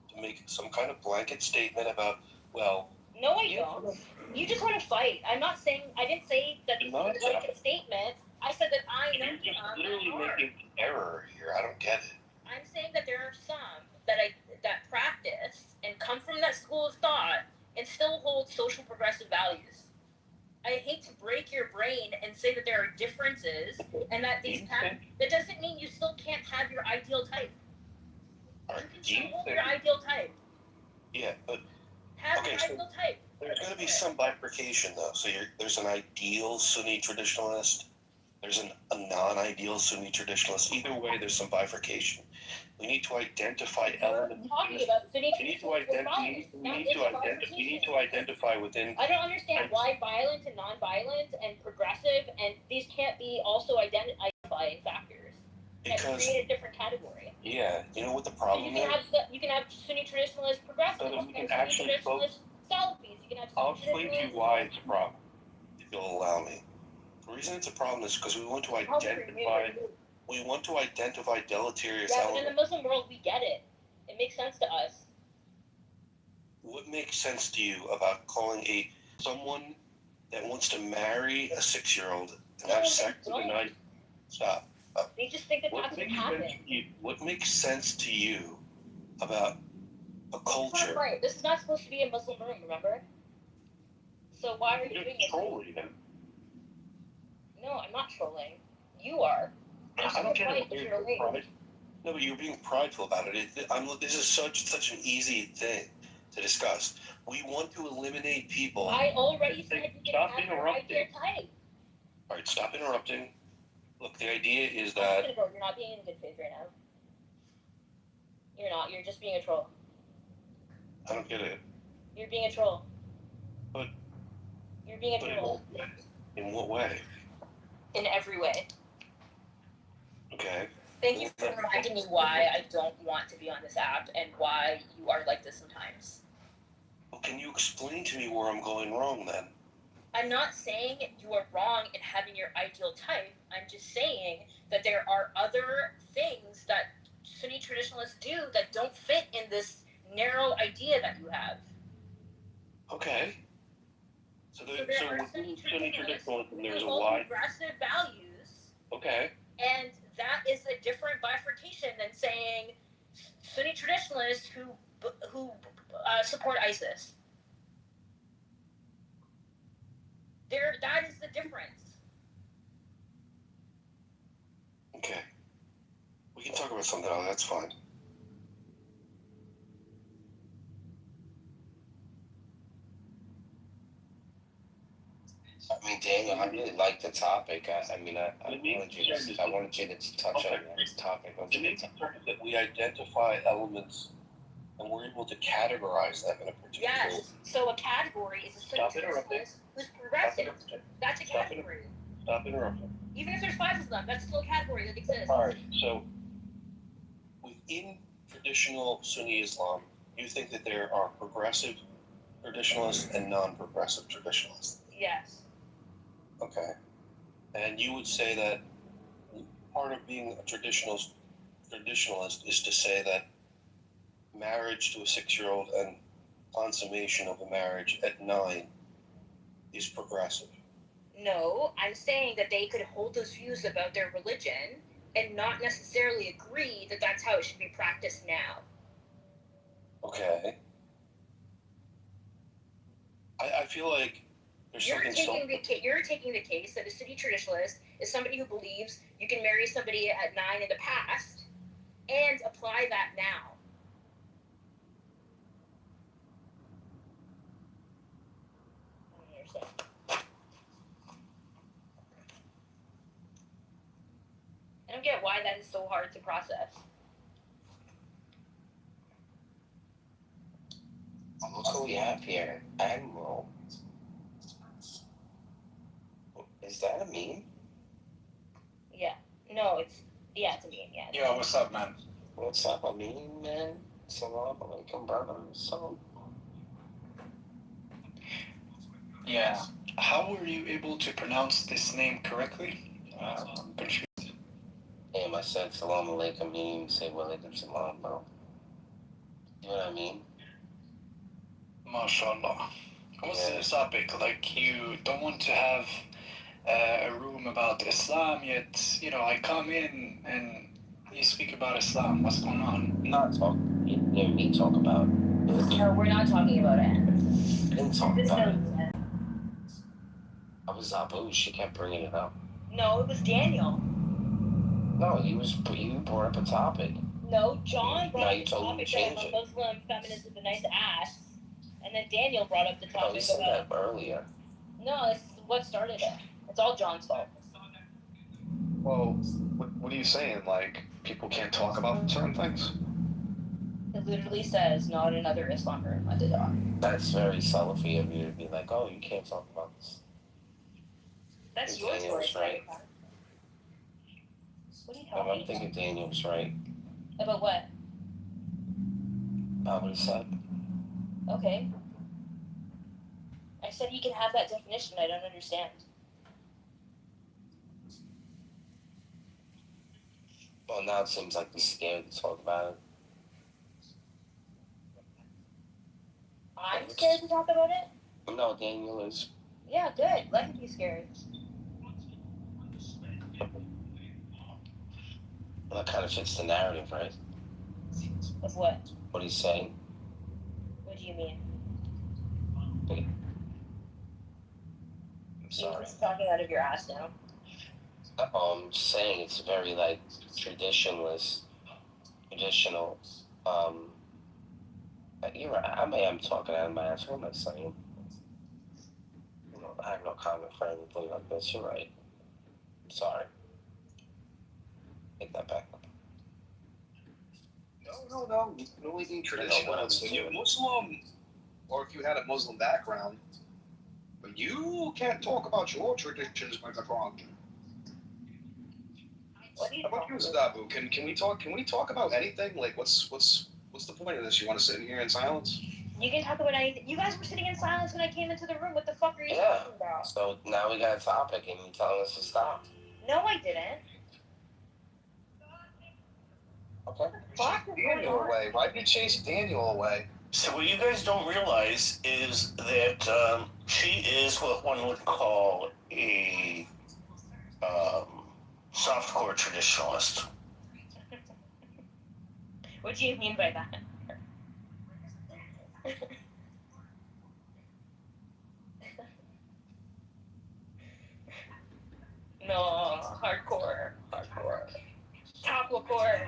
Speaker 8: to make some kind of blanket statement about, well.
Speaker 5: No, I don't. You just want to fight. I didn't say that this is a blanket statement. I said that I know
Speaker 8: You're just literally making an error here. I don't get it.
Speaker 5: I'm saying that there are some that practice and come from that school of thought and still hold social progressive values. I hate to break your brain and say that there are differences and that that doesn't mean you still can't have your ideal type. You can still hold your ideal type.
Speaker 8: Yeah, but
Speaker 5: have your ideal type.
Speaker 8: There's going to be some bifurcation though. So there's an ideal Sunni traditionalist. There's a non-ideal Sunni traditionalist. Either way, there's some bifurcation. We need to identify elements. We need to identify within.
Speaker 5: I don't understand why violent and non-violent and progressive and these can't be also identifying factors that create a different category.
Speaker 8: Yeah, you know what the problem is?
Speaker 5: You can have Sunni traditionalist progressive.
Speaker 8: So we can actually focus. I'll explain to you why it's a problem, if you'll allow me. The reason it's a problem is because we want to identify. We want to identify deleterious elements.
Speaker 5: Yeah, but in the Muslim world, we get it. It makes sense to us.
Speaker 8: What makes sense to you about calling someone that wants to marry a 6-year-old and have sex with a 9? Stop.
Speaker 5: They just think that that's what happened.
Speaker 8: What makes sense to you about a culture?
Speaker 5: Right. This is not supposed to be a Muslim room, remember? So why are you doing this?
Speaker 8: Trolling them.
Speaker 5: No, I'm not trolling. You are.
Speaker 8: I don't care if you're prideful. No, but you're being prideful about it. This is such an easy thing to discuss. We want to eliminate people.
Speaker 5: I already said you can have your ideal type.
Speaker 8: All right, stop interrupting. Look, the idea is that...
Speaker 5: You're not being in good faith right now. You're not. You're just being a troll.
Speaker 8: I don't get it.
Speaker 5: You're being a troll.
Speaker 8: But...
Speaker 5: You're being a troll.
Speaker 8: In what way?
Speaker 5: In every way.
Speaker 8: Okay.
Speaker 5: Thank you for reminding me why I don't want to be on this app and why you are like this sometimes.
Speaker 8: Well, can you explain to me where I'm going wrong then?
Speaker 5: I'm not saying you are wrong in having your ideal type. I'm just saying that there are other things that Sunni traditionalists do that don't fit in this narrow idea that you have.
Speaker 8: Okay. So
Speaker 5: There
Speaker 8: so
Speaker 5: are
Speaker 8: within
Speaker 5: Sunni
Speaker 8: Sunni traditionalism, there's a
Speaker 5: who hold
Speaker 8: wide.
Speaker 5: progressive values,
Speaker 8: Okay.
Speaker 5: and that is a different bifurcation than saying Sunni traditionalists who support ISIS. That is the difference.
Speaker 8: Okay. We can talk about something else. That's fine.
Speaker 10: I mean, Daniel, I really like the topic. I wanted you to touch on that topic.
Speaker 8: The main concern is that we identify elements and we're able to categorize them in a particular way.
Speaker 5: Yes. So a category is a Sunni traditionalist who's progressive. That's a category.
Speaker 8: Stop interrupting.
Speaker 5: Even if there's 5 of them, that's still a category that exists.
Speaker 8: All right. So within traditional Sunni Islam, you think that there are progressive traditionalists and non-progressive traditionalists.
Speaker 5: Yes.
Speaker 8: Okay. And you would say that part of being a traditionalist is to say that marriage to a 6-year-old and consummation of a marriage at 9 is progressive.
Speaker 5: No, I'm saying that they could hold those views about their religion and not necessarily agree that that's how it should be practiced now.
Speaker 8: Okay. I feel like there's
Speaker 5: You're
Speaker 8: something
Speaker 5: taking the case that a Sunni traditionalist is somebody who believes you can marry somebody at 9 in the past and apply that now. I don't understand. I don't get why that is so hard to process.
Speaker 10: Look who we have here. Admiral. Is that a meme?
Speaker 5: Yeah. No, it's a meme, yeah.
Speaker 15: Yo, what's up, man?
Speaker 10: What's up, a meme, man? Salam alaikum, brother. So,
Speaker 15: Yeah. How were you able to pronounce this name correctly? I'm confused.
Speaker 10: damn, I said salam alaikum, you didn't even say wa alaikum salam, bro. You know what I mean?
Speaker 15: MashaAllah. What's the topic? Like, you don't want to have a room about Islam, yet, I come in and you speak about Islam. What's going on?
Speaker 10: I'm not talking. You hear me talk about it.
Speaker 5: No, we're not talking about it.
Speaker 10: I didn't talk about it. I was Abu. She kept bringing it up.
Speaker 5: No, it was Daniel.
Speaker 10: No, you brought up a topic.
Speaker 5: No, John brought
Speaker 10: Now
Speaker 5: up
Speaker 10: you
Speaker 5: the
Speaker 10: told
Speaker 5: topic
Speaker 10: me to
Speaker 5: that
Speaker 10: change
Speaker 5: I'm a
Speaker 10: it.
Speaker 5: Muslim feminist with a nice ass, and then Daniel brought up the
Speaker 10: Oh,
Speaker 5: topic
Speaker 10: you said
Speaker 5: about.
Speaker 10: that earlier.
Speaker 5: No, this is what started it. It's all John's fault.
Speaker 4: Well, what are you saying? Like, people can't talk about certain things?
Speaker 5: It literally says not another Islam room at the top.
Speaker 10: That's very Salafi of you to be like, oh, you can't talk about this.
Speaker 5: That's your
Speaker 10: Daniel's
Speaker 5: choice,
Speaker 10: right.
Speaker 5: What are you
Speaker 10: No,
Speaker 5: talking
Speaker 10: I'm thinking Daniel's right.
Speaker 5: about? What?
Speaker 10: About what he said.
Speaker 5: Okay. I said you can have that definition. I don't understand.
Speaker 10: Well, now it seems like he's scared to talk about it.
Speaker 5: I'm scared to talk about it?
Speaker 10: No, Daniel is.
Speaker 5: Yeah, good. Let him be scared.
Speaker 10: Well, that kind of fits the narrative, right?
Speaker 5: Of what?
Speaker 10: What he's saying.
Speaker 5: What do you mean?
Speaker 10: I'm sorry.
Speaker 5: You're just talking out of your ass now.
Speaker 10: I'm saying it's very, like, traditional. You're right. I am talking out of my ass. What am I saying? I have no comment for anything like this. You're right. I'm sorry. Take that back.
Speaker 9: No. You only being traditional. So you're Muslim, or if you had a Muslim background, but you can't talk about your traditions when they're wrong.
Speaker 5: What are you
Speaker 9: How about
Speaker 5: talking
Speaker 9: you,
Speaker 5: about?
Speaker 9: Zadabu? Can we talk? Can we talk about anything? Like, what's the point of this? You want to sit in here in silence?
Speaker 5: You can talk about anything. You guys were sitting in silence when I came into the room. What the fuck are you
Speaker 10: Yeah.
Speaker 5: talking about?
Speaker 10: So now we got a topic and you're telling us to stop.
Speaker 5: No, I didn't.
Speaker 10: Okay.
Speaker 5: Fuck is going
Speaker 9: Daniel
Speaker 5: on?
Speaker 9: away. Why'd you chase Daniel away?
Speaker 8: So what you guys don't realize is that she is what one would call a softcore traditionalist.
Speaker 5: What do you mean by that? No, hardcore. Topcore.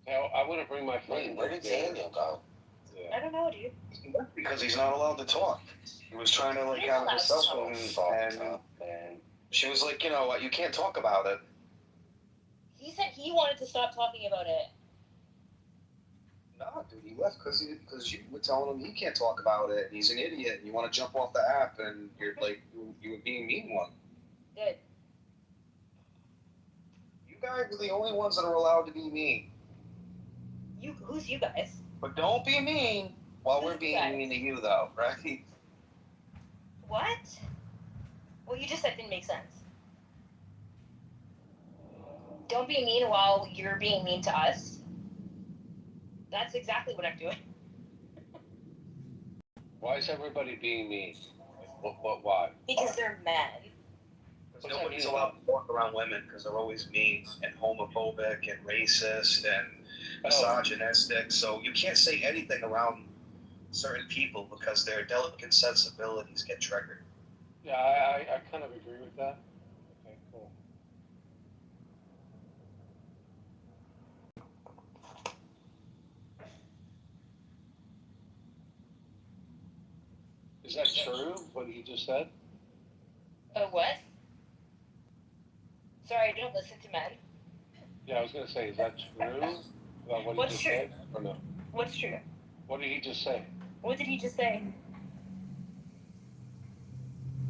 Speaker 18: Now, I want to bring my friend.
Speaker 10: Wait, where did Daniel go?
Speaker 5: I don't know, dude.
Speaker 9: Because he's not allowed to talk. He was trying to like
Speaker 5: He's
Speaker 9: have
Speaker 5: allowed
Speaker 9: a
Speaker 5: to
Speaker 9: cell
Speaker 5: talk.
Speaker 9: phone, and she was like, you know what, you can't talk about it.
Speaker 5: He said he wanted to stop talking about it.
Speaker 9: No, dude, he left because you were telling him he can't talk about it. And he's an idiot, and you want to jump off the app, and you're like, you were being mean one.
Speaker 5: Good.
Speaker 9: You guys are the only ones that are allowed to be mean.
Speaker 5: Who's you guys?
Speaker 9: But don't be mean while
Speaker 5: Who's
Speaker 9: we're being
Speaker 5: you guys?
Speaker 9: mean to you, though, right?
Speaker 5: What? What you just said didn't make sense. Don't be mean while you're being mean to us. That's exactly what I'm doing.
Speaker 18: Why is everybody being mean? Why?
Speaker 5: Because they're men.
Speaker 9: Because nobody's allowed to walk around women because they're always mean and homophobic and racist and misogynistic. So you can't say anything around certain people because their delicate sensibilities get triggered.
Speaker 18: Yeah, I kind of agree with that. Okay, cool. Is that true, what he just said?
Speaker 5: What? Sorry, I don't listen to men.
Speaker 18: Yeah, I was going to say, is that true about what
Speaker 5: What's
Speaker 18: he just
Speaker 5: true?
Speaker 18: said, or no?
Speaker 5: What's true?
Speaker 18: What did he just say?
Speaker 5: What did he just say?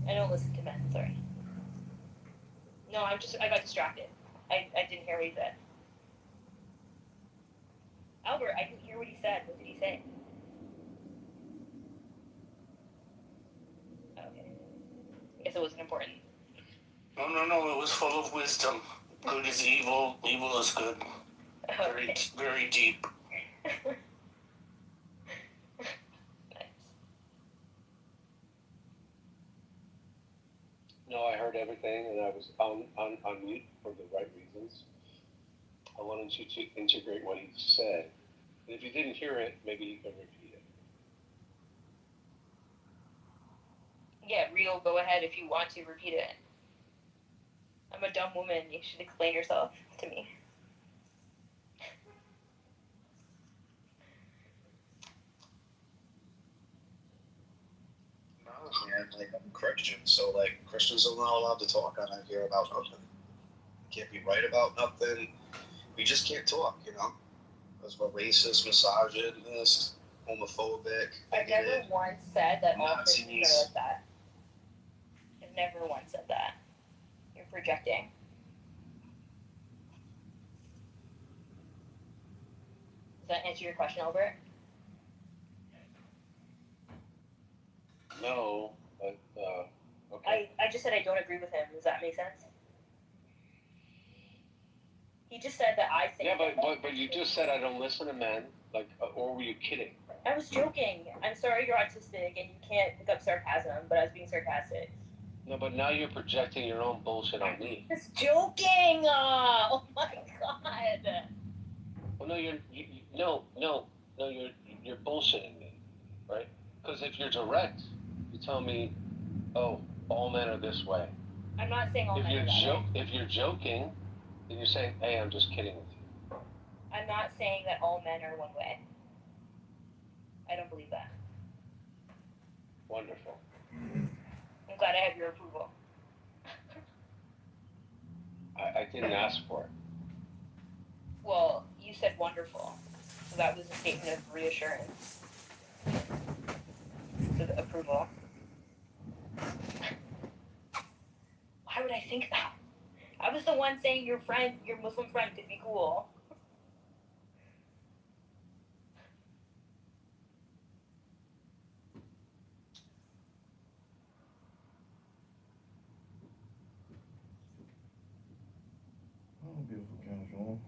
Speaker 5: I don't listen to men, sorry. No, I got distracted. I didn't hear what he said. Albert, I didn't hear what he said. What did he say? Okay. I guess it wasn't important.
Speaker 8: No, it was full of wisdom. Good is evil, evil is good. Very, very deep.
Speaker 18: No, I heard everything, and I was on mute for the right reasons. I wanted you to integrate what he said. And if you didn't hear it, maybe you can repeat it.
Speaker 5: Yeah, Real, go ahead if you want to repeat it. I'm a dumb woman. You should explain yourself to me.
Speaker 9: No, man, like I'm Christian, so like Christians are not allowed to talk on here about nothing. Can't be right about nothing. We just can't talk, you know? Because we're racist, misogynist, homophobic.
Speaker 5: I've never once said that all
Speaker 9: Nazis.
Speaker 5: Christians are like that. I've never once said that. You're projecting. Does that answer your question, Albert?
Speaker 18: No, but, okay.
Speaker 5: I just said I don't agree with him. Does that make sense? He just said that I think.
Speaker 18: Yeah, but you just said I don't listen to men, like, or were you kidding?
Speaker 5: I was joking. I'm sorry you're autistic and you can't pick up sarcasm, but I was being sarcastic.
Speaker 18: No, but now you're projecting your own bullshit on me.
Speaker 5: Just joking! Oh my god!
Speaker 18: Well, no, you're bullshitting me, right? Because if you're direct, you tell me, oh, all men are this way.
Speaker 5: I'm not saying all men are that way.
Speaker 18: If you're joking, then you're saying, hey, I'm just kidding with you.
Speaker 5: I'm not saying that all men are one way. I don't believe that.
Speaker 18: Wonderful.
Speaker 5: I'm glad I have your approval.
Speaker 18: I didn't ask for it.
Speaker 5: Well, you said wonderful. So that was a statement of reassurance. So of approval. Why would I think that? I was the one saying your Muslim friend could be cool.
Speaker 1: Oh, beautiful casual.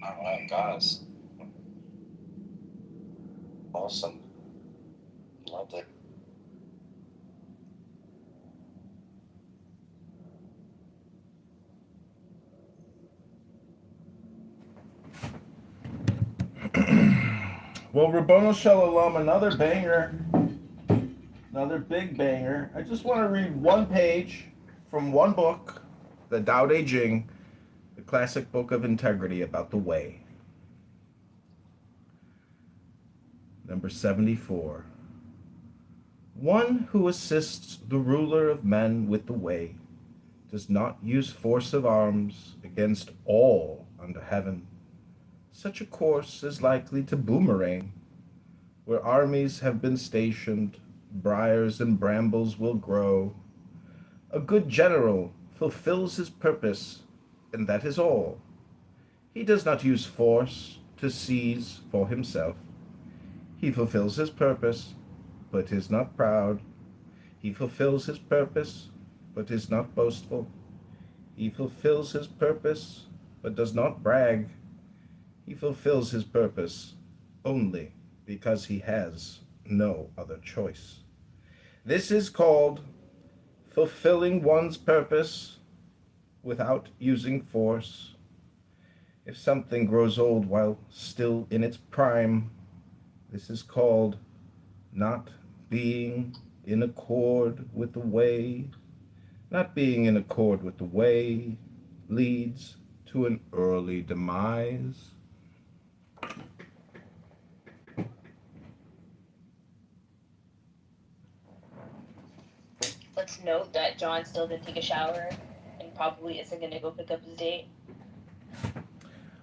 Speaker 9: Alright, guys. Awesome. Loved it.
Speaker 1: Well, Rabboni Shalom, another banger. Another big banger. I just want to read one page from one book, the Tao Te Ching, the classic book of integrity about the way. Number 74. One who assists the ruler of men with the way does not use force of arms against all under heaven. Such a course is likely to boomerang. Where armies have been stationed, briars and brambles will grow. A good general fulfills his purpose, and that is all. He does not use force to seize for himself. He fulfills his purpose, but is not proud. He fulfills his purpose, but is not boastful. He fulfills his purpose, but does not brag. He fulfills his purpose only because he has no other choice. This is called fulfilling one's purpose without using force. If something grows old while still in its prime, this is called not being in accord with the way. Not being in accord with the way leads to an early demise.
Speaker 5: Let's note that John still didn't take a shower and probably isn't going to go pick up his date.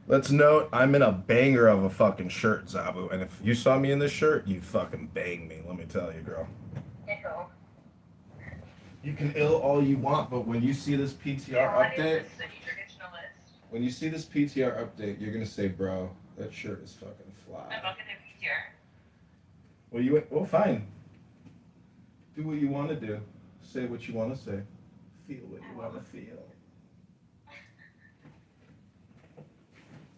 Speaker 1: Let's note, I'm in a banger of a fucking shirt, Zabu, and if you saw me in this shirt, you fucking bang me, let me tell you, girl. You can ill all you want, but when you see this PTR update, when you see this PTR update, you're gonna say, bro, that shirt is fucking fly.
Speaker 5: I'm not going to PTR.
Speaker 1: Well, fine. Do what you want to do. Say what you want to say. Feel what you want to feel.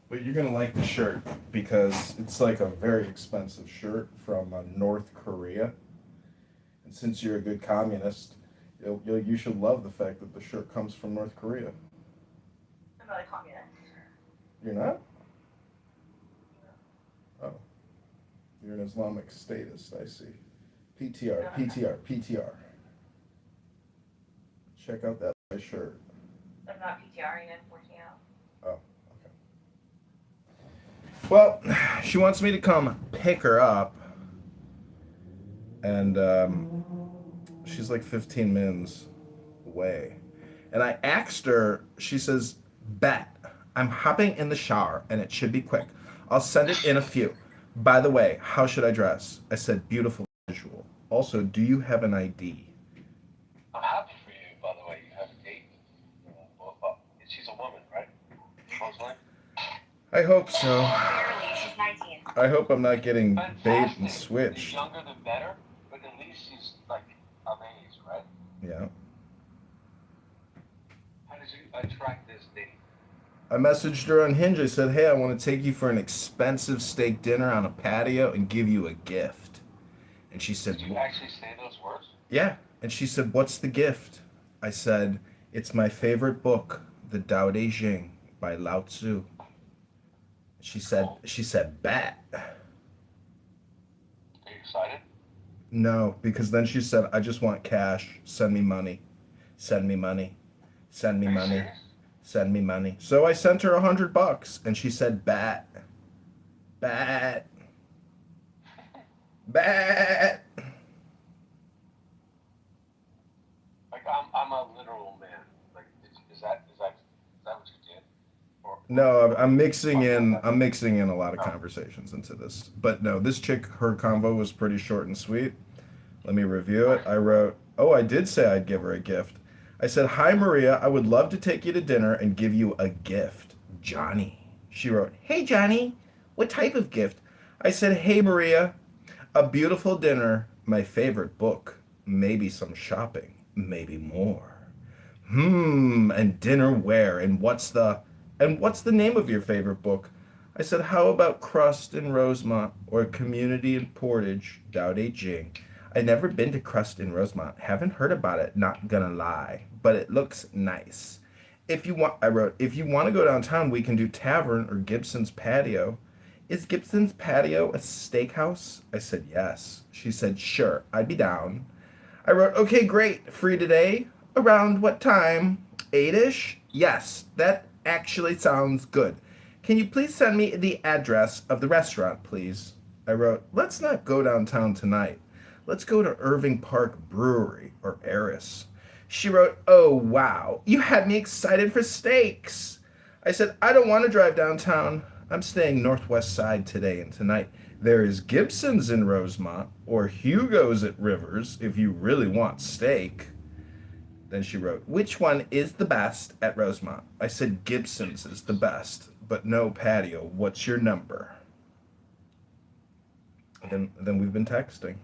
Speaker 1: But you're gonna like the shirt because it's like a very expensive shirt from North Korea. And since you're a good communist, you should love the fact that the shirt comes from North Korea.
Speaker 5: I'm not a communist.
Speaker 1: You're not? Oh. You're an Islamic statist, I see. PTR, PTR, PTR. Check out that shirt.
Speaker 5: I'm not PTRing, I'm working out.
Speaker 1: Oh, okay. Well, she wants me to come pick her up and she's like 15 minutes away. And I asked her, she says, Bet, I'm hopping in the shower and it should be quick. I'll send it in a few. By the way, how should I dress? I said, beautiful visual. Also, do you have an ID?
Speaker 18: I'm happy for you, by the way. You have a date. She's a woman, right? Supposedly.
Speaker 1: I hope so.
Speaker 5: Barely. She's 19.
Speaker 1: I hope I'm not getting bait
Speaker 18: Fantastic.
Speaker 1: and
Speaker 18: The
Speaker 1: switched.
Speaker 18: younger the better, but at least she's like of age, right?
Speaker 1: Yeah.
Speaker 18: How did you attract this date?
Speaker 1: I messaged her on Hinge. I said, hey, I want to take you for an expensive steak dinner on a patio and give you a gift. And she said,
Speaker 18: Did you actually say those words?
Speaker 1: yeah. And she said, what's the gift? I said, it's my favorite book, The Tao Te Ching by Lao Tzu. She said, bet.
Speaker 18: Are you excited?
Speaker 1: No, because then she said, I just want cash. Send me money. Send me money. Send me money. Send me money. So I sent her $100 and she said, bet. Bet. Bet.
Speaker 18: Like I'm a literal man. Like is that what you did? Or,
Speaker 1: No, I'm mixing in a lot of conversations into this. But no, this chick, her convo was pretty short and sweet. Let me review it. I wrote, oh, I did say I'd give her a gift. I said, hi, Maria. I would love to take you to dinner and give you a gift. Johnny. She wrote, hey, Johnny. What type of gift? I said, hey, Maria. A beautiful dinner, my favorite book, maybe some shopping, maybe more. And dinner where? And what's the name of your favorite book? I said, how about Crust in Rosemont or Community in Portage, Tao Te Ching? I never been to Crust in Rosemont. Haven't heard about it, not gonna lie. But it looks nice. I wrote, if you want to go downtown, we can do Tavern or Gibson's Patio. Is Gibson's Patio a steakhouse? I said, yes. She said, sure, I'd be down. I wrote, okay, great. Free today? Around what time? 8-ish? Yes, that actually sounds good. Can you please send me the address of the restaurant, please? I wrote, let's not go downtown tonight. Let's go to Irving Park Brewery or Eris. She wrote, oh, wow, you had me excited for steaks. I said, I don't want to drive downtown. I'm staying Northwest Side today and tonight. There is Gibson's in Rosemont or Hugo's at Rivers if you really want steak. Then she wrote, which one is the best at Rosemont? I said, Gibson's is the best, but no patio. What's your number? Then we've been texting.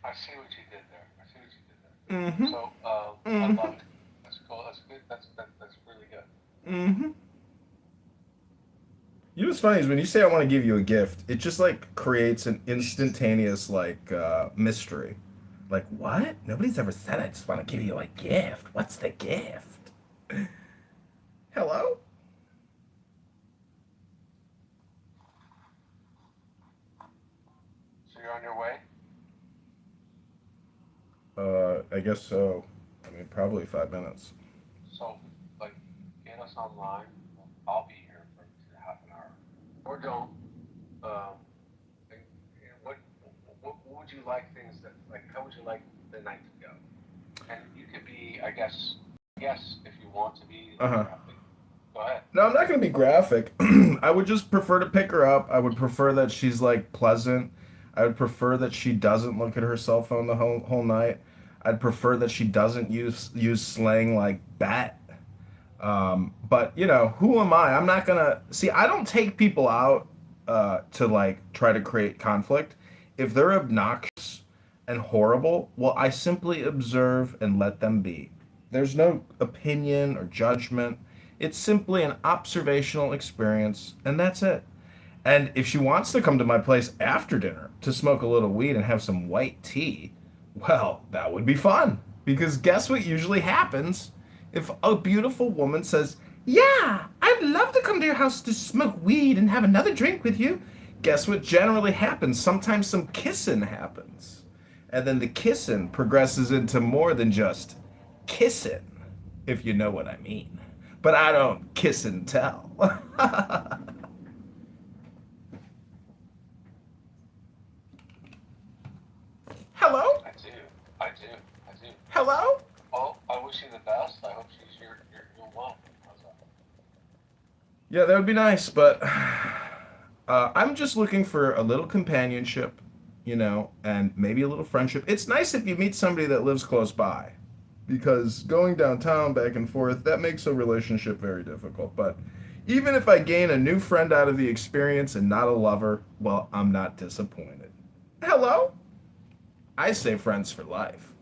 Speaker 18: I see what you did there.
Speaker 1: Mm-hmm.
Speaker 18: So I love it. That's cool. That's good. That's really good.
Speaker 1: Mm-hmm. You know what's funny is when you say I want to give you a gift, it just like creates an instantaneous mystery. Like, what? Nobody's ever said I just want to give you a gift. What's the gift? Hello?
Speaker 18: So you're on your way?
Speaker 1: I guess so. I mean, probably 5 minutes.
Speaker 18: So, like, get us online. I'll be here for half an hour. Or don't. What would you like things that, like, how would you like the night to go? And you could be, I guess, if you want to be. Graphic. Go ahead.
Speaker 1: No, I'm not going to be graphic. I would just prefer to pick her up. I would prefer that she's, like, pleasant. I would prefer that she doesn't look at her cell phone the whole night. I'd prefer that she doesn't use slang like bat. But, you know, who am I? I'm not going to... See, I don't take people out to, like, try to create conflict. If they're obnoxious and horrible, well, I simply observe and let them be. There's no opinion or judgment. It's simply an observational experience, and that's it. And if she wants to come to my place after dinner to smoke a little weed and have some white tea, well, that would be fun. Because guess what usually happens? If a beautiful woman says, yeah, I'd love to come to your house to smoke weed and have another drink with you, guess what generally happens? Sometimes some kissing happens. And then the kissing progresses into more than just kissing, if you know what I mean. But I don't kiss and tell. Hello?
Speaker 18: do.
Speaker 1: Hello?
Speaker 18: Well, I wish you the best. I hope she's your one. How's that?
Speaker 1: Yeah, that would be nice, but I'm just looking for a little companionship, and maybe a little friendship. It's nice if you meet somebody that lives close by, because going downtown back and forth, that makes a relationship very difficult. But even if I gain a new friend out of the experience and not a lover, well, I'm not disappointed. Hello? I say friends for life.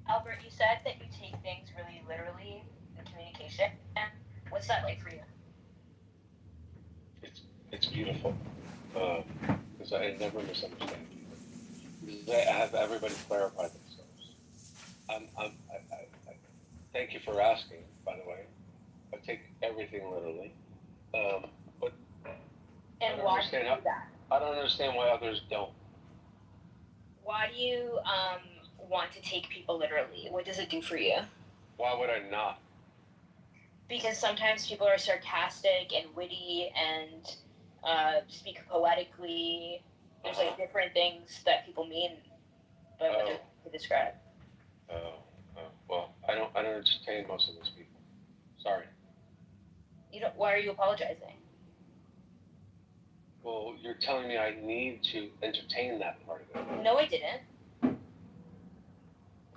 Speaker 5: Albert, you said that you take things really literally in communication. What's that like for you?
Speaker 18: It's beautiful. Because I never misunderstand people. Because I have everybody clarify themselves. I thank you for asking, by the way. I take everything literally. But
Speaker 5: And why do you do that?
Speaker 18: I don't understand why others don't.
Speaker 5: Why do you want to take people literally? What does it do for you?
Speaker 18: Why would I not?
Speaker 5: Because sometimes people are sarcastic and witty and speak poetically. There's like different things that people mean by what they're to describe.
Speaker 18: Well, I don't entertain most of those people. Sorry.
Speaker 5: You don't. Why are you apologizing?
Speaker 18: Well, you're telling me I need to entertain that part of it.
Speaker 5: No, I didn't.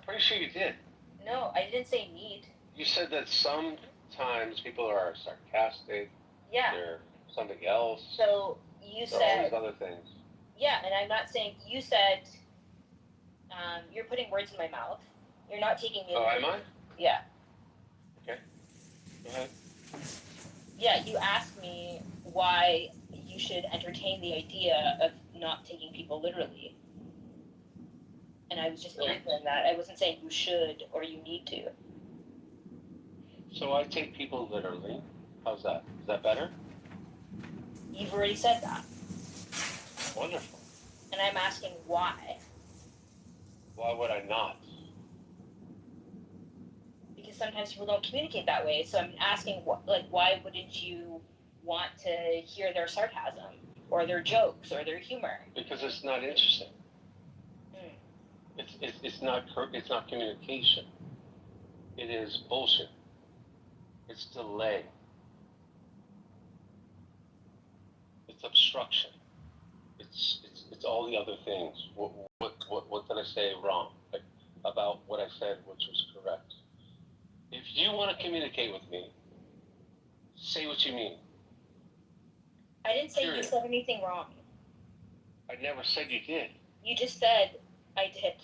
Speaker 18: Pretty sure you did.
Speaker 5: No, I didn't say need.
Speaker 18: You said that sometimes people are sarcastic.
Speaker 5: Yeah.
Speaker 18: They're something else.
Speaker 5: So you
Speaker 18: There are
Speaker 5: said.
Speaker 18: all these other things.
Speaker 5: Yeah, and I'm not saying you said. You're putting words in my mouth. You're not taking me.
Speaker 18: Oh, am I?
Speaker 5: Yeah.
Speaker 18: Okay. Go ahead.
Speaker 5: Yeah, you asked me why you should entertain the idea of not taking people literally. And I was just answering that. I wasn't saying you should or you need to.
Speaker 18: So I take people literally. How's that? Is that better?
Speaker 5: You've already said that.
Speaker 18: Wonderful.
Speaker 5: And I'm asking why.
Speaker 18: Why would I not?
Speaker 5: Because sometimes people don't communicate that way. So I'm asking, why wouldn't you want to hear their sarcasm or their jokes or their humor?
Speaker 18: Because it's not interesting. It's not communication. It is bullshit. It's delay. It's obstruction. It's all the other things. What did I say wrong? Like, about what I said, which was correct. If you want to communicate with me, say what you mean.
Speaker 5: I didn't say you said anything wrong.
Speaker 18: I never said you did.
Speaker 5: You just said I did.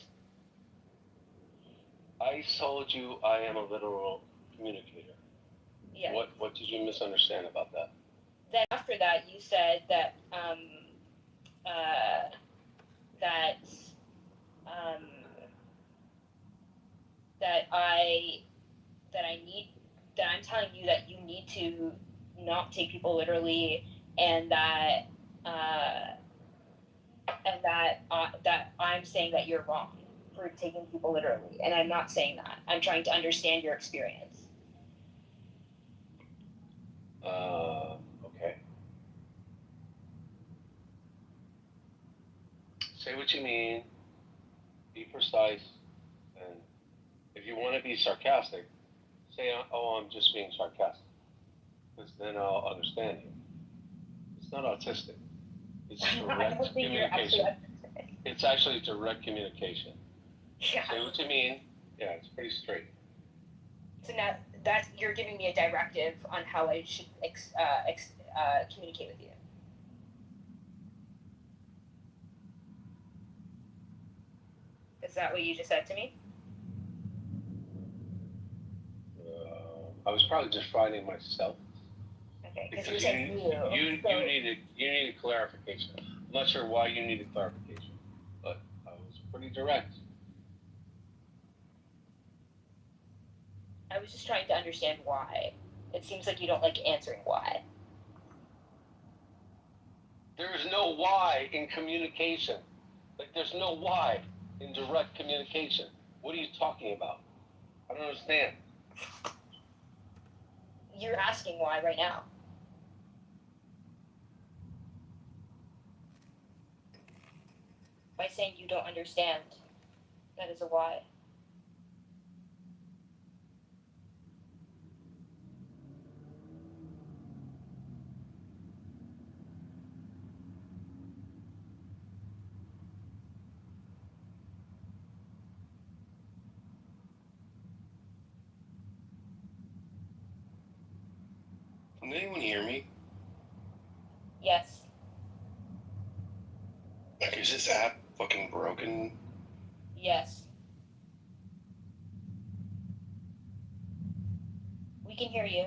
Speaker 18: I told you I am a literal communicator.
Speaker 5: Yeah.
Speaker 18: What did you misunderstand about that?
Speaker 5: Then after that, you said that I'm telling you that you need to not take people literally, and that I'm saying that you're wrong for taking people literally, and I'm not saying that. I'm trying to understand your experience.
Speaker 18: Okay. Say what you mean. Be precise. And if you want to be sarcastic, say, oh, I'm just being sarcastic. Because then I'll understand you. It's not autistic. It's direct communication. It's actually direct communication.
Speaker 5: Yeah.
Speaker 18: Say what you mean. Yeah, it's pretty straight.
Speaker 5: So now you're giving me a directive on how I should communicate with you. Is that what you just said to me?
Speaker 18: I was probably just finding myself.
Speaker 5: Okay,
Speaker 18: because
Speaker 5: you said
Speaker 18: you needed clarification. I'm not sure why you needed clarification, but I was pretty direct.
Speaker 5: I was just trying to understand why. It seems like you don't like answering why.
Speaker 18: There is no why in communication. Like, there's no why in direct communication. What are you talking about? I don't understand.
Speaker 5: You're asking why right now. by saying you don't understand. That is a why.
Speaker 8: Can anyone hear me?
Speaker 5: Yes.
Speaker 8: Like, is this app fucking broken?
Speaker 5: Yes. We can hear you.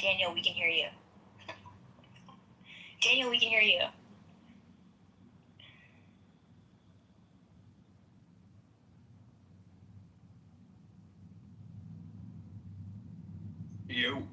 Speaker 5: Daniel, we can hear you. Daniel, we can hear you.
Speaker 8: You.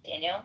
Speaker 5: Daniel?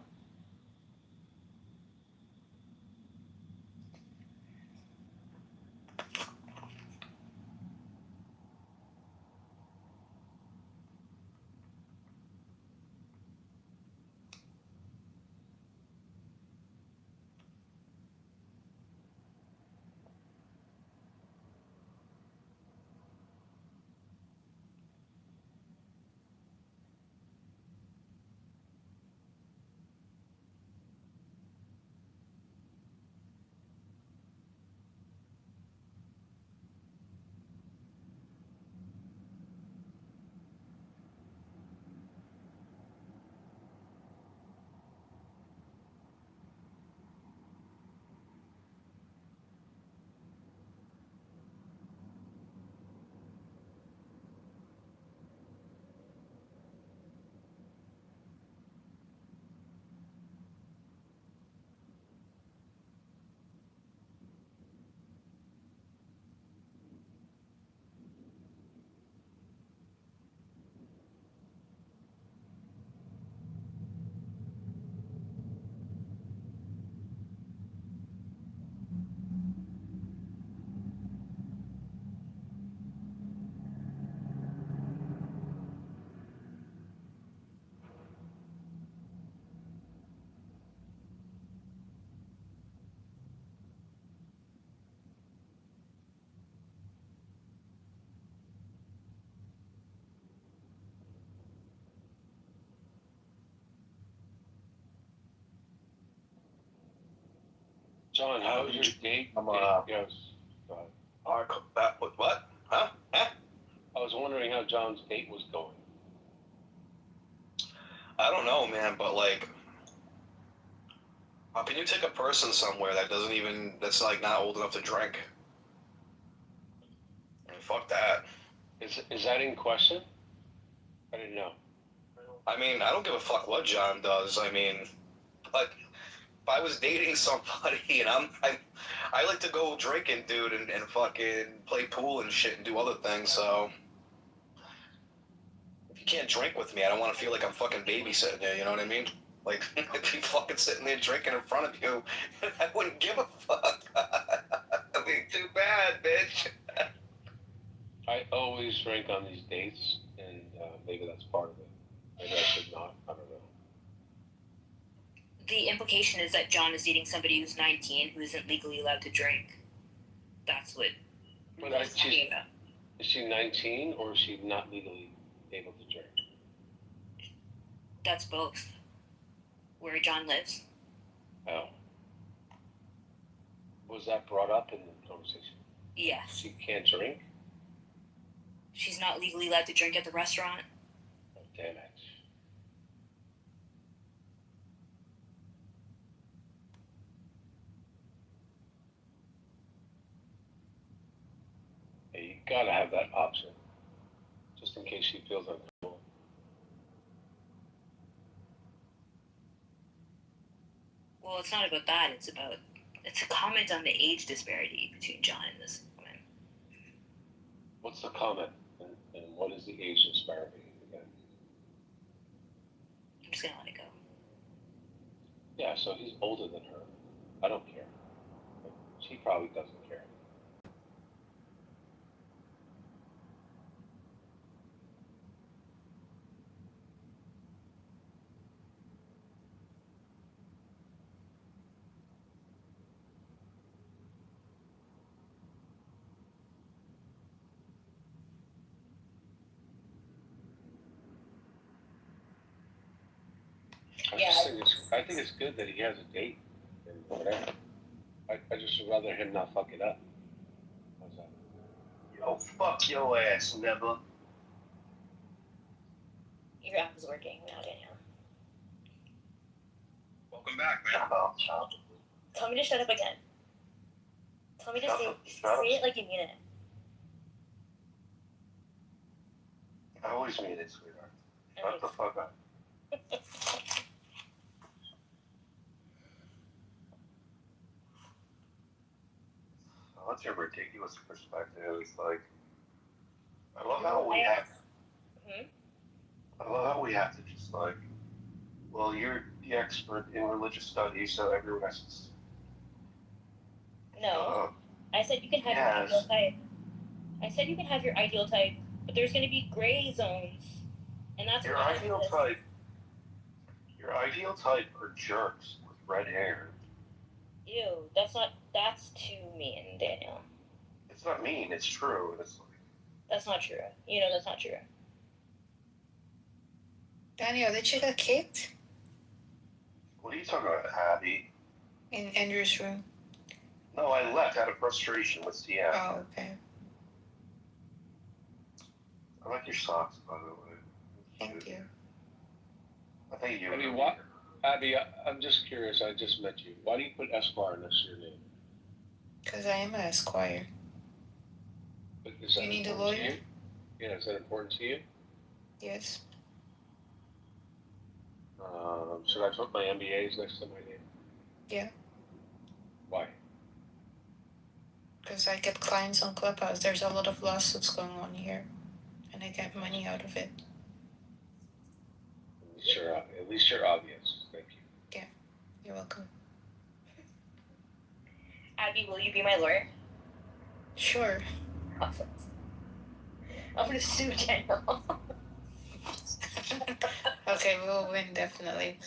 Speaker 18: John, how was your date? Yes. Go ahead.
Speaker 9: What? Huh?
Speaker 18: I was wondering how John's date was going.
Speaker 9: I don't know, man, but like, how can you take a person somewhere that's like not old enough to drink? I mean, fuck that.
Speaker 18: Is that in question? I didn't know.
Speaker 9: I mean, I don't give a fuck what John does. I mean, like, if I was dating somebody and I like to go drinking, dude, and fucking play pool and shit and do other things, so if you can't drink with me, I don't want to feel like I'm fucking babysitting you, you know what I mean? Like, if you fucking sitting there drinking in front of you, I wouldn't give a fuck. I mean, too bad, bitch.
Speaker 18: I always drink on these dates, and maybe that's part of it. Maybe I should not. I don't know.
Speaker 5: The implication is that John is dating somebody who's 19 who isn't legally allowed to drink. That's what
Speaker 18: But
Speaker 5: Will's talking about.
Speaker 18: is she 19 or is she not legally able to drink?
Speaker 5: That's both. Where John lives.
Speaker 18: Oh. Was that brought up in the conversation?
Speaker 5: Yes.
Speaker 18: She can't drink?
Speaker 5: She's not legally allowed to drink at the restaurant.
Speaker 18: Oh, damn it. Yeah, you gotta have that option, just in case she feels uncomfortable.
Speaker 5: Well, it's not about that. It's a comment on the age disparity between John and this woman.
Speaker 18: What's the comment, and what is the age disparity again?
Speaker 5: I'm just gonna let it go.
Speaker 18: Yeah, so he's older than her. I don't care. But she probably doesn't care. I think it's good that he has a date and whatever. I just would rather him not fuck it up. How's that?
Speaker 8: Yo, fuck your ass, never.
Speaker 5: Your app is working now, Daniel.
Speaker 8: Welcome back, man.
Speaker 5: Tell me to shut up again. Tell me to say it like you mean it.
Speaker 8: I always mean it, sweetheart. Shut the fuck up. What's your ridiculous perspective? It's like, I love how we have. I love how we have to just like, well, you're the expert in religious studies, so everyone has to.
Speaker 5: No. I said you can have your ideal type. I said you can have your ideal type, but there's going to be gray zones, and that's
Speaker 8: Your
Speaker 5: what
Speaker 8: ideal type. Your ideal type are jerks with red hair.
Speaker 5: Ew, that's too mean, Daniel.
Speaker 8: It's not mean. It's true. It's like,
Speaker 5: that's not true. You know that's not true.
Speaker 14: Daniel, did you get kicked?
Speaker 8: What are you talking about, Abby?
Speaker 14: In Andrew's room.
Speaker 8: No, I left out of frustration with CM.
Speaker 14: Oh, okay.
Speaker 8: I like your socks, by the way.
Speaker 14: Thank you.
Speaker 8: I think you.
Speaker 18: I mean, what? Abby, I'm just curious. I just met you. Why do you put Esquire next to your name?
Speaker 14: Because I am an esquire.
Speaker 18: But is that
Speaker 14: you need a
Speaker 18: important to
Speaker 14: lawyer?
Speaker 18: you? Yeah, is that important to you?
Speaker 14: Yes.
Speaker 18: Should I put my MBAs next to my name?
Speaker 14: Yeah.
Speaker 18: Why?
Speaker 14: Because I get clients on Clubhouse. There's a lot of lawsuits going on here, and I get money out of it.
Speaker 18: At least you're obvious. Thank you.
Speaker 14: Yeah, you're welcome.
Speaker 5: Abby, will you be my lawyer?
Speaker 14: Sure.
Speaker 5: Awesome. I'm gonna sue Daniel.
Speaker 14: Okay, we'll win, definitely.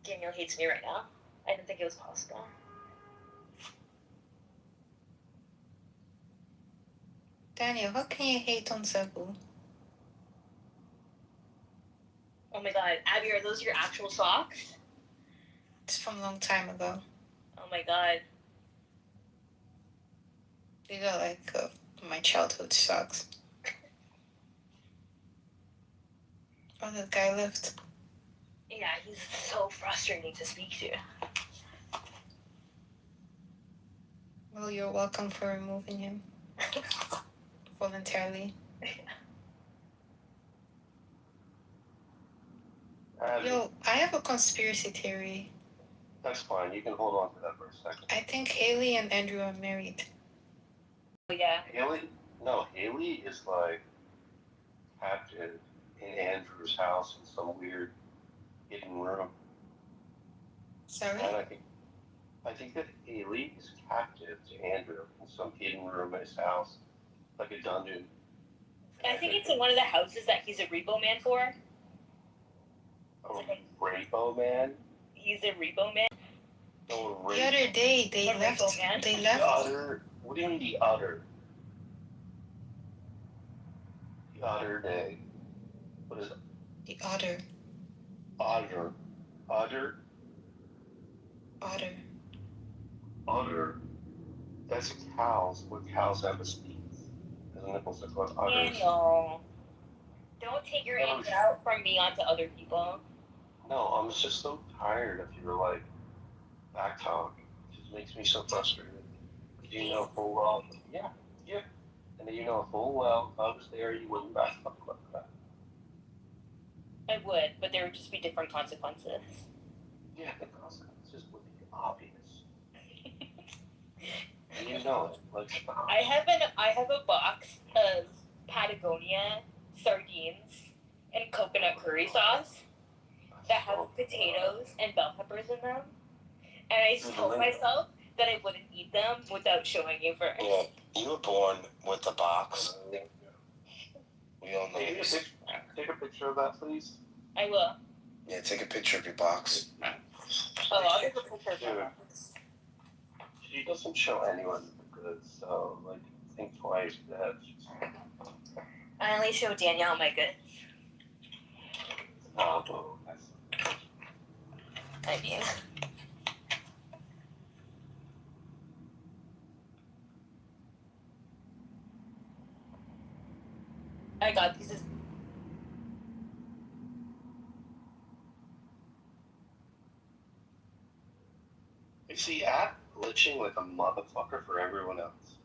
Speaker 5: Daniel hates me right now. I didn't think it was possible.
Speaker 14: Daniel, how can you hate on Zebu?
Speaker 5: Oh my god, Abby, are those your actual socks?
Speaker 14: It's from a long time ago.
Speaker 5: Oh my god.
Speaker 14: These are like my childhood socks. Oh, that guy left.
Speaker 5: Yeah, he's so frustrating to speak to.
Speaker 14: Well, you're welcome for removing him. Voluntarily. Yo, I have a conspiracy theory.
Speaker 8: That's fine. You can hold on to that for a second.
Speaker 14: I think Haley and Andrew are married.
Speaker 5: Oh, yeah.
Speaker 8: Haley is like captive in Andrew's house in some weird hidden room.
Speaker 14: Sorry?
Speaker 8: And I think
Speaker 18: I think that Haley is captive to Andrew in some hidden room in his house, like a dungeon.
Speaker 5: I think it's in one of the houses that he's a repo man for.
Speaker 18: A rainbow man?
Speaker 5: He's a repo man.
Speaker 18: No, a
Speaker 14: The other day they
Speaker 5: A
Speaker 14: left.
Speaker 5: repo man?
Speaker 14: They
Speaker 18: The
Speaker 14: left.
Speaker 18: other. What do you mean the other? The other day. What is it?
Speaker 14: The otter.
Speaker 18: Otter. Otter.
Speaker 14: Otter.
Speaker 18: Otter. That's cows. What cows have a speak? There's nipples that called otters.
Speaker 5: Daniel, don't take your anger out from me onto other people.
Speaker 18: No, I'm just so tired of your like back talk. It just makes me so frustrated. You know full well. Yeah, yeah. And then you know full well if I was there, you wouldn't back talk like that.
Speaker 5: I would, but there would just be different consequences.
Speaker 18: Yeah, the consequences would be obvious. And you know it. Like stop.
Speaker 5: I have a box of Patagonia sardines and coconut curry sauce that have potatoes and bell peppers in them. And I told myself that I wouldn't eat them without showing you first.
Speaker 6: Yeah, you were born with the box. We all know this.
Speaker 18: Take a picture of that, please.
Speaker 5: I will.
Speaker 6: Yeah, take a picture of your box.
Speaker 5: Oh, I'll take a picture of
Speaker 18: Dude.
Speaker 5: them.
Speaker 18: She doesn't show anyone the goods, so like think twice. That
Speaker 5: I only show Danielle my good.
Speaker 18: no,
Speaker 5: I mean. I got these.
Speaker 18: Is the app glitching like a motherfucker for everyone else?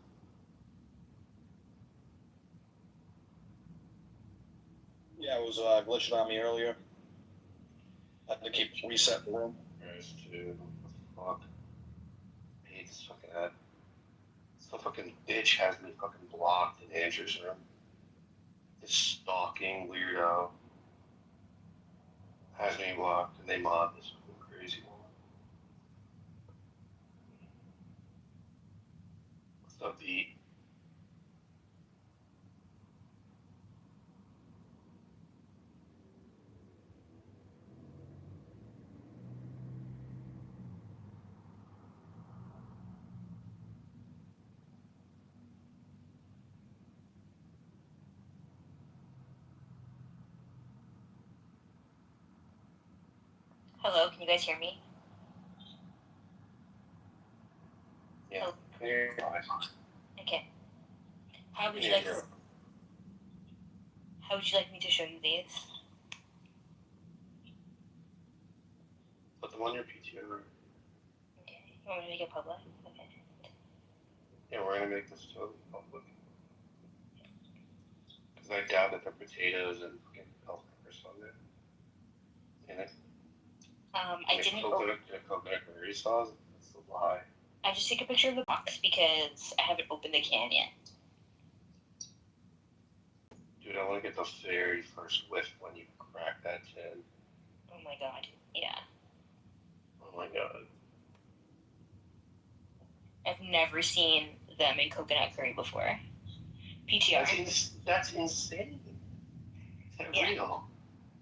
Speaker 9: Yeah, it was glitching on me earlier. I had to keep resetting the room.
Speaker 18: Dude, what the fuck? I hate this fucking app. Some fucking bitch has me fucking blocked in Andrew's room. This stalking weirdo has me blocked, and they mob this fucking crazy woman. What's up, Pete?
Speaker 5: Hello, can you guys hear me?
Speaker 18: Yeah. Clear your eyes.
Speaker 5: Okay. How would you like me to show you these?
Speaker 18: Put them on your PTO.
Speaker 5: Okay. You want me to make it public? Okay.
Speaker 18: Yeah, we're gonna make this totally public. Because I doubt that they're potatoes and fucking bell peppers on there. In it.
Speaker 5: I didn't.
Speaker 18: Coconut curry sauce. That's a lie.
Speaker 5: I just took a picture of the box because I haven't opened the can yet.
Speaker 18: Dude, I want to get the very first whiff when you crack that tin.
Speaker 5: Oh my god. Yeah.
Speaker 18: Oh my god.
Speaker 5: I've never seen them in coconut curry before. PTR.
Speaker 18: That's insane. Is that real?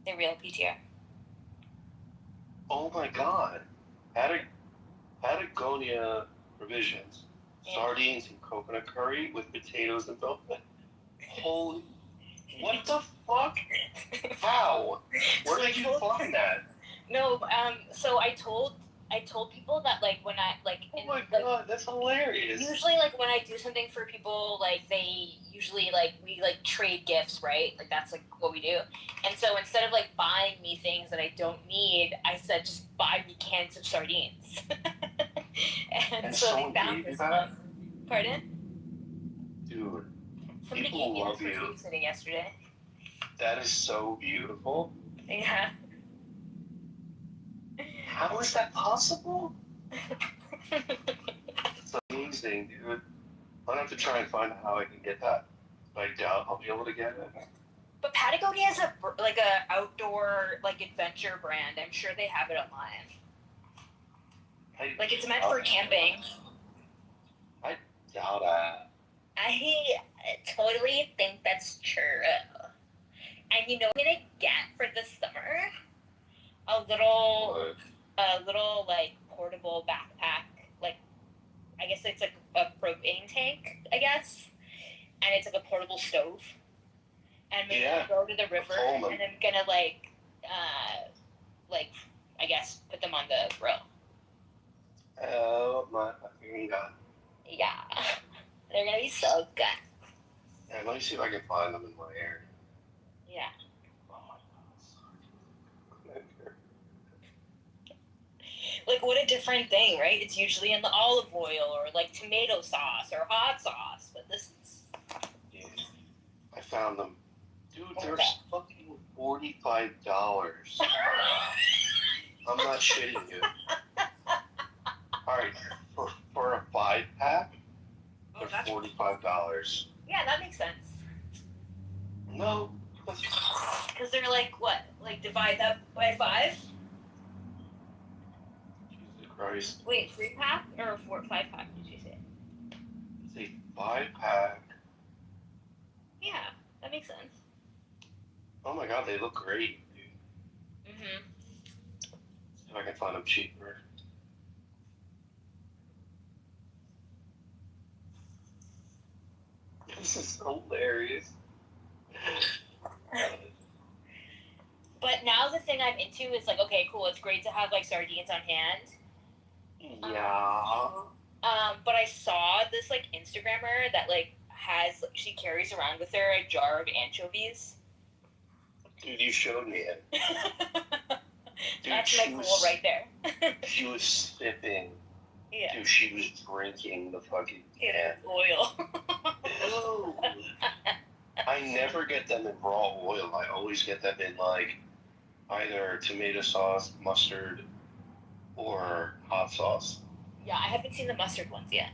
Speaker 5: They're real PTR.
Speaker 18: Oh my god. Patagonia provisions.
Speaker 5: Yeah.
Speaker 18: Sardines and coconut curry with potatoes and bell peppers. Holy. What the fuck? How? Where did you find that?
Speaker 5: No, so I told people that like when I like
Speaker 18: oh my god, that's hilarious.
Speaker 5: Usually like when I do something for people, like they usually like we like trade gifts, right? Like that's like what we do. And so instead of like buying me things that I don't need, I said just buy me cans of sardines. and so they found this one. Pardon?
Speaker 18: Dude,
Speaker 5: somebody
Speaker 18: people
Speaker 5: gave me
Speaker 18: love
Speaker 5: this for
Speaker 18: you.
Speaker 5: babysitting yesterday.
Speaker 18: That is so beautiful.
Speaker 5: Yeah.
Speaker 18: How is that possible? It's amazing, dude. I'm gonna have to try and find out how I can get that. But I doubt I'll be able to get it.
Speaker 5: But Patagonia is a outdoor like adventure brand. I'm sure they have it online. Like it's meant for camping.
Speaker 18: I doubt that.
Speaker 5: I totally think that's true. And you know what I'm gonna get for the summer? A little like portable backpack. Like I guess it's like a propane tank, I guess. And it's like a portable stove. And maybe I'll go to the river and I'm gonna like I guess put them on the grill.
Speaker 18: Oh my fucking god.
Speaker 5: Yeah. They're gonna be so good.
Speaker 18: Yeah, let me see if I can find them in my area.
Speaker 5: Yeah. Like what a different thing, right? It's usually in the olive oil or like tomato sauce or hot sauce, but this is.
Speaker 18: Yeah. I found them. Dude, they're fucking $45. I'm not shitting you. Alright, for a 5-pack, they're $45.
Speaker 5: Yeah, that makes sense.
Speaker 18: No.
Speaker 5: Because they're like, what? Like divide that by 5?
Speaker 18: Jesus Christ.
Speaker 5: Wait, 3-pack or 5-pack, did you say?
Speaker 18: It's a 5-pack.
Speaker 5: Yeah, that makes sense.
Speaker 18: Oh my god, they look great, dude.
Speaker 5: Mm-hmm.
Speaker 18: See if I can find them cheaper. This is hilarious.
Speaker 5: But now the thing I'm into is like, okay, cool, it's great to have like sardines on hand.
Speaker 18: Yeah.
Speaker 5: But I saw this like Instagrammer that like she carries around with her a jar of anchovies.
Speaker 18: Dude, you showed me it. Dude,
Speaker 5: that's my goal right there.
Speaker 18: She was sipping.
Speaker 5: Yeah.
Speaker 18: Dude, she was drinking the fucking can.
Speaker 5: Oil.
Speaker 18: Ew. I never get them in raw oil. I always get them in like either tomato sauce, mustard, or hot sauce.
Speaker 5: Yeah, I haven't seen the mustard ones yet.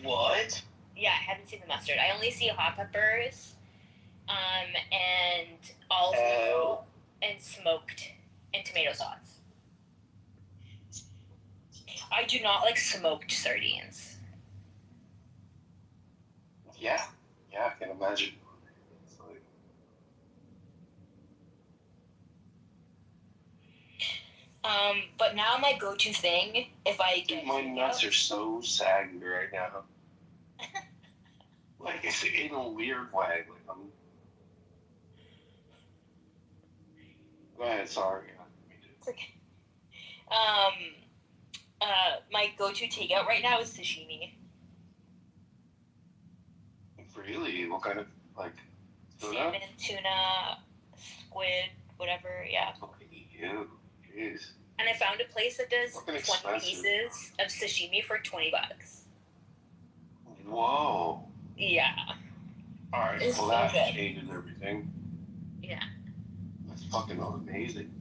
Speaker 18: What?
Speaker 5: Yeah, I haven't seen the mustard. I only see hot peppers, and olive oil, and smoked, and tomato sauce. I do not like smoked sardines.
Speaker 18: Yeah, I can imagine. It's like...
Speaker 5: But now my go-to thing, if I get...
Speaker 18: Dude, my nuts are so saggy right now. Like, it's in a weird way. Like, I'm... Go ahead, sorry.
Speaker 5: It's okay. My go-to takeout right now is sashimi.
Speaker 18: Really? What kind of, like, tuna?
Speaker 5: Salmon, tuna, squid, whatever, yeah.
Speaker 18: Ew, jeez.
Speaker 5: And I found a place that does 20
Speaker 18: expensive.
Speaker 5: pieces of sashimi for $20.
Speaker 18: Whoa.
Speaker 5: Yeah.
Speaker 18: Alright,
Speaker 5: It's
Speaker 18: well
Speaker 5: so
Speaker 18: that
Speaker 5: good.
Speaker 18: changes everything.
Speaker 5: Yeah.
Speaker 18: That's fucking amazing.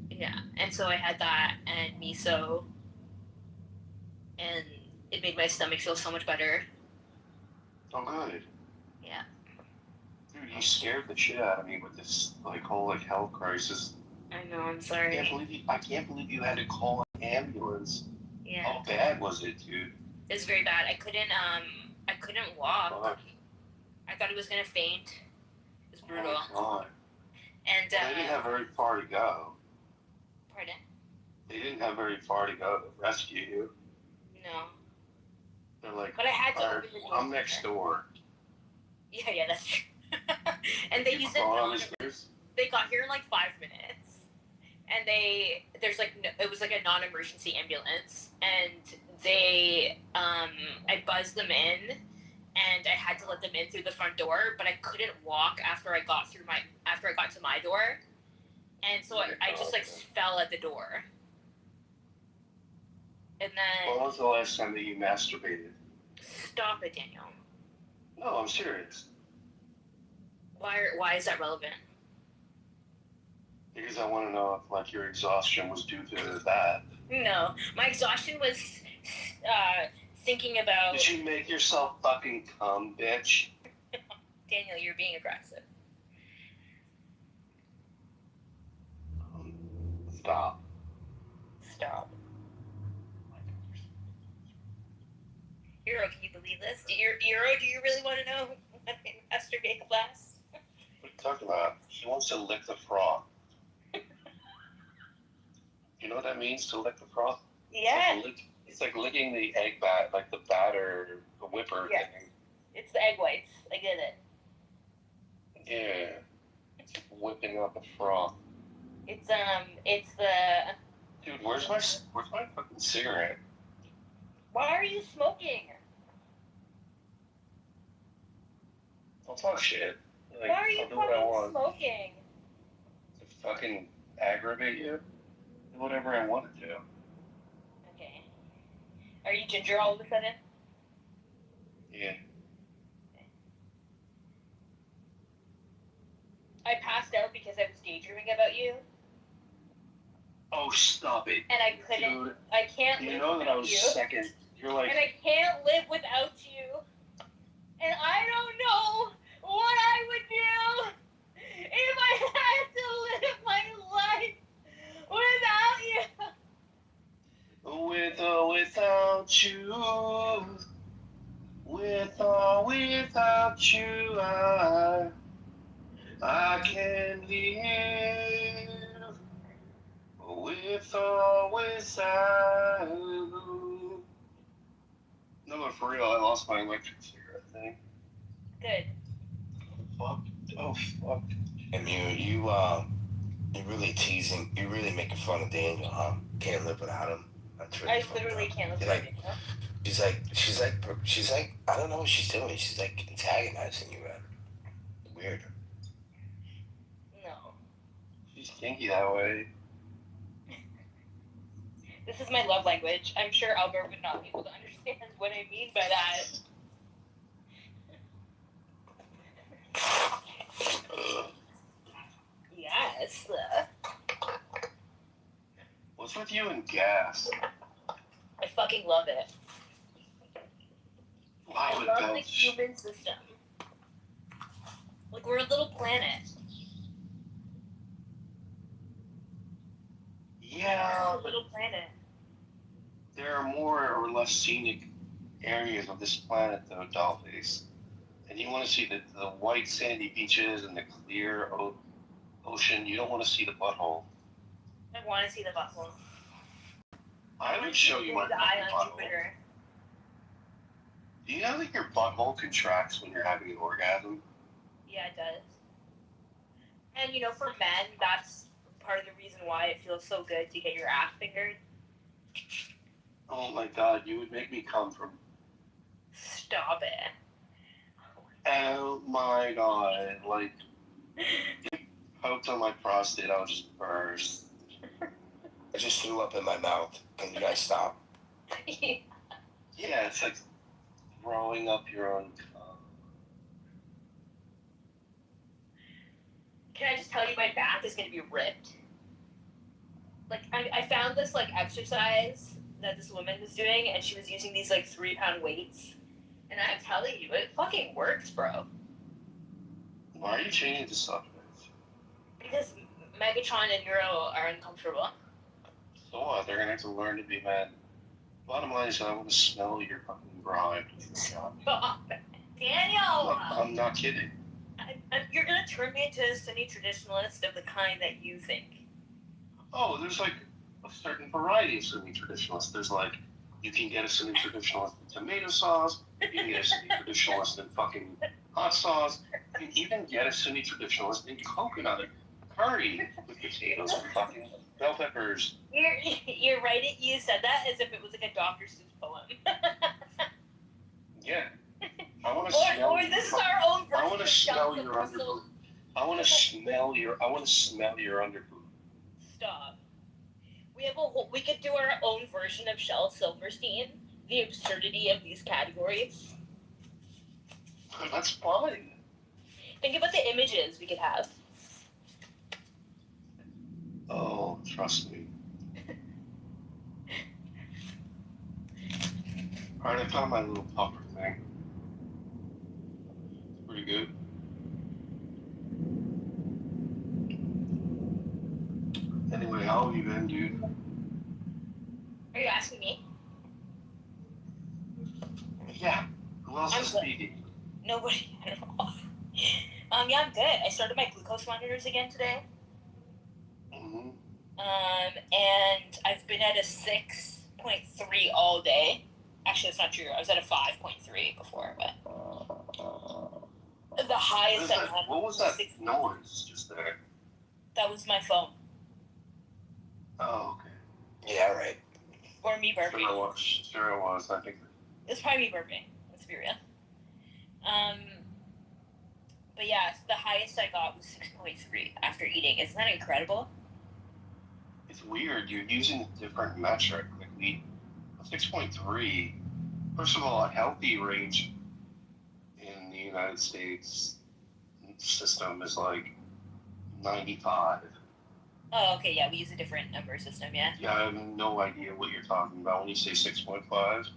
Speaker 5: Yeah. And so I had that and miso, and it made my stomach feel so much better.
Speaker 18: Oh, good.
Speaker 5: Yeah.
Speaker 18: Dude, you scared the shit out of me with this, like, whole, like, health crisis.
Speaker 5: I know, I'm sorry.
Speaker 18: I can't believe you had to call an ambulance.
Speaker 5: Yeah.
Speaker 18: How bad was it, dude?
Speaker 5: It was very bad. I couldn't walk.
Speaker 18: Oh,
Speaker 5: I thought it was gonna faint. It was brutal.
Speaker 18: my God.
Speaker 5: And
Speaker 18: They didn't have very far to go.
Speaker 5: Pardon?
Speaker 18: They didn't have very far to go to rescue you.
Speaker 5: No.
Speaker 18: They're like,
Speaker 5: But I had to
Speaker 18: "Alright,
Speaker 5: open the door.
Speaker 18: I'm next door."
Speaker 5: Yeah, that's true. And they used
Speaker 18: it.
Speaker 5: They got here in like 5 minutes, and it was like a non-emergency ambulance, and I buzzed them in, and I had to let them in through the front door, but I couldn't walk after I got to my door, and so I just like fell at the door, and then.
Speaker 18: When was the last time that you masturbated?
Speaker 5: Stop it, Daniel.
Speaker 18: No, I'm serious.
Speaker 5: Why is that relevant?
Speaker 18: Because I want to know if, like, your exhaustion was due to that.
Speaker 5: No, my exhaustion was thinking about.
Speaker 18: Did you make yourself fucking come, bitch?
Speaker 5: Daniel, you're being aggressive.
Speaker 18: Stop.
Speaker 5: Stop. Euro, can you believe this? Euro, do you really want to know when I masturbate last?
Speaker 8: What are you talking about? He wants to lick the froth. You know what that means, to lick the froth?
Speaker 5: Yeah.
Speaker 8: It's like licking the egg bat, like the batter, the whipper thing.
Speaker 5: It's the egg whites. I get it.
Speaker 8: Yeah. It's whipping out the froth.
Speaker 5: It's the.
Speaker 8: Dude, where's my fucking cigarette?
Speaker 5: Why are you smoking?
Speaker 8: Don't talk shit. Like,
Speaker 5: Why are you
Speaker 8: I'll do what I
Speaker 5: fucking
Speaker 8: want.
Speaker 5: smoking?
Speaker 8: To fucking aggravate you? Do whatever I want to do.
Speaker 5: Okay. Are you ginger all of a sudden?
Speaker 8: Yeah.
Speaker 5: I passed out because I was daydreaming about you,
Speaker 8: Oh, stop it.
Speaker 5: and I couldn't.
Speaker 8: Dude,
Speaker 5: I can't
Speaker 8: you
Speaker 5: live
Speaker 8: know that I
Speaker 5: without
Speaker 8: was
Speaker 5: you.
Speaker 8: second. You're like,
Speaker 5: And I can't live without you. And I don't know what I would do if I had to live my life without you.
Speaker 8: with or without you. With or without you, I can live. With or without you. No, but for real, I lost my electric cigarette thing.
Speaker 5: Good.
Speaker 8: Fuck. Oh, fuck.
Speaker 10: And you're really teasing. You're really making fun of Daniel, huh? Can't live without him. That's really
Speaker 5: I
Speaker 10: fucked
Speaker 5: literally
Speaker 10: up.
Speaker 5: can't live
Speaker 10: You're
Speaker 5: without
Speaker 10: like,
Speaker 5: you.
Speaker 10: she's like, I don't know what she's doing. She's like antagonizing you, man. Weird.
Speaker 5: No.
Speaker 8: She's kinky that way.
Speaker 5: This is my love language. I'm sure Albert would not be able to understand what I mean by that. Yes.
Speaker 8: What's with you and gas?
Speaker 5: I fucking love it.
Speaker 8: Why
Speaker 5: I
Speaker 8: would
Speaker 5: love the
Speaker 8: Belch?
Speaker 5: human system. Like, we're a little planet.
Speaker 8: Yeah,
Speaker 5: We're a little planet.
Speaker 8: there are more or less scenic areas of this planet, though, Dollface. And you want to see the white sandy beaches and the clear ocean. You don't want to see the butthole.
Speaker 5: I want to see the butthole.
Speaker 8: I would show you my
Speaker 5: The eye
Speaker 8: fucking
Speaker 5: on
Speaker 8: butthole.
Speaker 5: Jupiter.
Speaker 8: Do you know that your butthole contracts when you're having an orgasm?
Speaker 5: Yeah, it does. And you know, for men, that's part of the reason why it feels so good to get your ass fingered.
Speaker 8: Oh my god, you would make me come from.
Speaker 5: Stop it.
Speaker 8: Oh my god, like, if you poked on my prostate, I would just burst.
Speaker 10: I just threw up in my mouth. Can you guys stop?
Speaker 8: Yeah, it's like throwing up your own cum.
Speaker 5: Can I just tell you, my back is gonna be ripped. Like, I found this like exercise that this woman was doing, and she was using these like 3-pound weights. And I'm telling you, it fucking works, bro.
Speaker 8: Why are you changing the subject?
Speaker 5: Because Megatron and Euro are uncomfortable.
Speaker 8: So what? They're gonna have to learn to be men. Bottom line is, I want to smell your fucking bride.
Speaker 5: Stop it. Daniel!
Speaker 8: I'm not kidding.
Speaker 5: You're gonna turn me into a Sunni traditionalist of the kind that you think.
Speaker 8: Oh, there's like a certain variety of Sunni traditionalists. There's like, you can get a Sunni traditionalist in tomato sauce, you can get a Sunni traditionalist in fucking hot sauce, you can even get a Sunni traditionalist in coconut curry with potatoes and fucking bell peppers.
Speaker 5: You're right. You said that as if it was like a Dr. Seuss poem.
Speaker 8: Yeah. I want to
Speaker 5: Or
Speaker 8: smell.
Speaker 5: this is our own version.
Speaker 8: I want to
Speaker 5: of
Speaker 8: smell
Speaker 5: Shells
Speaker 8: your
Speaker 5: of Crystal.
Speaker 8: underboob. I want to smell your underboob.
Speaker 5: Stop. We could do our own version of Shel Silverstein. The absurdity of these categories.
Speaker 8: That's fine.
Speaker 5: Think about the images we could have.
Speaker 8: Oh, trust me. Alright, I found my little puffer thing. It's pretty good. Anyway, how have you been, dude?
Speaker 5: Are you asking me?
Speaker 8: Yeah, else
Speaker 17: I'm
Speaker 8: is
Speaker 17: good.
Speaker 8: speaking?
Speaker 17: Nobody. I don't know. Yeah, I'm good. I started my glucose monitors again today.
Speaker 8: Mm-hmm.
Speaker 17: And I've been at a 6.3 all day. Actually, that's not true. I was at a 5.3 before, but the highest I had.
Speaker 8: What was that noise just there?
Speaker 17: That was my phone.
Speaker 8: Oh, okay.
Speaker 10: Yeah, right.
Speaker 17: Or me burping.
Speaker 8: Sure it was. I think.
Speaker 17: It's probably me burping. Let's be real. But yeah, the highest I got was 6.3 after eating. Isn't that incredible?
Speaker 8: It's weird. You're using a different metric. Like 6.3. First of all, a healthy range in the United States system is like 95.
Speaker 17: Oh, okay, yeah, we use a different number system, yeah.
Speaker 8: Yeah, I have no idea what you're talking about when you say 6.5.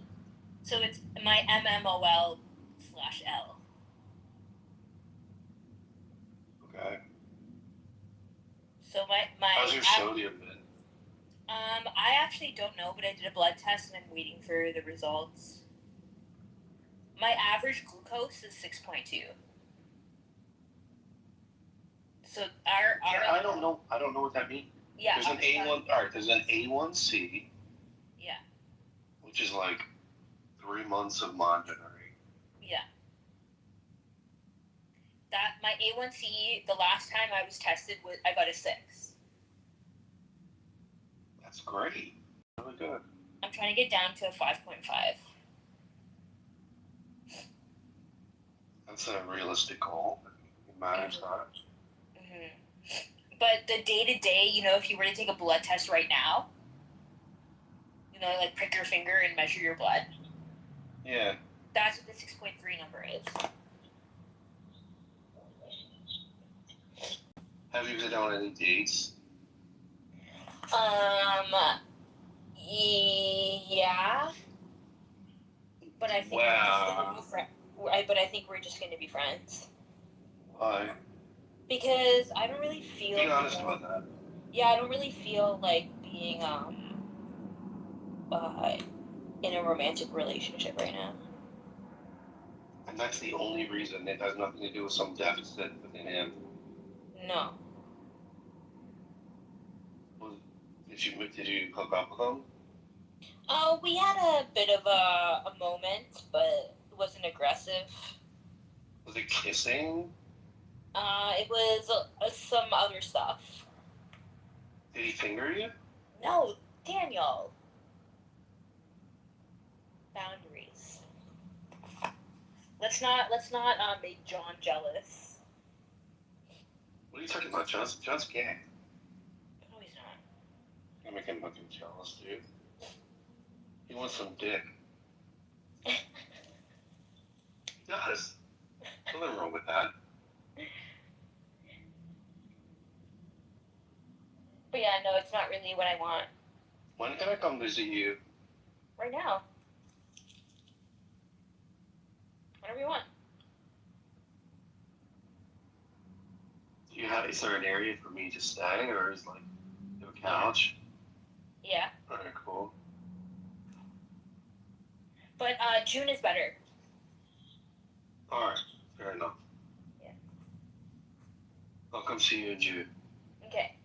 Speaker 17: So it's my MMOL/L.
Speaker 8: Okay.
Speaker 17: So my
Speaker 8: How's your sodium been?
Speaker 17: I actually don't know, but I did a blood test and I'm waiting for the results. My average glucose is 6.2. So
Speaker 8: I don't know what that means.
Speaker 17: Yeah.
Speaker 8: There's an A1. All right. There's an A1C.
Speaker 17: Yeah.
Speaker 8: Which is like 3 months of monitoring.
Speaker 17: Yeah. That my A1C, the last time I was tested, I got a 6.
Speaker 8: That's great. Really good.
Speaker 17: I'm trying to get down to a 5.5.
Speaker 8: That's a realistic goal. You manage that.
Speaker 17: Mm-hmm. But the day-to-day, if you were to take a blood test right now, like prick your finger and measure your blood.
Speaker 8: Yeah.
Speaker 17: That's what the 6.3 number is.
Speaker 8: Have you been on any dates?
Speaker 17: Yeah. But I think we're just gonna be friends.
Speaker 8: Why?
Speaker 17: Because I don't really feel.
Speaker 8: Be honest about that.
Speaker 17: Yeah, I don't really feel like being in a romantic relationship right now.
Speaker 8: And that's the only reason. It has nothing to do with some deficit within him.
Speaker 17: No.
Speaker 8: Did you hook up with him?
Speaker 17: We had a bit of a moment, but it wasn't aggressive.
Speaker 8: Was it kissing?
Speaker 17: It was some other stuff.
Speaker 8: Did he finger you?
Speaker 17: No, Daniel. Boundaries. Let's not make John jealous.
Speaker 8: What are you talking about? John's gay.
Speaker 17: No, he's not.
Speaker 8: You're making him jealous, dude. He wants some dick. He does. There's nothing wrong with that.
Speaker 17: But yeah, no, it's not really what I want.
Speaker 8: When can I come visit you?
Speaker 17: Right now. Whatever you want.
Speaker 8: Is there an area for me to stay, or is like you have a couch?
Speaker 17: Yeah.
Speaker 8: Alright, cool.
Speaker 17: But June is better.
Speaker 8: Alright, fair enough.
Speaker 17: Yeah.
Speaker 8: I'll come see you in June.
Speaker 17: Okay.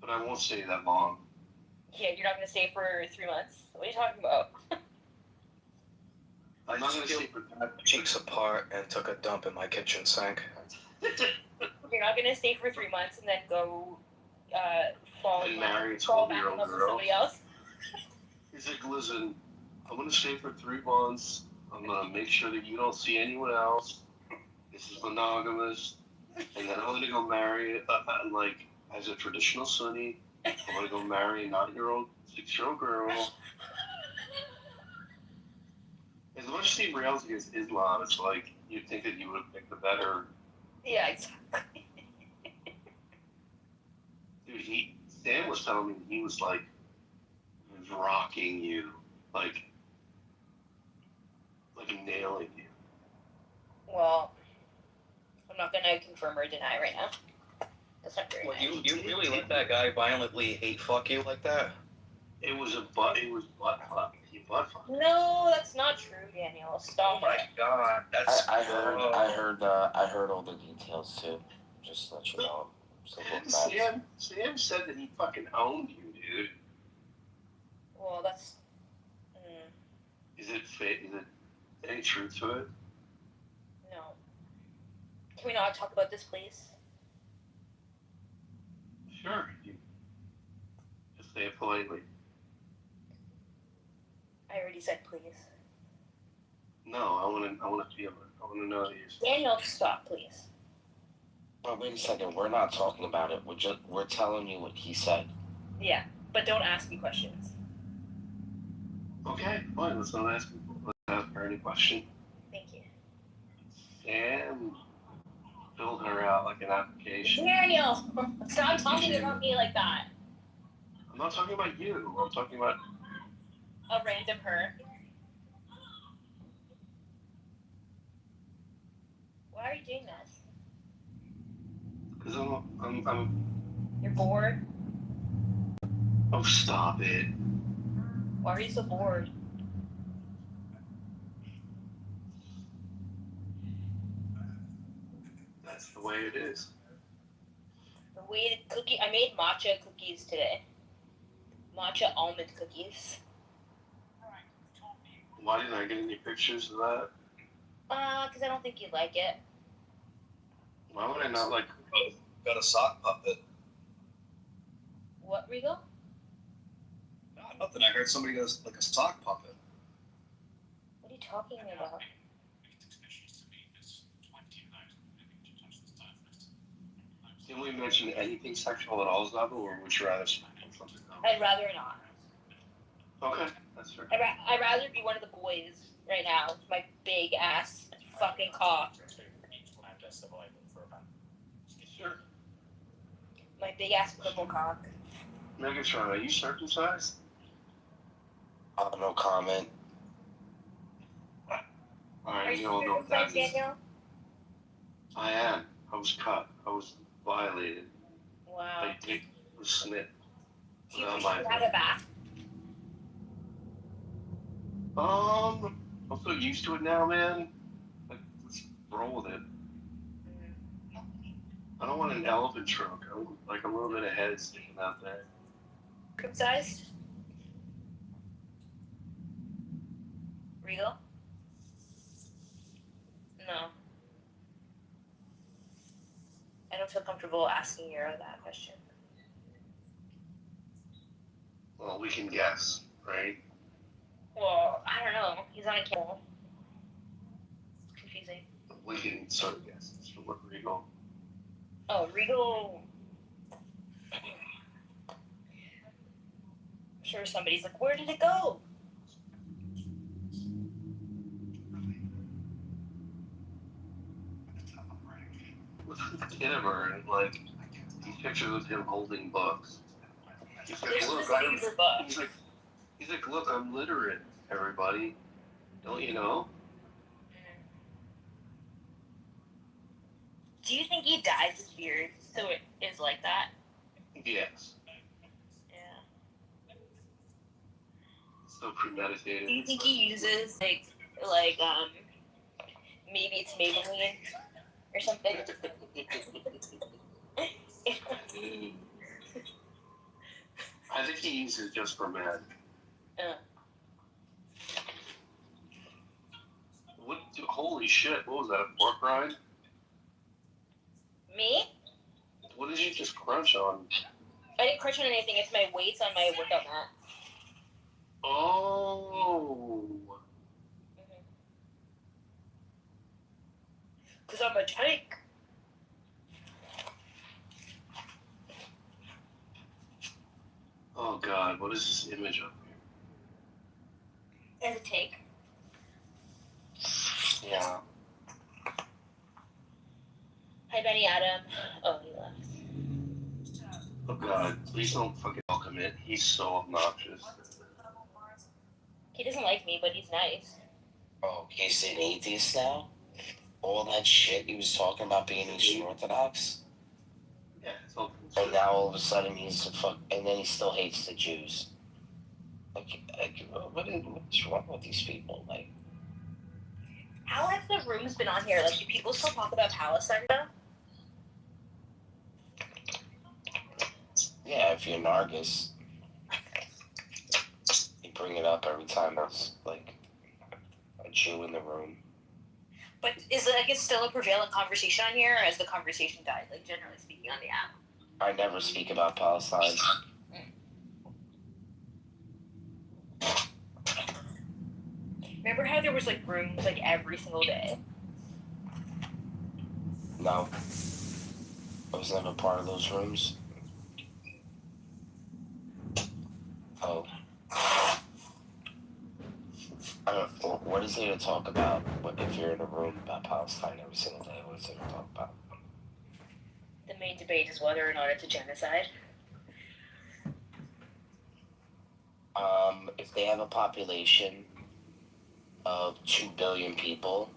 Speaker 8: But I won't stay that long.
Speaker 17: Yeah, you're not gonna stay for 3 months? What are you talking about?
Speaker 9: I just peeled my cheeks apart and took a dump in my kitchen sink.
Speaker 17: You're not gonna stay for 3 months and then go fall
Speaker 8: And marry a
Speaker 17: back in
Speaker 8: 12-year-old
Speaker 17: love with
Speaker 8: girl.
Speaker 17: somebody else?
Speaker 8: He's like, listen, I'm gonna stay for 3 months. I'm gonna make sure that you don't see anyone else. This is monogamous. And then I'm gonna go marry, like, as a traditional Sunni, I'm gonna go marry a 9-year-old, 6-year-old girl. As much as he rails against Islam, it's like, you'd think that you would have picked the better.
Speaker 17: Yeah, exactly.
Speaker 8: Dude, Sam was telling me he was like, rocking you, like nailing you.
Speaker 17: Well, I'm not gonna confirm or deny right now. That's not very nice.
Speaker 9: You really let that guy violently hate fuck you like that?
Speaker 8: It was butt fuck. He butt fuck.
Speaker 5: No, that's not true, Daniel. Stop.
Speaker 8: Oh my god, that's.
Speaker 10: I heard all the details too. Just to let you know. So
Speaker 8: Sam said that he fucking owned you, dude.
Speaker 5: Well, that's.
Speaker 8: Is it fake? Is it any truth to it?
Speaker 5: No. Can we not talk about this, please?
Speaker 8: Sure. You just say it politely.
Speaker 5: I already said please.
Speaker 8: No, I want to feel it. I want to know that you're.
Speaker 5: Daniel, stop, please.
Speaker 10: Oh, wait a second. We're not talking about it. We're telling you what he said.
Speaker 5: Yeah, but don't ask me questions.
Speaker 8: Okay, fine. Let's not ask her any question.
Speaker 5: Thank you.
Speaker 8: Sam filled her out like an application.
Speaker 5: Daniel, stop talking about me like that.
Speaker 8: I'm not talking about you. I'm talking about
Speaker 5: A random her. Why are you doing this?
Speaker 8: because I'm.
Speaker 5: You're bored?
Speaker 8: Oh, stop it.
Speaker 5: Why are you so bored?
Speaker 8: That's the way it is.
Speaker 5: The way I made matcha cookies today. Matcha almond cookies.
Speaker 8: Why didn't I get any pictures of that?
Speaker 5: Because I don't think you'd like it.
Speaker 8: Why would I not like?
Speaker 9: Got a sock puppet.
Speaker 5: What, Regal?
Speaker 9: Nothing. I heard somebody goes like a sock puppet.
Speaker 5: What are you talking about?
Speaker 8: Didn't we mention anything sexual at all, Zabu, or would you rather speak on something else?
Speaker 5: I'd rather not.
Speaker 8: Okay, that's fair.
Speaker 5: I'd rather be one of the boys right now with my big ass fucking cock.
Speaker 8: Sure.
Speaker 5: My big ass purple cock.
Speaker 8: Megatron, are you circumcised?
Speaker 10: No comment.
Speaker 8: Alright,
Speaker 5: Are
Speaker 8: you
Speaker 5: you
Speaker 8: all know what that
Speaker 5: circumcised,
Speaker 8: is.
Speaker 5: Daniel?
Speaker 8: I am. I was cut. I was violated.
Speaker 5: Wow.
Speaker 8: My dick was snipped.
Speaker 5: Do you wish you had a bath?
Speaker 8: I'm so used to it now, man. Like, let's roll with it. I don't want an elephant trunk. I want, like, a little bit of head sticking out there.
Speaker 5: Circumcised? Regal? No. I don't feel comfortable asking you that question.
Speaker 8: Well, we can guess, right?
Speaker 5: Well, I don't know. He's on a camel. It's confusing.
Speaker 8: We can sort of guess. It's from what Regal.
Speaker 5: Oh, Regal. I'm sure somebody's like, where did it go?
Speaker 8: With Kitover, and like these pictures of him holding books. He's like, look, I'm literate, everybody. Don't you know?
Speaker 5: Do you think he dyes his beard so it is like that?
Speaker 8: Yes.
Speaker 5: Yeah.
Speaker 8: So premeditated.
Speaker 5: Do you think he uses like maybe it's Maybelline or something?
Speaker 8: I think he uses it just for men. Holy shit, what was that, a pork rind?
Speaker 5: Me?
Speaker 8: What did you just crunch on?
Speaker 5: I didn't crunch on anything. It's my weights on my workout mat.
Speaker 8: Oh.
Speaker 5: Because I'm a tank.
Speaker 8: Oh god, what is this image up
Speaker 5: As a tank.
Speaker 8: here? Yeah.
Speaker 5: Hi, Benny Adam. Oh, he left.
Speaker 8: Oh god, please don't fucking welcome it. He's so obnoxious.
Speaker 5: He doesn't like me, but he's nice.
Speaker 10: Oh, he's an atheist now? All that shit he was talking about being Eastern Orthodox?
Speaker 8: Yeah, it's all.
Speaker 10: And now all of a sudden he's and then he still hates the Jews. What is wrong with these people? Like,
Speaker 5: How have the rooms been on here? Like, do people still talk about Palestine though?
Speaker 10: yeah, if you're Nargis, you bring it up every time there's like a Jew in the room.
Speaker 5: But is it like it's still a prevalent conversation on here, or has the conversation died? Like generally speaking on the app.
Speaker 10: I never speak about Palestine.
Speaker 5: Remember how there was like rooms like every single day?
Speaker 10: No, I was never part of those rooms. Oh. I don't, what is there to talk about if you're in a room about Palestine every single day? What is there to talk about?
Speaker 5: The main debate is whether or not it's a genocide.
Speaker 10: If they have a population of 2 billion people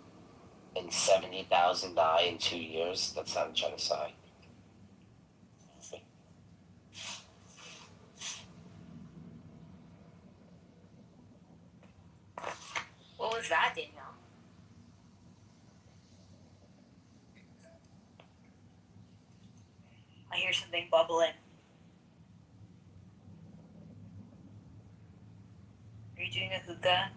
Speaker 10: and 70,000 die in 2 years, that's not a genocide.
Speaker 5: What was that, Danielle? I hear something bubbling. Are you doing a hookah?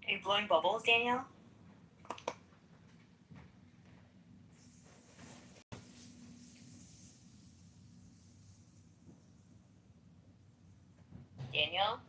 Speaker 5: Are you blowing bubbles, Danielle? Danielle?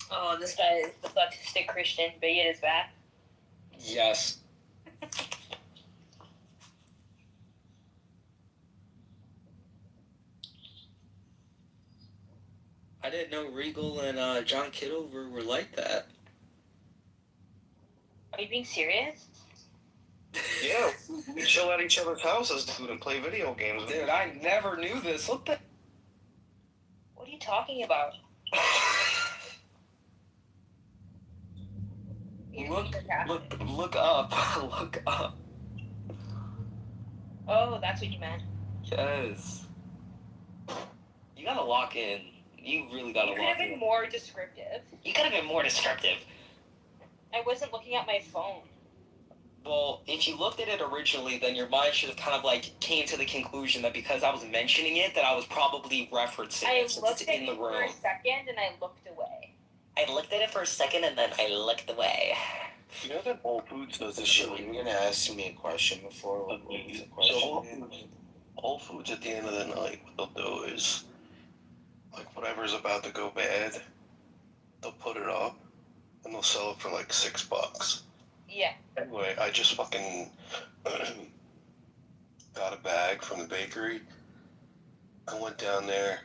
Speaker 5: Oh, this guy is the autistic Christian bigot is back.
Speaker 12: Yes. I didn't know Regal and John Kitover were like that.
Speaker 5: Are you being serious?
Speaker 9: Yeah, we chill at each other's houses, dude, and play video games.
Speaker 12: Dude, I never knew this. What the?
Speaker 5: What are you talking about?
Speaker 12: Look up. Look up.
Speaker 5: Oh, that's what you meant.
Speaker 12: Yes. You gotta lock in. You really got
Speaker 5: You
Speaker 12: a
Speaker 5: could
Speaker 12: lot.
Speaker 5: have been more descriptive.
Speaker 12: You could have been more descriptive.
Speaker 5: I wasn't looking at my phone.
Speaker 12: Well, if you looked at it originally, then your mind should have kind of like came to the conclusion that because I was mentioning it, that I was probably referencing
Speaker 5: I
Speaker 12: it since
Speaker 5: looked
Speaker 12: it's
Speaker 5: at
Speaker 12: in the
Speaker 5: you for
Speaker 12: room.
Speaker 5: a second and I looked away.
Speaker 12: I looked at it for a second and then I looked away.
Speaker 8: You know that Whole Foods does this shit.
Speaker 6: You were gonna ask me a question before. What was the
Speaker 8: So
Speaker 6: question?
Speaker 8: Whole Foods at the end of the night, what they'll do is, like whatever's about to go bad, they'll put it up and they'll sell it for like $6.
Speaker 5: Yeah.
Speaker 8: Anyway, I just fucking got a bag from the bakery. I went down there,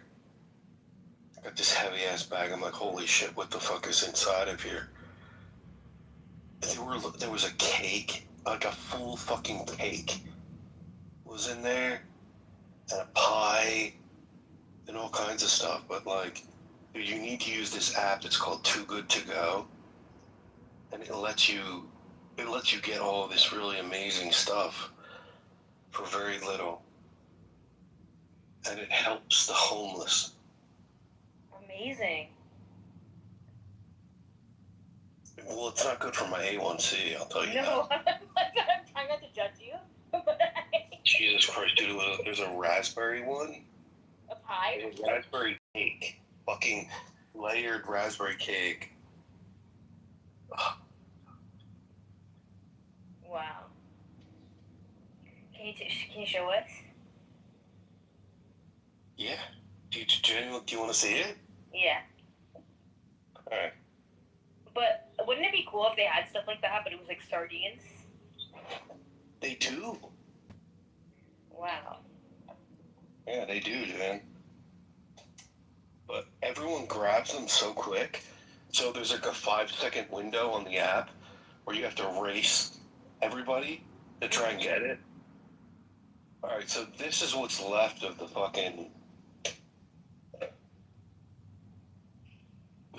Speaker 8: got this heavy ass bag. I'm like, holy shit, what the fuck is inside of here? There was a cake, like a full fucking cake was in there, and a pie, and all kinds of stuff. But like, dude, you need to use this app. It's called Too Good to Go, and it lets you get all of this really amazing stuff for very little, and it helps the homeless.
Speaker 5: Amazing.
Speaker 8: Well, it's not good for my A1C, I'll tell you
Speaker 5: No,
Speaker 8: that.
Speaker 5: I'm trying not to judge you.
Speaker 8: Jesus Christ, dude, there's a raspberry one.
Speaker 5: A pie?
Speaker 8: A raspberry cake. Fucking layered raspberry cake.
Speaker 5: Wow. Can you show us?
Speaker 8: Yeah. Do you want to see it?
Speaker 5: Yeah.
Speaker 8: Alright.
Speaker 5: But wouldn't it be cool if they had stuff like that, but it was like sardines?
Speaker 8: They do.
Speaker 5: Wow.
Speaker 8: Yeah, they do, man. But everyone grabs them so quick. So there's like a 5-second window on the app where you have to race everybody to try and get it. Alright, so this is what's left of the fucking... Let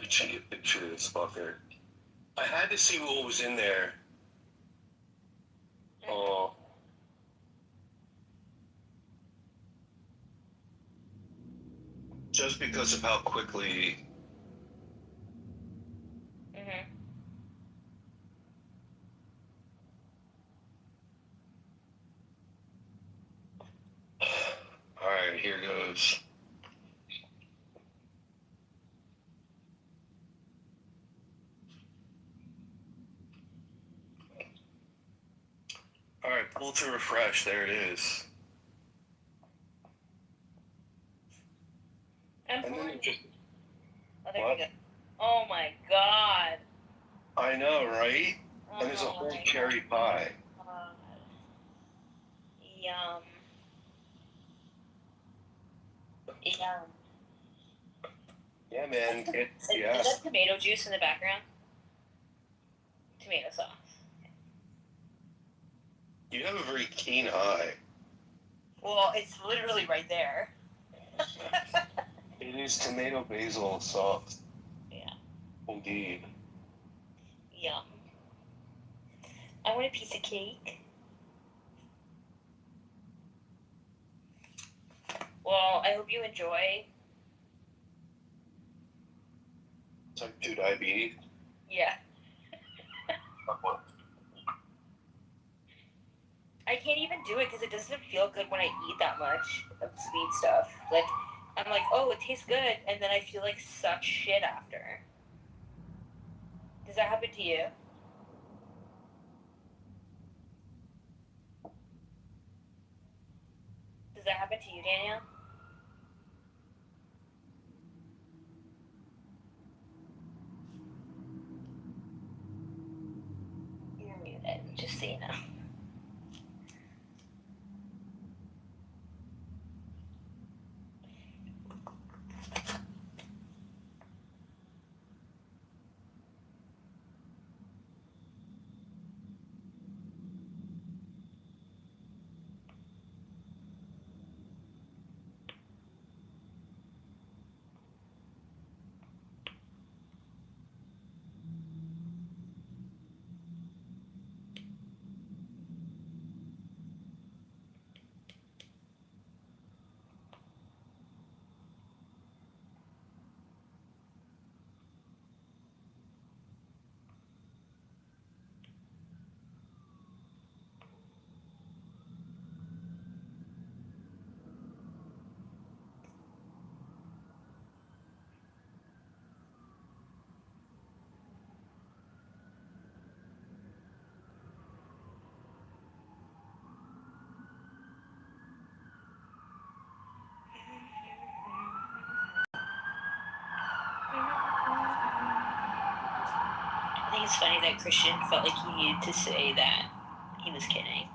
Speaker 8: me see a picture of this fucker. I had to see what was in there. Oh. Just because of how quickly...
Speaker 5: Mm-hmm.
Speaker 8: Alright, here goes. Alright, pull to refresh. There it is.
Speaker 5: And
Speaker 8: then it just...
Speaker 5: Oh, there
Speaker 8: What?
Speaker 5: we go. Oh my god.
Speaker 8: I know, right?
Speaker 5: Oh
Speaker 8: And there's a whole
Speaker 5: my
Speaker 8: cherry pie.
Speaker 5: god. Yum. Yum.
Speaker 8: Yeah, man.
Speaker 5: Is that tomato juice in the background? Tomato sauce.
Speaker 8: You have a very keen eye.
Speaker 5: Well, it's literally right there.
Speaker 8: It is tomato basil sauce.
Speaker 5: Yeah.
Speaker 8: Indeed.
Speaker 5: Yum. I want a piece of cake. Well, I hope you enjoy.
Speaker 8: Type 2 diabetes.
Speaker 5: Yeah. I can't even do it because it doesn't feel good when I eat that much of sweet stuff. Like, I'm like, oh, it tastes good, and then I feel like such shit after. Does that happen to you? Does that happen to you, Danielle? You're muted, just so you know.
Speaker 17: think it's funny that Christian felt like he needed to say that he was kidding.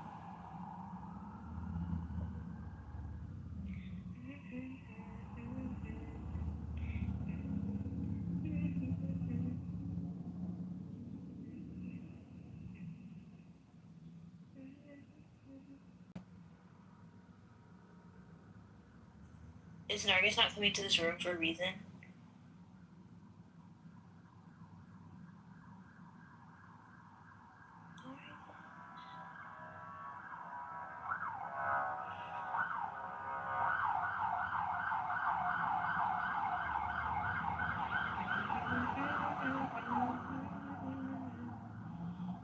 Speaker 17: Is Nargis not coming to this room for a reason?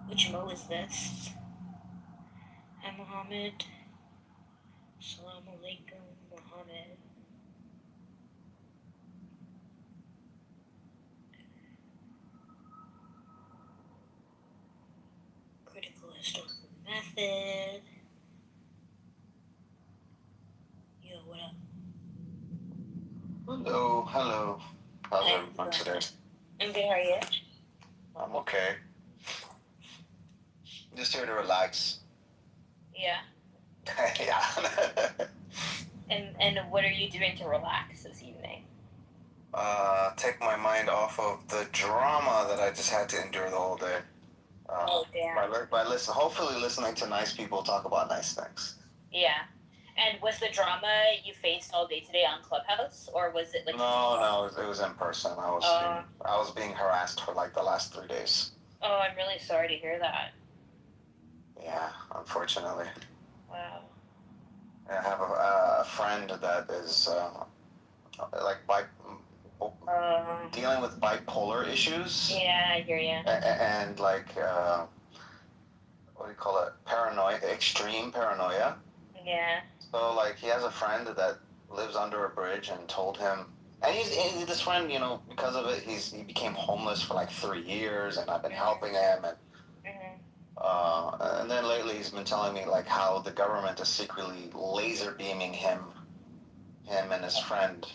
Speaker 17: Which Mo is this? Hi, Muhammad. Assalamu alaikum, Muhammad. Critical historical method. Yo, what up?
Speaker 6: Hello. How's
Speaker 17: Hi,
Speaker 6: everyone today?
Speaker 17: I'm good, how are you?
Speaker 6: I'm okay. Just here to relax.
Speaker 17: Yeah.
Speaker 6: Yeah.
Speaker 17: And what are you doing to relax this evening?
Speaker 6: Take my mind off of the drama that I just had to endure the whole day.
Speaker 17: Oh, damn.
Speaker 6: Hopefully listening to nice people talk about nice things.
Speaker 17: Yeah. And was the drama you faced all day today on Clubhouse, or was it like?
Speaker 6: No, it was in person. I was being harassed for like the last 3 days.
Speaker 17: Oh, I'm really sorry to hear that.
Speaker 6: Yeah, unfortunately.
Speaker 17: Wow.
Speaker 6: I have a friend that is dealing with bipolar issues.
Speaker 17: Yeah, I hear you.
Speaker 6: And what do you call it? Paranoia, extreme paranoia.
Speaker 17: Yeah.
Speaker 6: So like he has a friend that lives under a bridge and told him, and this friend, because of it, he became homeless for like 3 years, and I've been helping him, and then lately he's been telling me like how the government is secretly laser beaming him and his friend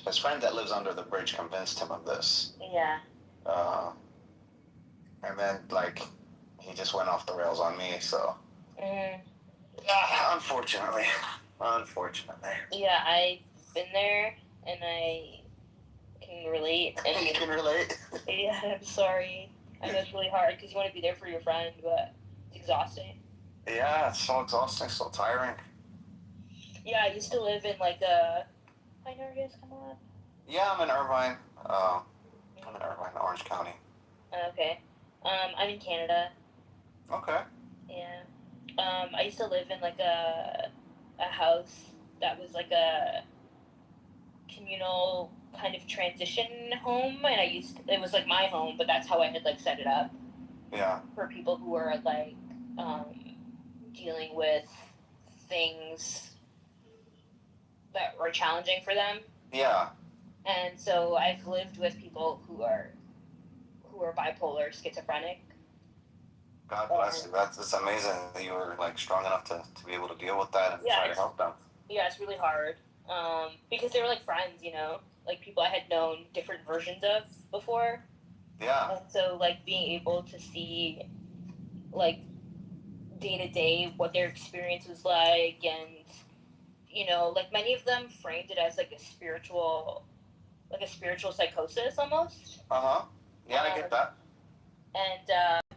Speaker 6: that lives under the bridge convinced him of this.
Speaker 17: Yeah.
Speaker 6: And then like he just went off the rails on me, so unfortunately.
Speaker 17: Yeah, I've been there, and I can relate. And
Speaker 6: you can relate?
Speaker 17: Yeah, I'm sorry. I know it's really hard because you want to be there for your friend, but it's exhausting.
Speaker 6: Yeah, it's so exhausting, so tiring.
Speaker 17: Yeah, I used to live in like a... Hi, Nargis, come on.
Speaker 6: Yeah, I'm in Irvine. Orange County.
Speaker 17: Okay. I'm in Canada.
Speaker 6: Okay.
Speaker 17: Yeah. I used to live in like a house that was like a communal kind of transition home, and it was like my home, but that's how I had like set it up.
Speaker 6: Yeah.
Speaker 17: For people who are like dealing with things that were challenging for them.
Speaker 6: Yeah.
Speaker 17: And so I've lived with people who are bipolar, schizophrenic.
Speaker 6: God bless you. It's amazing that you were like strong enough to be able to deal with that and try to help them.
Speaker 17: Yeah, it's really hard. Because they were like friends, like people I had known different versions of before.
Speaker 6: Yeah.
Speaker 17: And so like being able to see like day to day what their experience was like, and like many of them framed it as like a spiritual psychosis almost.
Speaker 6: Yeah, I get that.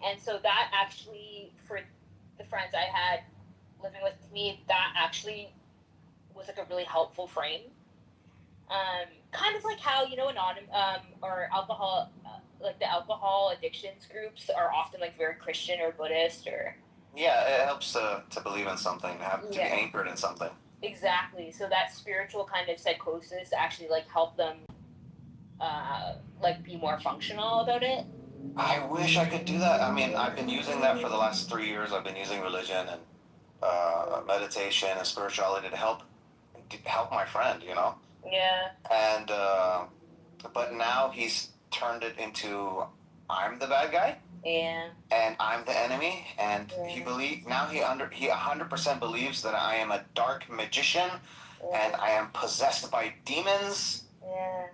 Speaker 17: And so that actually, for the friends I had living with me, that actually was like a really helpful frame. Kind of like how or alcohol, like the alcohol addictions groups are often like very Christian or Buddhist or.
Speaker 6: Yeah, it helps to believe in something, to be anchored in something.
Speaker 17: Exactly. So that spiritual kind of psychosis actually like helped them like be more functional about it.
Speaker 6: I wish I could do that. I mean, I've been using that for the last 3 years. I've been using religion and meditation and spirituality to help my friend,
Speaker 17: Yeah.
Speaker 6: And but now he's turned it into I'm the bad guy.
Speaker 17: Yeah.
Speaker 6: And I'm the enemy, and he 100% believes that I am a dark magician, and I am possessed by demons.
Speaker 17: Yeah.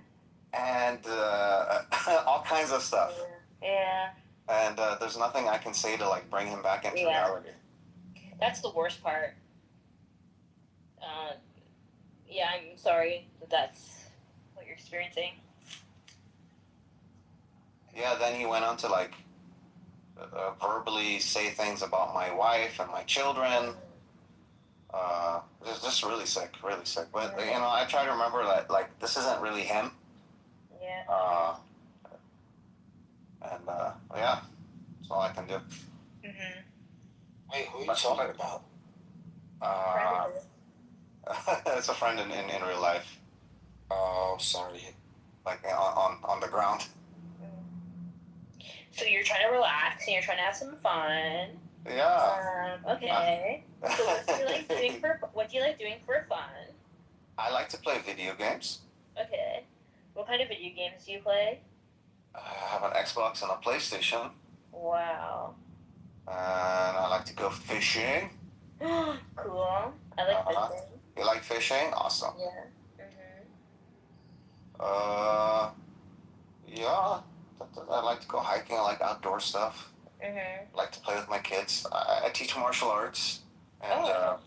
Speaker 6: And all kinds of stuff.
Speaker 17: Yeah.
Speaker 6: and there's nothing I can say to like bring him back into reality.
Speaker 5: That's the worst part. Yeah, I'm sorry that that's what you're experiencing.
Speaker 6: Yeah, then he went on to like verbally say things about my wife and my children. Just really sick, really sick. But you know, I try to remember that like this isn't really him.
Speaker 5: Yeah.
Speaker 6: Yeah, that's all I can do.
Speaker 5: Mhm.
Speaker 10: Wait, who are you talking about?
Speaker 6: It's a friend in real life.
Speaker 10: Oh, sorry.
Speaker 6: Like on the ground.
Speaker 5: So you're trying to relax and you're trying to have some fun.
Speaker 6: Yeah.
Speaker 5: Okay. So what do you like doing for fun?
Speaker 6: I like to play video games.
Speaker 5: Okay. What kind of video games do you play?
Speaker 6: I have an Xbox and a PlayStation.
Speaker 5: Wow.
Speaker 6: And I like to go fishing.
Speaker 5: Cool. I like fishing.
Speaker 6: You like fishing? Awesome.
Speaker 5: Yeah.
Speaker 6: Yeah. I like to go hiking. I like outdoor stuff. I like to play with my kids. I teach martial arts, and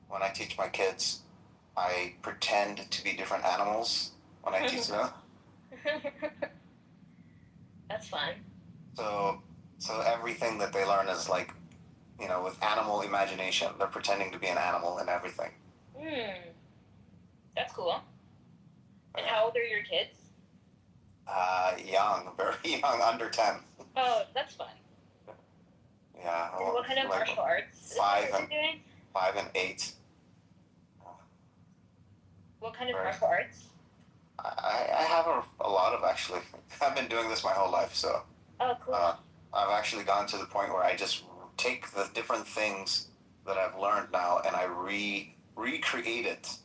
Speaker 6: when I teach my kids, I pretend to be different animals when I teach them.
Speaker 5: That's fun.
Speaker 6: So everything that they learn is like, you know, with animal imagination. They're pretending to be an animal and everything.
Speaker 5: That's cool. And how old are your kids?
Speaker 6: Young, very young, under 10.
Speaker 5: Oh, that's fun.
Speaker 6: Yeah.
Speaker 5: And what kind of martial arts are you doing?
Speaker 6: 5 and 8.
Speaker 5: What kind of martial arts?
Speaker 6: I have a lot of, actually. I've been doing this my whole life, so.
Speaker 5: Oh, cool.
Speaker 6: I've actually gotten to the point where I just take the different things that I've learned now and I recreate it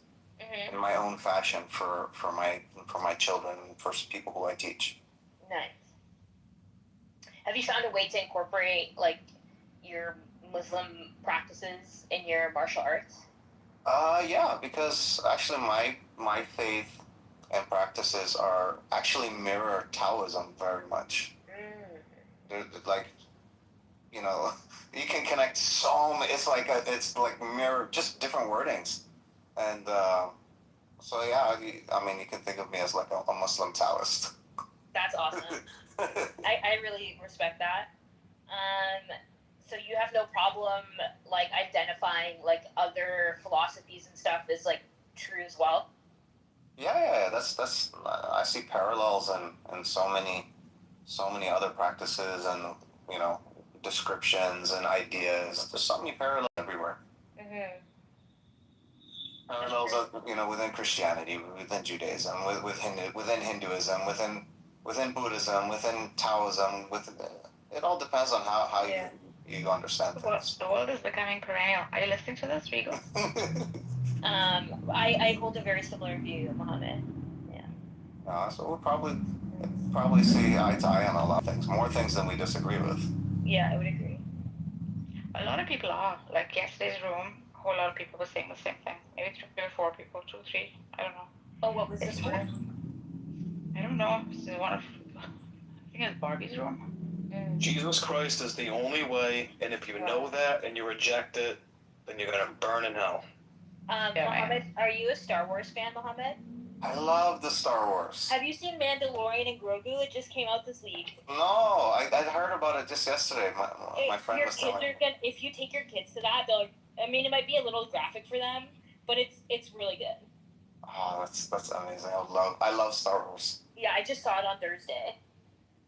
Speaker 6: in my own fashion for my children, for people who I teach.
Speaker 5: Nice. Have you found a way to incorporate like your Muslim practices in your martial arts?
Speaker 6: Yeah, because actually my faith and practices are actually mirror Taoism very much. They're like, you know, you can connect so many. It's like mirror, just different wordings, and so yeah. I mean, you can think of me as like a Muslim Taoist.
Speaker 5: That's awesome. I really respect that. So you have no problem like identifying like other philosophies and stuff as like true as well?
Speaker 6: Yeah. That's I see parallels in so many other practices and, you know, descriptions and ideas. There's so many parallels everywhere. Parallels, you know, within Christianity, within Judaism, within Hinduism, within Buddhism, within Taoism. It all depends on how you understand things.
Speaker 14: The world is becoming perennial. Are you listening to this, Rigo?
Speaker 5: I hold a very similar view, Mohammed. Yeah.
Speaker 6: So we'll probably see eye to eye on a lot of things, more things than we disagree with.
Speaker 5: Yeah, I would agree.
Speaker 14: A lot of people are. Like yesterday's room, a whole lot of people were saying the same thing. Maybe 3 or 4 people, 2, 3. I don't know.
Speaker 5: Oh, what was this room?
Speaker 14: I don't know. This is one of, I think it's Barbie's room.
Speaker 9: Jesus Christ is the only way, and if you know that and you reject it, then you're gonna burn in hell.
Speaker 5: Mohammed, are you a Star Wars fan, Mohammed?
Speaker 6: I love the Star Wars.
Speaker 5: Have you seen Mandalorian and Grogu? It just came out this week.
Speaker 6: No, I heard about it just yesterday. My friend was telling me.
Speaker 5: If you take your kids to that, they'll. I mean, it might be a little graphic for them, but it's really good.
Speaker 6: Oh, that's amazing. I love Star Wars.
Speaker 5: Yeah, I just saw it on Thursday.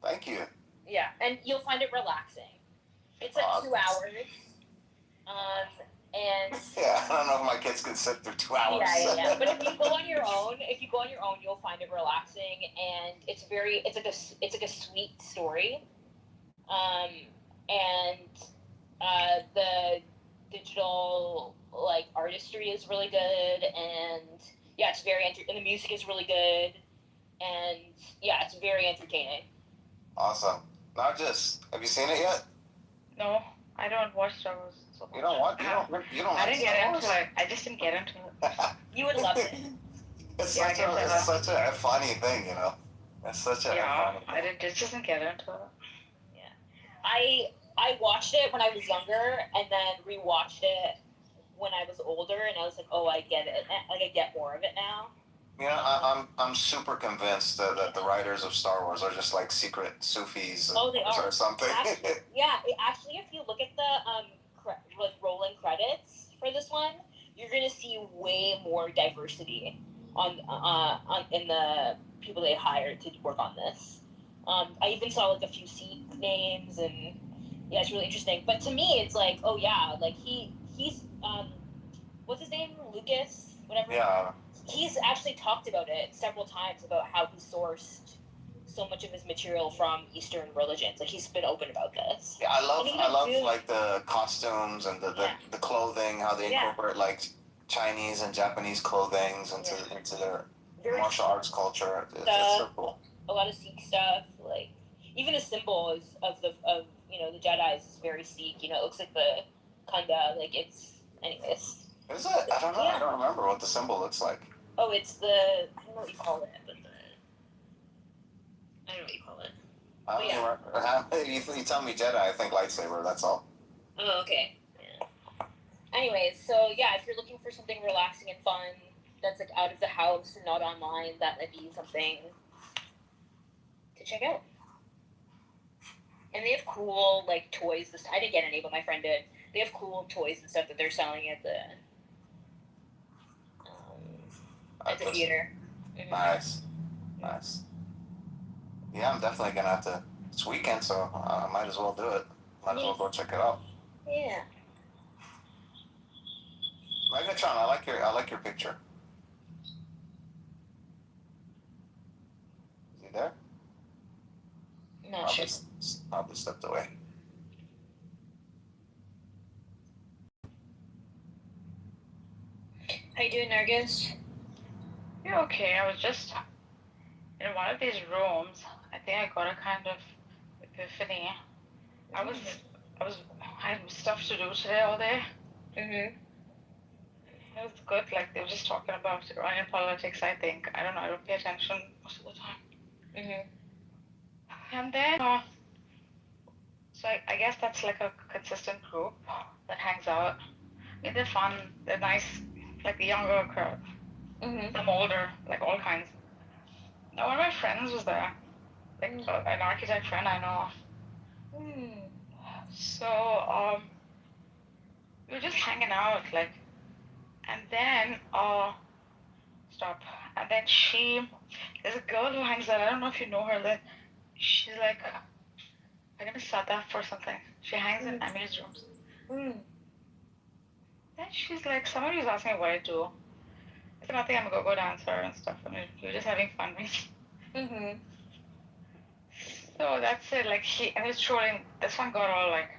Speaker 6: Thank you.
Speaker 5: Yeah, and you'll find it relaxing. It's like 2 hours. And
Speaker 6: yeah, I don't know if my kids can sit through 2 hours.
Speaker 5: Yeah. But if you go on your own, you'll find it relaxing, and it's like a sweet story. And the digital like artistry is really good, and yeah, it's very and the music is really good, and yeah, it's very entertaining.
Speaker 6: Awesome. Have you seen it yet?
Speaker 14: No, I don't watch Star Wars. So
Speaker 6: you don't watch? You don't
Speaker 14: I
Speaker 6: like
Speaker 14: didn't
Speaker 6: Star
Speaker 14: get
Speaker 6: Wars?
Speaker 14: into it. I just didn't get into it.
Speaker 5: You would love it.
Speaker 6: It's such a funny thing, you know. That's such a
Speaker 14: Yeah, I just didn't get into it.
Speaker 5: I watched it when I was younger and then rewatched it when I was older, and I was like, oh, I get it. Like, I get more of it now.
Speaker 6: I'm super convinced that the writers of Star Wars are just like secret Sufis
Speaker 5: They are.
Speaker 6: or something.
Speaker 5: Actually, actually, if you look at the rolling credits for this one, you're gonna see way more diversity on in the people they hired to work on this. I even saw like a few Sikh names, and yeah, it's really interesting. But to me, it's like, oh yeah, like he's what's his name, Lucas, whatever.
Speaker 6: Yeah.
Speaker 5: He's actually talked about it several times about how he sourced so much of his material from Eastern religions. Like, he's been open about this.
Speaker 6: Yeah, I love like the costumes and the clothing, how they incorporate like Chinese and Japanese clothings into their martial arts culture. It's so cool.
Speaker 5: A lot of Sikh stuff, like even the symbol is of the Jedi is very Sikh. It looks like the Kanda, like it's anyways.
Speaker 6: Is it? I don't know. I don't remember what the symbol looks like.
Speaker 5: Oh, it's I don't know what you call it, but I don't know what you call it.
Speaker 6: I don't remember. You tell me Jedi, I think lightsaber. That's all.
Speaker 5: Oh, okay. Yeah. Anyways, so yeah, if you're looking for something relaxing and fun that's like out of the house and not online, that might be something to check out. And they have cool like toys. I didn't get any, but my friend did. They have cool toys and stuff that they're selling at the theater.
Speaker 6: Nice. Yeah, I'm definitely gonna have to. It's weekend, so I might as well do it. Might as well go check it out.
Speaker 5: Yeah.
Speaker 6: Megatron, I like your picture. Is he there?
Speaker 5: Not sure.
Speaker 6: Probably stepped away.
Speaker 5: How you doing, Nargis?
Speaker 14: Yeah, okay. I was just in one of these rooms. I think I got a kind of epiphany. I had stuff to do today all day.
Speaker 5: Mhm.
Speaker 14: It was good. Like, they were just talking about Iranian politics, I think. I don't know. I don't pay attention most of the time.
Speaker 5: Mhm.
Speaker 14: And then, so I guess that's like a consistent group that hangs out. I mean, they're fun. They're nice. Like the younger crowd.
Speaker 5: Mhm.
Speaker 14: Some older, like all kinds. Now, one of my friends was there. Like, an architect friend I know of. So, we were just hanging out, like, and then, stop. And then there's a girl who hangs out. I don't know if you know her. That she's like, I'm gonna set that for something. She hangs in Emily's rooms. Then she's like, somebody was asking me what I do. I said nothing. I'm a go-go dancer and stuff. I mean, we were just having fun.
Speaker 5: Mhm.
Speaker 14: So that's it. Like, and he's trolling. This one got all like,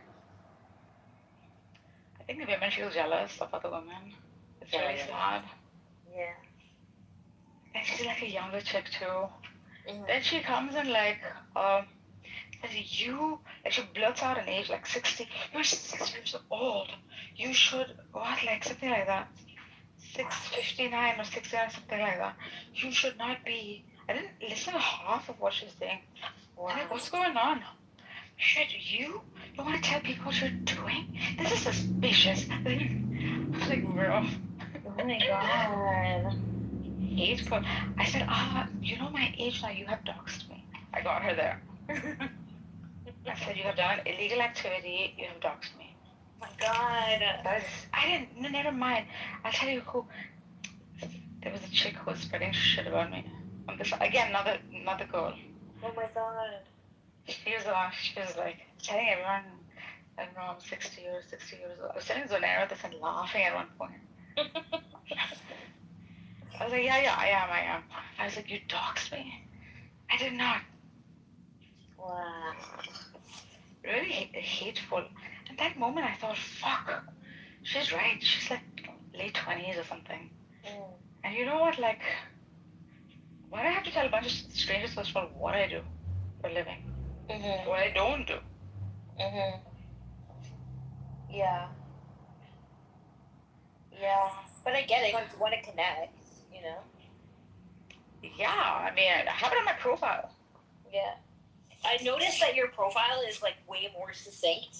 Speaker 14: I think the women feel jealous of other women. It's really sad.
Speaker 5: Yeah.
Speaker 14: And she's like a younger chick too. Then she comes and like, says, like, she blurts out an age like 60. You're 60 years old. You should, what, like something like that. 659 or 69, something like that. You should not be. I didn't listen to half of what she's saying.
Speaker 5: Wow.
Speaker 14: I'm like, what's going on? Shit, you want to tell people what you're doing? This is suspicious. I was like, bro.
Speaker 5: Oh my god.
Speaker 14: Hateful. I said, you know my age now. You have doxed me. I got her there. I said, you have done an illegal activity. You have doxed me.
Speaker 5: Oh my god.
Speaker 14: No, never mind. I'll tell you who. There was a chick who was spreading shit about me. On this, again, another girl.
Speaker 5: Oh my god.
Speaker 14: She was like telling everyone, I don't know, I'm 60 years old. I was telling Zonera this and laughing at one point. I was like, yeah, I am. I was like, you doxed me? I did not.
Speaker 5: Wow.
Speaker 14: Really hateful. And that moment I thought, fuck, she's right. She's like late 20s or something. And you know what, like, why do I have to tell a bunch of strangers first of all what I do for a living? What I don't do?
Speaker 5: Yeah. Yeah. But I get it. You want to connect, you know?
Speaker 14: Yeah, I mean, I have it on my profile.
Speaker 5: Yeah. I noticed that your profile is like way more succinct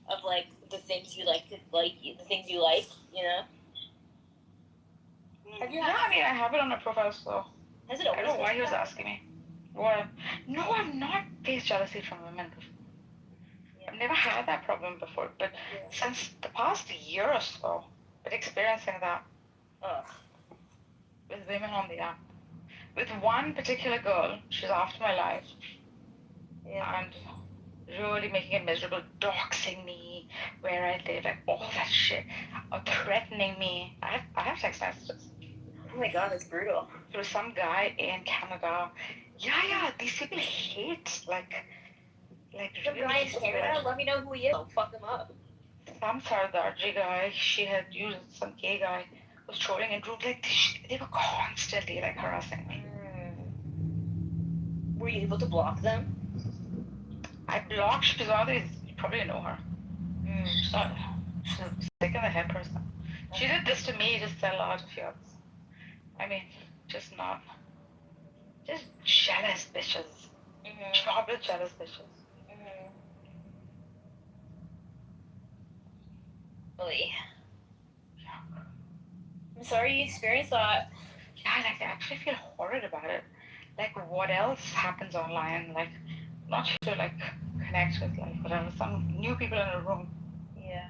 Speaker 5: of like the things you like to like, the things you like, you know? Have you
Speaker 14: Yeah, I mean, I have it on my profile, so.
Speaker 5: Has it
Speaker 14: I
Speaker 5: always
Speaker 14: don't know why
Speaker 5: been
Speaker 14: he was
Speaker 5: that?
Speaker 14: asking me. What? No, I've not faced jealousy from women before.
Speaker 5: Yeah.
Speaker 14: I've never had that problem before, but since the past year or so, been experiencing that with women on the app. With one particular girl, she's after my life, and really making it miserable, doxing me, where I live, like all that shit, or threatening me. I have text messages.
Speaker 5: Oh my god, that's brutal.
Speaker 14: There was some guy in Canada. Yeah, these people hate, like
Speaker 5: Some
Speaker 14: really
Speaker 5: guy in Canada, let me know who he is. I'll fuck him up.
Speaker 14: some Sardarji guy, she had used some gay guy, was trolling in groups, like they were constantly like harassing me.
Speaker 5: Were you able to block them?
Speaker 14: I blocked, she's one of these, you probably know her. She's a sick in the head person. She did this to me, just said a lot of yours. I mean, just jealous bitches. Proper jealous bitches.
Speaker 5: Really? Yeah. I'm sorry you experienced that.
Speaker 14: Yeah, like I actually feel horrid about it. Like what else happens online? Like not to like connect with like whatever, some new people in a room.
Speaker 5: Yeah.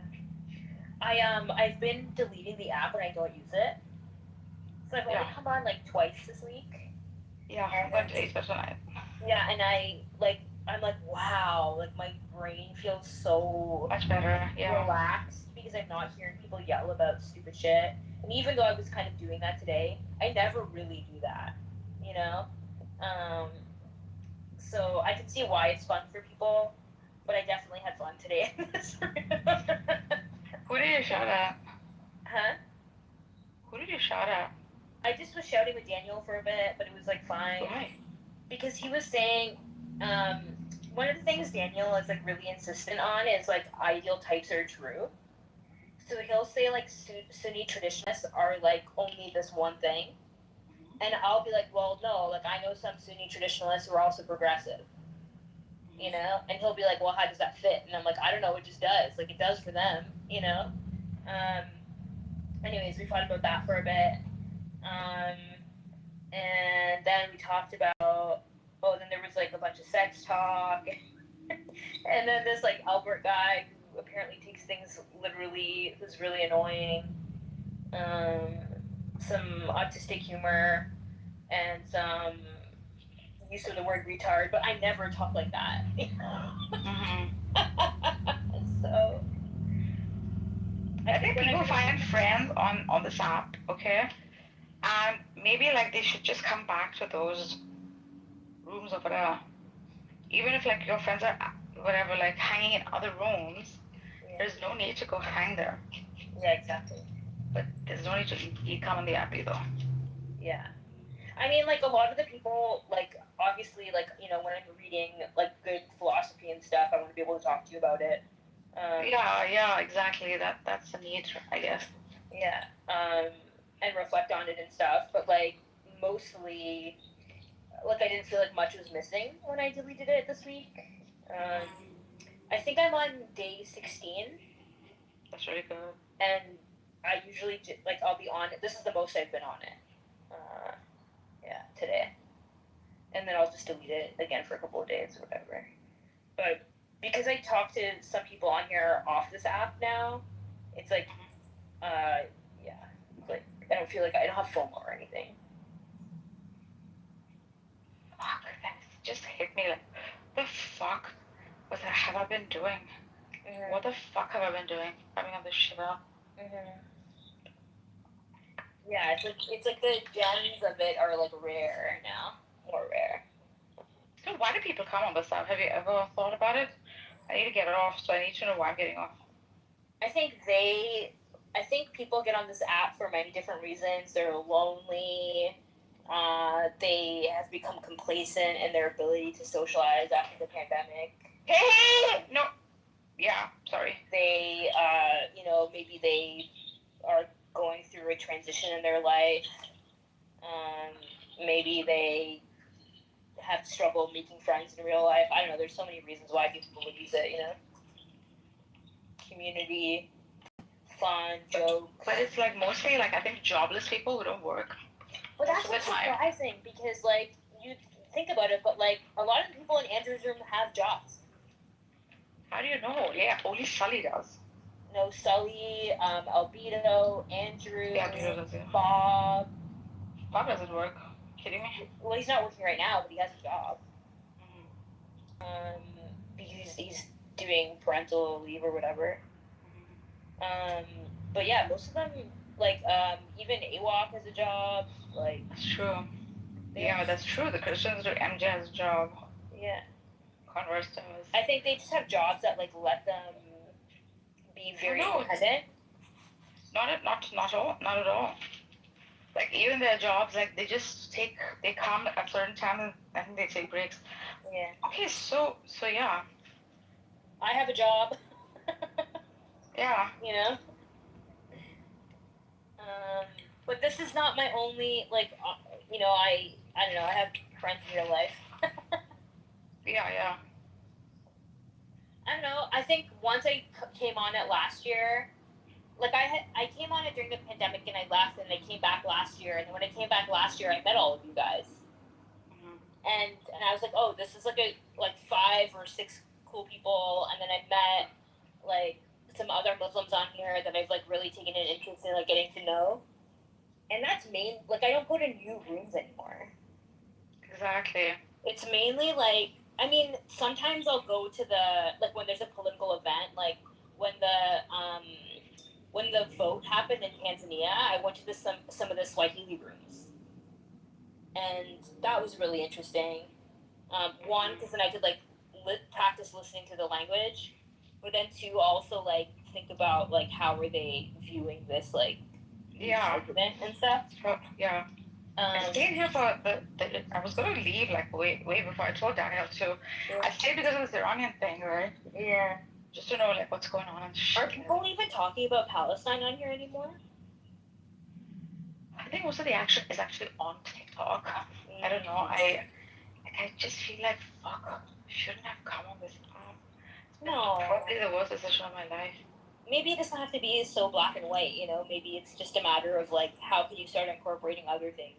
Speaker 5: I've been deleting the app when I don't use it. So I've only come on like twice this week.
Speaker 14: Yeah, I'm going to delete it tonight.
Speaker 5: Yeah, and I'm like, wow, like my brain feels so
Speaker 14: much better,
Speaker 5: relaxed because I'm not hearing people yell about stupid shit. And even though I was kind of doing that today, I never really do that, you know? So I can see why it's fun for people, but I definitely had fun today in this room.
Speaker 14: Who did you shout at?
Speaker 5: Huh?
Speaker 14: Who did you shout at?
Speaker 5: I just was shouting with Daniel for a bit, but it was like fine.
Speaker 14: Why?
Speaker 5: Because he was saying, one of the things Daniel is like really insistent on is like ideal types are true. So he'll say like Sunni traditionalists are like only this one thing, and I'll be like, well, no, like I know some Sunni traditionalists who are also progressive, you know, and he'll be like, well, how does that fit? And I'm like, I don't know, it just does, like it does for them, you know. Anyways, we fought about that for a bit, and then we talked about then there was like a bunch of sex talk, and then this like Albert guy who apparently takes things literally, who's really annoying, some autistic humor, and some use of the word retard, but I never talk like that. So
Speaker 14: I think people find friends on this app, okay? And maybe like they should just come back to those rooms or whatever. Even if like your friends are whatever, like hanging in other rooms, there's no need to go hang there.
Speaker 5: Yeah, exactly.
Speaker 14: But there's no need to come on the app either.
Speaker 5: Yeah. I mean, like a lot of the people, like obviously, like you know, when I'm reading like good philosophy and stuff, I want to be able to talk to you about it.
Speaker 14: Yeah, exactly. That's the need, I guess.
Speaker 5: Yeah, and reflect on it and stuff. But like mostly, like I didn't feel like much was missing when I deleted it this week. I think I'm on day 16.
Speaker 14: That's really good.
Speaker 5: And I usually like I'll be on it. This is the most I've been on it. Yeah, today. And then I'll just delete it again for a couple of days or whatever. But because I talk to some people on here off this app now, it's like, yeah, like I don't feel like I don't have FOMO or anything.
Speaker 14: Fuck, that just hit me like, the fuck? What have I been doing? What the fuck have I been doing? Having on this shit up.
Speaker 5: Yeah, it's like the gems of it are like rare now, more rare.
Speaker 14: So why do people come on this app? Have you ever thought about it? I need to get it off, so I need to know why I'm getting off.
Speaker 5: I think people get on this app for many different reasons. They're lonely. They have become complacent in their ability to socialize after the pandemic.
Speaker 14: Hey! No. Yeah, sorry.
Speaker 5: They, you know, maybe they are going through a transition in their life. Maybe they have struggle making friends in real life. I don't know. There's so many reasons why people would use it. Community, fun, jokes.
Speaker 14: But it's like mostly like I think jobless people who don't work.
Speaker 5: But that's
Speaker 14: most of the time.
Speaker 5: surprising because you think about it, but a lot of people in Andrew's room have jobs.
Speaker 14: How do you know? Yeah, only Sully does.
Speaker 5: No, Sully, Albedo, Andrew, Bob.
Speaker 14: Bob doesn't work. Kidding me?
Speaker 5: Well, he's not working right now, but he has a job. Because he's doing parental leave or whatever. But yeah, most of them, even AWOC has a job.
Speaker 14: That's true. Yeah, that's true. The Christians do. MJ has a job.
Speaker 5: Yeah.
Speaker 14: Converse does.
Speaker 5: I think they just have jobs that let them be very independent.
Speaker 14: Not at all. Like even their jobs, like they come at certain times and they take breaks.
Speaker 5: Yeah.
Speaker 14: Okay, so yeah.
Speaker 5: I have a job.
Speaker 14: Yeah.
Speaker 5: But this is not my only I don't know. I have friends in real life.
Speaker 14: Yeah.
Speaker 5: I don't know. I think once I came on it last year, I came on it during the pandemic and I left and I came back last year, and then when I came back last year I met all of you guys. And I was like, oh, this is 5 or 6 cool people, and then I met some other Muslims on here that I've really taken an interest in getting to know. And that's I don't go to new rooms anymore.
Speaker 14: Exactly.
Speaker 5: It's mainly sometimes I'll go to the when there's a political event, when the vote happened in Tanzania, I went to some of the Swahili rooms, and that was really interesting. One, because then I could practice listening to the language, but then two, also think about how are they viewing this president and stuff.
Speaker 14: Yeah. I stayed here for I was gonna leave way before I told Daniel too.
Speaker 5: Yeah.
Speaker 14: I stayed because of this Iranian thing, right?
Speaker 5: Yeah.
Speaker 14: Just to know what's going on and shit.
Speaker 5: Are people even talking about Palestine on here anymore?
Speaker 14: I think most of the action is actually on TikTok. I don't know. I just feel like fuck. Shouldn't have come on this app.
Speaker 5: No.
Speaker 14: Probably the worst decision of my life.
Speaker 5: Maybe it doesn't have to be so black and white, Maybe it's just a matter of how can you start incorporating other things.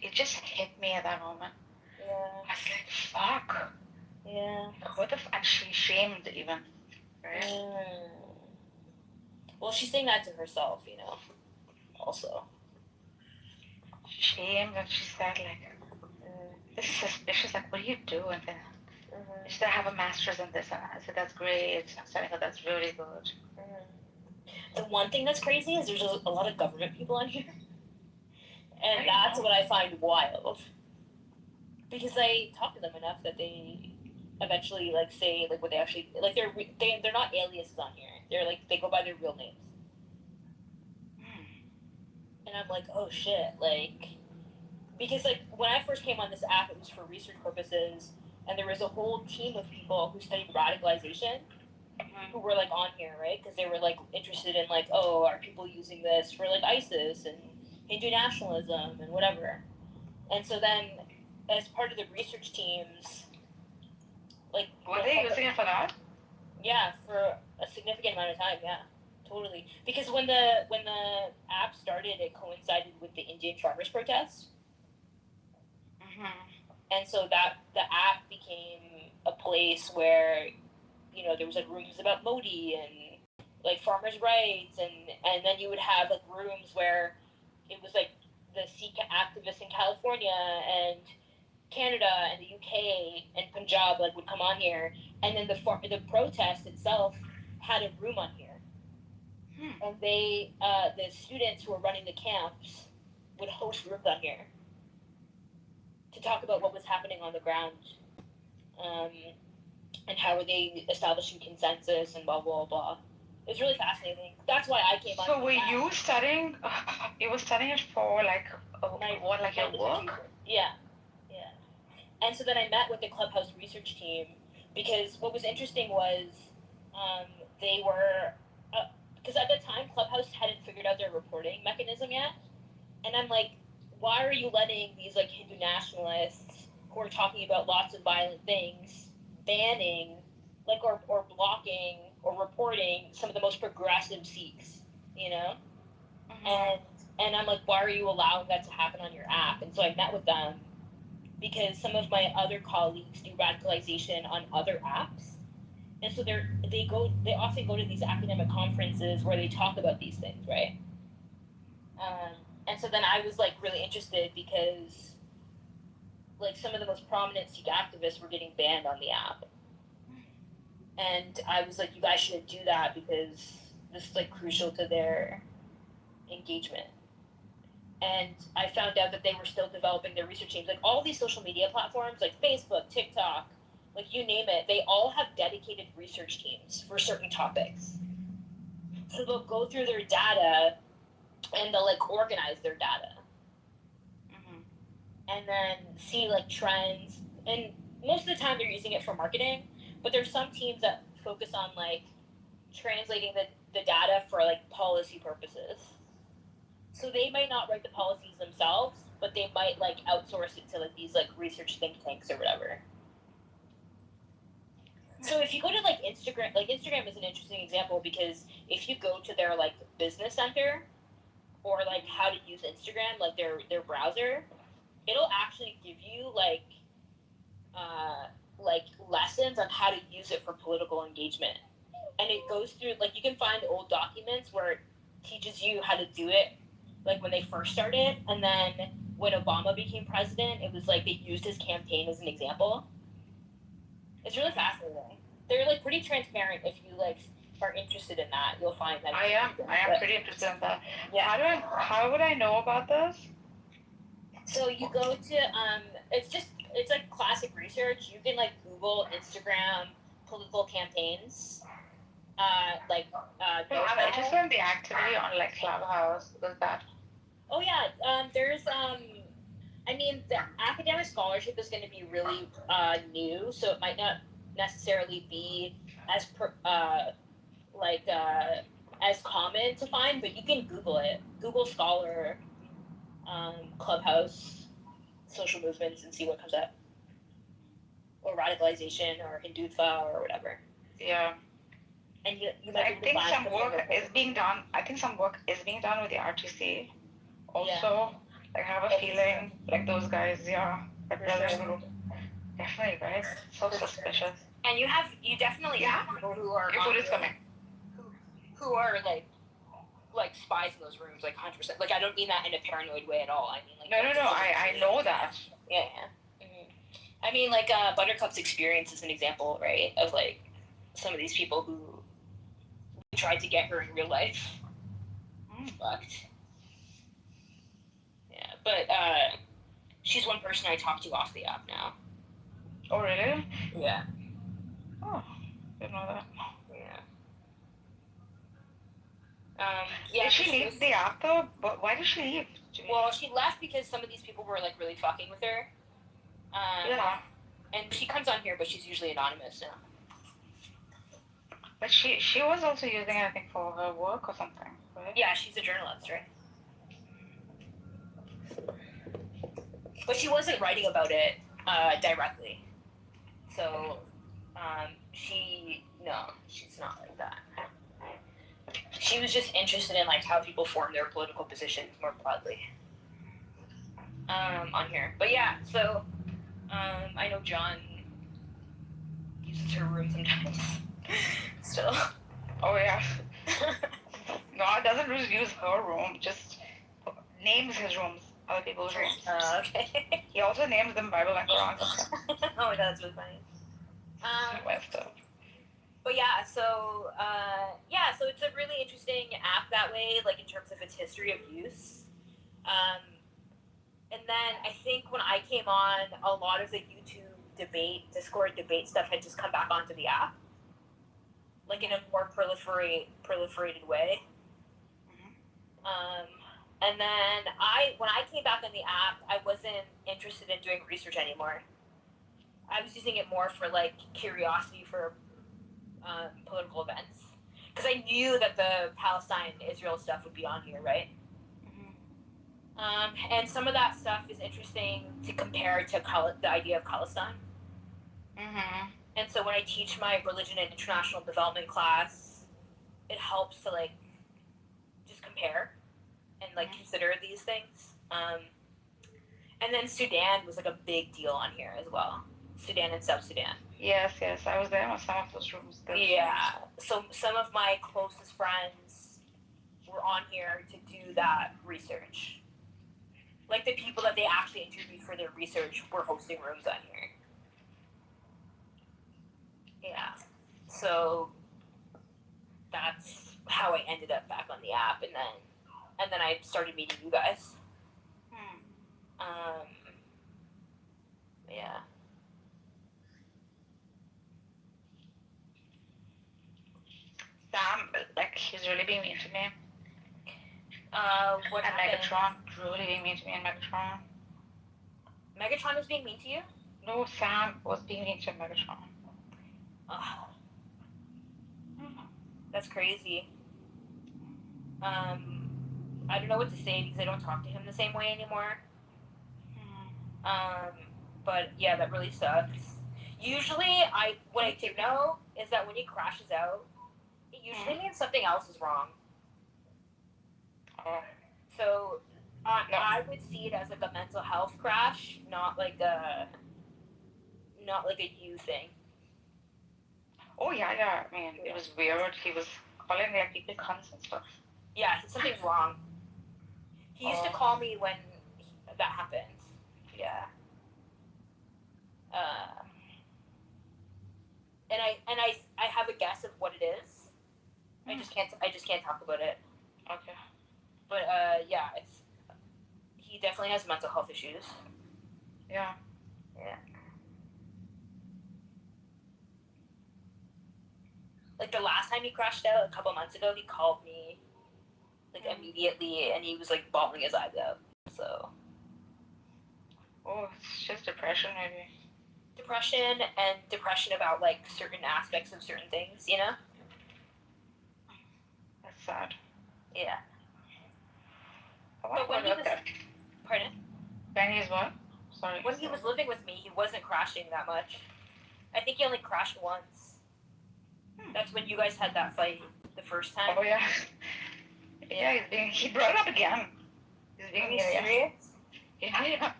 Speaker 14: It just hit me at that moment.
Speaker 5: Yeah.
Speaker 14: I was like, fuck.
Speaker 5: Yeah.
Speaker 14: What if and she shamed even, right?
Speaker 5: Well, she's saying that to herself, also.
Speaker 14: Shamed, and she said this is suspicious. What do you do? And then she said, I have a master's in this, and I said, that's great. I'm saying, that's really good.
Speaker 5: The one thing that's crazy is there's a lot of government people on here. And that's what I find wild. Because I talk to them enough that they eventually say what they actually they're not aliases on here. They're they go by their real names. And I'm like, oh shit, because when I first came on this app, it was for research purposes, and there was a whole team of people who studied radicalization who were on here, right? Because they were interested in oh, are people using this for ISIS and Hindu nationalism and whatever. And so then, as part of the research teams,
Speaker 14: were they using it for that?
Speaker 5: Yeah, for a significant amount of time. Yeah, totally. Because when the app started, it coincided with the Indian farmers' protest. And so that the app became a place where there was rooms about Modi and farmers' rights, and then you would have rooms where it was the Sikh activists in California and Canada and the UK and Punjab would come on here, and then the protest itself had a room on here, and they the students who were running the camps would host rooms on here to talk about what was happening on the ground, and how were they establishing consensus and blah blah blah. It was really fascinating. That's why I came on.
Speaker 14: So were you studying? You were studying it for your work?
Speaker 5: Yeah. And so then I met with the Clubhouse research team, because what was interesting was they were because at the time Clubhouse hadn't figured out their reporting mechanism yet, and I'm like, why are you letting these like Hindu nationalists who are talking about lots of violent things banning like or blocking or reporting some of the most progressive Sikhs, you know? And I'm like, why are you allowing that to happen on your app? And so I met with them because some of my other colleagues do radicalization on other apps. And so they often go to these academic conferences where they talk about these things, right? And so then I was like really interested because like some of the most prominent Sikh activists were getting banned on the app. And I was like, you guys shouldn't do that because this is like crucial to their engagement. And I found out that they were still developing their research teams. Like all these social media platforms, like Facebook, TikTok, like you name it, they all have dedicated research teams for certain topics. So they'll go through their data and they'll like organize their data. And then see like trends. And most of the time they're using it for marketing, but there's some teams that focus on like translating the data for like policy purposes. So they might not write the policies themselves, but they might like outsource it to like these like research think tanks or whatever. So if you go to like Instagram is an interesting example because if you go to their like business center or like how to use Instagram, like their browser, it'll actually give you like lessons on how to use it for political engagement. And it goes through like you can find old documents where it teaches you how to do it like when they first started, and then when Obama became president, it was like they used his campaign as an example. It's really fascinating. They're like pretty transparent. If you like are interested in that, you'll find that.
Speaker 14: I am pretty interested in that.
Speaker 5: Yeah.
Speaker 14: How would I know about this?
Speaker 5: So you go to it's like classic research. You can like Google Instagram political campaigns.
Speaker 14: I'm interested in the activity on like Clubhouse. Is that?
Speaker 5: Oh yeah, there's I mean the academic scholarship is going to be really new, so it might not necessarily be as as common to find, but you can Google it. Google Scholar, Clubhouse, social movements, and see what comes up, or radicalization, or Hindutva, or whatever.
Speaker 14: Yeah.
Speaker 5: And you might
Speaker 14: I think some work is being done. I think some work is being done with the RTC. Also, I have a feeling like those guys, that doesn't definitely, right? So suspicious.
Speaker 5: And you definitely have people who are who are like spies in those rooms, like 100%. Like I don't mean that in a paranoid way at all. I mean like
Speaker 14: no. I know that.
Speaker 5: Yeah. Mm-hmm. I mean like Buttercup's experience is an example, right, of like some of these people who tried to get her in real life. Fucked. Yeah, but she's one person I talk to off the app now.
Speaker 14: Oh really?
Speaker 5: Yeah.
Speaker 14: Oh, didn't know that.
Speaker 5: Yeah.
Speaker 14: Did she leave the app though? But why did she leave?
Speaker 5: Well, she left because some of these people were like really fucking with her.
Speaker 14: Yeah.
Speaker 5: And she comes on here, but she's usually anonymous now.
Speaker 14: But she was also using it, I think, for her work or something, right?
Speaker 5: Yeah, she's a journalist, right? But she wasn't writing about it directly. So, she's not like that. She was just interested in like how people form their political positions more broadly. On here. But yeah, so I know John uses her room sometimes. Still.
Speaker 14: Oh yeah. No, it doesn't really use her room, just names his rooms, other people's rooms.
Speaker 5: Okay.
Speaker 14: He also names them Bible and Quran.
Speaker 5: Oh my god, that's really funny. But yeah, so it's a really interesting app that way, like in terms of its history of use. And then I think when I came on, a lot of the YouTube Discord debate stuff had just come back onto the app, like in a more proliferated way. And then when I came back on the app, I wasn't interested in doing research anymore. I was using it more for like curiosity for political events, because I knew that the Palestine-Israel stuff would be on here, right? And some of that stuff is interesting to compare to the idea of Palestine.
Speaker 14: Mm-hmm.
Speaker 5: And so when I teach my religion and international development class, it helps to like just compare and like consider these things. And then Sudan was like a big deal on here as well. Sudan and South Sudan.
Speaker 14: Yes, I was there on some of those rooms.
Speaker 5: Yeah. So some of my closest friends were on here to do that research. Like the people that they actually interviewed for their research were hosting rooms on here. Yeah. So that's how I ended up back on the app, and then I started meeting you guys. Yeah.
Speaker 14: Sam, like, he's really being mean to me.
Speaker 5: What
Speaker 14: and
Speaker 5: happened?
Speaker 14: Megatron, really being mean to me and Megatron.
Speaker 5: Megatron was being mean to you?
Speaker 14: No, Sam was being mean to Megatron.
Speaker 5: Ugh. That's crazy. I don't know what to say because I don't talk to him the same way anymore. But yeah, that really sucks. Usually, what I do know is that when he crashes out, it usually means something else is wrong. So I would see it as like a mental health crash, not like a you thing.
Speaker 14: Oh yeah. I mean, it was weird. He was calling like people cunts and stuff.
Speaker 5: Yeah, something's wrong. He used to call me when that happened. Yeah. And I have a guess of what it is. I just can't talk about it.
Speaker 14: Okay.
Speaker 5: But yeah, he definitely has mental health issues.
Speaker 14: Yeah.
Speaker 5: Yeah. Like the last time he crashed out a couple months ago, he called me like immediately, and he was like bawling his eyes out. So.
Speaker 14: Oh, it's just depression, maybe.
Speaker 5: Depression about like certain aspects of certain things, you know?
Speaker 14: That's sad.
Speaker 5: Yeah.
Speaker 14: But when he was...
Speaker 5: Pardon?
Speaker 14: When he was what? Sorry.
Speaker 5: When he was living with me, he wasn't crashing that much. I think he only crashed once. That's when you guys had that fight the first time.
Speaker 14: Oh yeah. Yeah, he brought it up again. He's being
Speaker 5: serious?
Speaker 14: Yeah.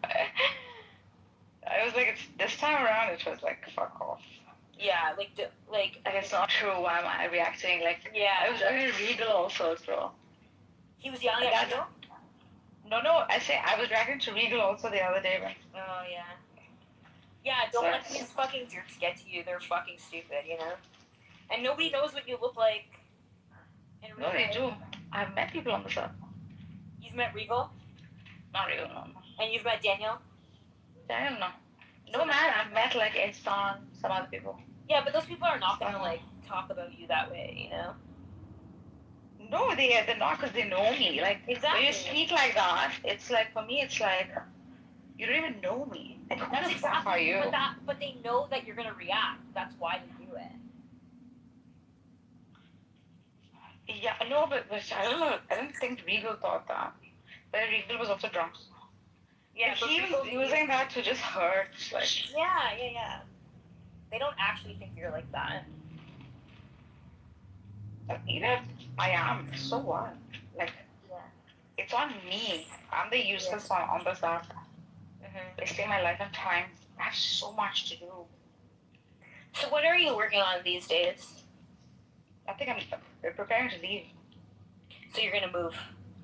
Speaker 14: I was like, this time around, it was like, fuck off.
Speaker 5: Yeah, like
Speaker 14: it's not true. Why am I reacting? Like,
Speaker 5: yeah.
Speaker 14: I was very Regal also, so.
Speaker 5: He was yelling at you?
Speaker 14: No. I was reacting to Regal also the other day.
Speaker 5: Oh yeah. Yeah, don't let these fucking jerks get to you. They're fucking stupid, you know. And nobody knows what you look like.
Speaker 14: No, they do. I've met people on the set.
Speaker 5: You've met Regal?
Speaker 14: Not Regal, no.
Speaker 5: And you've met Daniel?
Speaker 14: Daniel, no. No, man, I've met like Ehsan, some other people.
Speaker 5: Yeah, but those people are not gonna like talk about you that way, you know?
Speaker 14: No, they're not because they know me. Like,
Speaker 5: exactly.
Speaker 14: When you speak like that, it's like, for me, it's like, you don't even know me. Like, who the fuck are you?
Speaker 5: But they know that you're gonna react. That's why they do it.
Speaker 14: Yeah, no, but I don't know. I don't think Regal thought that. But Regal was also drunk.
Speaker 5: Yeah,
Speaker 14: but he was using that to just hurt. Like,
Speaker 5: yeah. They don't actually think you're like that.
Speaker 14: Even if I am, so what? Like, it's on me. I'm the useless one on this app. Wasting my life and time. I have so much to do.
Speaker 5: So what are you working on these days?
Speaker 14: I think I'm preparing to leave.
Speaker 5: So you're gonna move?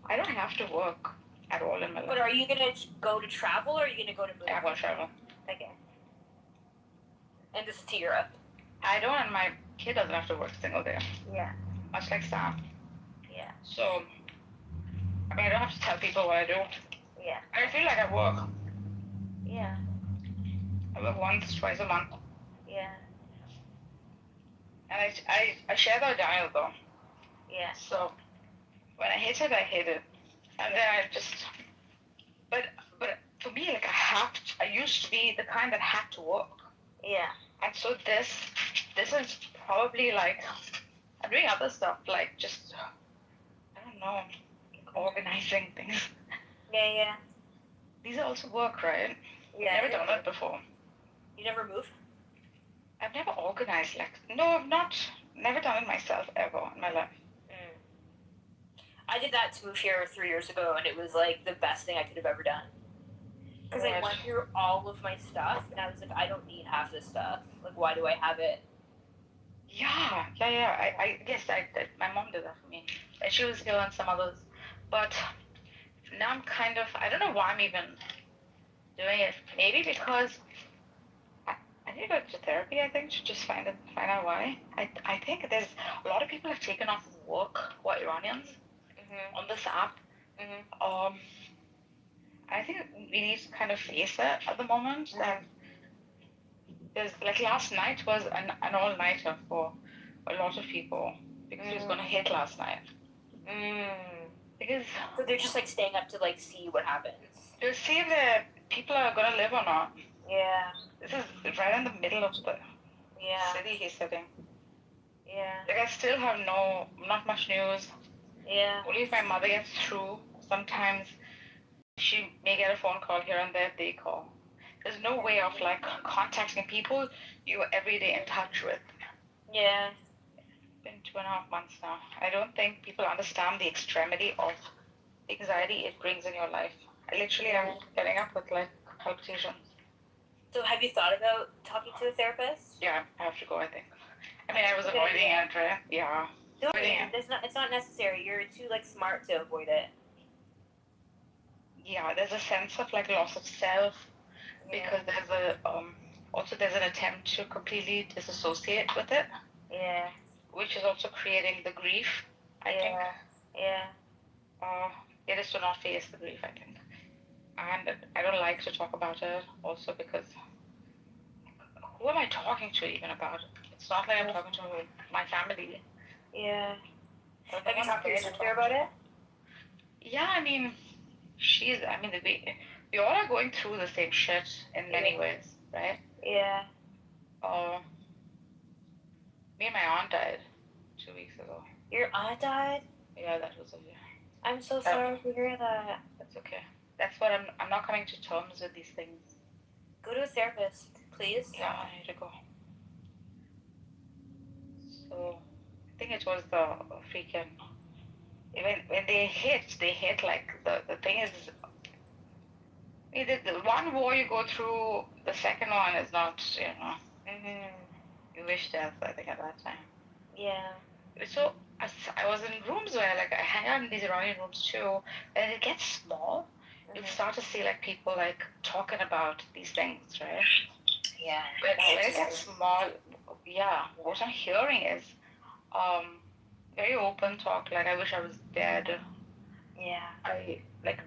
Speaker 14: I don't have to work at all in my life.
Speaker 5: But are you gonna go to travel or are you gonna go to move?
Speaker 14: I'm gonna travel.
Speaker 5: Okay. And this is to Europe?
Speaker 14: I don't, and my kid doesn't have to work a single day.
Speaker 5: Yeah.
Speaker 14: Much like Sam.
Speaker 5: Yeah.
Speaker 14: So, I mean, I don't have to tell people what I do.
Speaker 5: Yeah.
Speaker 14: I feel like I work.
Speaker 5: Yeah.
Speaker 14: I work once, twice a month.
Speaker 5: Yeah.
Speaker 14: And I share the dial though.
Speaker 5: Yeah.
Speaker 14: So when I hit it, I hit it. And then I just, but for me, like I used to be the kind that had to work.
Speaker 5: Yeah.
Speaker 14: And so this is probably like, I'm doing other stuff, like just, I don't know, organizing things.
Speaker 13: Yeah.
Speaker 14: These are also work, right?
Speaker 13: Yeah.
Speaker 14: Never done it before.
Speaker 13: You never move?
Speaker 14: I've never organized no, I've never done it myself ever in my life.
Speaker 13: I did that to move here 3 years ago, and it was like the best thing I could have ever done. Because I went through all of my stuff, and I was like, I don't need half this stuff. Like, why do I have it?
Speaker 14: Yeah. I guess my mom did that for me. And she was here and some others. But now I'm I don't know why I'm even doing it. Maybe because I need to go to therapy, I think, to just find out why. I think there's a lot of people have taken off work who are Iranians on this app. I think we need to kind of face it at the moment. That there's like last night was an all-nighter for a lot of people because it was going to hit last night. Because
Speaker 13: so they're just like staying up to like see what happens.
Speaker 14: To see if people are going to live or not.
Speaker 13: Yeah.
Speaker 14: This is right in the middle of the city he's sitting.
Speaker 13: Yeah.
Speaker 14: Like I still have not much news.
Speaker 13: Yeah.
Speaker 14: Only if my mother gets through. Sometimes she may get a phone call here and there, they call. There's no way of like contacting people you're every day in touch with.
Speaker 13: Yeah.
Speaker 14: It's been 2.5 months now. I don't think people understand the extremity of anxiety it brings in your life. I literally am getting up with like palpitations.
Speaker 13: So have you thought about talking to a therapist?
Speaker 14: Yeah, I have to go, I think. I mean, I was avoiding it, right? Yeah.
Speaker 13: Don't worry, it's not necessary. You're too like smart to avoid it.
Speaker 14: Yeah, there's a sense of like loss of self because there's an attempt to completely disassociate with it.
Speaker 13: Yeah.
Speaker 14: Which is also creating the grief, I think.
Speaker 13: Yeah.
Speaker 14: It is to not face the grief, I think. And I don't like to talk about it also because who am I talking to even about it? It's not like I'm talking to my family.
Speaker 13: Yeah. Have you talked to your sister about it?
Speaker 14: Yeah, I mean, we all are going through the same shit in many ways, right?
Speaker 13: Yeah.
Speaker 14: Me and my aunt died 2 weeks ago.
Speaker 13: Your aunt died?
Speaker 14: Yeah, that was
Speaker 13: I'm so sorry to hear that.
Speaker 14: That's okay. That's what I'm not coming to terms with these things.
Speaker 13: Go to a therapist, please.
Speaker 14: Yeah, I need to go. So I think it was the freaking when they hit like the thing is the one war you go through, the second one is not, you wish death, I think, at that time.
Speaker 13: Yeah.
Speaker 14: So I was in rooms where like I hang out in these Iranian rooms too, and it gets small. You start to see like people like talking about these things, right?
Speaker 13: Yeah.
Speaker 14: But when it gets small, what I'm hearing is very open talk, like I wish I was dead.
Speaker 13: Yeah.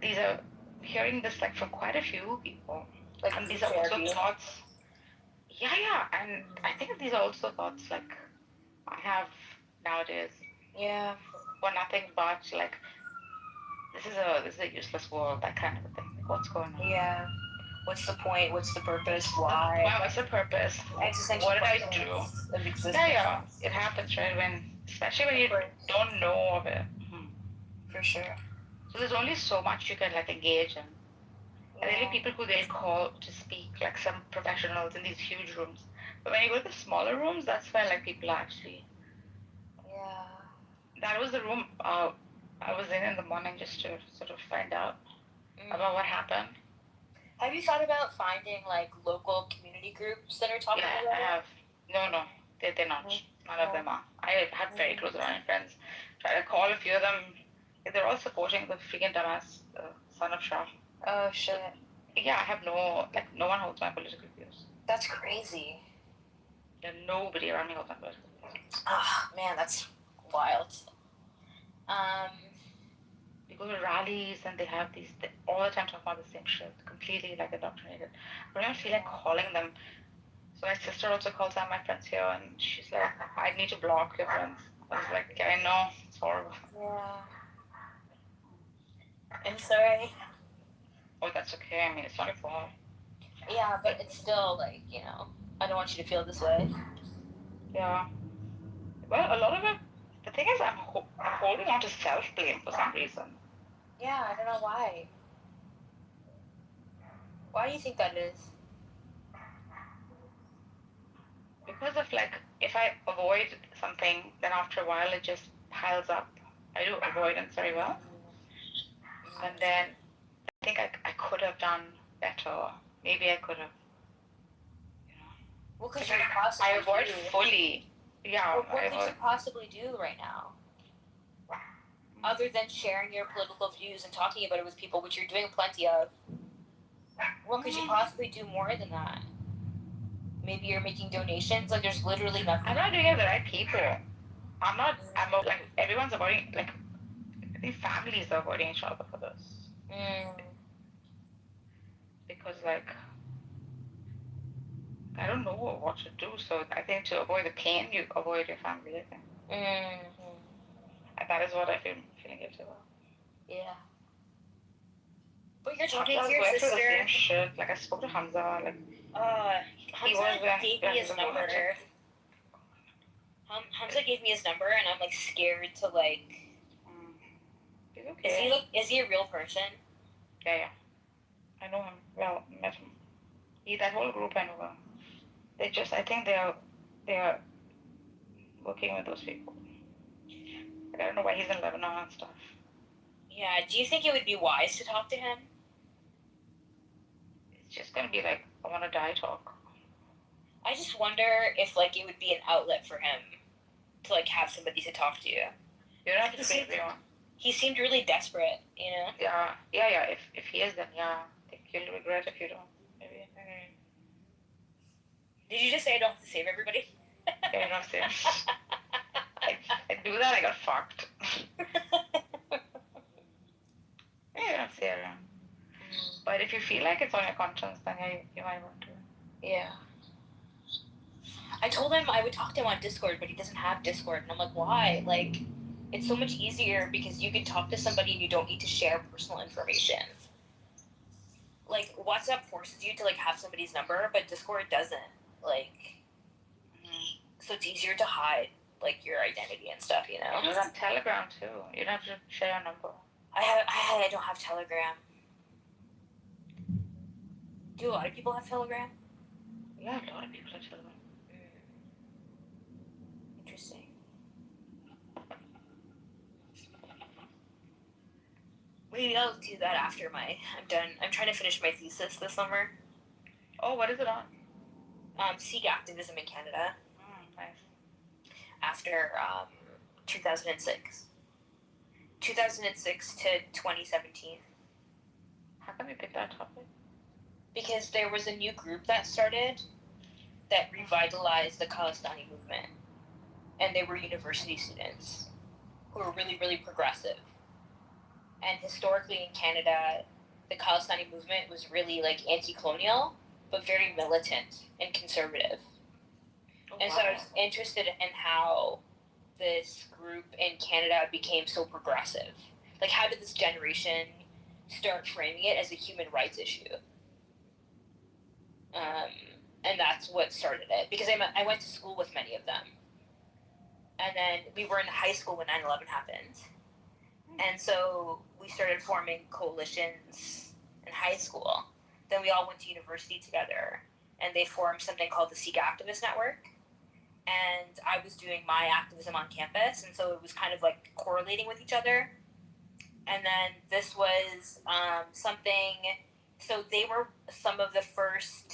Speaker 14: These are hearing this like from quite a few people.
Speaker 13: Like,
Speaker 14: and these are also thoughts. Yeah, and I think these are also thoughts like I have nowadays.
Speaker 13: Yeah.
Speaker 14: For nothing but like this is a useless world, that kind of a thing. Like, what's going on?
Speaker 13: Yeah. What's the point? What's the purpose? Why?
Speaker 14: What's the purpose?
Speaker 13: Existential
Speaker 14: What did I
Speaker 13: questions
Speaker 14: do?
Speaker 13: of existence.
Speaker 14: Yeah. It happens, right? Especially when you don't know of it.
Speaker 13: For sure.
Speaker 14: So there's only so much you can like engage in. And really people who they'll call to speak, like some professionals in these huge rooms. But when you go to the smaller rooms, that's where like people are actually.
Speaker 13: Yeah.
Speaker 14: That was the room I was in the morning just to sort of find out about what happened.
Speaker 13: Have you thought about finding like local community groups that are talking about it?
Speaker 14: I have. No, they're not. None of them are. I have very close Iranian friends. Try to call a few of them. They're all supporting the freaking dumbass son of Shah.
Speaker 13: Oh shit.
Speaker 14: Yeah, I have no one holds my political views.
Speaker 13: That's crazy.
Speaker 14: Yeah, nobody around me holds my political views.
Speaker 13: Ah, man, that's wild.
Speaker 14: They go to rallies and they have they all the time talking about the same shit, completely like indoctrinated. I don't even feel like calling them. So my sister also calls out my friends here and she's like, I need to block your friends. I was like, yeah, I know, it's horrible.
Speaker 13: Yeah. I'm sorry.
Speaker 14: Oh, that's okay. I mean, it's not your fault.
Speaker 13: Yeah, but it's still like, I don't want you to feel this way.
Speaker 14: Yeah. Well, a lot of it, the thing is, I'm holding on to self-blame for some reason.
Speaker 13: Yeah, I don't know why. Why do you think that is?
Speaker 14: Because of like, if I avoid something, then after a while it just piles up. I do avoidance very well. And then I think I could have done better. Maybe I could have.
Speaker 13: What could
Speaker 14: Like,
Speaker 13: you possibly
Speaker 14: I avoid
Speaker 13: do?
Speaker 14: fully. Yeah.
Speaker 13: What could you possibly do right now? Other than sharing your political views and talking about it with people, which you're doing plenty of. What could you possibly do more than that? Maybe you're making donations. Like, there's literally nothing.
Speaker 14: I'm not doing it with the right people. I'm like, everyone's avoiding, like, I think families are avoiding each other for this. Because, like, I don't know what to do. So I think to avoid the pain, you avoid your family, I think. And that is what I feel feeling guilty about.
Speaker 13: Yeah. But you're talking
Speaker 14: Hamza
Speaker 13: to your
Speaker 14: was going through the
Speaker 13: sister.
Speaker 14: same shit. Like, I spoke to Hamza, like,
Speaker 13: Hamza gave me his number.
Speaker 14: lunatic.
Speaker 13: Hamza gave me his number, and I'm like scared to like.
Speaker 14: He's okay.
Speaker 13: Is he a real person?
Speaker 14: Yeah. I know him. Well, met him. That whole group I know them. I think they are working with those people. Like, I don't know why he's in Lebanon and stuff.
Speaker 13: Yeah. Do you think it would be wise to talk to him?
Speaker 14: It's just gonna be like, I wanna die talk.
Speaker 13: I just wonder if like it would be an outlet for him to like have somebody to talk to.
Speaker 14: You don't have to speak to anyone.
Speaker 13: He seemed really desperate, you know?
Speaker 14: Yeah. If he is, then yeah. I think you'll regret if you don't. Maybe.
Speaker 13: Did you just say I don't have to save everybody?
Speaker 14: Yeah, you don't say. I do that, I got fucked. Yeah, you don't say everyone. But if you feel like it's on your conscience, then yeah, you might want to.
Speaker 13: Yeah. I told him I would talk to him on Discord, but he doesn't have Discord. And I'm like, why? Like, it's so much easier because you can talk to somebody and you don't need to share personal information. Like, WhatsApp forces you to, like, have somebody's number, but Discord doesn't. Like, so it's easier to hide, like, your identity and stuff, you know?
Speaker 14: There's on Telegram, too. You don't have to share your number.
Speaker 13: I don't have Telegram. Do a lot of people have Telegram?
Speaker 14: Yeah, a lot of people have Telegram.
Speaker 13: Interesting. Maybe I'll do that after I'm done. I'm trying to finish my thesis this summer.
Speaker 14: Oh, what is it on?
Speaker 13: Sikh activism in Canada.
Speaker 14: Nice.
Speaker 13: After 2006. 2006 to 2017.
Speaker 14: How come you picked that topic?
Speaker 13: Because there was a new group that started that revitalized the Khalistani movement. And they were university students who were really, really progressive. And historically in Canada, the Khalistani movement was really like anti-colonial, but very militant and conservative. So I was interested in how this group in Canada became so progressive. Like, how did this generation start framing it as a human rights issue? And that's what started it. Because I went to school with many of them. And then we were in high school when 9/11 happened. And so we started forming coalitions in high school. Then we all went to university together. And they formed something called the Sikh Activist Network. And I was doing my activism on campus. And so it was kind of like correlating with each other. And then this was something... So they were some of the first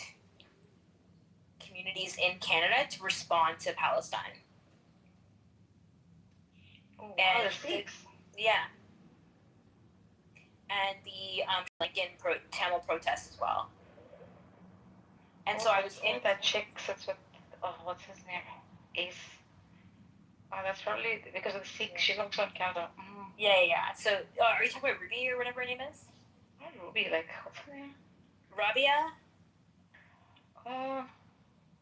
Speaker 13: communities in Canada to respond to Palestine.
Speaker 14: Oh, wow,
Speaker 13: And
Speaker 14: the Sikhs.
Speaker 13: Yeah. And the Lincoln Tamil protests as well. And so I was in...
Speaker 14: That chick sits with... Oh, what's his name? Ace. Oh, that's probably because of the Sikh. She looks on Canada.
Speaker 13: Yeah. So, are you talking about Ruby or whatever her name is?
Speaker 14: Not Ruby, like, what's her name?
Speaker 13: Rabia?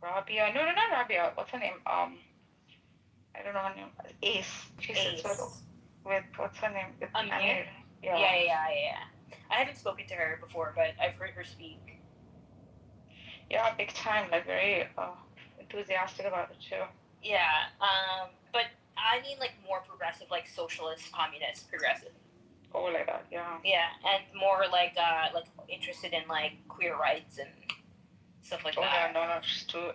Speaker 14: Rabia. No, not Rabia. What's her name? I don't know her name. Ace. She sits with what's her name? With
Speaker 13: Amir? Yeah. I haven't spoken to her before, but I've heard her speak.
Speaker 14: Yeah, big time. Like, very enthusiastic about it, too.
Speaker 13: Yeah, but I mean, like, more progressive, like, socialist, communist, progressive.
Speaker 14: Oh, like that, yeah.
Speaker 5: Yeah, and more like interested in like queer rights and stuff like that.
Speaker 14: No, she's too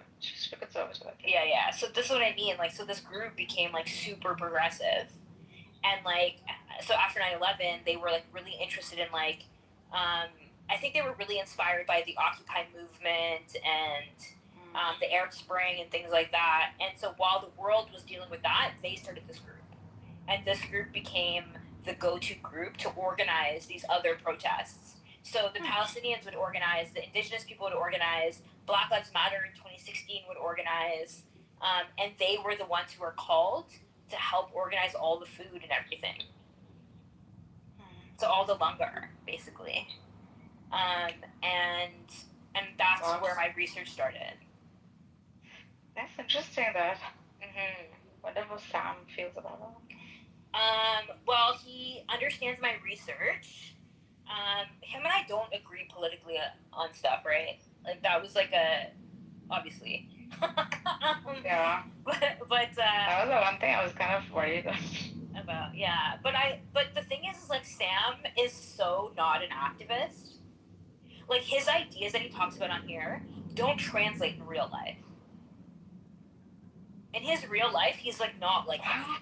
Speaker 14: conservative.
Speaker 5: Yeah. So this is what I mean. Like, so this group became like super progressive, and like, so after 9/11, they were like really interested in like, I think they were really inspired by the Occupy movement and the Arab Spring and things like that. And so while the world was dealing with that, they started this group, and this group became the go-to group to organize these other protests. So the Palestinians would organize, the indigenous people would organize, Black Lives Matter in 2016 would organize, and they were the ones who were called to help organize all the food and everything. So all the langar, basically. And that's where my research started.
Speaker 14: That's interesting that. Wonder how Sam feels about it.
Speaker 5: Well, he understands my research. Him and I don't agree politically on stuff, right? Like that was like obviously.
Speaker 14: Yeah.
Speaker 5: But
Speaker 14: that was the one thing I was kind of worried
Speaker 5: about. Yeah, but the thing is like Sam is so not an activist. Like his ideas that he talks about on here don't translate in real life. In his real life, he's like not like that.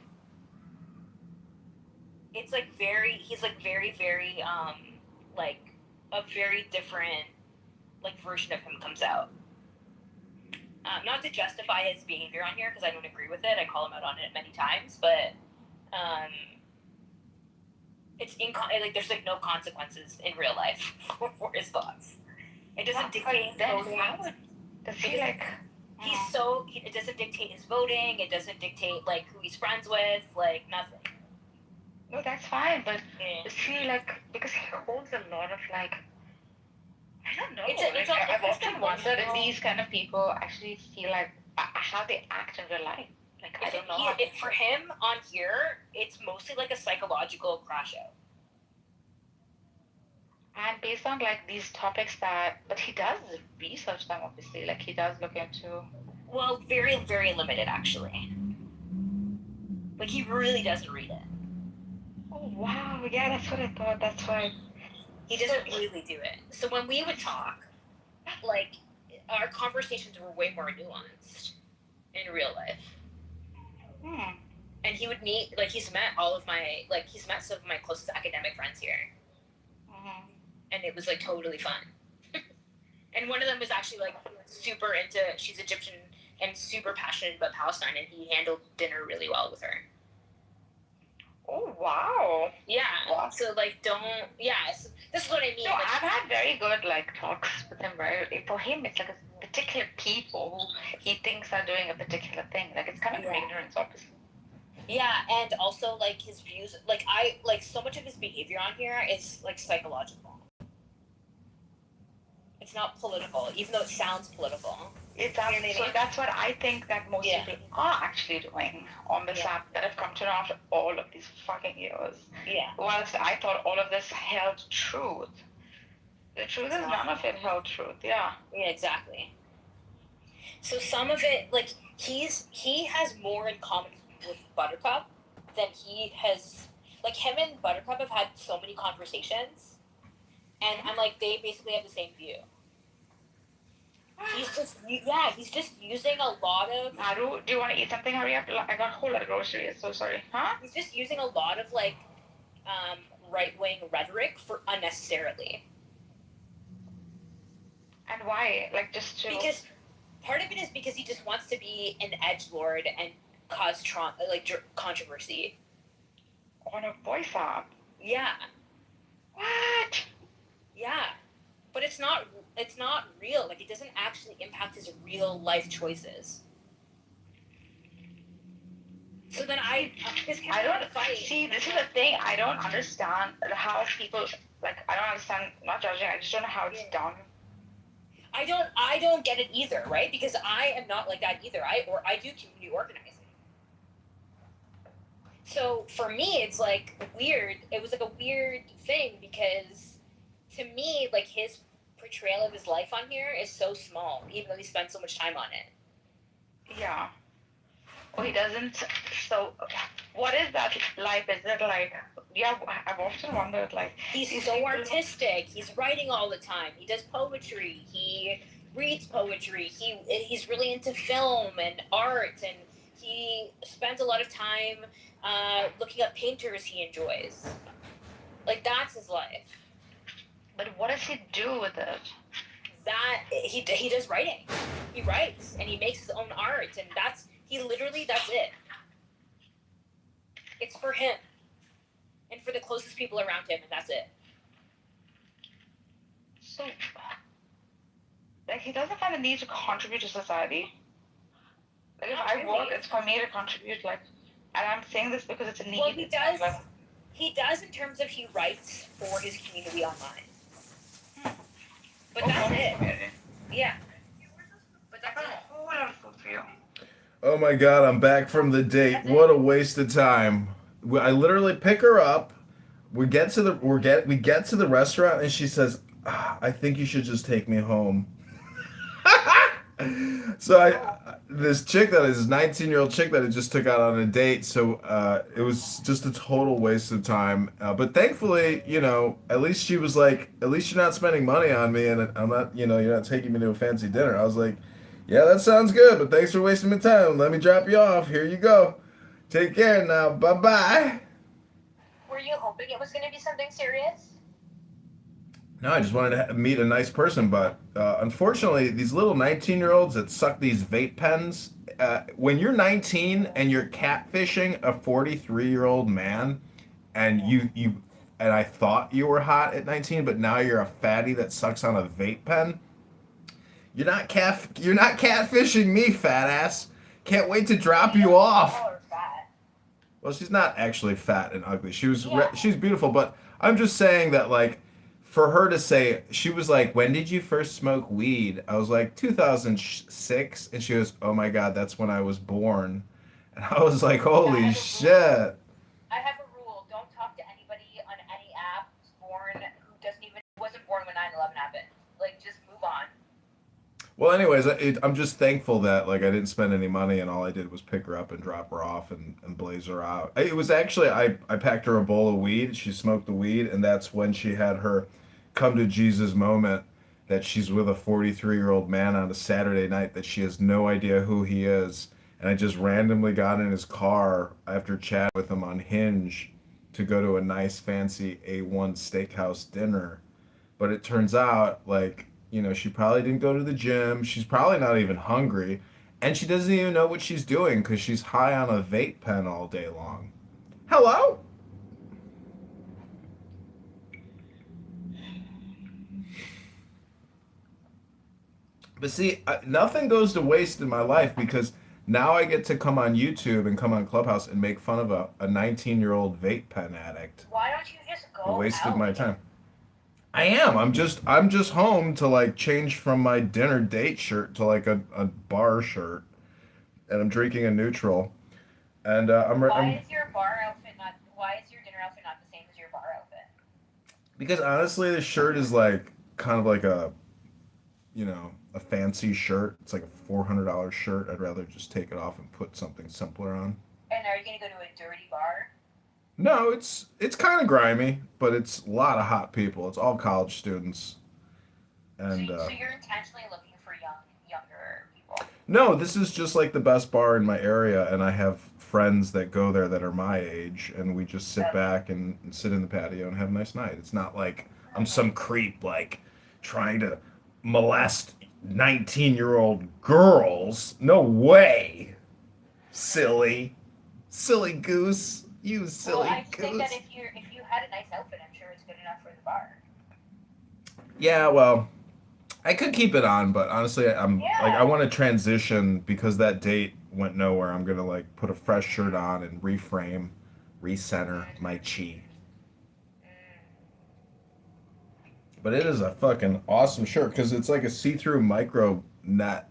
Speaker 5: It's like he's like very like a very different like version of him comes out. Not to justify his behavior on here because I don't agree with it. I call him out on it many times, but it's like there's like no consequences in real life for his thoughts. It doesn't dictate his voting.
Speaker 14: Does he like?
Speaker 5: It doesn't dictate his voting. It doesn't dictate like who he's friends with. Like nothing.
Speaker 14: No, that's fine, but does he like, because he holds a lot of like, I don't know. I've often wondered if these kind of people actually feel like how they act in real life. Like I don't know.
Speaker 5: For him on here, it's mostly like a psychological crash out.
Speaker 14: And based on like these topics but he does research them obviously. Like he does look into.
Speaker 5: Well, very very limited actually. Like he really doesn't read it.
Speaker 14: Oh wow! Yeah, that's what I thought. That's why
Speaker 5: he doesn't really do it. So when we would talk, like our conversations were way more nuanced in real life. And he would meet, like he's met some of my closest academic friends here, and it was like totally fun. And one of them was actually like super into. She's Egyptian and super passionate about Palestine, and he handled dinner really well with her.
Speaker 14: Oh wow!
Speaker 5: Yeah. Wow. So like, so this is what I mean.
Speaker 14: No, I've had very good like talks with him. Right? For him, it's like a particular people who he thinks are doing a particular thing. Like it's kind of ignorance, obviously.
Speaker 5: Yeah, and also like his views. Like so much of his behavior on here is like psychological. It's not political, even though it sounds political.
Speaker 14: So that's what I think that most people are actually doing on this app that have come to know after all of these fucking years.
Speaker 5: Yeah.
Speaker 14: Whilst I thought all of this held truth. The truth is none of it held truth, yeah.
Speaker 5: Yeah, exactly. So some of it, like, he has more in common with Buttercup than he has, like, him and Buttercup have had so many conversations, and I'm like, they basically have the same view. He's just using a lot of...
Speaker 14: Naru, do you want to eat something? Hurry up. I got a whole lot of groceries, so sorry. Huh?
Speaker 5: He's just using a lot of, like, right-wing rhetoric for unnecessarily.
Speaker 14: And why? Like, just to...
Speaker 5: Because part of it is because he just wants to be an edgelord and cause controversy.
Speaker 14: On a voice app?
Speaker 5: Yeah.
Speaker 14: What?
Speaker 5: Yeah. But it's not real. Like, it doesn't actually impact his real life choices. So then I
Speaker 14: don't fight. See, this is the thing. I don't understand how people, like, I don't understand, not judging, I just don't know how it's done.
Speaker 5: I don't get it either, right? Because I am not like that either. I do community organizing. So for me, it's like weird. It was like a weird thing because to me, like his portrayal of his life on here is so small, even though he spent so much time on it.
Speaker 14: Yeah. or he doesn't. So, what is that life? Is it like? Yeah, I've often wondered. Like,
Speaker 5: He's so artistic. He's writing all the time. He does poetry. He reads poetry. He's really into film and art, and he spends a lot of time looking up painters he enjoys. Like, that's his life.
Speaker 14: But what does he do with it?
Speaker 5: That he does writing. He writes and he makes his own art, and that's it. It's for him and for the closest people around him, and that's it.
Speaker 14: So, like, he doesn't kind of need to contribute to society. Like, if I work, it's for me to contribute. Like, and I'm saying this because it's a need.
Speaker 5: Well, he does. He does in terms of he writes for his community online. But that's it. Yeah. But that's it.
Speaker 14: What else for you?
Speaker 1: Oh my god, I'm back from the date. What a waste of time. I literally pick her up. We get to the restaurant and she says, "I think you should just take me home." So this chick that is 19-year-old chick that I just took out on a date. So it was just a total waste of time. But thankfully, at least she was like, "At least you're not spending money on me, and I'm not, you're not taking me to a fancy dinner." I was like, "Yeah, that sounds good, but thanks for wasting my time. Let me drop you off. Here you go. Take care now. Bye bye."
Speaker 5: Were you hoping it was going to be something serious?
Speaker 1: No, I just wanted to meet a nice person, but unfortunately, these little 19-year-olds that suck these vape pens, when you're 19 and you're catfishing a 43-year-old man, and and I thought you were hot at 19, but now you're a fatty that sucks on a vape pen. You're not catfishing me, fat ass. Can't wait to drop you off. Well, she's not actually fat and ugly. She's beautiful, but I'm just saying that, like, for her to say, she was like, "When did you first smoke weed?" I was like, 2006, and she goes, "Oh my god, that's when I was born." And I was like, "Holy shit."
Speaker 5: I have a rule: don't talk to anybody on any app who wasn't born when 9/11 happened. Like, just move on.
Speaker 1: Well, anyways, I'm just thankful that, like, I didn't spend any money and all I did was pick her up and drop her off and blaze her out. It was actually, I packed her a bowl of weed. She smoked the weed, and that's when she had her come to Jesus moment that she's with a 43-year-old man on a Saturday night that she has no idea who he is. And I just randomly got in his car after chatting with him on Hinge to go to a nice fancy A1 steakhouse dinner. But it turns out, like, she probably didn't go to the gym. She's probably not even hungry. And she doesn't even know what she's doing because she's high on a vape pen all day long. Hello? But see, nothing goes to waste in my life because now I get to come on YouTube and come on Clubhouse and make fun of a 19-year-old vape pen addict.
Speaker 5: Why don't you just go
Speaker 1: A waste
Speaker 5: out?
Speaker 1: of my time. I am. I'm just home to, like, change from my dinner date shirt to, like, a bar shirt, and I'm drinking a neutral, and
Speaker 5: Why is your dinner outfit not the same as your bar outfit?
Speaker 1: because honestly, this shirt is like kind of like a fancy shirt. It's like a $400 shirt. I'd rather just take it off and put something simpler on.
Speaker 5: And are you gonna go to a dirty bar?
Speaker 1: No, it's kind of grimy, but it's a lot of hot people. It's all college students, and
Speaker 5: So you're intentionally looking for younger people.
Speaker 1: no, this is just like the best bar in my area, and I have friends that go there that are my age, and we just sit back and sit in the patio and have a nice night. It's not like I'm some creep, like, trying to molest 19-year-old girls. No way. Silly goose. You silly
Speaker 5: I
Speaker 1: goose.
Speaker 5: think that if you had a nice outfit, I'm sure it's good enough for the bar.
Speaker 1: Yeah, well, I could keep it on, but honestly, I want to transition because that date went nowhere. I'm gonna, like, put a fresh shirt on and reframe, recenter my chi. But it is a fucking awesome shirt because it's like a see-through micro net.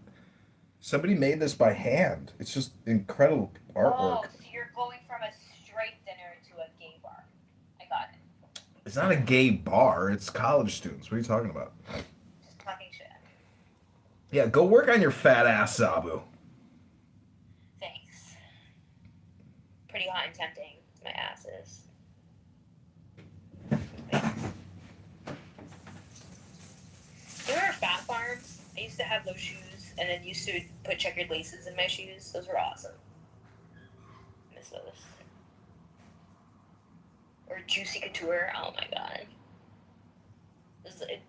Speaker 1: Somebody made this by hand. It's just incredible artwork.
Speaker 5: Oh, so you're going from a straight dinner to a gay bar. I got it.
Speaker 1: It's not a gay bar. It's college students. What are you talking about?
Speaker 5: Just talking shit.
Speaker 1: Yeah, go work on your fat ass, Sabu.
Speaker 5: Thanks.
Speaker 13: hot and tempting my ass is. You remember Fat Farms? I used to have those shoes, and then used to put checkered laces in my shoes. Those were awesome. Miss those. Or Juicy Couture. Oh my god.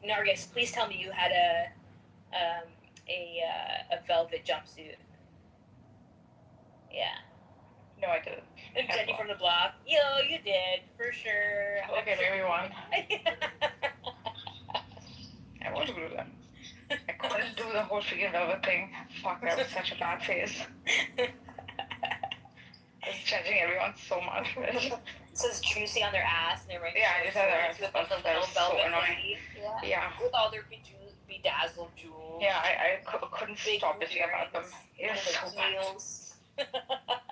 Speaker 13: Nargis, please tell me you had a velvet jumpsuit. Yeah.
Speaker 14: No, I didn't.
Speaker 13: And Jenny from the block. Yo, you did for sure.
Speaker 14: Okay, maybe one. I want to do that. I couldn't do the whole freaking velvet thing. Fuck, that was such a bad phase. I was judging everyone so much.
Speaker 13: It says juicy on their ass, and they're wearing
Speaker 14: I just had their
Speaker 13: with like the little velvet
Speaker 14: so annoying.
Speaker 13: hoodie.
Speaker 14: Yeah.
Speaker 13: With all their bedazzled jewels.
Speaker 14: Yeah, I couldn't stop bitching about them. It was so bad.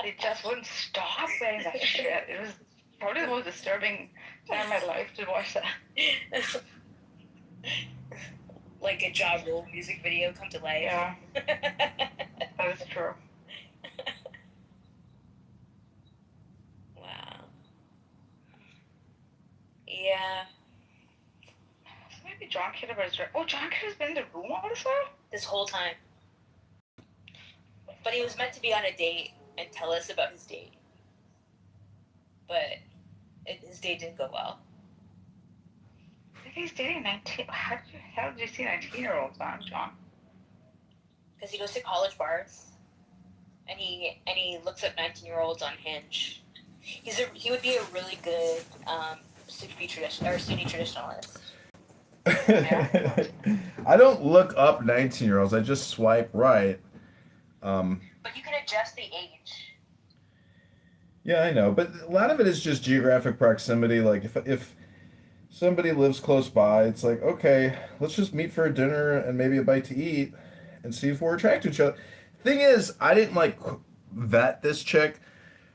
Speaker 14: They just wouldn't stop wearing that shit. It was probably the most disturbing time in my life to watch that.
Speaker 13: Like a Ja Rule music video come to life.
Speaker 14: Yeah. That is true.
Speaker 13: Wow. Yeah.
Speaker 14: So maybe John Kitover is right. Oh, John Kitover's been in the room all this while?
Speaker 13: This whole time. But he was meant to be on a date and tell us about his date. But his date didn't go well.
Speaker 14: I think he's dating 19. How did you see 19-year-olds on, John?
Speaker 13: Because he goes to college bars, and he looks up 19-year-olds on Hinge. He would be a really good Sunni traditionalist.
Speaker 1: I don't look up 19-year-olds. I just swipe right.
Speaker 13: But you can adjust the age.
Speaker 1: Yeah, I know, but a lot of it is just geographic proximity. Like if somebody lives close by, it's like, okay, let's just meet for a dinner and maybe a bite to eat and see if we're attracted to each other. Thing is, I didn't like vet this chick,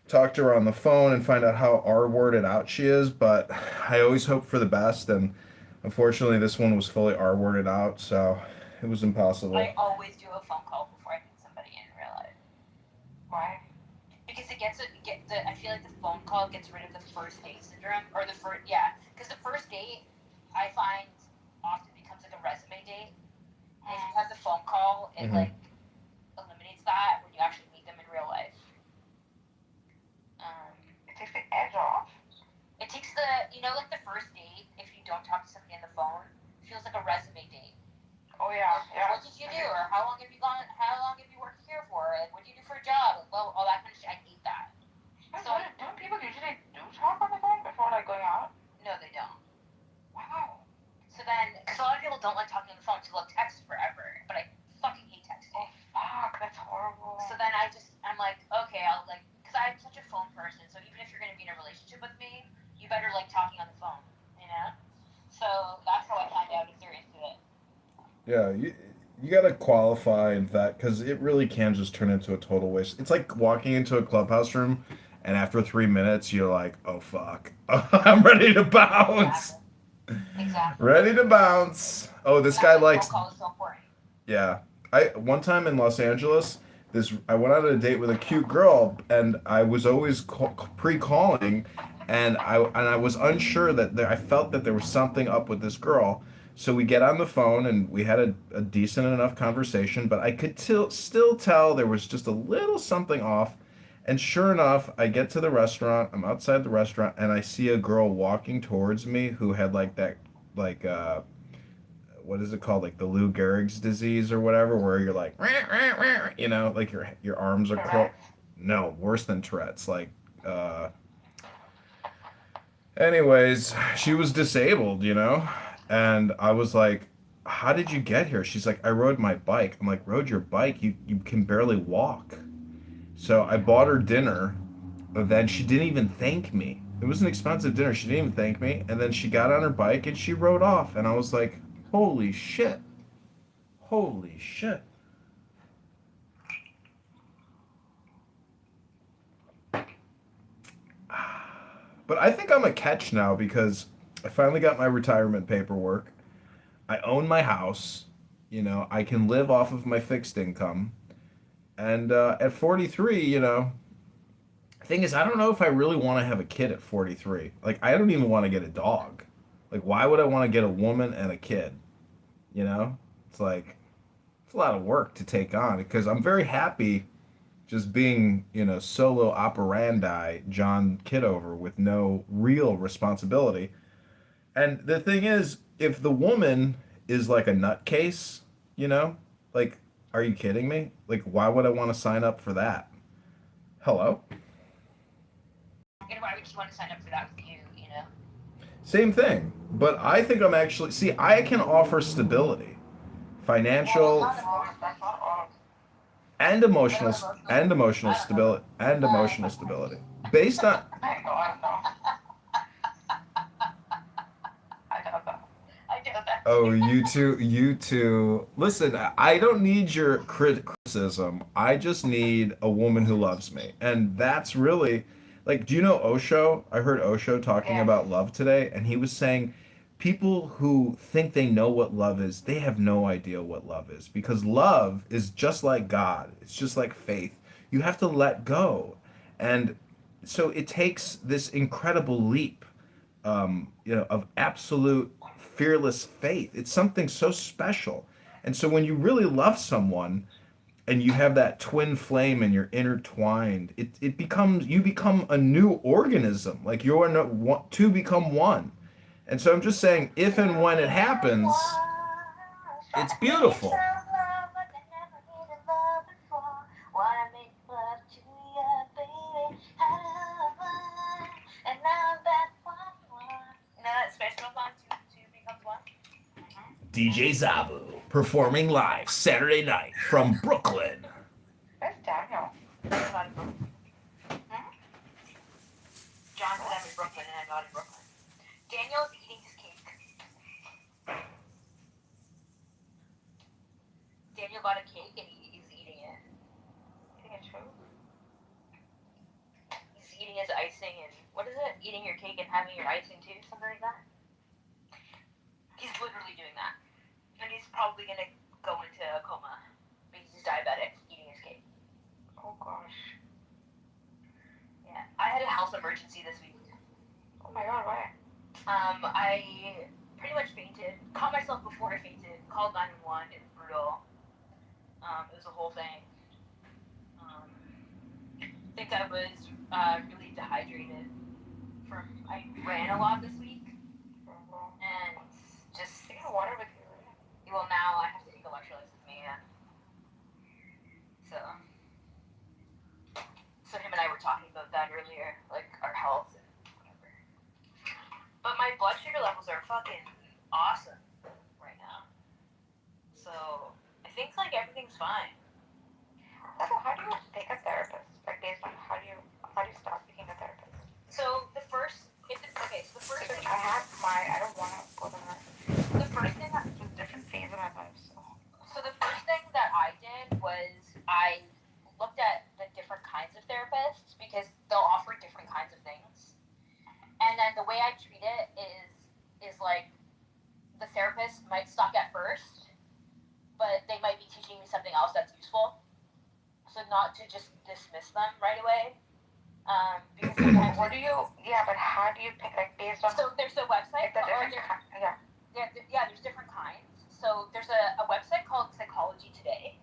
Speaker 1: talk to her on the phone and find out how R-worded out she is, but I always hope for the best, and unfortunately this one was fully R-worded out, so it was impossible.
Speaker 13: I always do a phone call before I meet somebody in real life.
Speaker 14: Why?
Speaker 13: Because I feel like the phone call gets rid of the first date syndrome, or because the first date I find often becomes like a resume date. And if you have the phone call, it like eliminates that when you actually meet them in real life.
Speaker 14: It takes the edge off.
Speaker 13: It takes like the first date, if you don't talk to somebody on the phone, feels like a resume date.
Speaker 14: Oh yeah, yeah.
Speaker 13: What did you do? Or how long have you worked here for? Like, what do you do for a job? Like, well, all that kind of shit. I hate that.
Speaker 14: So don't people usually do talk on the phone before like going out?
Speaker 13: No, they don't.
Speaker 14: Wow.
Speaker 13: So then, because a lot of people don't like talking on the phone, so they'll text forever. But I fucking hate texting.
Speaker 14: Oh fuck, that's horrible.
Speaker 13: So then I'm like, okay, because I'm such a phone person. So even if you're gonna be in a relationship with me, you better like talking on the phone, you know? So that's how I find out if they're into it.
Speaker 1: Yeah, you got to qualify that because it really can just turn into a total waste. It's like walking into a clubhouse room, and after 3 minutes, you're like, "Oh fuck, I'm ready to bounce."
Speaker 13: Exactly.
Speaker 1: Ready to bounce. Oh, this guy likes.
Speaker 13: Phone call is so important.
Speaker 1: Yeah, one time in Los Angeles, I went on a date with a cute girl, and I was always pre-calling, and I was unsure that I felt that there was something up with this girl. So we get on the phone and we had a decent enough conversation, but I could still tell there was just a little something off. And sure enough, I get to the restaurant, I'm outside the restaurant, and I see a girl walking towards me who had what is it called? Like the Lou Gehrig's disease or whatever, where you're like, you know, like your arms are curled. No, worse than Tourette's. Anyways, she was disabled, you know? And I was like, how did you get here? She's like, I rode my bike. I'm like, rode your bike? You can barely walk. So I bought her dinner, and then she didn't even thank me. It was an expensive dinner. She didn't even thank me. And then she got on her bike and she rode off. And I was like, holy shit. Holy shit. But I think I'm a catch now because I finally got my retirement paperwork. I own my house. You know, I can live off of my fixed income. And at 43, you know, Thing is, I don't know if I really want to have a kid at 43. Like, I don't even want to get a dog. Like, why would I want to get a woman and a kid? You know? It's like, it's a lot of work to take on because I'm very happy just being, solo operandi John Kitover with no real responsibility. And the thing is, if the woman is like a nutcase, you know, like, are you kidding me? Like, why would I want to sign up for that? Hello?
Speaker 5: And why would you want to sign up for that with you, you know?
Speaker 1: Same thing. But I think I'm actually, see, I can offer stability, financial and emotional stability based on Oh, you two. Listen, I don't need your criticism. I just need a woman who loves me. And that's really like, do you know Osho? I heard Osho talking about love today, and he was saying people who think they know what love is, they have no idea what love is because love is just like God. It's just like faith. You have to let go. And so it takes this incredible leap of absolute fearless faith. It's something so special. And so when you really love someone and you have that twin flame and you're intertwined, it becomes you become a new organism. Like you're two become one. And so I'm just saying, if and when it happens, it's beautiful. DJ Zabu performing live Saturday night from Brooklyn.
Speaker 14: Where's Daniel?
Speaker 5: John said I'm in Brooklyn and I'm not in Brooklyn. Daniel's eating his cake. Daniel got a cake and he's eating it. Eating it true? He's eating his icing and what is it? Eating your cake and having your icing too? Something like that? He's literally doing that. And he's probably gonna go into a coma because he's diabetic, eating his cake.
Speaker 14: Oh gosh.
Speaker 5: Yeah. I had a health emergency this week.
Speaker 14: Oh my god, why?
Speaker 5: I pretty much fainted. Caught myself before I fainted. Called 911. It was brutal. It was a whole thing. I think I was really dehydrated I ran a lot this week. And just
Speaker 14: taking water with you.
Speaker 5: Well, now I have to take electrolytes with me. Yeah. So him and I were talking about that earlier, like our health and whatever. But my blood sugar levels are fucking awesome right now. So I think like everything's fine.
Speaker 14: So how do you take a therapist? Like based on how do you start being a therapist?
Speaker 5: So the first thing
Speaker 14: I don't want to go to her.
Speaker 5: The first thing that
Speaker 14: Just different phase of my life.
Speaker 5: So the first thing that I did was I looked at the different kinds of therapists because they'll offer different kinds of things. And then the way I treat it is like the therapist might suck at first, but they might be teaching me something else that's useful. So not to just dismiss them right away. Because sometimes
Speaker 14: but how do you pick, like based on?
Speaker 5: So there's a website.
Speaker 14: Yeah,
Speaker 5: there's different kinds. So there's a website called Psychology Today,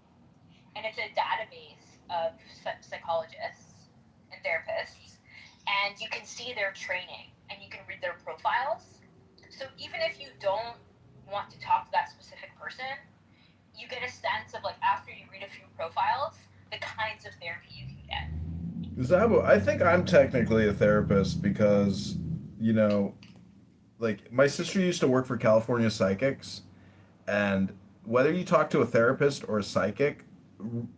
Speaker 5: and it's a database of psychologists and therapists, and you can see their training and you can read their profiles. So even if you don't want to talk to that specific person, you get a sense of like after you read a few profiles, the kinds of therapy you can get.
Speaker 1: Zabu, I think I'm technically a therapist because, like my sister used to work for California Psychics, and whether you talk to a therapist or a psychic,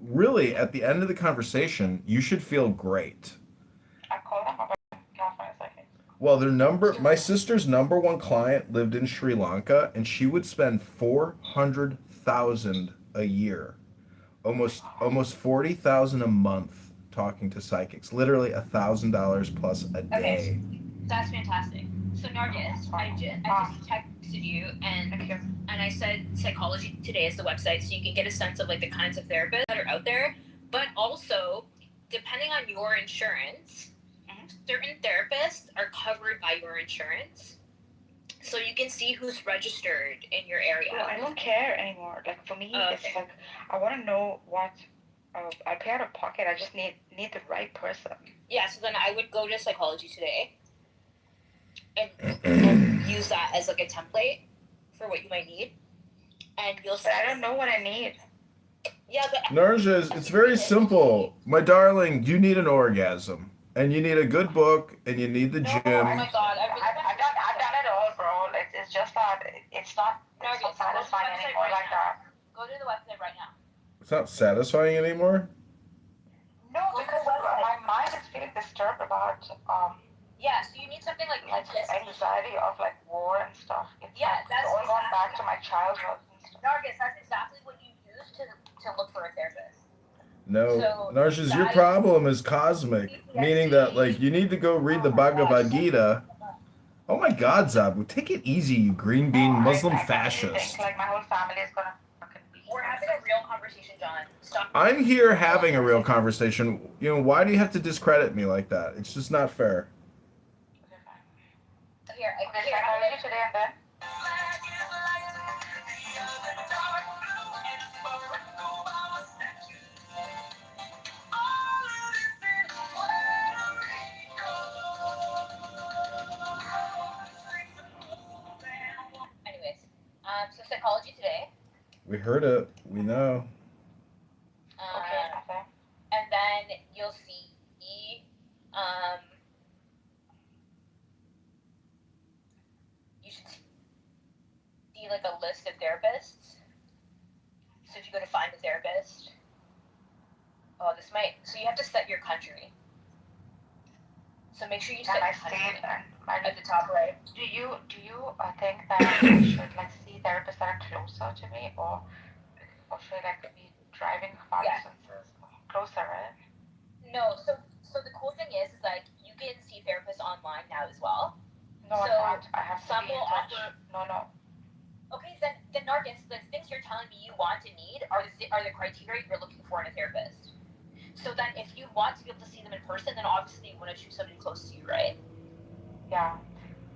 Speaker 1: really at the end of the conversation, you should feel great.
Speaker 14: I call them about California Psychics.
Speaker 1: Well, my sister's number one client lived in Sri Lanka, and she would spend $400,000 a year, almost $40,000 a month talking to psychics. Literally $1,000 plus a day.
Speaker 5: Okay, that's fantastic. So Nargis, I just texted you and I said Psychology Today is the website, so you can get a sense of like the kinds of therapists that are out there, but also depending on your insurance,
Speaker 13: certain therapists are covered by your insurance, so you can see who's registered in your area.
Speaker 14: Well, I don't care anymore. Like for me, it's like I want to know what. I pay out of pocket. I just need the right person.
Speaker 13: Yeah, so then I would go to Psychology Today and use that as like a template for what you might need, and you'll.
Speaker 14: But I don't know what I need.
Speaker 13: Yeah, but
Speaker 1: Narja, it's very simple. My darling, you need an orgasm. And you need a good book, and you need the gym.
Speaker 13: Oh my god,
Speaker 14: I've done it all, bro. It's just that it's not satisfying anymore like that.
Speaker 13: Go to the website right now.
Speaker 1: It's not satisfying anymore?
Speaker 14: No, because my mind is feeling disturbed about
Speaker 13: Yeah, so you need something like
Speaker 14: anxiety of like war and stuff. It's
Speaker 13: that's
Speaker 14: all gone back to my childhood and stuff.
Speaker 13: Nargis, that's exactly what you use to look for a therapist.
Speaker 1: No,
Speaker 13: So
Speaker 1: Narcissus, your problem is cosmic, meaning that like you need to go read the Bhagavad Gita. Oh my God, Zabu, take it easy, you green bean Muslim fascist.
Speaker 14: Like my whole family is gonna.
Speaker 13: We're having a real conversation, John. Stop.
Speaker 1: I'm here having a real conversation. You know, why do you have to discredit me like that? It's just not fair.
Speaker 13: Here,
Speaker 14: Psychology Today and then.
Speaker 13: Anyways, so Psychology Today.
Speaker 1: We heard it. We know.
Speaker 13: Okay. And then you'll see, you should see like a list of therapists. So if you go to find a therapist, so you have to set your country. So make sure you set your country at the top right.
Speaker 14: Do you think that I should like see therapists that are closer to me, or should I like be driving far distances closer, right?
Speaker 13: No, so the cool thing is like you can see therapists online now as well.
Speaker 14: No,
Speaker 13: so
Speaker 14: I can't. I have to
Speaker 13: some
Speaker 14: be in
Speaker 13: will
Speaker 14: touch.
Speaker 13: offer.
Speaker 14: No.
Speaker 13: Okay, then Nargis, the things you're telling me you want and need are the criteria you're looking for in a therapist. So then if you want to be able to see them in person, then obviously you want to choose somebody close to you, right?
Speaker 14: Yeah,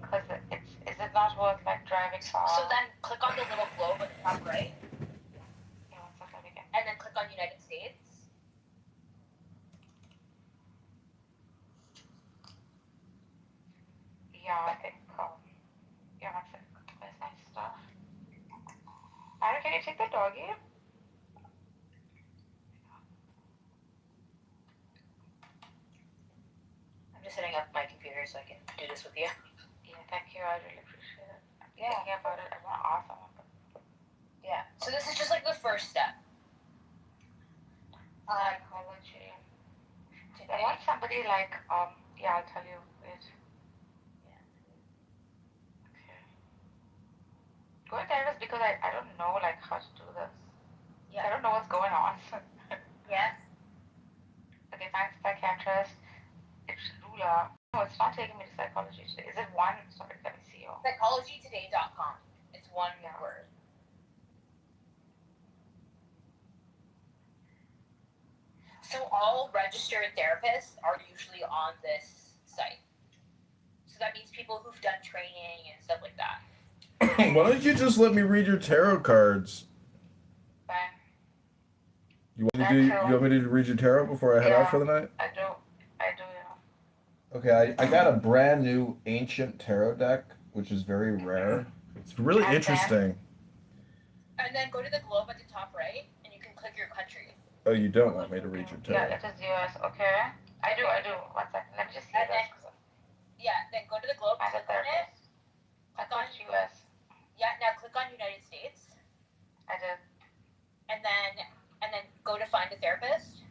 Speaker 14: because is it not worth like driving far?
Speaker 13: So then click on the little globe at the top right.
Speaker 14: Yeah, one second again.
Speaker 13: And then click on United States.
Speaker 14: Yeah, I think. Yeah, one second. Where's my stuff? Aaron, can you take the doggy?
Speaker 13: I'm just setting up my computer so I can do this with you.
Speaker 14: Yeah, thank you. I really appreciate it.
Speaker 13: Yeah.
Speaker 14: Thinking about it, I want to ask someone.
Speaker 13: Yeah. So this is just like the first step.
Speaker 14: Psychology. I want somebody like, yeah, I'll tell you. Wait.
Speaker 13: Yeah.
Speaker 14: Okay. Go to therapist because I don't know like how to do this.
Speaker 13: Yeah.
Speaker 14: I don't know what's going on.
Speaker 13: Yes.
Speaker 14: Okay, thanks, psychiatrist. It's Lula. No, it's not taking me to psychology today. Is it one? Sorry, let me see.
Speaker 13: Psychologytoday.com. It's one word. So all registered therapists are usually on this site. So that means people who've done training and stuff like that.
Speaker 1: Why don't you just let me read your tarot cards?
Speaker 14: Fine.
Speaker 1: You want me to read your tarot before I head out for the night?
Speaker 14: I do, yeah.
Speaker 1: Okay, I got a brand new ancient tarot deck, which is very rare. It's really interesting.
Speaker 13: And then go to the globe at the top right, and you can click your country.
Speaker 1: Oh, you don't want me to read your tarot?
Speaker 14: Yeah, it is US. Okay. I do. 1 second. Let me just see this.
Speaker 13: Yeah, then go to the globe, click on it.
Speaker 14: Click on US.
Speaker 13: Yeah, now click on United States.
Speaker 14: I did.
Speaker 13: And then go to find a therapist.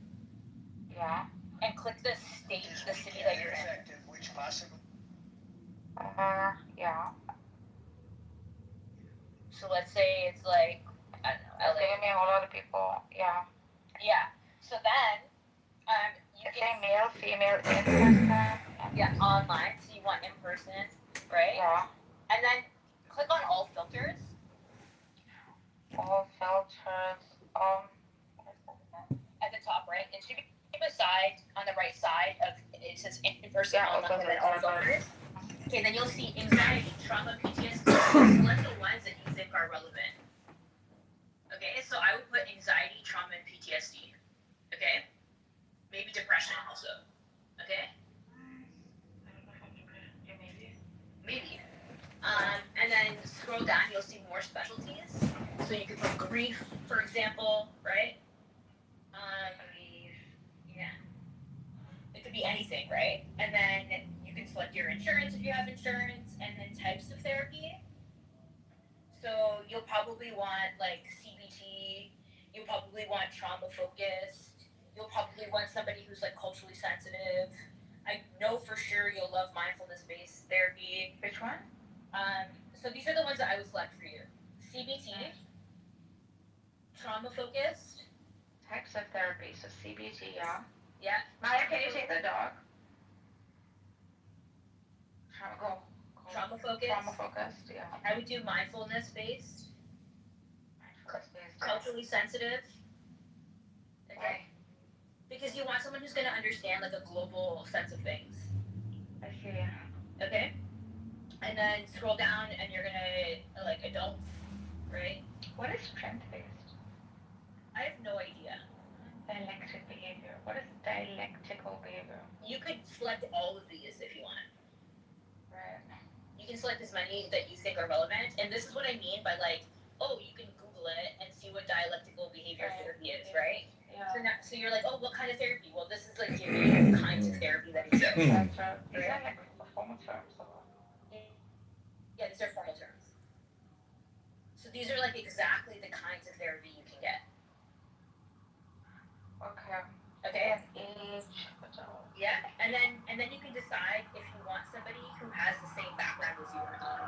Speaker 14: Yeah.
Speaker 13: And click the state, the city that you're in.
Speaker 14: Yeah.
Speaker 13: So let's say it's like, I don't know, LA.
Speaker 14: Giving me a whole lot of people. Yeah.
Speaker 13: Yeah. So then, you
Speaker 14: it's
Speaker 13: can
Speaker 14: say male, female, in person.
Speaker 13: Yeah, online. So you want in person, right?
Speaker 14: Yeah.
Speaker 13: And then click on all filters.
Speaker 14: All filters.
Speaker 13: At the top right, it should be beside on the right side of it says information or
Speaker 14: Yeah,
Speaker 13: online and then
Speaker 14: all
Speaker 13: also
Speaker 14: about
Speaker 13: others. Okay, then you'll see anxiety, trauma, PTSD. Select the ones that you think are relevant. Okay, so I would put anxiety, trauma, and PTSD. Okay, maybe depression also. Okay, maybe. And then scroll down, you'll see more specialties. So you could put grief, for example, right? Yeah. It could be anything, right? And then you can select your insurance if you have insurance, and then types of therapy. So you'll probably want like CBT. You'll probably want trauma focused. You'll probably want somebody who's like culturally sensitive. I know for sure you'll love mindfulness based therapy.
Speaker 14: Which one?
Speaker 13: So these are the ones that I would select for you. CBT, trauma focused.
Speaker 14: Types of therapy. So CBT, yeah.
Speaker 13: Yeah.
Speaker 14: Maya, can you take the dog? Go.
Speaker 13: Trauma focused.
Speaker 14: Trauma focused, yeah.
Speaker 13: I would do mindfulness based.
Speaker 14: Mindfulness-based.
Speaker 13: Culturally sensitive. Okay.
Speaker 14: Why?
Speaker 13: Because you want someone who's going to understand like a global sense of things.
Speaker 14: I see.
Speaker 13: Okay. And then scroll down, and you're gonna like adults, right?
Speaker 14: What is strength-based?
Speaker 13: I have no idea.
Speaker 14: Dialectic behavior. What is dialectical behavior?
Speaker 13: You could select all of these if you want.
Speaker 14: Right.
Speaker 13: You can select as many that you think are relevant, and this is what I mean by like, oh, you can Google it and see what dialectical behavior therapy is, right?
Speaker 14: Yeah.
Speaker 13: So you're like, oh, what kind of therapy? Well, this is like giving you kinds of therapy that exist.
Speaker 14: That's right. Is that like performance terms or what?
Speaker 13: Yeah, these are formal terms. So these are like exactly the kinds of therapy you can get.
Speaker 14: Okay.
Speaker 13: Okay.
Speaker 14: Age.
Speaker 13: Yeah, and then you can decide if you want somebody who has the same background as you or not.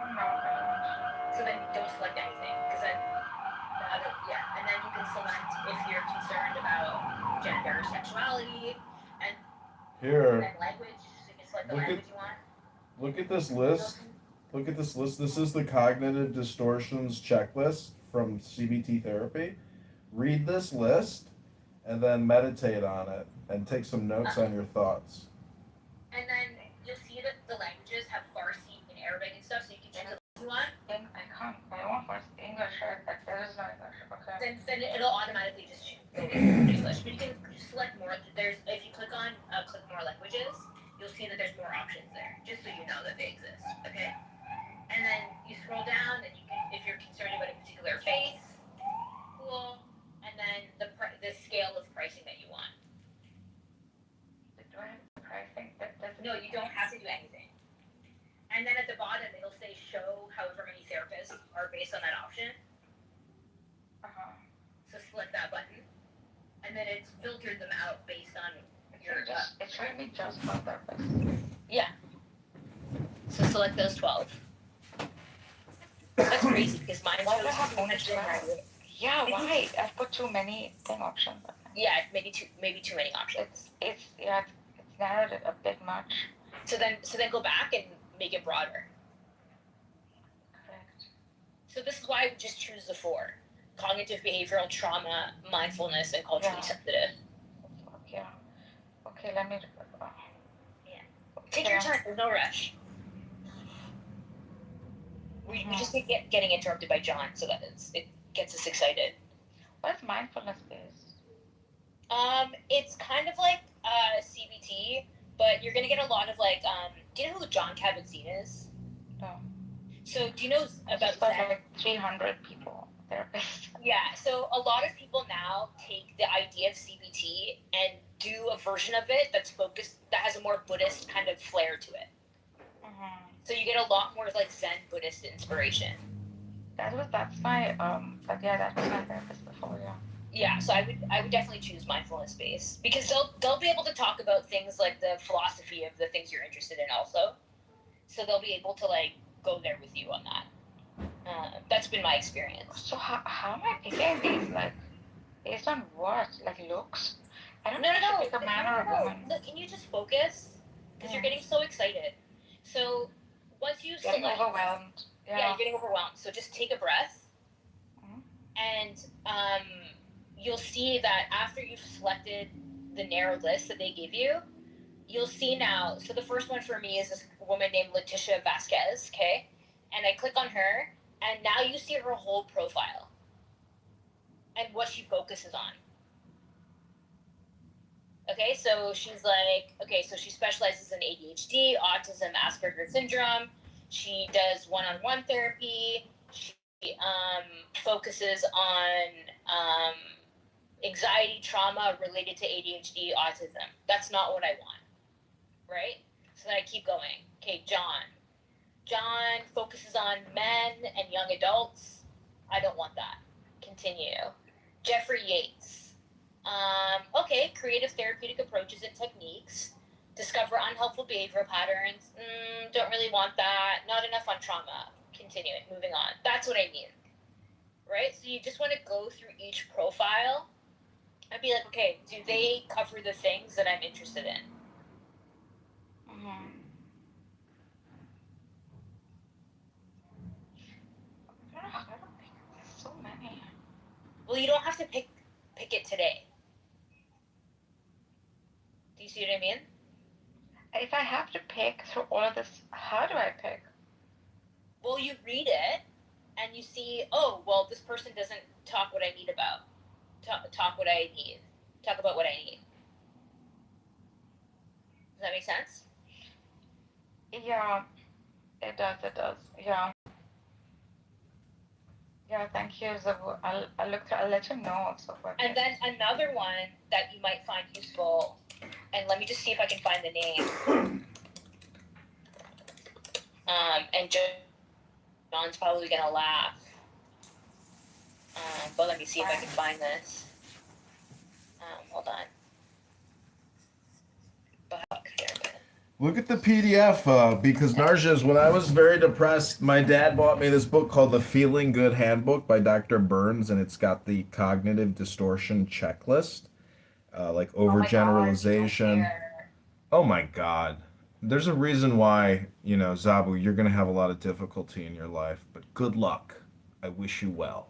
Speaker 14: No, I don't.
Speaker 13: So then don't select anything, because then and then you can select if you're concerned about gender, sexuality, and
Speaker 1: Here,
Speaker 13: language. So you can select the
Speaker 1: look
Speaker 13: language you want.
Speaker 1: look at this list. Look at this list. This is the cognitive distortions checklist from CBT therapy. Read this list and then meditate on it and take some notes on your thoughts.
Speaker 13: And then you'll see that the languages have Farsi and Arabic and stuff, so you can choose what you want.
Speaker 14: I can't. I want first English, right? Like there is no English. Okay.
Speaker 13: Then it'll automatically just go into English. But you can select more. If you click on click more languages, you'll see that there's more options there, just so you know that they exist. Okay. And then you scroll down, and you can, if you're concerned about a particular faith, cool. And then the scale of pricing that you want.
Speaker 14: Do I have pricing?
Speaker 13: No, you don't have to do anything. And then at the bottom, it'll say show however many therapists are based on that option. So select that button. And then it's filtered them out based on your...
Speaker 14: It's showing me just one therapist.
Speaker 13: Yeah. So select those 12. That's crazy, because mine
Speaker 14: Why do I
Speaker 13: shows
Speaker 14: have only
Speaker 13: 200.
Speaker 14: Yeah, why? I've put too many thing options.
Speaker 13: Yeah, maybe too many options.
Speaker 14: It's narrowed it a bit much.
Speaker 13: So then go back and make it broader.
Speaker 14: Correct.
Speaker 13: So this is why I would just choose the 4. Cognitive behavioral trauma, mindfulness, and culturally sensitive.
Speaker 14: Yeah. Okay, let me...
Speaker 13: Take your time, there's no rush. We just keep getting interrupted by John, so that it gets us excited.
Speaker 14: What is mindfulness based?
Speaker 13: It's kind of like CBT, but you're gonna get a lot of like, do you know who John Kabat-Zinn is?
Speaker 14: No.
Speaker 13: So do you know about
Speaker 14: Zen? Like 300 people, therapists.
Speaker 13: Yeah, so a lot of people now take the idea of CBT and do a version of it that's focused, that has a more Buddhist kind of flair to it. So you get a lot more like Zen Buddhist inspiration.
Speaker 14: That's my therapist before, yeah.
Speaker 13: Yeah, so I would definitely choose mindfulness based, because they'll be able to talk about things like the philosophy of the things you're interested in also. So they'll be able to like go there with you on that. That's been my experience.
Speaker 14: So how am I picking these, like based on what? Like looks? I don't
Speaker 13: No,
Speaker 14: pick a man or a woman.
Speaker 13: Look, can you just focus? Because you're getting so excited. So once you
Speaker 14: Getting
Speaker 13: select,
Speaker 14: overwhelmed.
Speaker 13: Yeah, you're getting overwhelmed. So just take a breath, and you'll see that after you've selected the narrow list that they give you, you'll see now. So the first one for me is this woman named Letitia Vasquez, okay? And I click on her, and now you see her whole profile and what she focuses on. Okay, so she's like, okay, so she specializes in ADHD, autism, Asperger's syndrome. She does one-on-one therapy. She focuses on anxiety, trauma related to ADHD, autism. That's not what I want, right? So then I keep going. Okay, John. John focuses on men and young adults. I don't want that. Continue. Jeffrey Yates. Okay, creative therapeutic approaches and techniques. Discover unhelpful behavioral patterns. Don't really want that. Not enough on trauma. Continue it. Moving on. That's what I mean. Right? So you just want to go through each profile and be like, okay, do they cover the things that I'm interested in?
Speaker 14: Mm-hmm. I don't think there's so many.
Speaker 13: Well, you don't have to pick it today. Do you see what I mean?
Speaker 14: If I have to pick through all of this, how do I pick?
Speaker 13: Well, you read it and you see, oh, well, this person doesn't talk what I need about. Talk what I need. Talk about what I need. Does that make sense?
Speaker 14: Yeah, it does. It does. Yeah. Yeah, thank you, Zabu. I'll look through. I'll let you know of what.
Speaker 13: And then another one that you might find useful, and let me just see if I can find the name. And John's probably gonna laugh. But let me see if I can find this. Hold on. Fuck, here it is.
Speaker 1: Look at the PDF because Narjas, when I was very depressed, my dad bought me this book called The Feeling Good Handbook by Dr. Burns, and it's got the cognitive distortion checklist, like overgeneralization. Oh my God. There's a reason why, Zabu, you're going to have a lot of difficulty in your life, but good luck. I wish you well.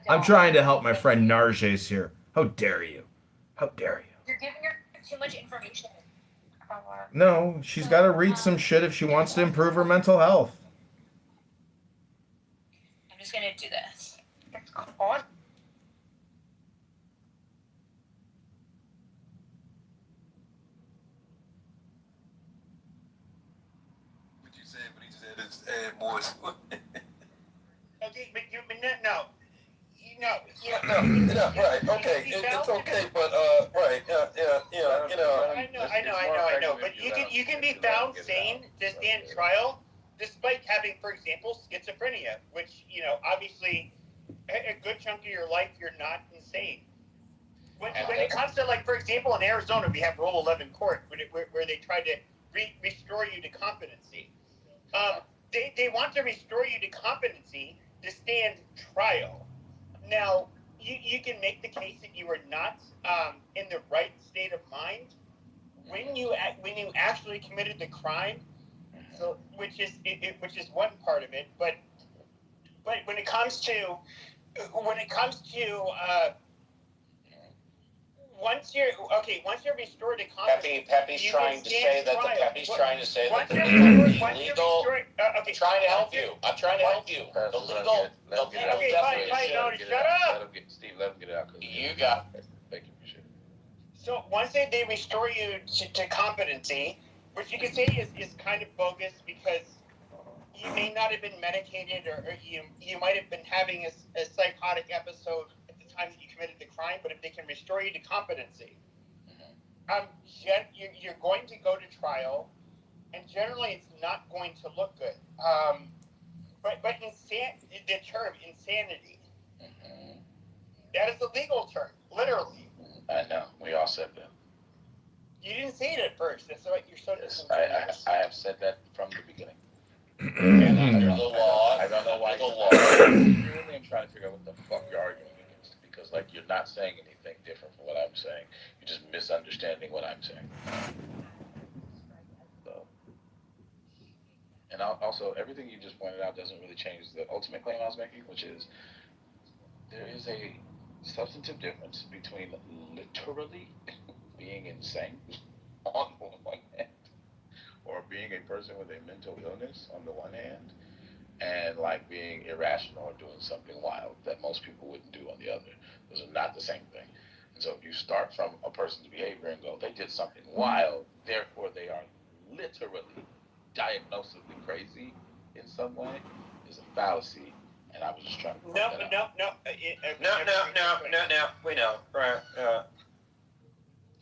Speaker 1: I'm trying to help my friend Narjas here. How dare you? How dare you?
Speaker 13: You're giving her too much information.
Speaker 1: No, she's got to read some shit if she wants to improve her mental health.
Speaker 13: I'm just gonna do this.
Speaker 14: It's called.
Speaker 11: What you said, what he said is add more to it.
Speaker 20: Okay, but no.
Speaker 11: Right, okay, it's okay, but, right,
Speaker 20: I know, but you can be found sane to stand trial despite having, for example, schizophrenia, which, obviously a good chunk of your life you're not insane. When it comes to, like, for example, in Arizona, we have Rule 11 court where they try to restore you to competency. They want to restore you to competency to stand trial. Now, you can make the case that you were not in the right state of mind when you actually committed the crime. So, which is one part of it, but when it comes to once you're restored to competency,
Speaker 6: Pepe's trying to say that the legal. I'm trying to help you. The legal.
Speaker 20: Okay, fine. No, shut up.
Speaker 11: Steve, let him get it out.
Speaker 6: You got it.
Speaker 11: Thank you, appreciate it.
Speaker 20: So once they restore you to competency, which you could say is kind of bogus because you may not have been medicated or you might have been having a psychotic episode at the time that you committed the crime, but if they can restore you to competency, you're going to go to trial, and generally it's not going to look good. But the term insanity, that is a legal term, literally.
Speaker 11: I know, we all said that.
Speaker 20: You didn't say it at first. That's what you're so.
Speaker 11: Yes, I have said that from the beginning.
Speaker 6: And under the law,
Speaker 11: I don't know why.
Speaker 6: the law.
Speaker 11: I'm trying to figure out what the fuck you're arguing against because, like, you're not saying anything different from what I'm saying. You're just misunderstanding what I'm saying. So, and also, everything you just pointed out doesn't really change the ultimate claim I was making, which is there is a substantive difference between literally being insane on one hand or being a person with a mental illness on the one hand, and like being irrational or doing something wild that most people wouldn't do on the other. Those are not the same thing. And so if you start from a person's behavior and go, they did something wild, therefore they are literally diagnosably crazy in some way, is a fallacy. And I was just trying to point that out.
Speaker 20: No. We know. Right.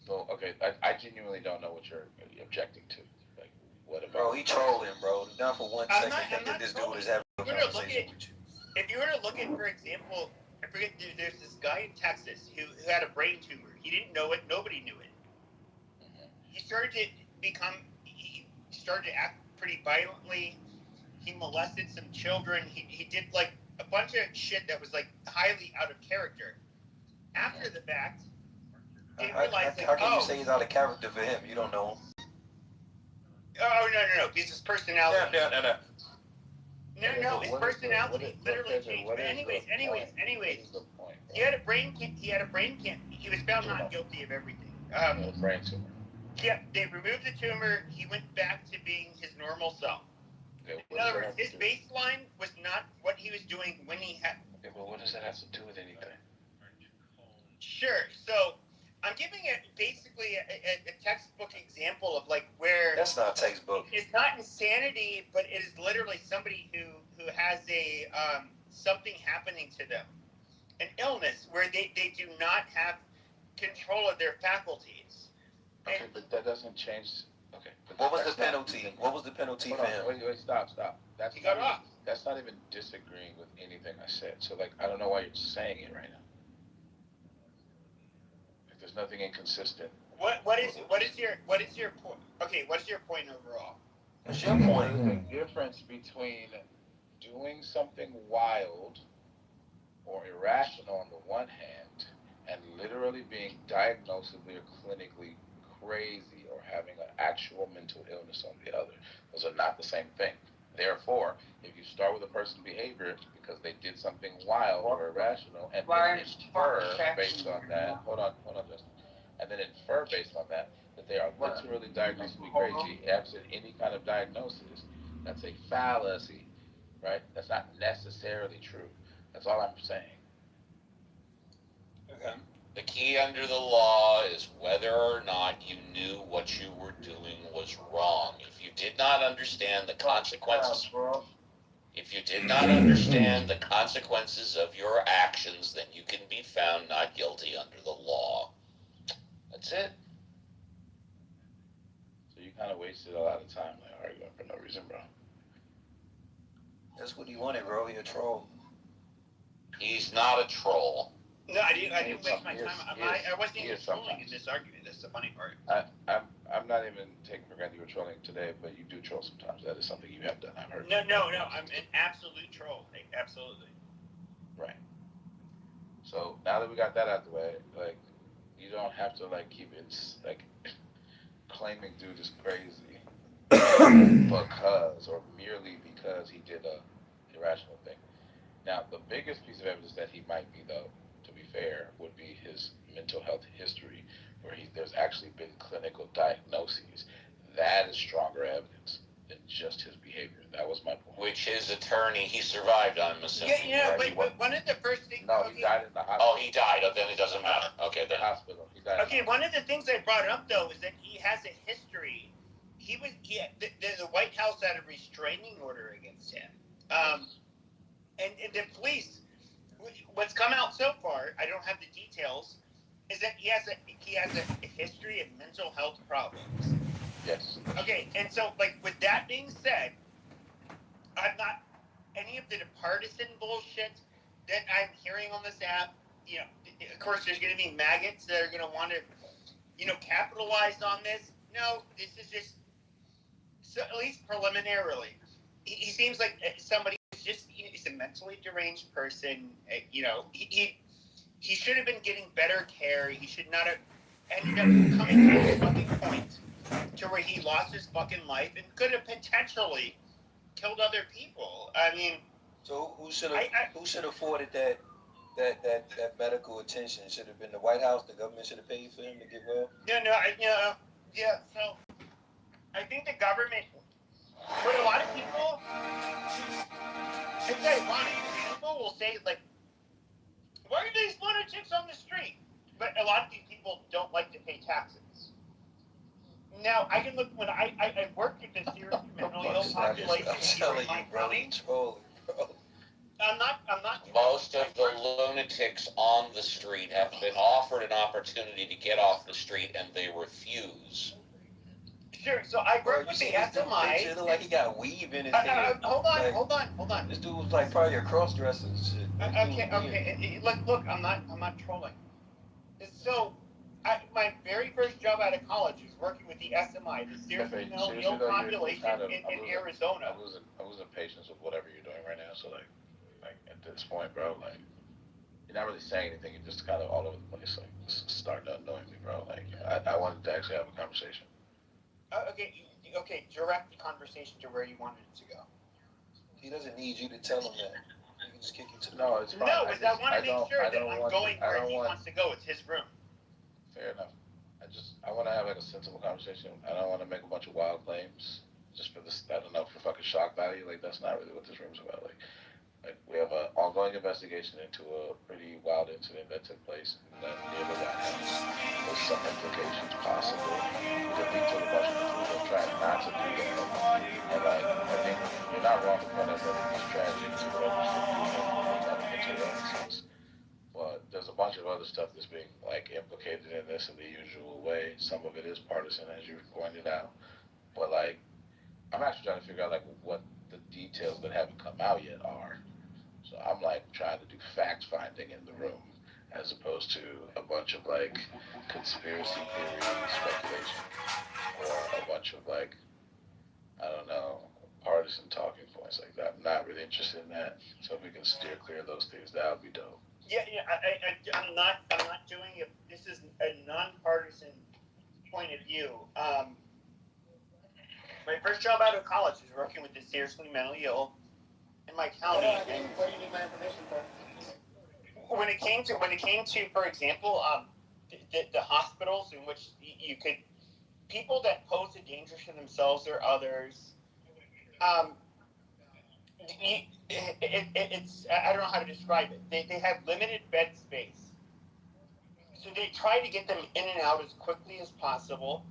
Speaker 11: So, okay, I genuinely don't know what you're objecting to. Like, what about?
Speaker 10: Bro, he trolling, bro. Not for one second that this dude is having a
Speaker 20: If you were to look
Speaker 10: conversation
Speaker 20: at,
Speaker 10: with you.
Speaker 20: if you were to look at, for example, I forget, there's this guy in Texas who had a brain tumor. He didn't know it. Nobody knew it. He started to act pretty violently. He molested some children. He did like a bunch of shit that was like highly out of character. After the fact, they realized
Speaker 10: How can you say he's out of character for him? You don't know him.
Speaker 20: Oh no! Because his personality.
Speaker 11: No.
Speaker 20: His personality literally changed. But anyways, he had a brain cancer. He was found not guilty of everything.
Speaker 11: Brain tumor.
Speaker 20: Yeah, they removed the tumor. He went back to being his normal self. In other words, his baseline was not what he was doing when he had.
Speaker 11: Okay, well, what does that have to do with anything?
Speaker 20: Sure. So I'm giving it basically a textbook example of like where
Speaker 10: That's not textbook.
Speaker 20: it's not insanity, but it is literally somebody who has a something happening to them, an illness where they do not have control of their faculties.
Speaker 11: Okay, but that doesn't change. Okay.
Speaker 10: What was the penalty? What was the penalty for him?
Speaker 11: Wait, stop.
Speaker 20: He got off.
Speaker 11: That's not even disagreeing with anything I said. So, like, I don't know why you're saying it right now. Like, there's nothing inconsistent.
Speaker 20: What is your point? Okay, what's your point overall?
Speaker 10: What's your point?
Speaker 11: There's a difference between doing something wild or irrational on the one hand, and literally being diagnosably or clinically crazy or having an actual mental illness on the other. Those are not the same thing. Therefore, if you start with a person's behavior because they did something wild or irrational and then infer based on that, hold on, Justin, and then infer based on that they are literally diagnosably crazy, absent any kind of diagnosis, that's a fallacy, right? That's not necessarily true. That's all I'm saying.
Speaker 20: Okay.
Speaker 3: The key under the law is whether or not you knew what you were doing was wrong. If you did not understand the consequences, of your actions, then you can be found not guilty under the law. That's it.
Speaker 11: So you kind of wasted a lot of time like arguing for no reason, bro.
Speaker 10: That's what he wanted, bro. He a troll.
Speaker 3: He's not a troll.
Speaker 20: No, I didn't waste my time. I wasn't even trolling in this argument. That's the funny part.
Speaker 11: I'm not even taking for granted you were trolling today, but you do troll sometimes. That is something you have done. I've heard.
Speaker 20: No. I'm an absolute troll. Like, absolutely.
Speaker 11: Right. So now that we got that out the way, like, you don't have to like keep it like claiming dude is crazy because or merely because he did a irrational thing. Now the biggest piece of evidence that he might be, though, to be fair, would be his mental health history, where there's actually been clinical diagnoses. That is stronger evidence than just his behavior. That was my point.
Speaker 3: Which his attorney, he survived, I'm assuming.
Speaker 20: Yeah, but one of the first things.
Speaker 11: No, he died in the hospital.
Speaker 3: Oh, he died. Oh, then it doesn't matter. Okay, then.
Speaker 11: Hospital. He died.
Speaker 20: Okay, one of the things I brought up though is that he has a history. The White House had a restraining order against him, and the police. What's come out so far, I don't have the details, is that he has a history of mental health problems.
Speaker 11: Yes.
Speaker 20: Okay, and so like with that being said, I'm not any of the partisan bullshit that I'm hearing on this app. You know, of course, there's going to be maggots that are going to want to, capitalize on this. No, this is just so at least preliminarily. He seems like somebody who's just he's a mentally deranged person. He should have been getting better care. He should not have ended up coming to this fucking point to where he lost his fucking life and could have potentially killed other people. I mean,
Speaker 10: so who should have afforded that medical attention? Should have been the White House. The government should have paid for him to get well.
Speaker 20: So I think the government, but a lot of people, it's ironic. People will say, like, why are these lunatics on the street? But a lot of these people don't like to pay taxes. Now, I can look, when I worked with the serious mentally ill population here in my county. I'm not.
Speaker 3: Most of the lunatics on the street have been offered an opportunity to get off the street and they refuse.
Speaker 20: Sure, so I work with the SMI.
Speaker 16: It looked like he got weave in his hair.
Speaker 20: Hold on.
Speaker 16: This dude was like probably a cross-dresser and shit.
Speaker 20: Okay. Look, I'm not trolling. So, my very first job out of college was working with the SMI, the seriously mentally ill population in Arizona.
Speaker 11: I'm losing patience with whatever you're doing right now. So like at this point, bro, like you're not really saying anything. You're just kind of all over the place. Like just starting to annoy me, bro. Like I wanted to actually have a conversation.
Speaker 20: Okay. Direct the conversation to where you wanted it to go.
Speaker 16: He doesn't need you to tell him that. You can just kick him to the
Speaker 11: No, it's fine.
Speaker 20: No, because I want to make sure that I'm going where he wants to go. It's his room.
Speaker 11: Fair enough. I want to have like a sensible conversation. I don't want to make a bunch of wild claims just for this. I don't know, for fucking shock value. Like that's not really what this room's about. Like we have an ongoing investigation into a pretty wild incident that took place near the White House with some implications possible that lead to a bunch of people who are trying not to do that. And like I think you're not wrong to point out that it's tragic to whatever sense. But there's a bunch of other stuff that's being like implicated in this in the usual way. Some of it is partisan, as you pointed out. But like, I'm actually trying to figure out like what the details that haven't come out yet are. So I'm like trying to do fact finding in the room, as opposed to a bunch of like conspiracy theory speculation, or a bunch of like, I don't know, partisan talking points like that. I'm not really interested in that. So if we can steer clear of those things, that would be dope.
Speaker 20: Yeah. I'm not doing it. This is a nonpartisan point of view. My first job out of college was working with the seriously mentally ill in my county.
Speaker 10: What do you need my information for?
Speaker 20: When it came to, for example, the hospitals in which you could, people that pose a danger to themselves or others, it's I don't know how to describe it. They have limited bed space, so they try to get them in and out as quickly as possible.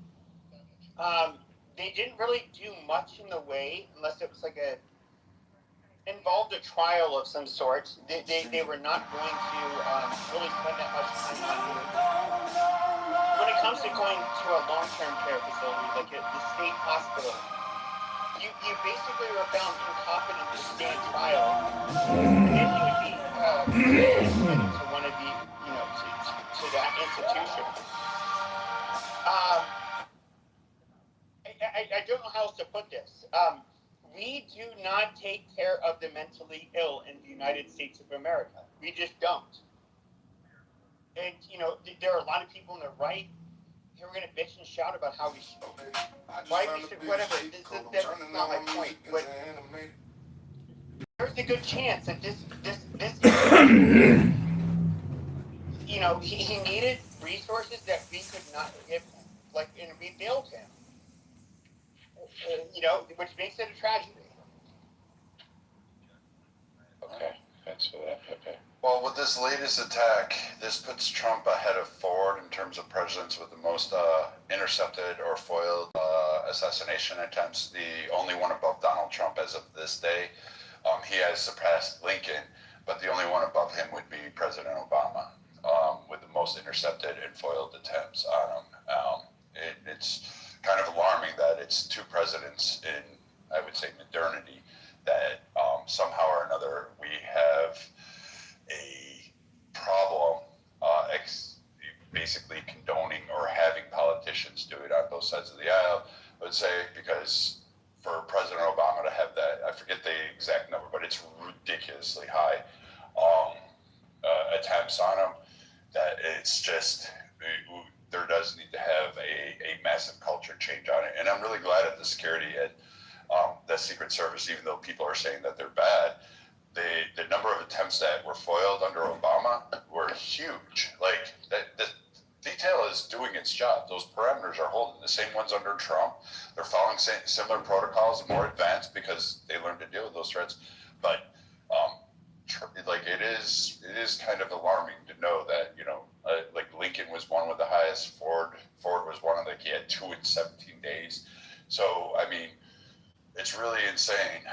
Speaker 20: They didn't really do much in the way, unless it was like involved a trial of some sort. They were not going to really spend that much time on it. When it comes to going to a long-term care facility, like the state hospital, you basically were found incompetent to stand trial, and then you would be sent to one of the, to that institution. I don't know how else to put this. We do not take care of the mentally ill in the United States of America. We just don't. And, there are a lot of people on the right who are going to bitch and shout about how we should, why we should, whatever. That's not my point. But there's a good chance that this he needed resources that we could not give him, and we failed him. Which makes it a tragedy.
Speaker 11: Okay, thanks for that, Pepe.
Speaker 4: Well, with this latest attack, this puts Trump ahead of Ford in terms of presidents with the most intercepted or foiled assassination attempts. The only one above Donald Trump as of this day. He has surpassed Lincoln, but the only one above him would be President Obama, with the most intercepted and foiled attempts on him. It's kind of alarming that it's two presidents in, I would say, modernity that somehow or another we have a problem basically condoning or having politicians do it on both sides of the aisle. I would say because for President Obama to have that, I forget the exact number, but it's ridiculously high attempts on him, that it's just, there does need to have a massive culture change on it. And I'm really glad at the security at the Secret Service, even though people are saying that they're bad, the number of attempts that were foiled under Obama were huge. Like
Speaker 19: detail is doing its job. Those parameters are holding. The same ones under Trump. They're following similar protocols, more advanced because they learned to deal with those threats. But like it is kind of alarming to know that like Lincoln was one with the highest. Ford was one of he had 2 in 17 days. So I mean, it's really insane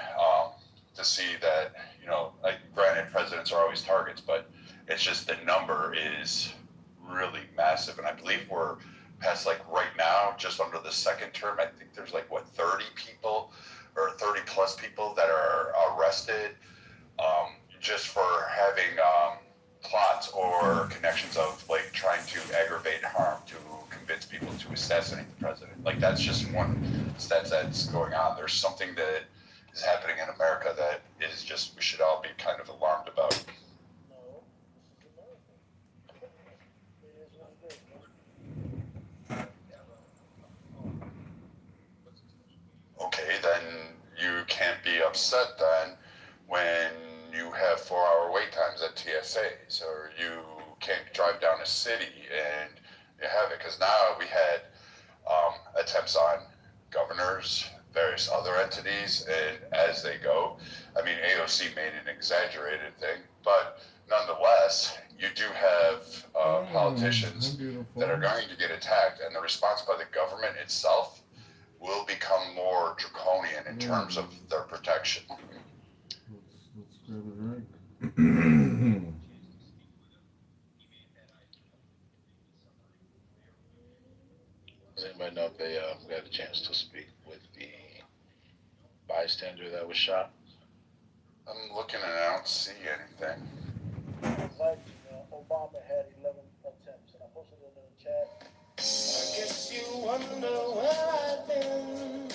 Speaker 19: to see that like granted presidents are always targets, but it's just the number is really massive, and I believe we're past like right now just under the second term. I think there's like 30 people or 30 plus people that are arrested just for having plots or connections of like trying to aggravate harm to convince people to assassinate the president. Like that's just one stat that's going on. There's something that is happening in America that is just we should all be kind of alarmed about. Okay, then you can't be upset then when you have 4-hour wait times at TSAs, or you can't drive down a city and you have it, because now we had attempts on governors, various other entities, and as they go, I mean, AOC made an exaggerated thing, but nonetheless, you do have politicians that are going to get attacked, and the response by the government itself will become more draconian in terms of their protection.
Speaker 1: Let's grab a drink.
Speaker 11: Does anybody know if they got a chance to speak with the bystander that was shot?
Speaker 19: I'm looking and I don't see anything.
Speaker 16: Obama had 11 attempts, and I posted it in the chat. I guess you wonder where I've been.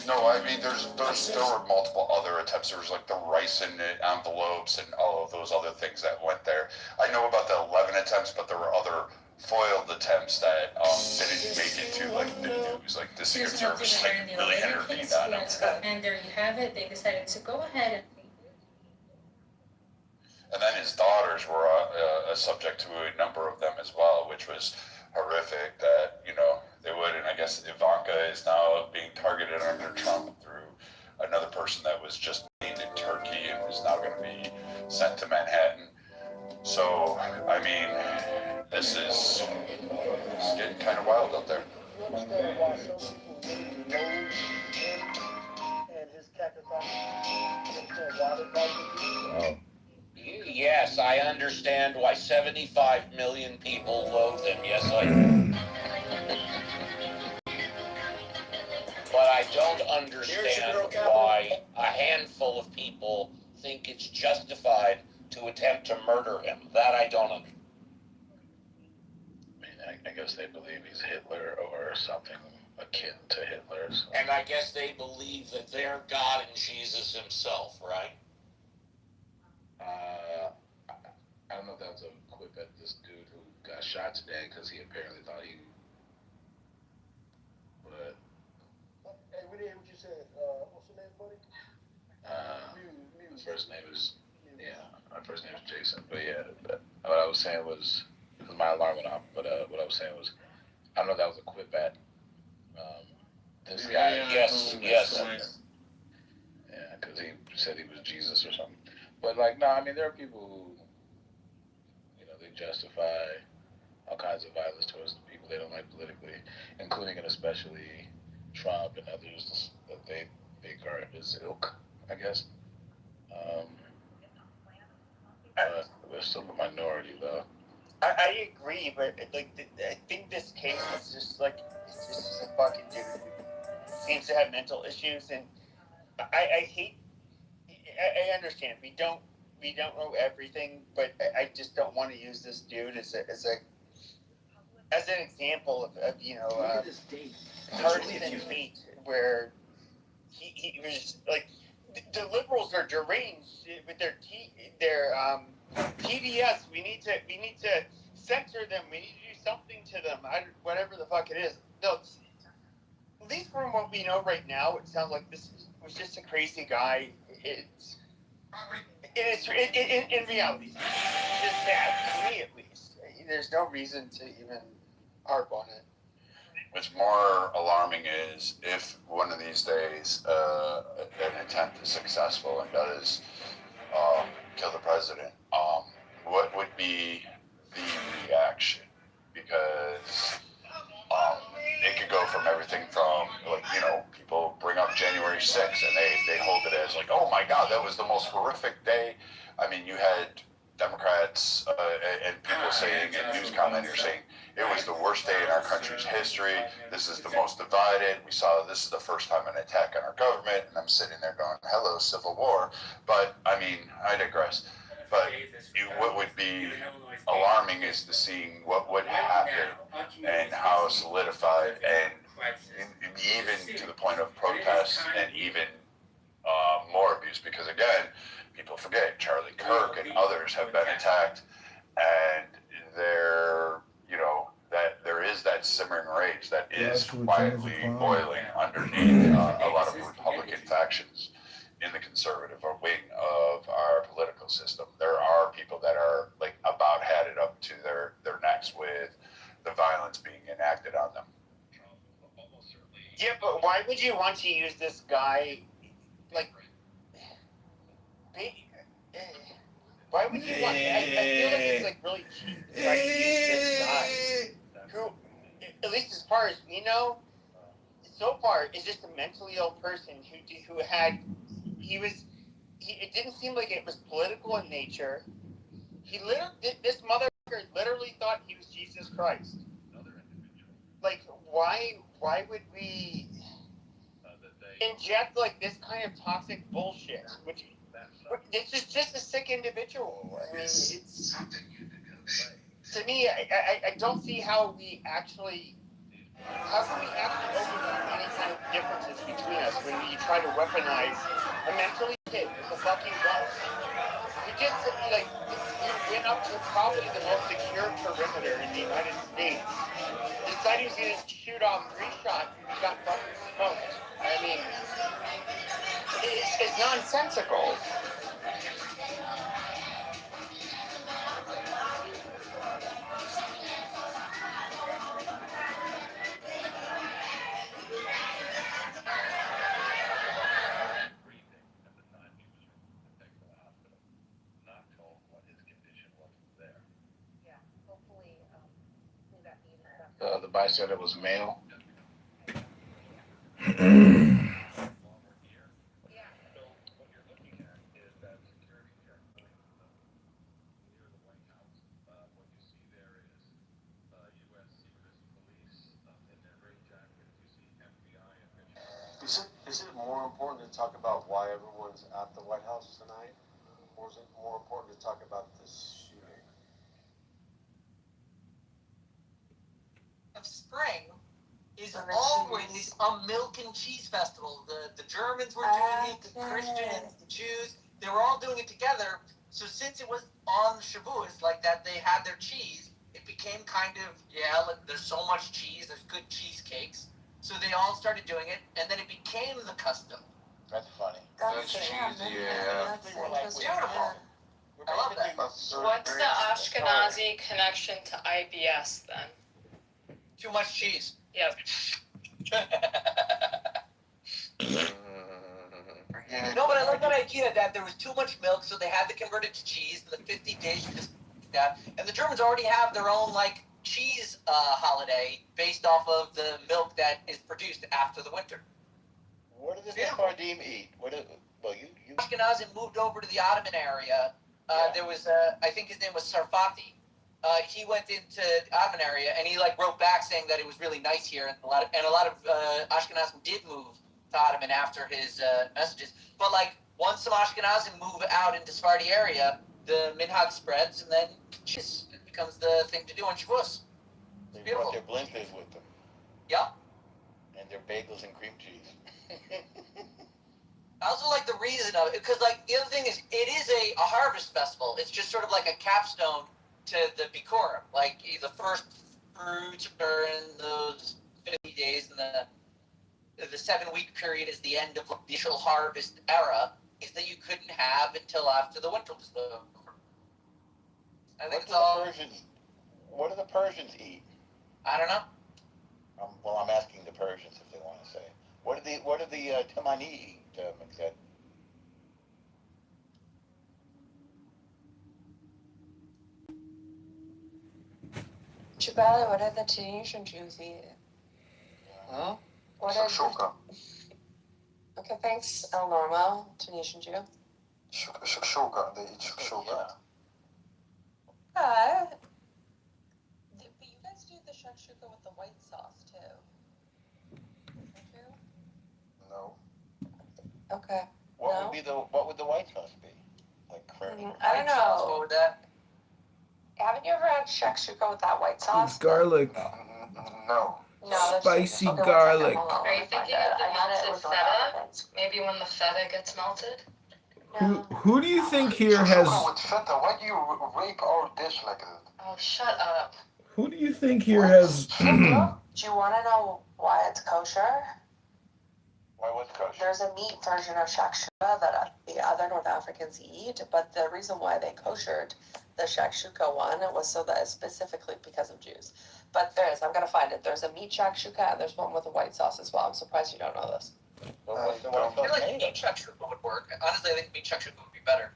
Speaker 19: No, I mean, there were multiple other attempts. There was like the rice in envelopes and all of those other things that went there. I know about the 11 attempts, but there were other foiled attempts that didn't make it to like the news. Like the Secret Service like really intervened on them.
Speaker 21: And there you have it. They decided to go ahead and.
Speaker 19: And then his daughters were a subject to a number of them as well, which was horrific that, they would. And I guess Ivanka is now being targeted under Trump through another person that was just made in Turkey and is now going to be sent to Manhattan. So, I mean, this is getting kind of wild out there.
Speaker 1: Wow.
Speaker 3: Yes, I understand why 75 million people loathe him. Yes, I do. But I don't understand why a handful of people think it's justified to attempt to murder him. That I don't understand.
Speaker 11: I mean, I guess they believe he's Hitler or something akin to Hitler. So.
Speaker 3: And I guess they believe that they're God and Jesus himself, right?
Speaker 11: I don't know if that was a quip at this dude who got shot today because he apparently thought he. But.
Speaker 16: Hey, we didn't hear what you said. What's your name, buddy?
Speaker 11: My first name is Jason. But yeah, what I was saying was, because my alarm went off. But what I was saying was, I don't know if that was a quip at this guy.
Speaker 3: Yes.
Speaker 11: Yeah, because he said he was Jesus or something. But like, no, I mean, there are people who, they justify all kinds of violence towards the people they don't like politically, including and especially Trump and others that they think are his ilk, I guess. But they're still a minority, though.
Speaker 20: I agree, but like I think this case is just like it's just a fucking dude who seems to have mental issues, and I hate. I understand we don't know everything, but I just don't want to use this dude as an example of partisan hate, where he was like the liberals are deranged with their PBS. We need to censor them. We need to do something to them. Whatever the fuck it is. No, at least from what we know right now, it sounds like this was just a crazy guy. In reality, it's just sad to me at least. there's no reason to even harp on it.
Speaker 19: What's more alarming is if one of these days an attempt is successful and does kill the president, what would be the reaction? Because it could go from everything from, like, you know, people bring up January 6th and they hold it as like, oh my God, that was the most horrific day. I mean, you had Democrats and people saying, and news commenters saying, it was the worst day in our country's history. This is the most divided. We saw this is the first time an attack on our government. And I'm sitting there going, hello, Civil War. But, I mean, I digress. But what would be alarming is to see what would happen and how solidified, and even to the point of protests and even more abuse. Because, again, people forget Charlie Kirk and others have been attacked, and there, you know, that there is that simmering rage that is quietly boiling underneath a lot of Republican factions in the conservative wing of our political system. There are people that are like about had it up to their necks with the violence being enacted on them.
Speaker 20: Yeah, but why would you want to use this guy? Like, why would you want? I feel like it's like really cheap to try to use this guy, who, at least as far as we know, so far is just a mentally ill person who had. It didn't seem like it was political in nature. This motherfucker literally thought he was Jesus Christ. Like, why would we inject like this kind of toxic bullshit? Which this is just a sick individual. I mean, it's to me. I don't see how we actually. How can we actually overcome any kind of differences between us when you try to weaponize a mentally kid with a fucking gun? You just, like, you went up to probably the most secure perimeter in the United States, decided he was going to shoot off 3 shots and got fucking smoked. I mean, it's nonsensical.
Speaker 11: The bystander was male.
Speaker 18: Is it more important to talk about why everyone's at the White House tonight, or is it more important to talk about this shooting?
Speaker 2: Of spring is always a milk and cheese festival. The Germans were doing it, the Christians, the Jews, they were all doing it together. So since it was on Shavuos, like that, they had their cheese, it became kind of, like, there's so much cheese, there's good cheesecakes. So they all started doing it, and then it became the custom.
Speaker 11: That's funny.
Speaker 2: That's cheesy, yeah. It's beautiful. I love that.
Speaker 7: What's the Ashkenazi connection to IBS then?
Speaker 2: Too much cheese.
Speaker 7: Yep.
Speaker 2: No, but I love that idea that there was too much milk, so they had to convert it to cheese, and the 50 days just that. And the Germans already have their own, like, cheese holiday based off of the milk that is produced after the winter.
Speaker 11: What does the Sephardim eat? You
Speaker 2: Ashkenazim moved over to the Ottoman area. There was, I think his name was Sarfati. He went into the Ottoman area, and he, like, wrote back saying that it was really nice here, and a lot of Ashkenazim did move to Ottoman after his messages. But, like, once some Ashkenazim move out into Sephardi area, the minhag spreads, and then cheese becomes the thing to do on Shavuos.
Speaker 11: They brought their blimpers with them.
Speaker 2: Yeah.
Speaker 11: And their bagels and cream cheese.
Speaker 2: I also like the reason of it, because, like, the other thing is, it is a harvest festival. It's just sort of like a capstone to the Bikurim. Like, the first fruits are in those 50 days, and the 7-week period is the end of the initial harvest era, is that you couldn't have until after the winter was over. I think it's all...
Speaker 18: What do the Persians eat?
Speaker 2: I don't know.
Speaker 18: Well, I'm asking the Persians if they want to say. What do the Timani eat, Mixed?
Speaker 7: Jabali, what are the Tunisian Jews eat?
Speaker 6: Huh?
Speaker 7: What are
Speaker 6: Shakshuka.
Speaker 7: Okay, thanks, El Normo, Tunisian Jew.
Speaker 6: Shakshuka. They eat shakshuka.
Speaker 7: Okay. But you guys do the shakshuka with the white sauce too. Don't you?
Speaker 6: No.
Speaker 7: Okay.
Speaker 18: What would the white sauce be? Like cream?
Speaker 7: I don't know.
Speaker 2: What would that?
Speaker 7: Haven't you ever had shakshuka with that white sauce?
Speaker 1: It's garlic.
Speaker 6: No.
Speaker 7: No, that's
Speaker 1: Spicy
Speaker 7: okay,
Speaker 1: garlic.
Speaker 7: Are you thinking of the melted feta? Maybe when the feta gets melted?
Speaker 1: Who do you think here has?
Speaker 6: Shakshuka with feta. Why do you rape our dish like that?
Speaker 7: Oh, shut up.
Speaker 1: Who do you think here has?
Speaker 7: Do you want to know why it's kosher?
Speaker 18: Why what's kosher?
Speaker 7: There's a meat version of shakshuka that the other North Africans eat, but the reason why they koshered the shakshuka one was so that specifically because of Jews. But there is, I'm going to find it. There's a meat shakshuka and there's one with a white sauce as well. I'm surprised you don't know this.
Speaker 2: I feel like meat shakshuka would work. Honestly, I think meat shakshuka would be better.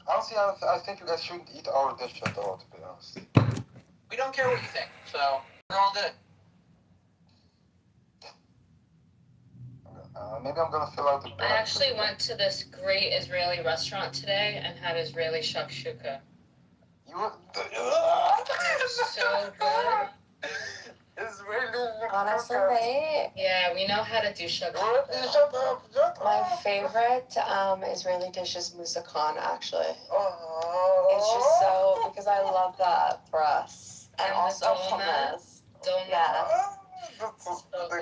Speaker 6: Honestly, I think you guys shouldn't eat our dish at all, to be honest.
Speaker 2: We don't care what you think, so we're all good.
Speaker 6: Maybe I'm gonna fill out the.
Speaker 7: I actually went to this great Israeli restaurant today and had Israeli shakshuka.
Speaker 6: You
Speaker 7: So good. Honestly, right? Yeah, we know how to do shakshuka. My favorite Israeli dish is moussakhan, actually. It's just so, because I love that for us. And also hummus. Yeah. And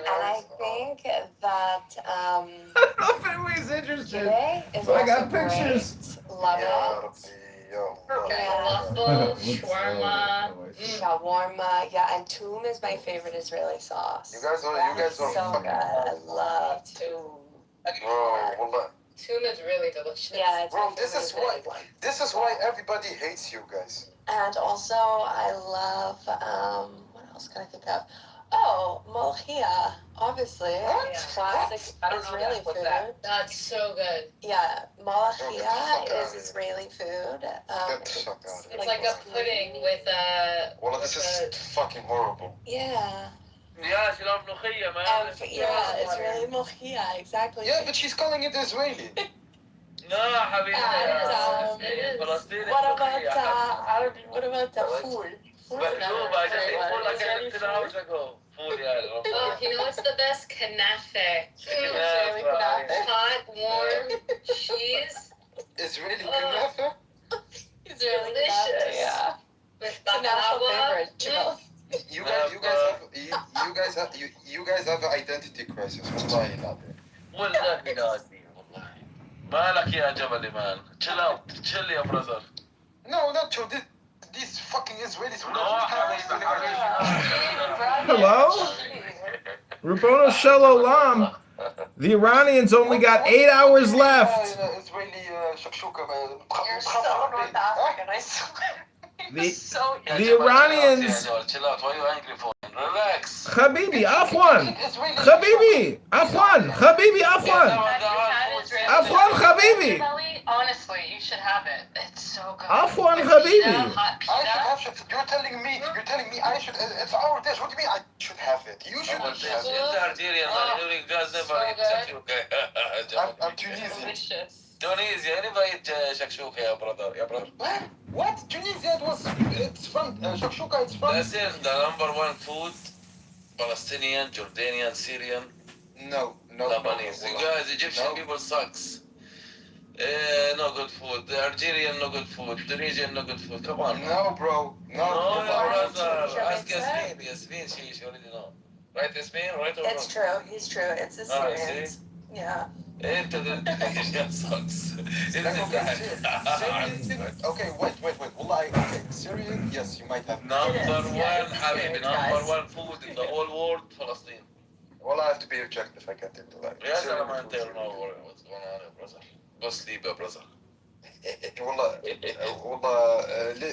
Speaker 7: I think that
Speaker 1: I don't know if anybody's interested,
Speaker 7: is
Speaker 1: but I got
Speaker 7: also
Speaker 1: pictures.
Speaker 7: great. Love it. Falafel, shawarma, shawarma, yeah, and toum is my favorite Israeli sauce.
Speaker 6: You guys are
Speaker 7: so
Speaker 6: fucking
Speaker 7: good. I love toum.
Speaker 6: Bro,
Speaker 7: Toum is really delicious. Yeah, it's
Speaker 6: bro, this is why everybody hates you guys.
Speaker 7: And also, I love, what else can I think of? Oh, molchia, obviously.
Speaker 6: What?
Speaker 7: Classic Israeli food. That's so good. Yeah, molchia is Israeli food. It's like a pudding with a...
Speaker 6: Well, this is fucking horrible.
Speaker 7: Yeah.
Speaker 11: Yeah, she loves ملوخية, man.
Speaker 7: Yeah, Israeli molchia, exactly.
Speaker 6: Yeah, but she's calling it Israeli.
Speaker 11: No, حبيبي.
Speaker 7: It is. What about the food?
Speaker 11: مقلوبة, I just ate food like 10 hours ago. Food, yeah.
Speaker 7: Oh, you know what's the best? Kanafe.
Speaker 11: Kanafe.
Speaker 7: Hot, warm cheese.
Speaker 6: Israeli kanafe?
Speaker 7: Israeli kanafe, yeah. With baklava.
Speaker 6: You guys have an identity crisis. والله العظيم.
Speaker 11: والله العظيم والله. مالك يا جبل man. Chill out. Chill يا brother.
Speaker 6: No, not true. These fucking Israelis.
Speaker 1: Hello? Rabboni Shalom. The Iranians only got 8 hours left.
Speaker 6: Israeli shakshuka.
Speaker 7: You're so North African, I swear.
Speaker 1: The Iranians.
Speaker 11: Chill out. Why are you angry for? Relax.
Speaker 1: Habibi, Afwan. Habibi, Afwan. Habibi, Afwan. Afwan, Habibi.
Speaker 7: Honestly, you should have it. It's so good.
Speaker 1: Afwan, Habibi.
Speaker 6: You're telling me I should. It's our dish. What do you mean I should have it? You should have it. I'm Tunisian.
Speaker 11: Tunisia, anybody eat shakshuka, yeah, brother.
Speaker 6: What? Tunisia, it's fun. Shakshuka, it's fun.
Speaker 11: That's it. The number one food, Palestinian, Jordanian, Syrian.
Speaker 6: No.
Speaker 11: Lebanese. Guys, Egyptian people sucks. No good food. The Algerian, no good food. Tunisian, no good food. Come on.
Speaker 6: No, bro. No,
Speaker 11: brother. Ask Yasmin. Yasmin, she already know. Right, Yasmin? Right or wrong?
Speaker 7: It's true. He's true. It's the Syrians. Yeah.
Speaker 11: Into the Tunisian sucks.
Speaker 6: Okay, wait. Wallahi, okay. Syrian, yes, you might have.
Speaker 11: Number one, Habibi, number one food in the whole world, Palestine.
Speaker 6: Well, I have to be objective. I can't into that.
Speaker 11: Yes, I'm not telling no what's going on here, brother. Go sleep, brother.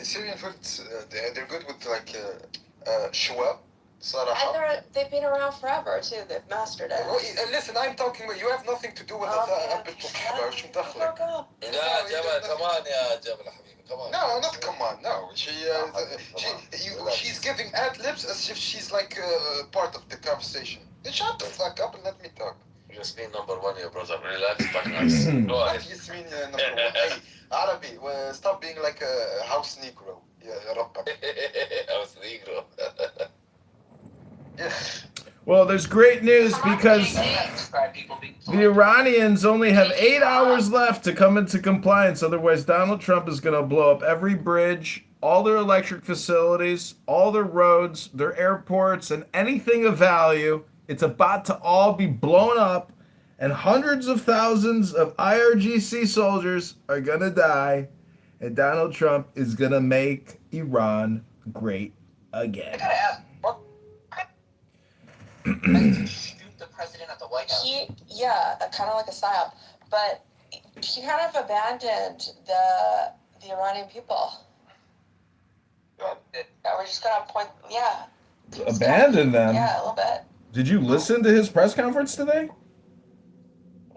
Speaker 15: Syrian food, they're good with like shawab.
Speaker 7: And they've been around forever too. They've mastered it.
Speaker 15: Listen, I'm talking about you have nothing to do with شو مدخلك؟
Speaker 10: لا جبل كمان يا جبل حبيبي كمان.
Speaker 15: No, not come on. No, she's giving ad libs as if she's like part of the conversation. Shut the fuck up and let me talk.
Speaker 10: Yasmin number one يا brother. Relax, back nice. Go ahead.
Speaker 15: Yasmin number one. Hey, Arabi, stop being like a house Negro. يا ربك.
Speaker 10: House Negro.
Speaker 1: Well, there's great news because the Iranians only have 8 hours left to come into compliance. Otherwise, Donald Trump is going to blow up every bridge, all their electric facilities, all their roads, their airports, and anything of value. It's about to all be blown up, and hundreds of thousands of IRGC soldiers are going to die, and Donald Trump is going to make Iran great again.
Speaker 2: Shoot the president at the White House.
Speaker 7: Kind of like a psyop, but he kind of abandoned the Iranian people. We're just gonna point,
Speaker 1: Abandon them?
Speaker 7: Yeah, a little bit.
Speaker 1: Did you listen to his press conference today?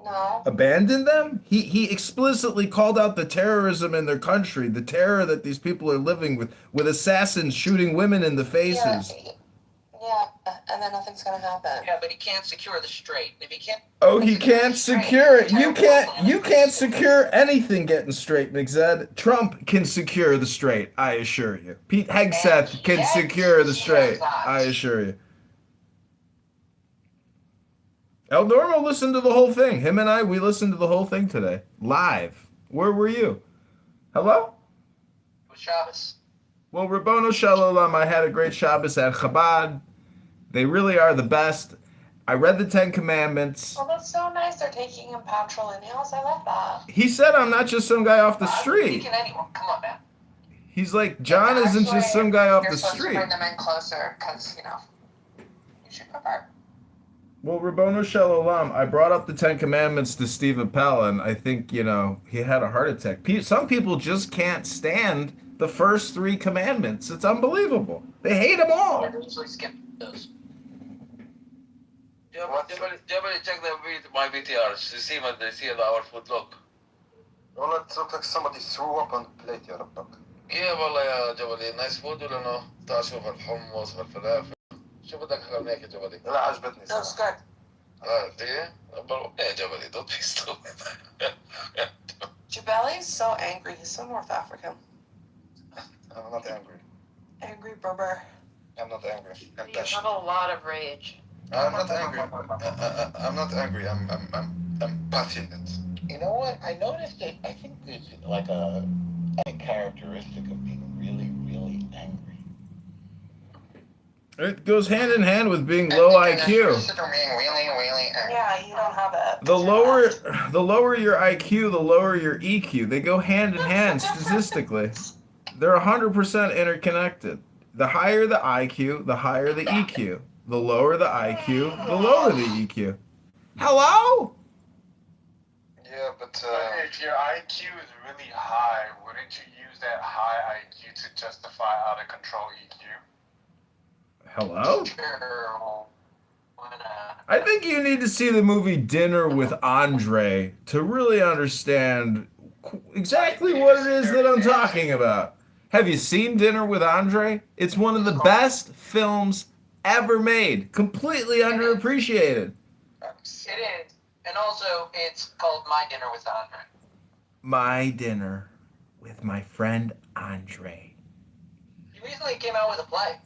Speaker 7: No.
Speaker 1: Abandon them? He explicitly called out the terrorism in their country, the terror that these people are living with assassins shooting women in the faces.
Speaker 7: Yeah, and then nothing's gonna happen.
Speaker 2: Yeah, but he can't secure the strait. If he can't.
Speaker 1: Oh, he can't secure it. You can't secure anything getting straight, McZed. Trump can secure the strait, I assure you. Pete Hegseth can secure the strait, I assure you. El Normo listened to the whole thing. Him and I, we listened to the whole thing today. Live. Where were you? Hello?
Speaker 2: Shabbos.
Speaker 1: Well, Rabbono Shalom, I had a great Shabbos at Chabad. They really are the best. I read the 10 Commandments.
Speaker 7: Well, that's so nice. They're taking in patrilineals. I love that.
Speaker 1: He said I'm not just some guy off the street.
Speaker 2: Anyone. Come on, man.
Speaker 1: He's like, John isn't just some guy off the street.
Speaker 7: You're supposed to bring them in closer because, you should prepare.
Speaker 1: Well, Rabbono Shalom, I brought up the 10 Commandments to Steve Appel, and I think, he had a heart attack. Some people just can't stand the first 3 commandments. It's unbelievable. They hate them all.
Speaker 2: I usually skip those.
Speaker 10: Jabali, check my VTRs to see what they see our food look.
Speaker 15: Well, it looks like somebody threw up on the plate يا ربك.
Speaker 10: كيف والله يا جبلي نايس فود ولا نو؟ تعال شوف الحمص والفلافل. شو بدك أكثر من هيك يا جبلي؟
Speaker 15: لا عجبتني صراحة.
Speaker 7: That's good.
Speaker 10: إيه؟ يا جبلي don't be stupid.
Speaker 7: Jabali's so angry. He's so North African.
Speaker 15: I'm not angry.
Speaker 7: Angry Berber.
Speaker 15: I'm not angry. I'm
Speaker 7: You
Speaker 15: passionate.
Speaker 7: have a lot of rage.
Speaker 15: I'm not angry. I'm not angry. I'm passionate.
Speaker 11: You know what? I noticed that I think there's like a characteristic of being really, really angry.
Speaker 1: It goes hand in hand with being low IQ.
Speaker 7: Yeah, you don't have it.
Speaker 1: The lower your IQ, the lower your EQ. They go hand in hand statistically. They're 100% interconnected. The higher the IQ, the higher the EQ. The lower the IQ, the lower the EQ. Hello?
Speaker 15: Yeah, but
Speaker 11: if your IQ is really high, wouldn't you use that high IQ to justify out of control EQ?
Speaker 1: Hello? I think you need to see the movie Dinner with Andre to really understand exactly what it is that I'm talking about. Have you seen Dinner with Andre? It's one of the best films ever made. Completely underappreciated.
Speaker 2: It is. And also, it's called My Dinner with Andre.
Speaker 1: My Dinner with my friend Andre.
Speaker 2: He recently came out with a play.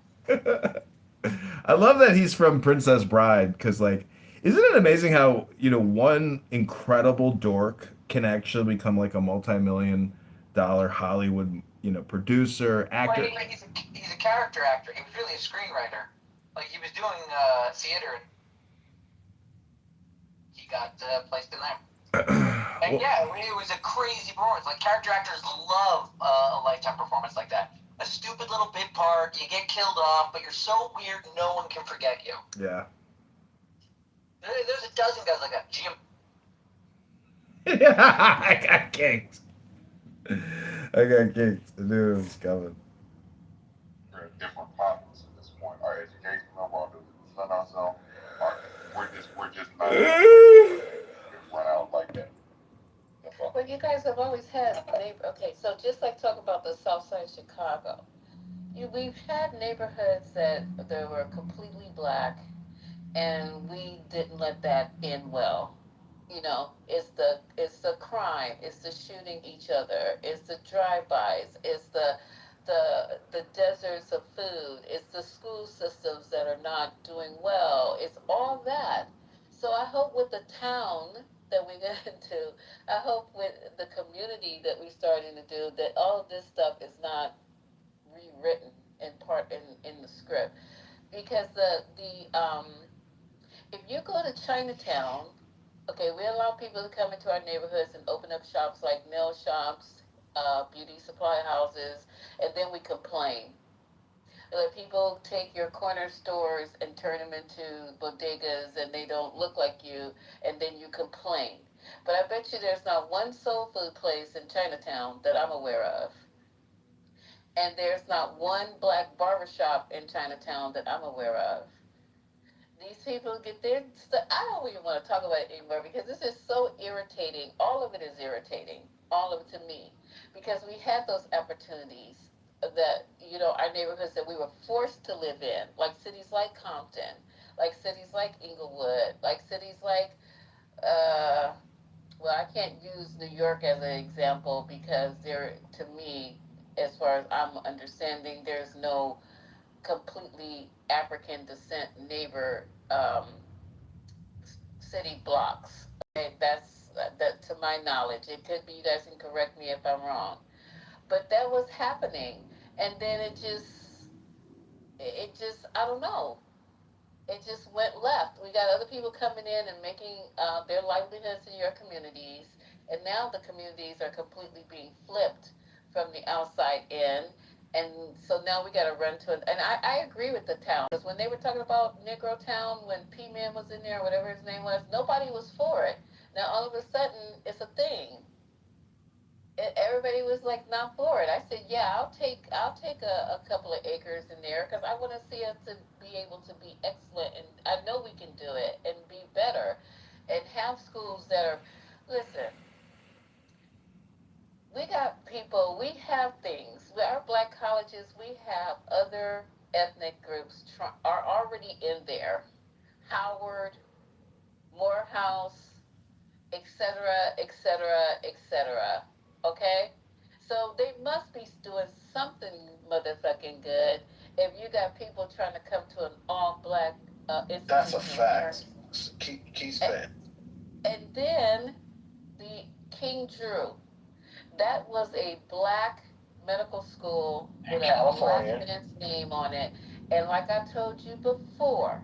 Speaker 1: I love that he's from Princess Bride, because, isn't it amazing how, one incredible dork can actually become, a multi-million-dollar Hollywood, producer, actor.
Speaker 2: Well, he's a character actor. He was really a screenwriter. He was doing theater, and he got placed in there. And it was a crazy performance. Character actors love a lifetime performance like that. A stupid little bit part, you get killed off, but you're so weird no one can forget you.
Speaker 1: Yeah.
Speaker 2: There's a dozen guys like that. Jim.
Speaker 1: I got kicked. I got kicked. I knew it was coming.
Speaker 19: We're at different levels at this point. Our education level to defend ourselves. We're just not just run out like that.
Speaker 7: Well, you guys have always had neighbor. Okay, so just like talk about the South Side of Chicago, we've had neighborhoods that were completely black, and we didn't let that end well. It's the crime, it's the shooting each other, it's the drive-bys, it's the deserts of food, it's the school systems that are not doing well, it's all that. So I hope with the town that we get into, I hope with the community that we're starting to do, that all of this stuff is not rewritten in part in the script. Because if you go to Chinatown, okay, we allow people to come into our neighborhoods and open up shops like nail shops, beauty supply houses, and then we complain. Let people take your corner stores and turn them into bodegas and they don't look like you, and then you complain. But I bet you there's not one soul food place in Chinatown that I'm aware of. And there's not one black barbershop in Chinatown that I'm aware of. These people get their stuff. I don't even want to talk about it anymore because this is so irritating. All of it is irritating. All of it to me. Because we had those opportunities that, our neighborhoods that we were forced to live in, like cities like Compton, like cities like Inglewood, like cities like, uh, well, I can't use New York as an example because to me, as far as I'm understanding, there's no completely African descent neighbor city blocks. Okay, that's that to my knowledge. It could be, you guys can correct me if I'm wrong, but that was happening, and then it just I don't know. It just went left. We got other people coming in and making their livelihoods in your communities, and now the communities are completely being flipped from the outside in. And so now we got to run to it. And I agree with the town because when they were talking about Negro Town, when P Man was in there, whatever his name was, nobody was for it. Now all of a sudden it's a thing. Everybody was like not for it. I said, yeah, I'll take a couple of acres in there because I want to see us to be able to be excellent, and I know we can do it and be better, and have schools that are. Listen, we got people. We have things. With our black colleges, we have other ethnic groups are already in there. Howard, Morehouse, etc., etc., etc. Okay? So they must be doing something motherfucking good if you got people trying to come to an all black institution.
Speaker 15: That's a fact. Keith's bad.
Speaker 7: And then the King Drew. That was a black medical school with a black man's name on it. And like I told you before,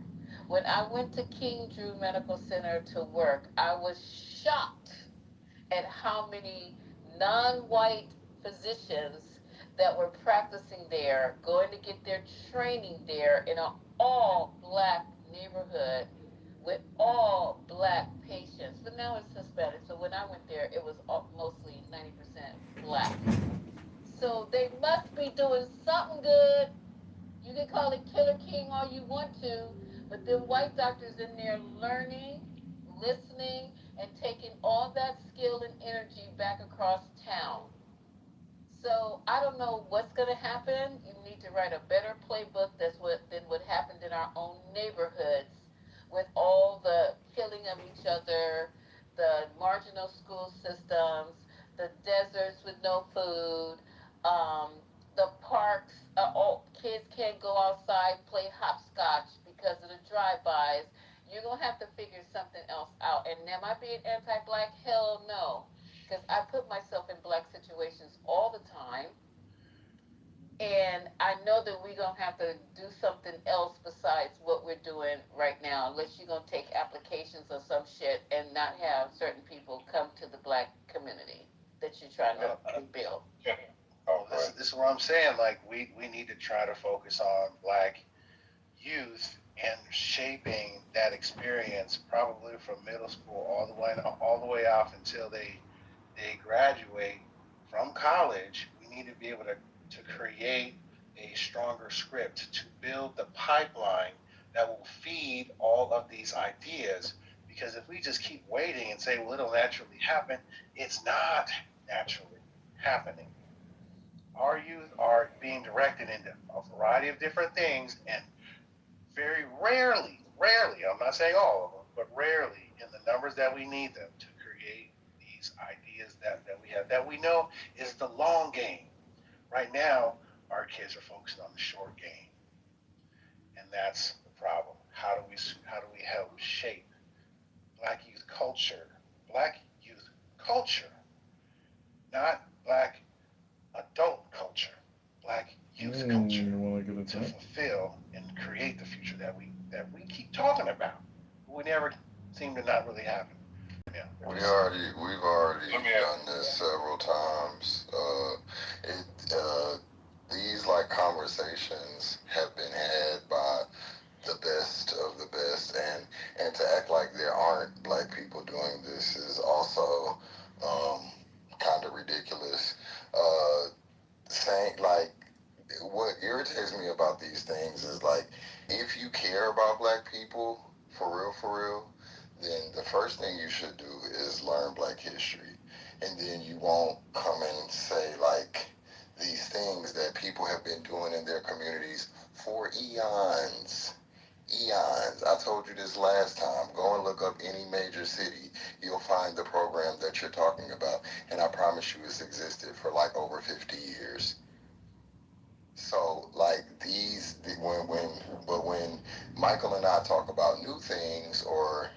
Speaker 7: when I went to King Drew Medical Center to work, I was shocked at how many non-white physicians that were practicing there, going to get their training there in an all-black neighborhood with all black patients. But now it's Hispanic. So when I went there, it was mostly 90% black. So they must be doing something good. You can call it Killer King all you want to, but the white doctors in there learning, listening, and taking all that skill and energy back across town. So I don't know what's going to happen. You need to write a better playbook than what happened in our own neighborhoods, with all the killing of each other, the marginal school systems, the deserts with no food, um, the parks. All kids can't go outside play hopscotch because of the drive-bys. You're gonna have to figure something else out. And am I being anti-black? Hell no, because I put myself in black situations all the time. And I know that we're going to have to do something else besides what we're doing right now, unless you're going to take applications or some shit and not have certain people come to the black community that you're trying to build.
Speaker 15: Well, this is what I'm saying. Like, we need to try to focus on black youth and shaping that experience probably from middle school all the way off until they graduate, from college, we need to be able to create a stronger script to build the pipeline that will feed all of these ideas. Because if we just keep waiting and say, well, it'll naturally happen, it's not naturally happening. Our youth are being directed into a variety of different things, and very rarely, I'm not saying all of them, but rarely in the numbers that we need them to create these ideas that we have, that we know is the long game. Right now, our kids are focusing on the short game. And that's the problem. How do we help shape black youth culture? Black youth culture, not black adult culture. Black youth culture to fulfill and create the future that we keep talking about. We never seem to not really happen. Yeah.
Speaker 12: We've already done this several times. These like conversations have been had by the best of the best, and to act like there aren't black people doing this is also kind of ridiculous. Saying like, what irritates me about these things is like, if you care about black people for real, then the first thing you should do is learn black history, and then you won't come and say like these things that people have been doing in their communities for eons. I told you this last time. Go and look up any major city. You'll find the program that you're talking about. And I promise you it's existed for like over 50 years. So like when Michael and I talk about new things or,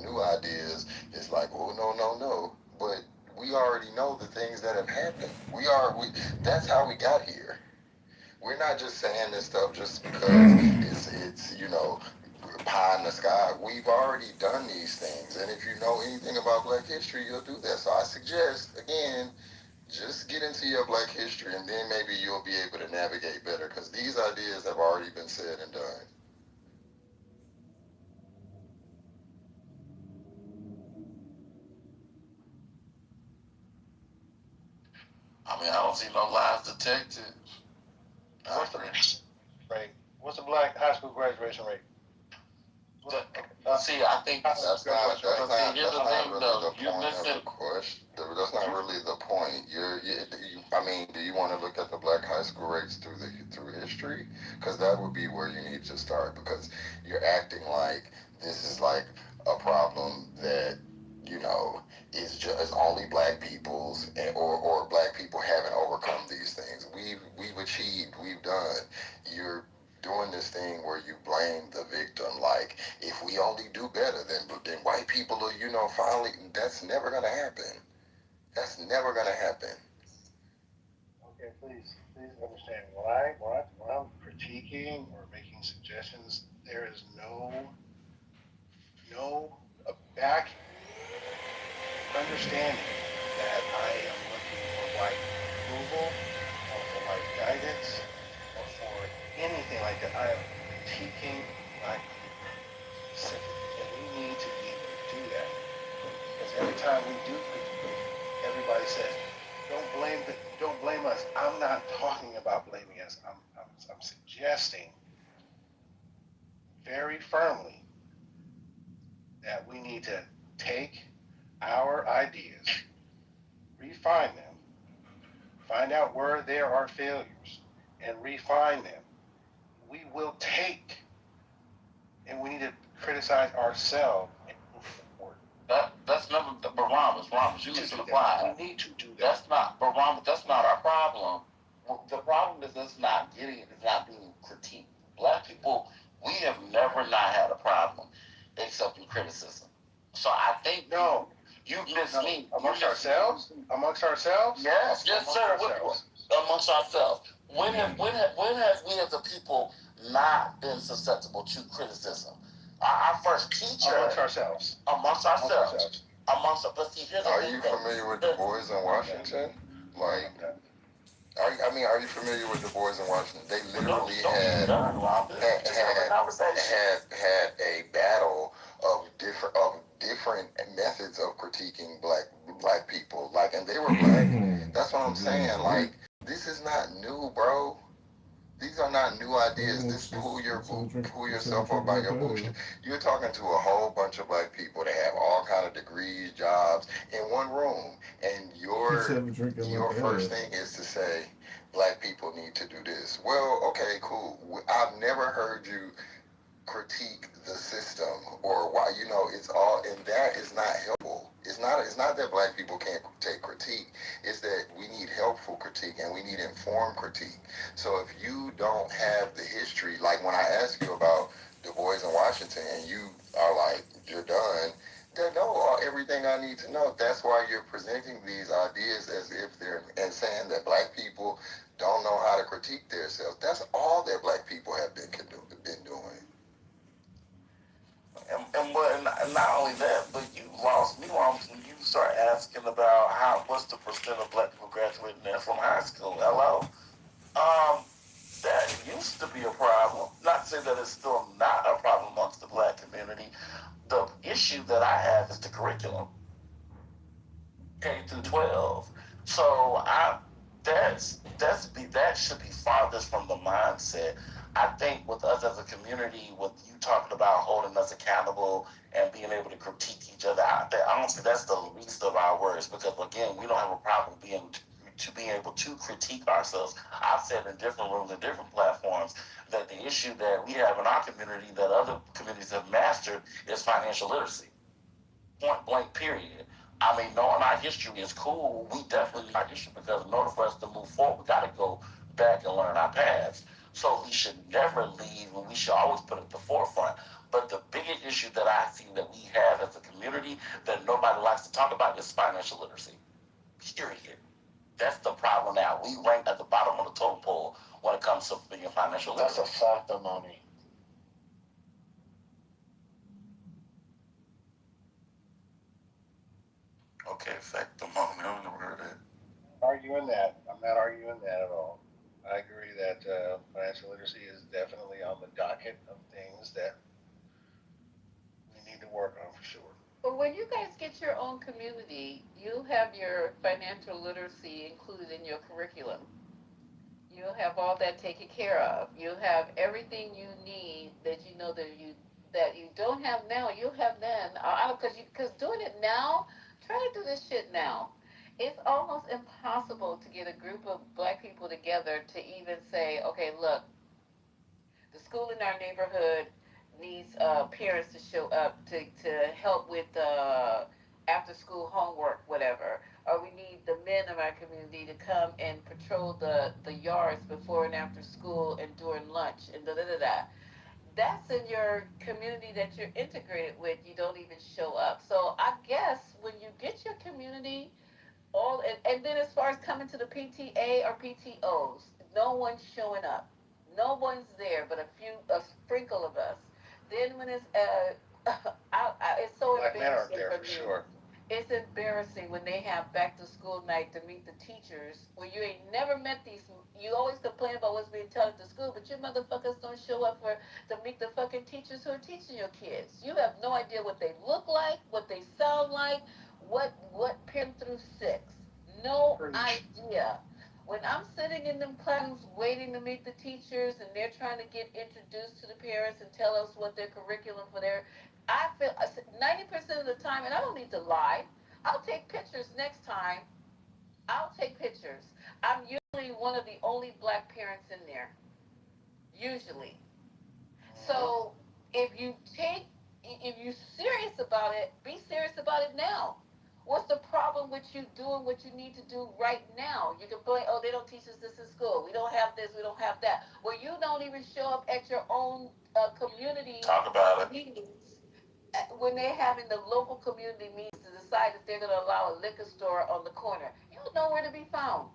Speaker 12: new ideas, it's like, oh, no. But we already know the things that have happened. That's how we got here. We're not just saying this stuff just because it's pie in the sky. We've already done these things, and if you know anything about black history, you'll do that. So I suggest, again, just get into your black history, and then maybe you'll be able to navigate better, because these ideas have already been said and done.
Speaker 11: I mean, I don't see no lies detected.
Speaker 15: What's the black high school graduation rate?
Speaker 11: See, I think that's not really the
Speaker 12: question. That's not really the point. I mean, do you want to look at the black high school rates through history? Because that would be where you need to start. Because you're acting like this is like a problem that is just only black people's, or black people haven't overcome these things. We've achieved. We've done. You're doing this thing where you blame the victim, like if we only do better, then white people will, finally. That's never gonna happen. That's never gonna happen.
Speaker 15: Okay, please understand. When I'm critiquing or making suggestions, there is no back understanding that I am looking for white approval or for white guidance or for anything like that. I am critiquing black people specifically, and we need to be able to do that. Because every time we do critique, everybody says, don't blame us. I'm not talking about blaming us. I'm suggesting very firmly that we need to take our ideas, refine them, find out where there are failures, and refine them. We will take, and we need to criticize ourselves and move forward.
Speaker 11: That's never the Ramos, you listen to why.
Speaker 15: We need to do that.
Speaker 11: That's not our problem. The problem is it's not being critiqued. Black people, we have never not had a problem accepting criticism. So I think you miss me.
Speaker 15: Amongst ourselves?
Speaker 11: Yes, sir. Amongst ourselves. When have we as a people not been susceptible to criticism? Our first teacher.
Speaker 15: Amongst ourselves.
Speaker 11: But see, here's
Speaker 12: Are you familiar with Du Bois in Washington? Are you familiar with Du Bois in Washington? They literally had a battle of different methods of critiquing black people. And they were black. That's what I'm yourself or by your bootstrap. You're talking to a whole bunch of black people that have all kind of degrees, jobs in one room, and your first thing is to say black people need to do this. Well, okay, cool. I've never heard you critique the system or why, it's all, and that is not helpful. It's not that black people can't take critique. It's that we need helpful critique and we need informed critique. So if you don't have the history, like when I ask you about Du Bois in Washington and you are like, you're done, then know everything I need to know. That's why you're presenting these ideas as if they're, and saying that black people don't know how to critique themselves. That's all that black people have been doing.
Speaker 8: And not only that, but you lost nuance when you start asking about what's the percent of black people graduating there from high school. Hello, that used to be a problem. Not to say that it's still not a problem amongst the black community. The issue that I have is the curriculum, K through 12. So that should be farthest from the mindset. I think with us as a community, with you talking about holding us accountable and being able to critique each other, I don't think that's the least of our worries, because again, we don't have a problem being able to critique ourselves. I've said in different rooms and different platforms that the issue that we have in our community that other communities have mastered is financial literacy. Point blank, period. I mean, knowing our history is cool. We definitely need our history, because in order for us to move forward, we got to go back and learn our past. So we should never leave, and we should always put it at the forefront. But the biggest issue that I see that we have as a community that nobody likes to talk about is financial literacy. Period. That's the problem now. We rank at the bottom of the totem pole when it comes to being financial literacy.
Speaker 10: That's a fact, Amani.
Speaker 8: Okay, fact, the moment. I don't know where that.
Speaker 15: Arguing that. I'm not arguing that at all. I agree that financial literacy is definitely on the docket of things that we need to work on for sure.
Speaker 22: But when you guys get your own community, you have your financial literacy included in your curriculum. You'll have all that taken care of. You'll have everything you need that you know that you don't have now. You'll have then. Because doing it now, try to do this shit now. It's almost impossible to get a group of black people together to even say, okay, look, the school in our neighborhood needs parents to show up to help with after school homework, whatever. Or we need the men of our community to come and patrol the yards before and after school and during lunch and da da da da. That's in your community that you're integrated with. You don't even show up. So I guess when you get your community, and then as far as coming to the PTA or PTOs, no one's showing up. No one's there, but a sprinkle of us. Then when it's it's so
Speaker 15: Black men aren't
Speaker 22: embarrassing
Speaker 15: there
Speaker 22: for
Speaker 15: for
Speaker 22: me.
Speaker 15: sure.
Speaker 22: It's embarrassing when they have back to school night to meet the teachers, where you ain't never met these. You always complain about what's being taught at the school, but you motherfuckers don't show up to meet the fucking teachers who are teaching your kids. You have no idea what they look like, what they sound like, what pin through six. No idea. When I'm sitting in them classrooms waiting to meet the teachers and they're trying to get introduced to the parents and tell us what their curriculum for their, I feel 90% of the time, and I don't need to lie, I'll take pictures next time. I'll take pictures. I'm usually one of the only black parents in there. Usually. So if you're serious about it, be serious about it now. What's the problem with you doing what you need to do right now? You can blame, oh, they don't teach us this in school. We don't have this, we don't have that. Well, you don't even show up at your own community
Speaker 8: Talk about it.
Speaker 22: meetings when they're having the local community meetings to decide if they're going to allow a liquor store on the corner. You're nowhere to be found.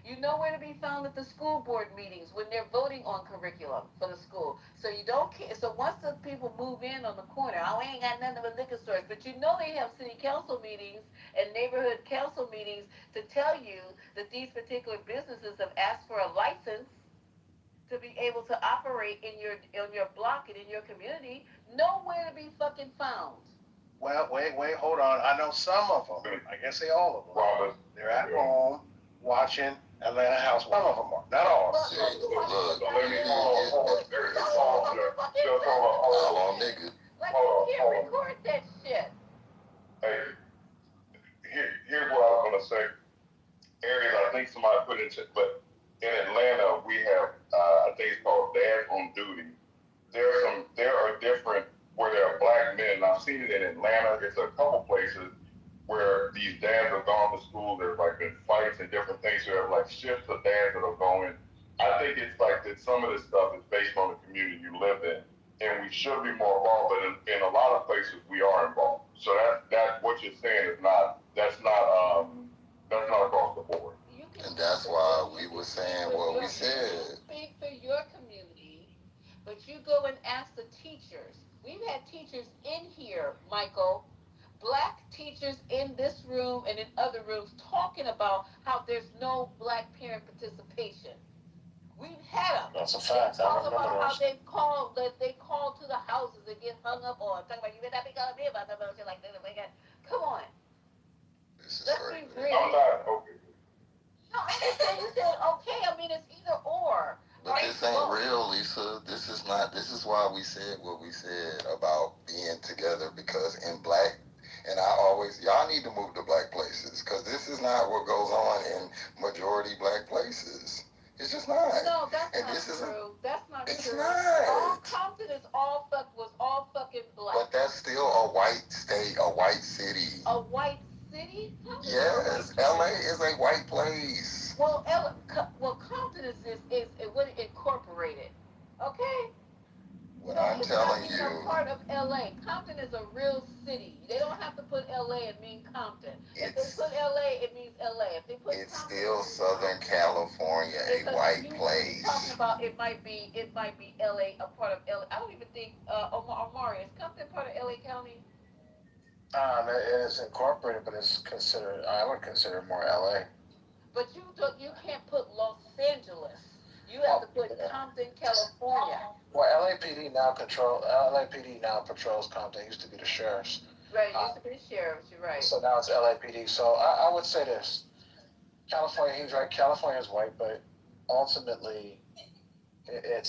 Speaker 22: You know where to be found at the school board meetings when they're voting on curriculum for the school. So you don't care. So once the people move in on the corner, oh, we ain't got nothing but liquor stores. But you know they have city council meetings and neighborhood council meetings to tell you that these particular businesses have asked for a license to be able to operate in your block and in your community. Nowhere to be fucking found.
Speaker 15: Well, wait, hold on. I know some of them. I can't say all of them. They're at home watching Atlanta House. Some of them are, not all.
Speaker 12: See, look,
Speaker 19: Let me hold on.
Speaker 12: how long, nigga?
Speaker 22: Like, you can't record that shit.
Speaker 19: Hey, here's what I was gonna say. Areas I think somebody put into, but in Atlanta we have I think it's called Dad on Duty. There are different where there are black men. And I've seen it in Atlanta. There's a couple places where these dads have gone to school. There's like been fights and different things. So there are like shifts of dads that are going. I think it's like that some of this stuff is based on the community you live in. And we should be more involved, but in a lot of places we are involved. So that what you're saying is that's not across the board.
Speaker 12: And that's why we were saying what we said.
Speaker 22: You speak for your community, but you go and ask the teachers. We've had teachers in here, Michael, black teachers in this room and in other rooms talking about how there's no black parent participation. We've had them.
Speaker 10: That's a fact.
Speaker 22: They
Speaker 10: I
Speaker 22: talk
Speaker 10: remember
Speaker 22: about how
Speaker 10: those.
Speaker 22: they call to the houses and get hung up on. Talking about you better not be calling me about that shit like that. Come on.
Speaker 12: This is
Speaker 22: Let's
Speaker 12: crazy.
Speaker 22: be real.
Speaker 19: I'm not okay.
Speaker 22: No, I understand you said okay. I mean, it's either or.
Speaker 12: But this ain't real, Lisa. This is not. This is why we said what we said about being together, because in black, and y'all need to move to black places, because this is not what goes on in majority black places. It's just not.
Speaker 22: No, that's
Speaker 12: and
Speaker 22: not
Speaker 12: this
Speaker 22: true. That's not
Speaker 12: It's
Speaker 22: true.
Speaker 12: not.
Speaker 22: All Compton was all fucking black.
Speaker 12: But that's still a white state, a white city.
Speaker 22: A white city?
Speaker 12: Yes, LA is a white place.
Speaker 22: Well, Compton is incorporated. Okay.
Speaker 12: What I'm telling
Speaker 22: It's
Speaker 12: you,
Speaker 22: a part of LA. Compton is a real city. They don't have to put LA and mean Compton. If they put LA, it means LA. If they put
Speaker 12: it's
Speaker 22: Compton,
Speaker 12: still Southern California, a white place.
Speaker 22: talking about it might be LA, a part of LA. I don't even think Omari, is Compton part of LA County?
Speaker 10: It is incorporated, but it's considered. I would consider it more LA.
Speaker 22: But you can't put Los Angeles. You have to put Compton, California.
Speaker 10: Well, LAPD now patrols Compton. It used to be the sheriffs.
Speaker 22: Right, it used to be the sheriffs. You're right.
Speaker 10: So now it's LAPD. So I would say this: California. He's right. California is white, but ultimately, it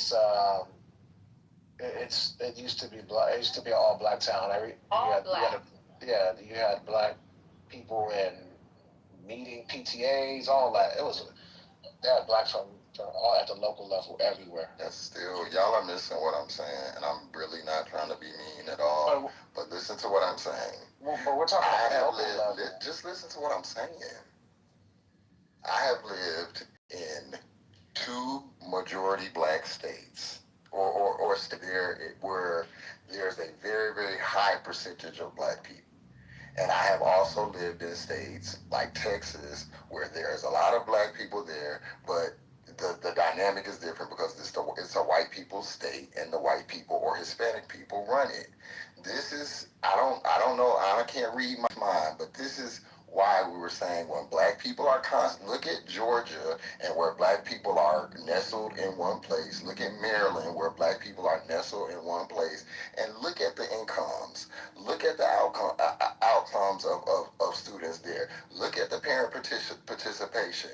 Speaker 10: used to be black. It used to be an all black town. You had black people in meeting PTAs, all that. They had black from all at the local level everywhere.
Speaker 12: That's still, y'all are missing what I'm saying, and I'm really not trying to be mean at all. But listen to what I'm saying.
Speaker 10: Well, but we're talking about local level.
Speaker 12: Just listen to what I'm saying. I have lived in 2 majority black states, or where there's a very, very high percentage of black people. And I have also lived in states like Texas, where there's a lot of black people there, but the dynamic is different because it's a white people's state, and the white people or Hispanic people run it. This is, I don't know, I can't read my mind, but this is why we were saying when black people are constant. Look at Georgia and where black people are nestled in one place. Look at Maryland where black people are nestled in one place, and look at the incomes. Look at the outcomes of students there. Look at the parent participation.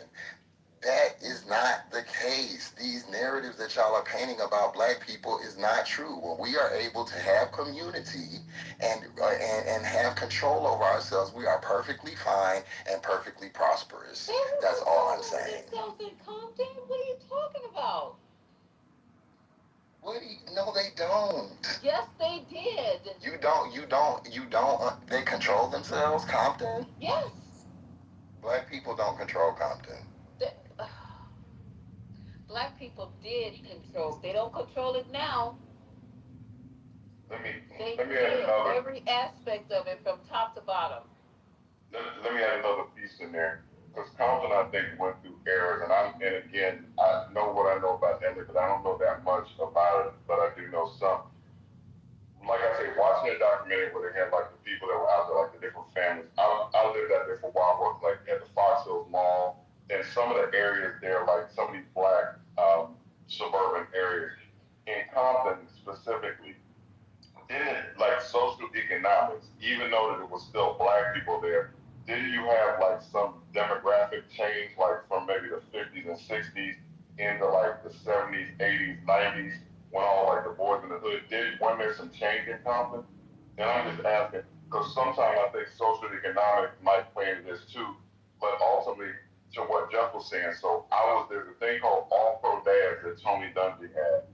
Speaker 12: That is not the case. These narratives that y'all are painting about black people is not true. When we are able to have community and have control over ourselves, we are perfectly fine and perfectly prosperous. That's all I'm saying.
Speaker 22: In Compton? What are you talking about?
Speaker 12: No, they don't.
Speaker 22: Yes, they did.
Speaker 12: You don't. They control themselves, Compton?
Speaker 22: Yes.
Speaker 12: Black people don't control Compton.
Speaker 22: Black people did control. They don't control it now.
Speaker 19: Let me
Speaker 22: They
Speaker 19: add
Speaker 22: did
Speaker 19: another.
Speaker 22: every aspect of it from top to bottom.
Speaker 19: Let me add another piece in there, because Compton I think went through eras, and again I know what I know about Denver, because I don't know that much about it, but I do know some. Like I say, watching a documentary where they had like the people that were out there, like the different families. I lived out there for a while, worked like at the Fox Hills Mall, and some of the areas there, like some of these black suburban areas in Compton specifically, didn't like social economics, even though that it was still black people there, Then you have like some demographic change, like from maybe the 50s and 60s into like the 70s, 80s, 90s, when all like the boys in the hood did, when there's some change in Compton. And I'm just asking, because sometimes I think social economic might play into this too, but ultimately, to what Jeff was saying, so there's a thing called All Pro Dads that Tony Dungy had.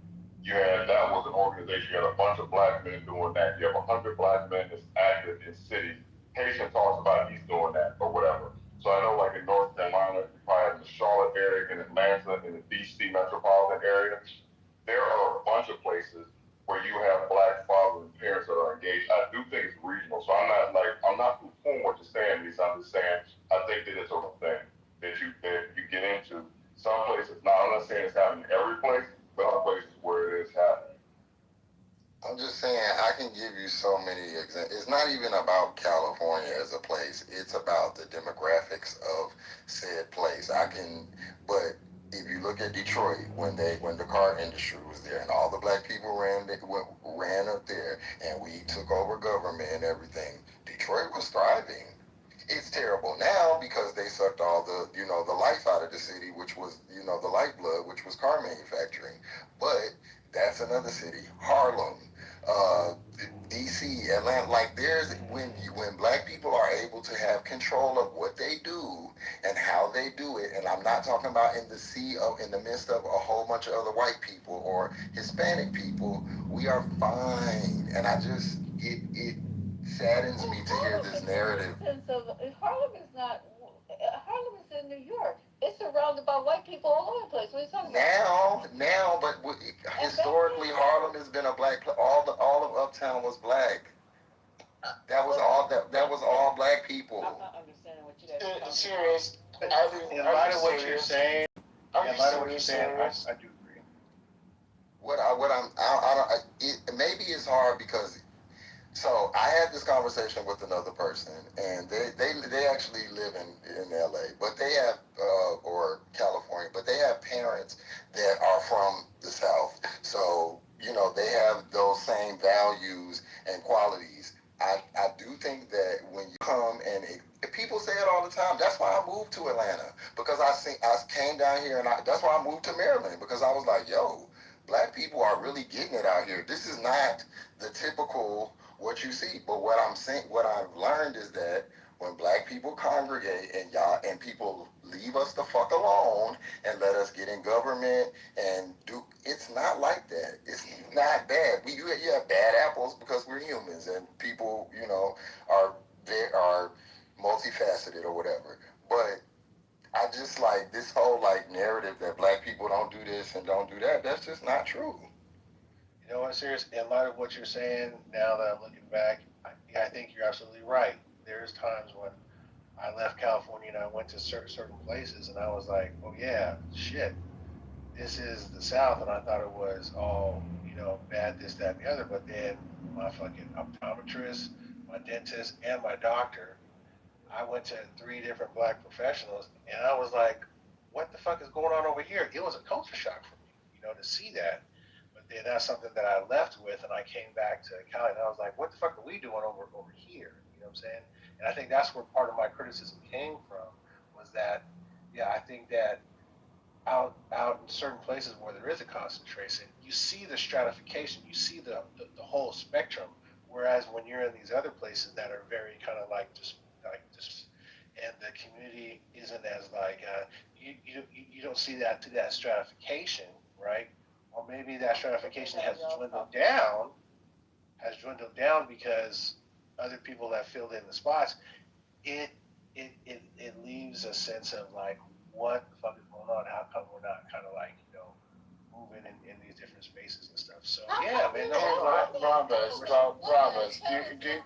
Speaker 19: That was an organization, you had a bunch of black men doing that. You have 100 black men that's active in cities. Haitian talks about he's doing that or whatever. So I know like in North Carolina, probably in the Charlotte area, in Atlanta, in the DC metropolitan area, there are a bunch of places where you have black fathers and parents that are engaged. I do think it's regional. So I'm not poo-pooing what you're saying, Lisa. I'm just saying I think that it's a thing that you get into. Some places, now I'm not saying it's happening every place, but other places where it is happening.
Speaker 12: I'm just saying, I can give you so many examples. It's not even about California as a place. It's about the demographics of said place. But if you look at Detroit, when the car industry was there and all the black people ran up there and we took over government and everything, Detroit was thriving. It's terrible now because they sucked all the life out of the city, which was, the lifeblood, which was car manufacturing. But that's another city. Harlem, DC, Atlanta. Like when black people are able to have control of what they do and how they do it, and I'm not talking about in the midst of a whole bunch of other white people or Hispanic people, we are fine. And it saddens me to hear this narrative.
Speaker 22: Harlem is not. Harlem is in New York. It's surrounded by white people all over the place. What are you talking about?
Speaker 12: Now, but historically, Harlem has been a black. All of Uptown was black. That was all. That was all black people.
Speaker 22: I'm not understanding what you guys are talking
Speaker 10: Serious?
Speaker 15: In light of what you're saying, I do agree.
Speaker 12: Maybe it's hard because. So I had this conversation with another person, and they actually live in LA, but they have or California, but they have parents that are from the South. So they have those same values and qualities. I do think that when you come and people say it all the time. That's why I moved to Atlanta, because I came down here, and that's why I moved to Maryland, because I was like, yo, black people are really getting it out here. This is not the typical what you see. But what I've learned is that when black people congregate and people leave us the fuck alone and let us get in government and it's not like that. It's not bad. You have bad apples because we're humans and people, are multifaceted or whatever. But I just like this whole narrative that black people don't do this and don't do that. That's just not true.
Speaker 15: You know what, serious? In light of what you're saying, now that I'm looking back, I think you're absolutely right. There's times when I left California and I went to certain places and I was like, oh yeah, shit, this is the South, and I thought it was all, bad, this, that, and the other. But then my fucking optometrist, my dentist, and my doctor, I went to 3 different black professionals, and I was like, what the fuck is going on over here? It was a culture shock for me, to see that. But then that's something that I left with, and I came back to Cali, and I was like, what the fuck are we doing over here? You know what I'm saying? And I think that's where part of my criticism came from, was that, yeah, I think that out in certain places where there is a concentration, you see the stratification, you see the whole spectrum. Whereas when you're in these other places that are very kind of just, and the community isn't as you don't see that to that stratification, right? Or maybe that stratification has dwindled down because other people have filled in the spots. It leaves a sense of what the fuck is going on? How come we're not kind of moving in these different spaces and stuff? So yeah, man.
Speaker 12: Rhombus.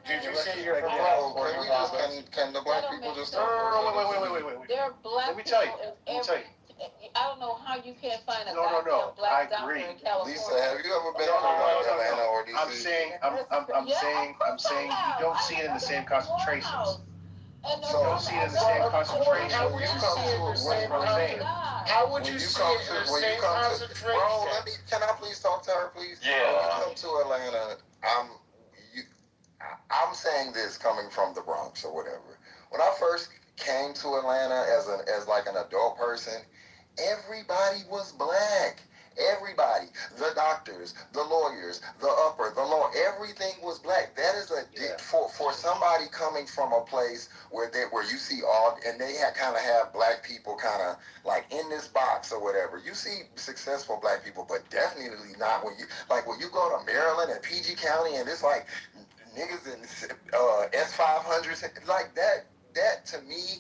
Speaker 12: Did you say you're from California? Can the black people just talk?
Speaker 15: Wait.
Speaker 22: There are black
Speaker 15: Let me tell you.
Speaker 22: I don't know how you can't find a
Speaker 15: No.
Speaker 22: black
Speaker 15: I agree.
Speaker 22: doctor in California.
Speaker 12: Lisa, have you ever been to Atlanta or DC?
Speaker 15: I'm saying you don't see it in the same concentrations. You don't see it in the same concentration.
Speaker 12: How would you see it in the same concentration?
Speaker 10: How would you see it in the same concentration?
Speaker 12: Bro, can I please talk to her, please?
Speaker 10: Yeah.
Speaker 12: When you come to Atlanta, I'm saying this coming from the Bronx or whatever. When I first came to Atlanta as like an adult person, everybody was black. Everybody, the doctors, the lawyers, the upper, the lower, everything was black. That is for somebody coming from a place where you see all, and they kind of have black people kind of like in this box or whatever. You see successful black people, but definitely not when you go to Maryland and PG County and it's like niggas in S500s like that. That to me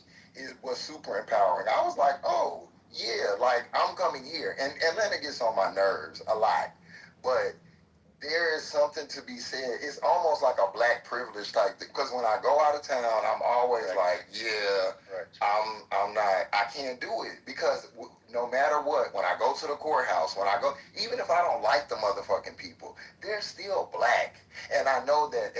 Speaker 12: was super empowering. I was like, oh yeah, like I'm coming here, and Atlanta gets on my nerves a lot, but there is something to be said. It's almost like a black privilege type thing. Because when I go out of town, I'm always like, yeah, I'm not, I can't do it. Because no matter what, when I go to the courthouse, even if I don't like the motherfucking people, they're still black. And I know that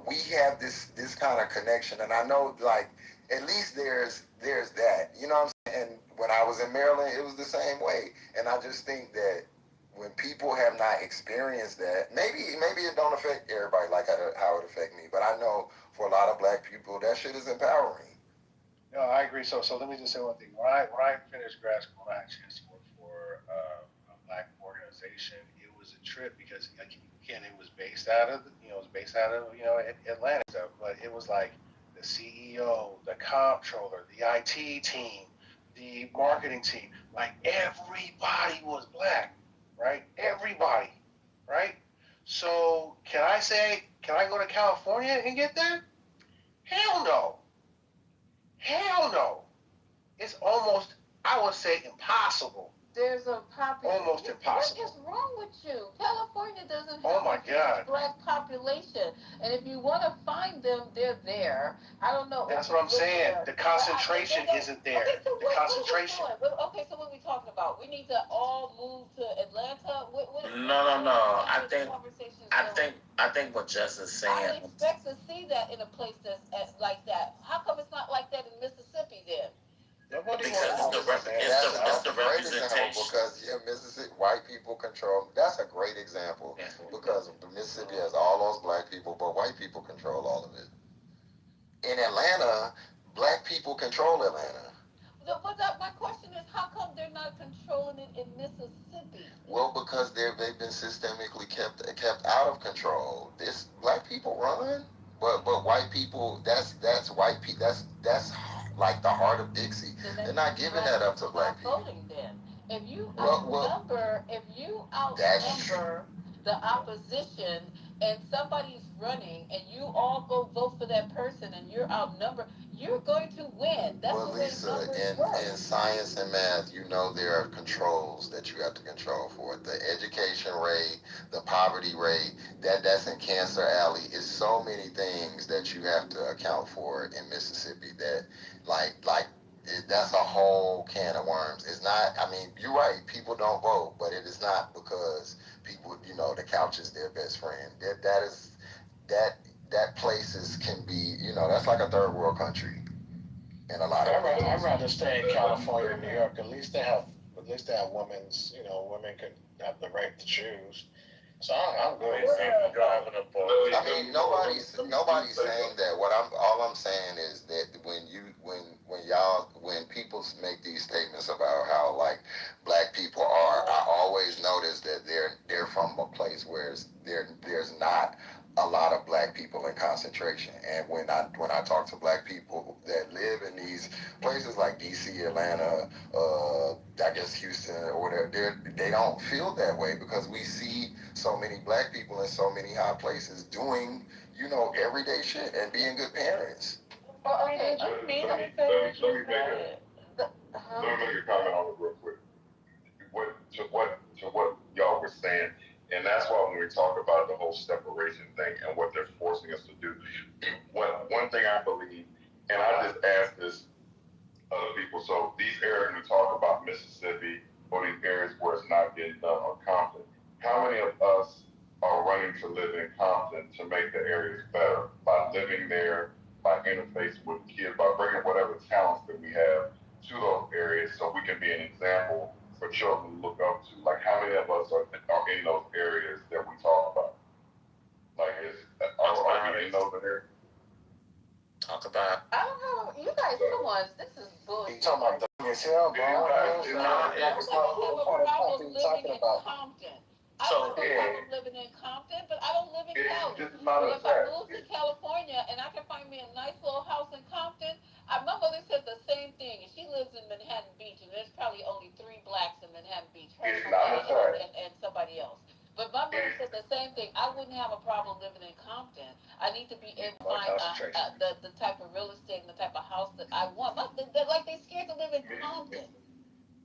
Speaker 12: we have this kind of connection. And I know, like, at least there's that. You know what I'm saying? And when I was in Maryland, it was the same way. And I just think that when people have not experienced that, maybe it don't affect everybody like how it affect me. But I know for a lot of black people, that shit is empowering.
Speaker 15: No, I agree. So let me just say one thing. When I finished grad school, I had a chance to work for a black organization. It was a trip because again, it was based out of Atlanta stuff, but it was like the CEO, the comptroller, the IT team, the marketing team, like everybody was black, right? Everybody, right? So can I go to California and get that? Hell no. Hell no. It's almost, I would say, impossible.
Speaker 22: There's a population.
Speaker 15: Almost impossible.
Speaker 22: What is wrong with you? California doesn't have
Speaker 15: Oh my God.
Speaker 22: black population, and if you want to find them, they're there. I don't know.
Speaker 15: That's what I'm saying. The concentration isn't there.
Speaker 22: Okay, so
Speaker 15: the concentration.
Speaker 22: Okay, so what are we talking about? We need to all move to Atlanta.
Speaker 8: No. I think what Jess is saying.
Speaker 22: I expect to see that in a place that's like that. How come it's not like that in Mississippi then?
Speaker 8: Because it's the
Speaker 12: great example
Speaker 8: representation.
Speaker 12: because Mississippi, white people control. That's a great example because Mississippi has all those black people, but white people control all of it. In Atlanta, black people control Atlanta.
Speaker 22: My question is, how come they're not controlling it in Mississippi?
Speaker 12: Well, because they've been systemically kept out of control. This black people run, but white people. That's white people. That's like the heart of Dixie. They're not giving that up to black people.
Speaker 22: Voting then. If you outnumber the opposition and somebody's running and you all go vote for that person and you're outnumbered, you're going to win. That's the way numbers work.
Speaker 12: In science and math, there are controls that you have to control for it. The education rate, the poverty rate, that's in Cancer Alley. It's so many things that you have to account for in Mississippi that that's a whole can of worms. It's not, you're right, people don't vote, but it is not because people, the couch is their best friend. That places can be, that's like a third world country in a lot of ways.
Speaker 15: I'd rather stay in California or New York. At least they have women can have the right to choose. So I'm good.
Speaker 12: Nobody's saying that. All I'm saying is that when people make these statements about how like black people are, I always notice that they're from a place where there's not a lot of black people in concentration. And when I talk to black people that live in these places like DC, Atlanta, I guess Houston or whatever, they don't feel that way because we see so many black people in so many high places doing, everyday shit and being good parents.
Speaker 19: Let me make a comment on it real quick. To what y'all were saying, and that's why when we talk about the whole separation thing and what they're forcing us to do, one thing I believe, and I just ask this other people, so these areas we talk about Mississippi or these areas where it's not getting done or Compton, how many of us are running to live in Compton to make the areas better by living there, by interfacing with kids, by bringing whatever talents that we have to those areas so we can be an example for children to look up to? Like, how many of us are in those areas that we talk about? Like, are you in those areas?
Speaker 8: about.
Speaker 22: I don't know. You guys, come on. This is bullshit.
Speaker 8: You talking about dumb as hell, bro?
Speaker 22: What problem living in Compton? I don't have a problem living in Compton, but I don't live in Cali. But if I move to California and I can find me a nice little house in Compton, my mother said the same thing. She lives in Manhattan Beach, and there's probably only 3 blacks in Manhattan Beach, her and somebody else. But my mother said the same thing. I wouldn't have a problem living in Compton. I need to be able to find the type of real estate and the type of house that I want. They're like they scared to live in Compton.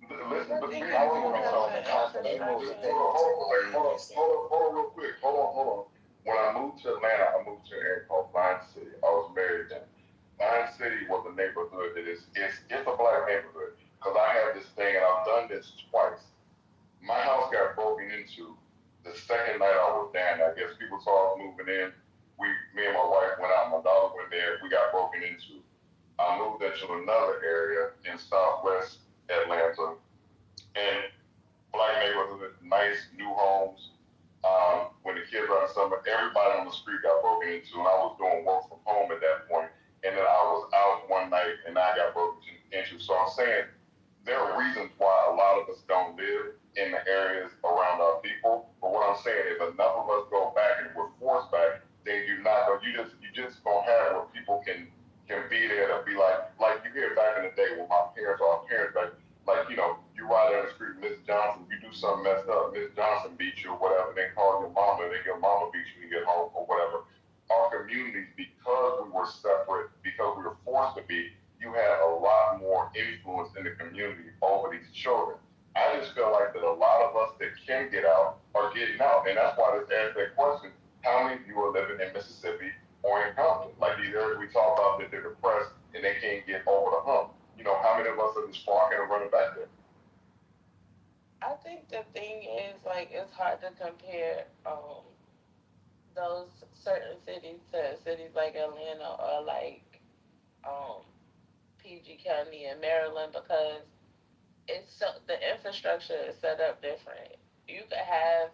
Speaker 12: Listen, but
Speaker 8: I don't even know in Compton. They moved it. They moved to the ladies.
Speaker 12: hold on, real quick. Hold on. When I moved to Atlanta, I moved to an area called Vine City. I was married then. Vine City was a neighborhood that it's a black neighborhood. Because I have this thing, and I've done this twice. My house got broken into the second night I was down there. I guess people saw us moving in. Me and my wife went out. My daughter went there. We got broken into. I moved into another area in Southwest Atlanta, and black neighborhood, nice new homes. When the kids were in summer, everybody on the street got broken into, and I was doing work from home at that point. And then I was out one night, and I got broken into. So I'm saying there are reasons why a lot of us don't live in the areas around our people. But what I'm saying is, enough of us go back and we're forced back. Then you're not going. You just gonna have where people can be there to be like you hear back in the day when our parents back, like, you ride down the street, Miss Johnson, you do something messed up, Miss Johnson beat you or whatever, they call your mama, and then your mama beat you when you get home or whatever. Our communities, because we were separate, because we were forced to be, you had a lot more influence in the community over these children. I just feel like that a lot of us that can get out are getting out, and that's why I just asked that question: how many of you are living in Mississippi or in Compton? Like these areas we talk about that they're depressed and they can't get over the hump. How many of us are just walking and running back there?
Speaker 9: I think the thing is, like, it's hard to compare those certain cities to cities like Atlanta or like um, PG County in Maryland, because the infrastructure is set up different. You could have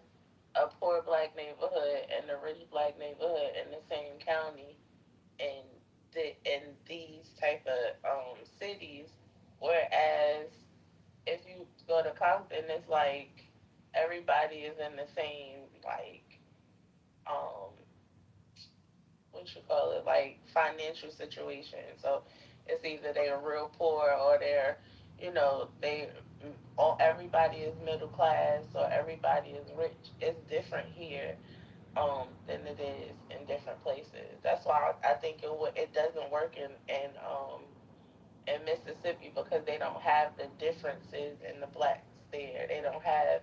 Speaker 9: a poor black neighborhood and a rich black neighborhood in the same county, in these type of cities, whereas if you go to Compton, it's like everybody is in the same, like, um what you call it, like, financial situation. So it's either they're real poor or they're, they all everybody is middle class or everybody is rich. It's different here than it is in different places. That's why I think it doesn't work in Mississippi, because they don't have the differences in the blacks there. They don't have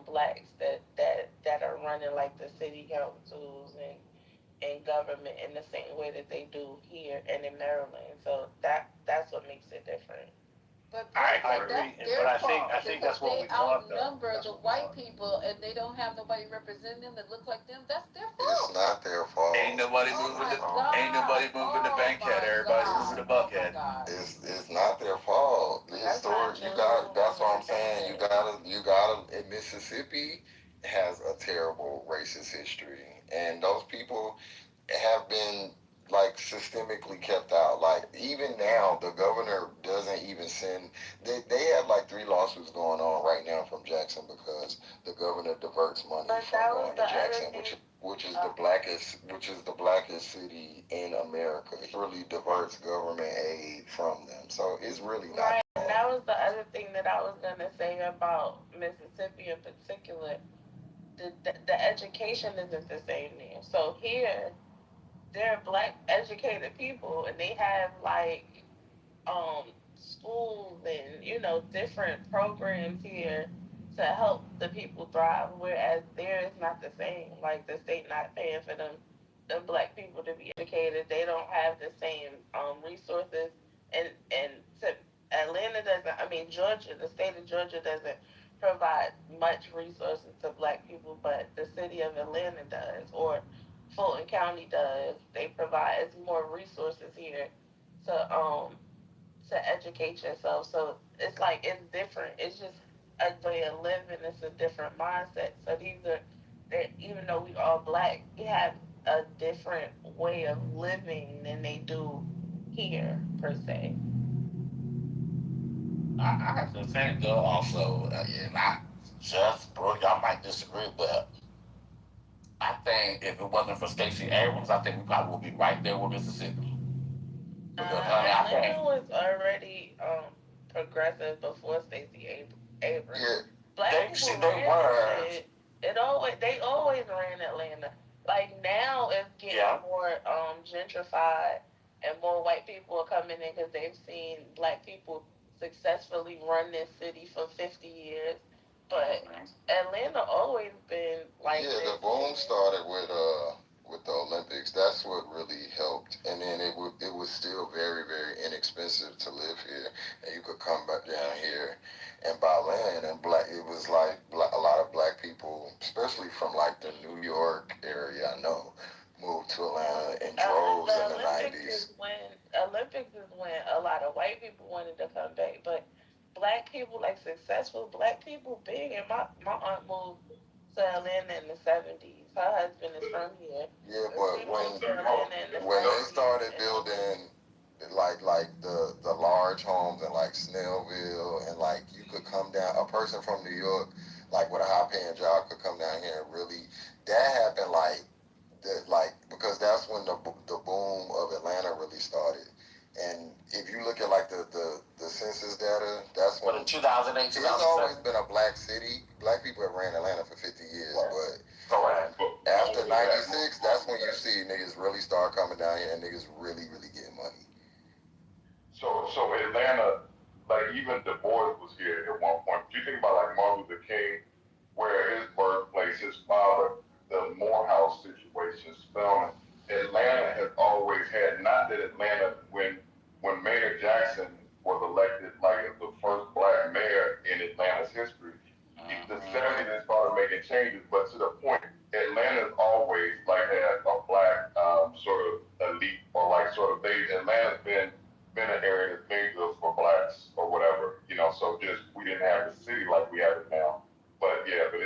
Speaker 9: blacks that are running like the city councils and government in the same way that they do here and in Maryland. So that's what makes it different.
Speaker 22: But
Speaker 15: I
Speaker 22: that's
Speaker 15: agree,
Speaker 22: their
Speaker 15: but I
Speaker 22: fault
Speaker 15: think that's
Speaker 22: because
Speaker 15: what
Speaker 22: they
Speaker 15: we want, though.
Speaker 22: outnumber
Speaker 15: That's
Speaker 22: the
Speaker 15: what we
Speaker 22: white
Speaker 15: want.
Speaker 22: people and they don't have nobody representing them that look like them. That's their
Speaker 12: It's
Speaker 22: fault.
Speaker 12: not their fault.
Speaker 8: Ain't nobody moving the Bankhead. Everybody's moving to Buckhead.
Speaker 12: It's not their fault. The historic, that's what I'm saying. Mississippi has a terrible racist history, and those people have been like systemically kept out. Like even now, the governor doesn't even send. They have like 3 lawsuits going on right now from Jackson because the governor diverts money from going to Jackson, which is the blackest city in America. He really diverts government aid from them, so it's really not.
Speaker 9: Right. And that was the other thing that I was gonna say about Mississippi in particular. The education isn't the same there. So here, they're black educated people, and they have like schools and different programs here to help the people thrive, whereas there is not the same. Like, the state not paying for them black people to be educated. They don't have the same resources, and to Atlanta doesn't, I mean, Georgia, the state of Georgia doesn't provide much resources to black people, but the city of Atlanta does, or Fulton County does. They provide more resources here to educate yourself. So it's like, it's different. It's just a way of living. It's a different mindset. So even though we all black, we have a different way of living than they do here per se.
Speaker 8: I have to think though also, and I just, bro, y'all might disagree, but I think if it wasn't for Stacey Abrams, I think we probably would be right there with Mississippi. Because honey, I think
Speaker 9: Atlanta was already progressive before Stacey Abrams.
Speaker 8: yeah,
Speaker 9: Black
Speaker 8: they
Speaker 9: people
Speaker 8: see they
Speaker 9: ran that
Speaker 8: were
Speaker 9: shit. They always ran Atlanta. Like now it's getting
Speaker 8: yeah.
Speaker 9: more gentrified and more white people are coming in because they've seen black people successfully run this city for 50 years. But Atlanta always been like
Speaker 12: Yeah,
Speaker 9: this.
Speaker 12: the boom started with the Olympics. That's what really helped. And then it was still very very inexpensive to live here, and you could come back down here and buy land. And black, it was like a lot of black people, especially from like the New York area, I know, moved to Atlanta in droves in the '90s.
Speaker 9: Olympics is when a lot of white people wanted to come back, but black people, like successful black people, big. And my aunt moved to Atlanta in the 70s. Her husband is from here.
Speaker 12: Yeah,
Speaker 9: She
Speaker 12: but
Speaker 9: moved to Atlanta in the
Speaker 12: when they
Speaker 9: 70s.
Speaker 12: started building like the large homes in like Snellville, and like you could come down, a person from New York like with a high paying job could come down here and really, that happened like that, like because that's when the boom of Atlanta really started. And if you look at like the census data, that's when
Speaker 8: But in 2008,
Speaker 12: it's always been a black city. Black people have ran Atlanta for 50 years, but
Speaker 8: correct.
Speaker 12: after '96, that's when you see niggas really start coming down here and niggas really really getting money.
Speaker 19: So Atlanta, like even Du Bois was here at one point. Do you think about like Martin Luther King, where his birthplace, his father, the Morehouse situation, Spelman. Atlanta has always had, not that Atlanta, when Mayor Jackson was elected like as the first black mayor in Atlanta's history, in the 70s they started making changes, but to the point, Atlanta's always like had a black sort of elite, or like sort of Atlanta's been an area that's made good for blacks or whatever, so just we didn't have the city like we have it now. But yeah, but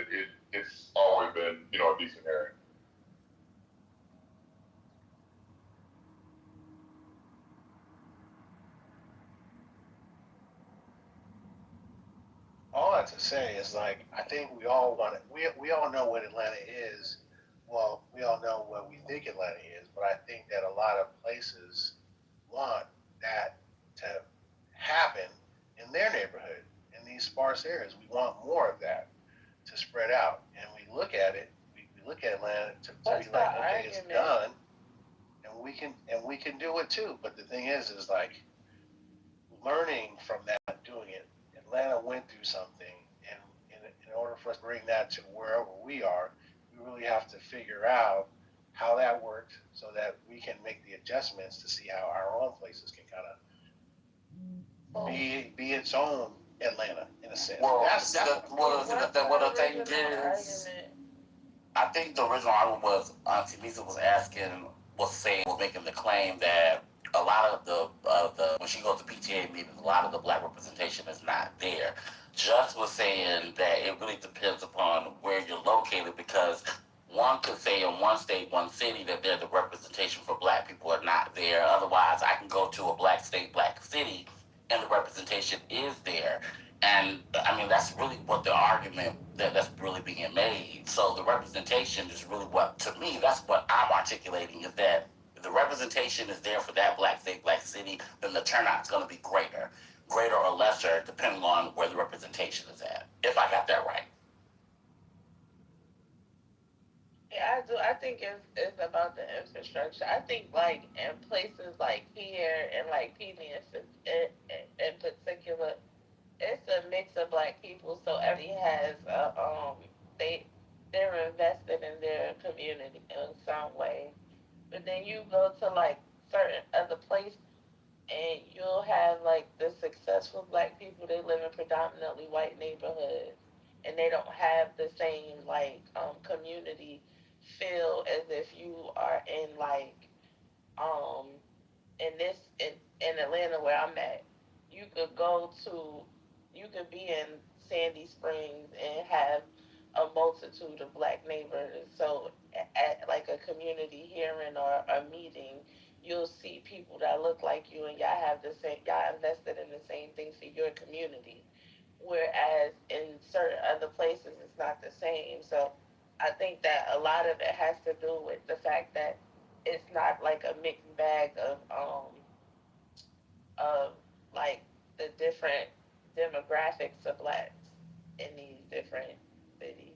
Speaker 19: it's always been, a decent area.
Speaker 15: All that to say is like I think we all want it. We all know what Atlanta is. Well, we all know what we think Atlanta is, but I think that a lot of places want that to happen in their neighborhood, in these sparse areas. We want more of that to spread out, and we look at it. We look at Atlanta to be like, okay, it's done, and we can do it too. But the thing is like learning from that, doing it. Atlanta went through something, and in order for us to bring that to wherever we are, we really have to figure out how that worked so that we can make the adjustments to see how our own places can kind of be its own Atlanta in a sense.
Speaker 8: Well,
Speaker 15: That's
Speaker 8: what the thing is. I think the original argument was Auntie Lisa was saying, was making the claim that a lot of the when she goes to PTA meetings, a lot of the black representation is not there. Just was saying that it really depends upon where you're located, because one could say in one state, one city, that there's a representation for black people are not there. Otherwise, I can go to a black state, black city, and the representation is there. And I mean, that's really what the argument that's really being made. So the representation is really what, to me, that's what I'm articulating, is that if the representation is there for that black state, black city, then the turnout's going to be greater or lesser, depending on where the representation is at. If I got that right.
Speaker 9: Yeah, I do. I think it's about the infrastructure. I think like in places like here and like PD in particular, it's a mix of black people, so everybody has they they're invested in their community in some way. But then you go to like certain other places and you'll have like the successful black people, they live in predominantly white neighborhoods and they don't have the same like community feel as if you are in like um in Atlanta where I'm at. You could go to you could be in Sandy Springs and have a multitude of black neighbors. So at like a community hearing or a meeting, you'll see people that look like you and y'all have the same, y'all invested in the same things for your community. Whereas in certain other places, it's not the same. So I think that a lot of it has to do with the fact that it's not like a mixed bag of like the different demographics of blacks in these different cities.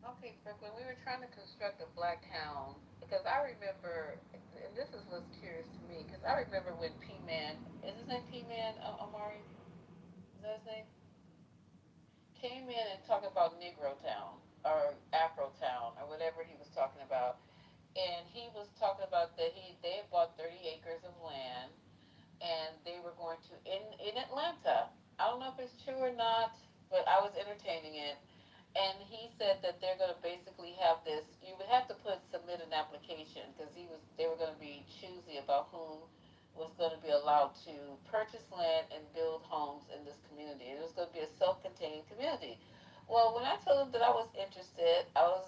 Speaker 22: Okay, Brooke, when we were trying to construct a black town, because I remember, and this is what's curious to me, because I remember when P-Man, is his name P-Man, Amari? Is that his name? Came in and talked about Negro Town, or Afro Town, or whatever he was talking about. And he was talking about that they had bought 30 acres of land, and they were going to, in Atlanta, I don't know if it's true or not, but I was entertaining it. And he said that they're going to basically have this. You would have to submit an application because they were going to be choosy about who was going to be allowed to purchase land and build homes in this community. It was going to be a self-contained community. Well, when I told him that I was interested, I was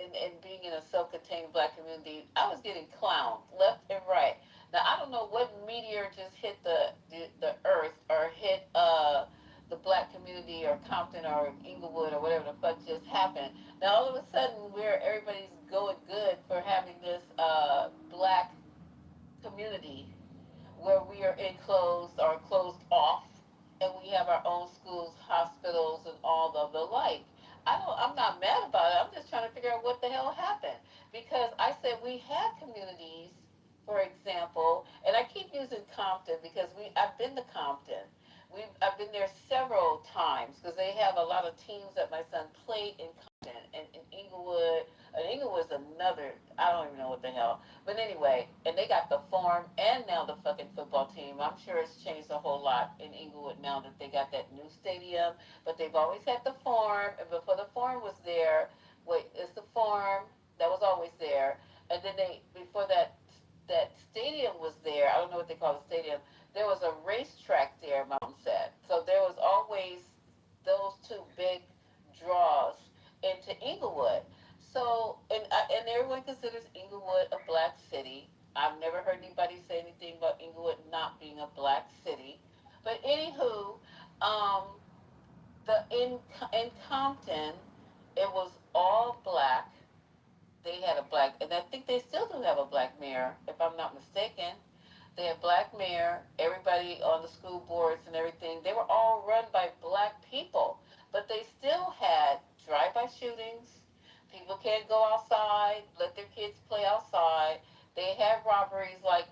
Speaker 22: in being in a self-contained black community. I was getting clowned left and right. Now I don't know what meteor just hit the earth or hit the black community or Compton or Inglewood or whatever the fuck just happened. Now all of a sudden everybody's going good for having this black community where we are enclosed or closed off, and we have our own schools, hospitals, and all of the like. I'm not mad about it. I'm just trying to figure out what the hell happened because I said we had communities, for example, and I keep using Compton because I've been to Compton. I've been there several times because they have a lot of teams that my son played in Compton and in Inglewood. And Inglewood's another. I don't even know what the hell. But anyway, and they got the farm and now the fucking football team. I'm sure it's changed a whole lot in Inglewood now that they got that new stadium. But they've always had the farm, and before the farm was there, wait, it's the farm that was always there, and then before that stadium was there. I don't know what they call the stadium. There was a racetrack there, Mom said. So there was always those two big draws into Inglewood. So, and everyone considers Inglewood a black city. I've never heard anybody say anything about Inglewood not being a black city. But anywho, um, in Compton, it was all black. They had a black, and I think they still do have a black mayor, if I'm not mistaken. They had black mayor, everybody on the school boards and everything. They were all run by black people, but they still had drive-by shootings. People can't go outside, let their kids play outside. They had robberies like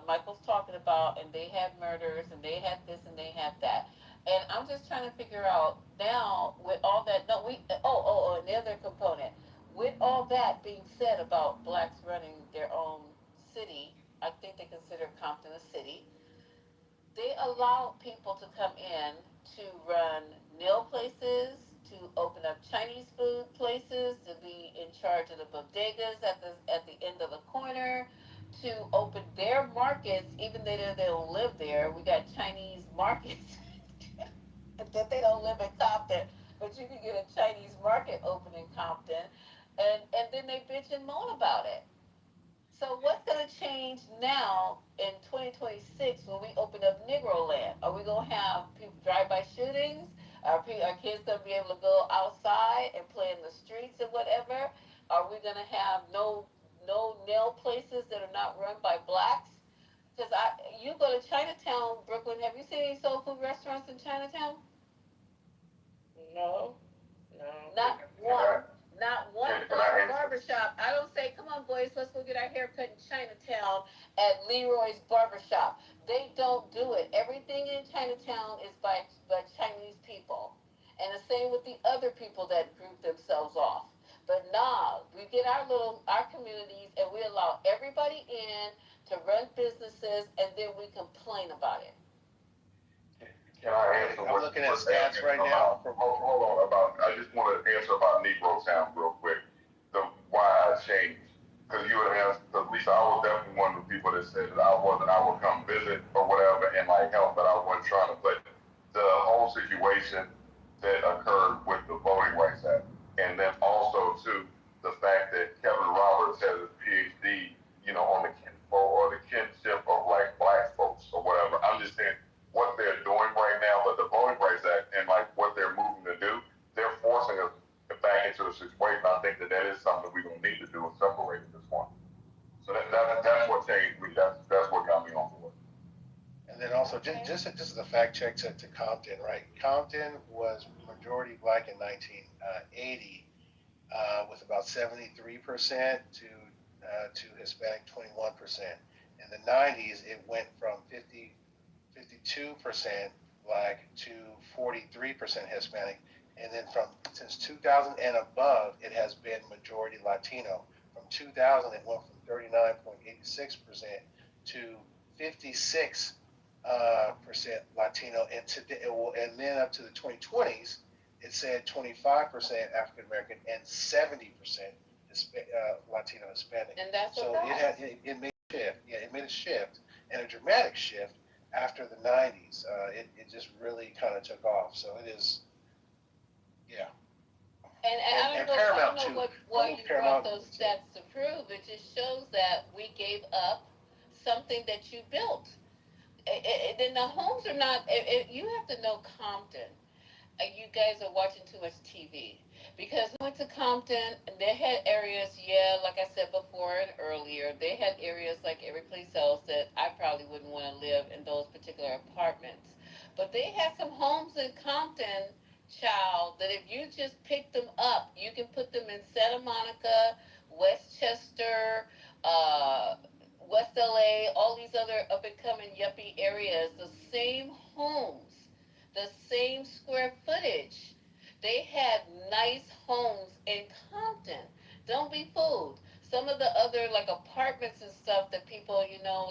Speaker 22: Michael's talking about, and they had murders, and they had this, and they had that. And I'm just trying to figure out now with all that. No, and the other component. With all that being said about blacks running their own city, I think they consider Compton a city. They allow people to come in to run nail places, to open up Chinese food places, to be in charge of the bodegas at the end of the corner, to open their markets, even though they don't live there. We got Chinese markets that they don't live in Compton, but you can get a Chinese market open in Compton, and then they bitch and moan about it. So what's going to change now in 2026 when we open up Negro land? Are we going to have people drive-by shootings? Are kids going to be able to go outside and play in the streets and whatever? Are we going to have no nail places that are not run by blacks? Because you go to Chinatown, Brooklyn. Have you seen any soul food restaurants in Chinatown?
Speaker 9: No, no.
Speaker 22: Not one. Not one barbershop. I don't say, come on, boys, let's go get our hair cut in Chinatown at Leroy's Barbershop. They don't do it. Everything in Chinatown is by Chinese people. And the same with the other people that group themselves off. But nah, we get our communities and we allow everybody in to run businesses and then we complain about it.
Speaker 19: Can I answer?
Speaker 15: I'm looking at stats right now.
Speaker 19: Hold on, I just want to answer about Negro Town real quick. Why I changed. Because you would have asked, at least I was definitely one of the people that said that I would come visit or whatever and like help, but I wasn't trying to. But the situation that occurred with the Voting Rights Act. And then also, too, the fact that Kevin Roberts has a PhD, on the kinfolk or the kinship of like black folks or whatever. I'm just saying what they're doing right now, but the Voting Rights Act and like what they're moving to do, they're forcing us back into the situation. I think that is something we're gonna need to do and separate at this point. So that's what changed me. That's what got me on board.
Speaker 15: And then also, just as a fact check to Compton, right? Compton was majority black in 1980, with about 73% to Hispanic 21%. In the 90s, it went from 52% black to 43% Hispanic. And then since 2000 and above, it has been majority Latino. From 2000, it went from 39.86% to 56% Latino, and then up to the 2020s, it said 25% African American and 70% Latino Hispanic.
Speaker 22: And that's
Speaker 15: so
Speaker 22: what
Speaker 15: it made a shift. Yeah, it made a shift, and a dramatic shift after the 90s. It just really kind of took off. So it is, yeah.
Speaker 22: And I don't know what you brought those stats to prove. It just shows that we gave up something that you built. Then the homes are not. You have to know Compton. You guys are watching too much TV, because I went to Compton and they had areas. Yeah, like I said before and earlier, they had areas like every place else that I probably wouldn't want to live in those particular apartments. But they had some homes in Compton, child, that if you just pick them up, you can put them in Santa Monica, Westchester, West LA, all these other up and coming yuppie areas, the same homes, the same square footage. They had nice homes in Compton. Don't be fooled. Some of the other like apartments and stuff that people,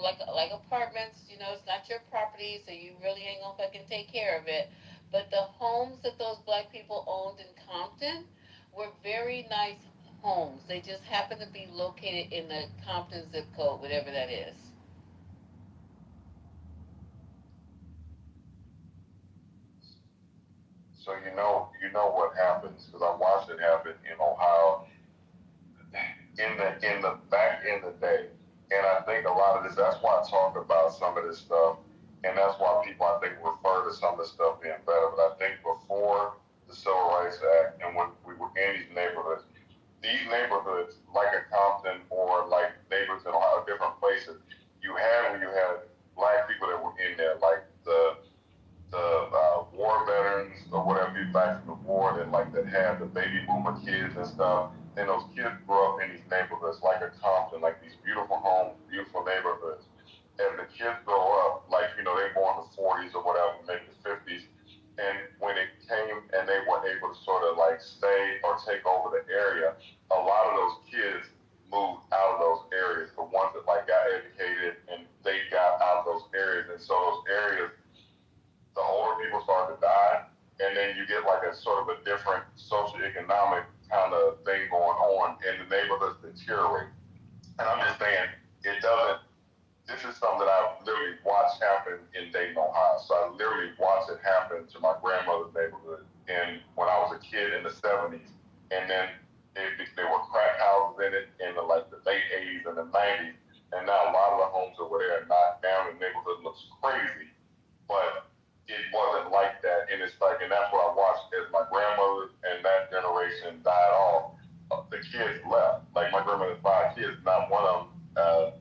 Speaker 22: like apartments, it's not your property, so you really ain't gonna fucking take care of it. But the homes that those black people owned in Compton were very nice homes. They just happen to be located in the Compton zip code, whatever that is.
Speaker 19: So you know what happens, because I watched it happen in Ohio in the back in the day. And I think a lot of this, that's why I talk about some of this stuff, and that's why people I think refer to some of this stuff being better. But I think before the Civil Rights Act and when we were in these neighborhoods like a Compton or like neighborhoods in Ohio, different places, when you had black people that were in there, like the war veterans or whatever, people back from the war that had the baby boomer kids and stuff. And those kids grew up in these neighborhoods like a Compton, like these beautiful homes, beautiful neighborhoods. And the kids grow up, they born in the 40s or whatever, maybe the 50s. And when it came and they were able to sort of stay or take over the area, a lot of those kids moved out of those areas. The ones that got educated and they got out of those areas. And so those areas, the older people started to die, and then you get a sort of a different socioeconomic kind of thing going on, and the neighborhoods deteriorate. And I'm just saying, this is something that I literally watched happen in Dayton, Ohio. So I literally watched it happen to my grandmother's neighborhood when I was a kid in the 70s. And then there were crack houses in it in the late 80s and the 90s. And now a lot of the homes over there are knocked down, and the neighborhood looks crazy. But it wasn't like that. And and that's what I watched as my grandmother and that generation died off. The kids left. My grandmother had 5 kids, not one of them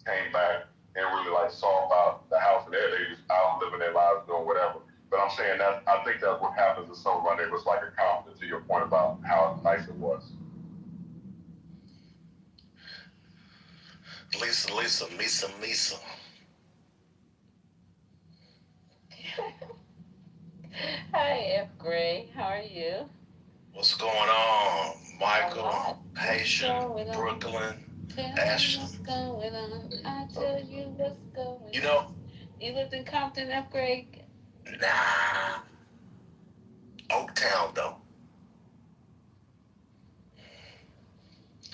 Speaker 19: came back and really saw about the house and there. They just out living their lives, doing whatever. But I'm saying that I think that's what happens in some of our neighborhoods, like a Compton, to your point about how nice it was.
Speaker 8: Lisa.
Speaker 22: Hi, F. Gray. How are you?
Speaker 8: What's going on, Michael, Haitian, Brooklyn, Ashton?
Speaker 22: What's going on? I tell you what's going
Speaker 8: on.
Speaker 22: You lived in Compton, F. Gray?
Speaker 8: Nah. Oaktown, though.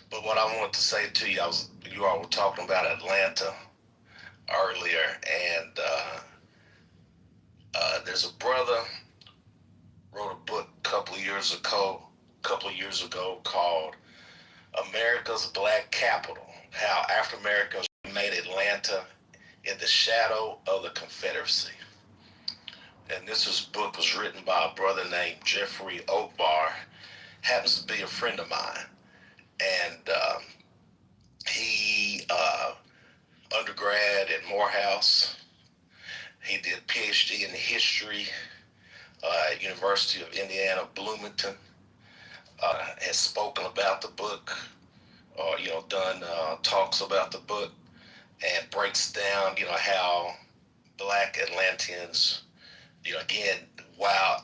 Speaker 8: But what I want to say to you, you all were talking about Atlanta earlier, and there's a brother
Speaker 5: couple of years ago called America's Black Capital: How African Americans Made Atlanta in the Shadow of the Confederacy. And book was written by a brother named Jeffrey Oakbar, happens to be a friend of mine. And he undergrad at Morehouse. He did PhD in history at University of Indiana Bloomington. Has spoken about the book, or done talks about the book, and breaks down how Black Atlanteans, again, while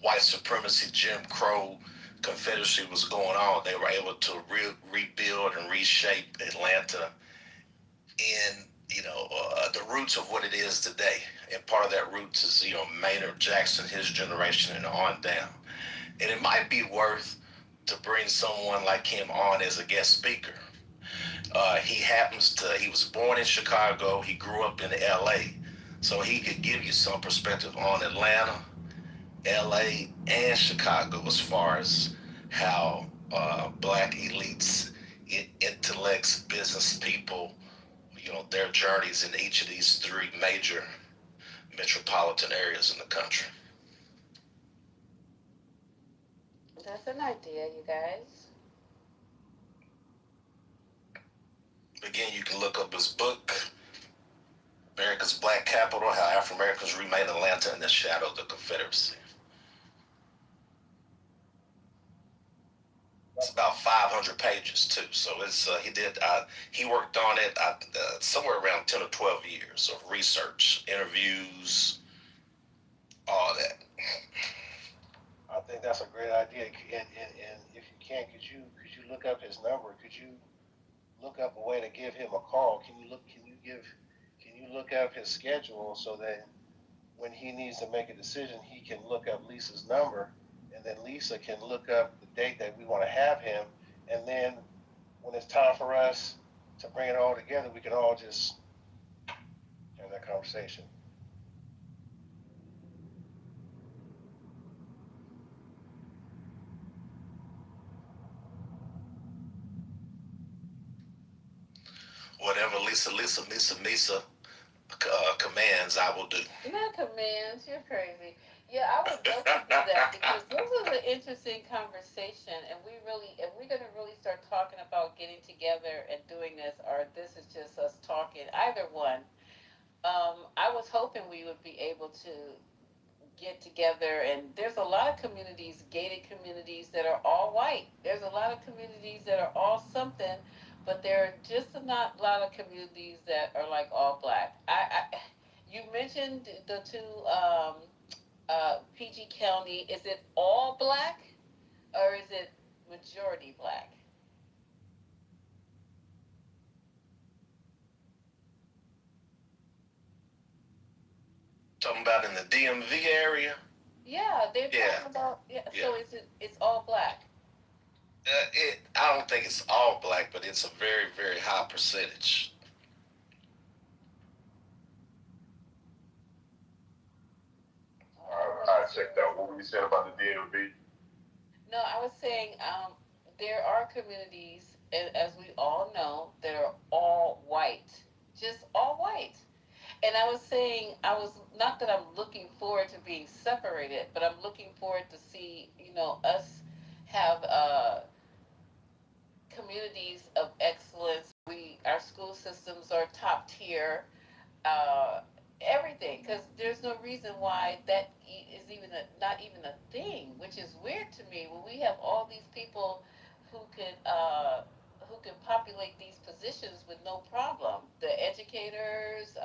Speaker 5: white supremacy, Jim Crow, Confederacy was going on, they were able to rebuild and reshape Atlanta in the roots of what it is today. And part of that roots is Maynard Jackson, his generation, and on down. And it might be worth to bring someone like him on as a guest speaker. He was born in Chicago. He grew up in LA. So he could give you some perspective on Atlanta, LA, and Chicago as far as how Black elites, intellects, business people, their journeys in each of these three major metropolitan areas in the country.
Speaker 22: That's an idea, you guys.
Speaker 5: Again, you can look up his book, America's Black Capital: How African Americans Remade Atlanta in the Shadow of the Confederacy. It's about 500 pages too. So he worked on it somewhere around 10 or 12 years of research, interviews, all that.
Speaker 15: I think that's a great idea. And if you can, could you look up his number? Could you look up a way to give him a call? Can you look up his schedule so that when he needs to make a decision, he can look up Lisa's number, and then Lisa can look up the date that we want to have him, and then when it's time for us to bring it all together, we can all just have that conversation.
Speaker 5: Whatever Lisa commands, I will do.
Speaker 22: Not commands, you're crazy. Yeah, I would love to do that because this is an interesting conversation, and if we're gonna really start talking about getting together and doing this, or this is just us talking, either one. I was hoping we would be able to get together, and there's a lot of communities, gated communities, that are all white. There's a lot of communities that are all something, but there are just not a lot of communities that are like all Black. You mentioned the two, PG County. Is it all Black, or is it majority Black?
Speaker 5: Talking about in the DMV area?
Speaker 22: Yeah, they're talking about, so it's all Black.
Speaker 5: I don't think it's all Black, but it's a very, very high percentage.
Speaker 19: I checked out. What were you saying about the DMV?
Speaker 22: No, I was saying there are communities, as we all know, that are all white, just all white. And I was saying, not that I'm looking forward to being separated, but I'm looking forward to see, us have communities of excellence. Our school systems are top tier, everything, because there's no reason why that is not even a thing, which is weird to me. When we have all these people who can populate these positions with no problem, the educators,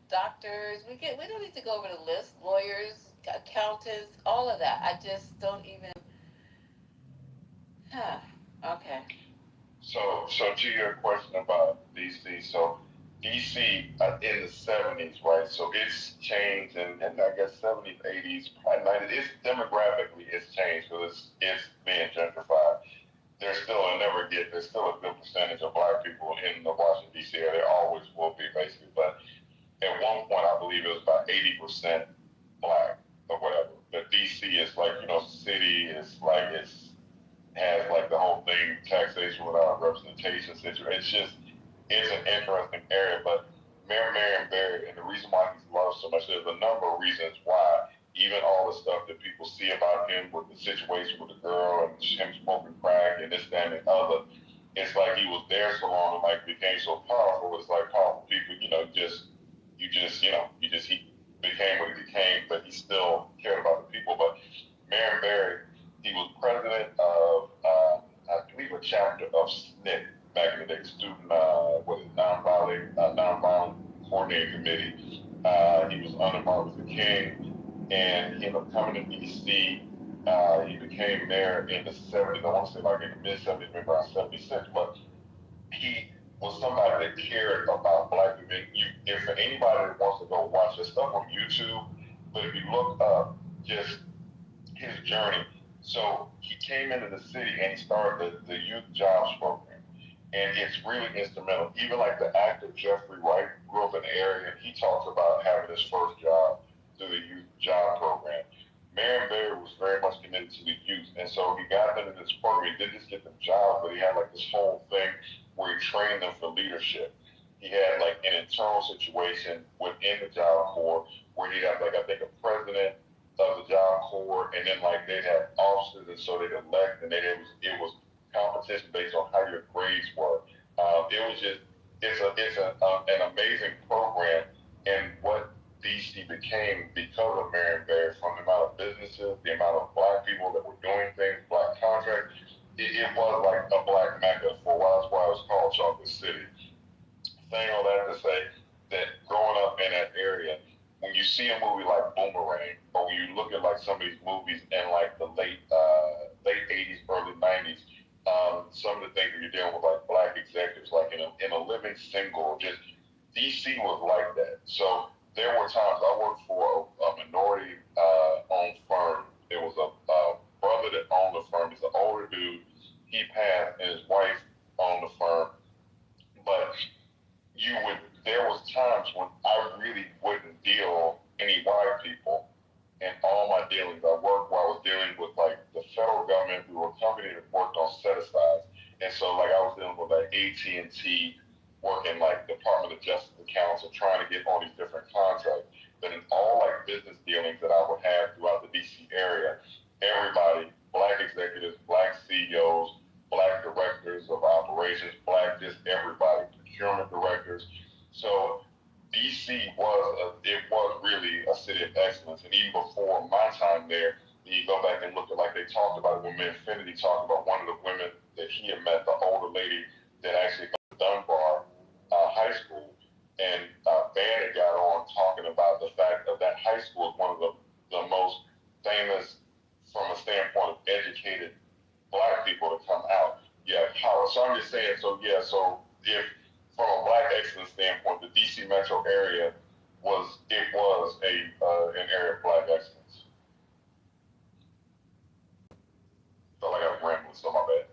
Speaker 22: doctors, we don't need to go over the list, lawyers, accountants, all of that. I just don't even. Okay.
Speaker 19: So to your question about DC, so DC in the 70s, right? So it's changed, and I guess 70s, 80s, probably 90s. It's demographically it's changed because it's being gentrified. There's still a good percentage of Black people in the Washington D.C. area. There always will be, basically. But at one point, I believe it was about 80% Black or whatever. But DC It's just it's an interesting area. But Mayor Marion Barry, and the reason why he's loved so much, there's a number of reasons why. Even all the stuff that people see about him with the situation with the girl and him smoking crack and this, that, and the other, it's like he was there so long and like became so powerful. It's like powerful people, he became what he became, but he still cared about the people. But Marion Barry, he was president of, I believe, a chapter of SNCC back in the day, Student, Nonviolent Coordinating Committee. He was under Martin Luther King, and he ended up coming to D.C. He became mayor in the 70s. I want to say like in the mid 70s, maybe around 76. But he was somebody that cared about black people. If anybody that wants to go watch this stuff on YouTube, but if you look up just his journey, so he came into the city and he started the youth jobs program. And it's really instrumental. Even like the actor Jeffrey Wright grew up in the area, and he talks about having his first job through the youth job program. Marion Barry was very much committed to the youth, and so he got them into this program. He didn't just get them jobs, but he had like this whole thing where he trained them for leadership. He had like an internal situation within the Job Corps where he'd have like I think a president of the Job Corps, and then like they'd have officers, and so they'd elect, and then it was competition based on how your grades were. It was just an amazing program, and what DC became because of Marion Barry, from the amount of businesses, the amount of black people that were doing things, black contracts, it was like a black mecca for a while. That's why it was called Chocolate City. Saying all that to say that growing up in that area, when you see a movie like Boomerang, or when you look at like some of these movies in like the late 80s, early 90s, some of the things that you're dealing with like black executives, like in a Living Single, just DC was like that. So there were times I worked for a minority owned firm. There was a brother that owned the firm. He's an older dude. He passed, and his wife owned the firm. But there was times when I really wouldn't deal any white people in all my dealings. I worked while I was dealing with like the federal government. We were a company that worked on set asides, and so like I was dealing with like AT&T, working like Department of Justice accounts and trying to get all these different contracts. But in all like business dealings that I would have throughout the DC area, everybody, black executives, black CEOs, black directors of operations, black just everybody, procurement directors. So DC was really a city of excellence. And even before my time there, you go back and look at like they talked about it when Infinity talked about one of the women that he had met, the older lady that actually got to Dunbar High School. And Bandit got on talking about the fact that that high school is one of the most famous from a standpoint of educated black people to come out. Yeah, so I'm just saying, so yeah, so if from a black excellence standpoint, the DC metro area was an area of black excellence. Felt like I was rambling, so my bad.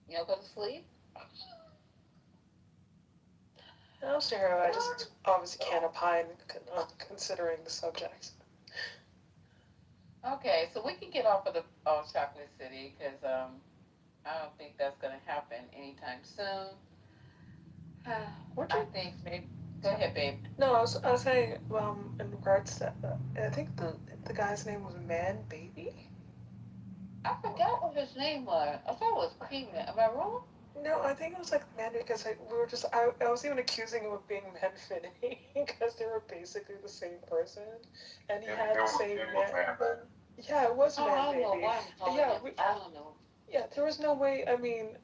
Speaker 22: You don't go to sleep?
Speaker 7: No, Sarah, I just obviously can't opine considering the subject.
Speaker 22: Okay, so we can get off of the Chocolate City because I don't think that's going to happen anytime soon. I think maybe Go ahead, babe.
Speaker 7: No, I was saying, in regards to, I think the guy's name was Man Baby.
Speaker 22: I forgot what his name was. I thought it was Cream. Am I wrong?
Speaker 7: No, I think it was like Man because we were just I was even accusing him of being Man Finney because they were basically the same person, and he had the same man. Yeah, it was
Speaker 22: Oh,
Speaker 7: Man
Speaker 22: I don't know
Speaker 7: Baby.
Speaker 22: why I'm calling
Speaker 7: Yeah,
Speaker 22: it. I don't know.
Speaker 7: yeah, there was no way. I mean,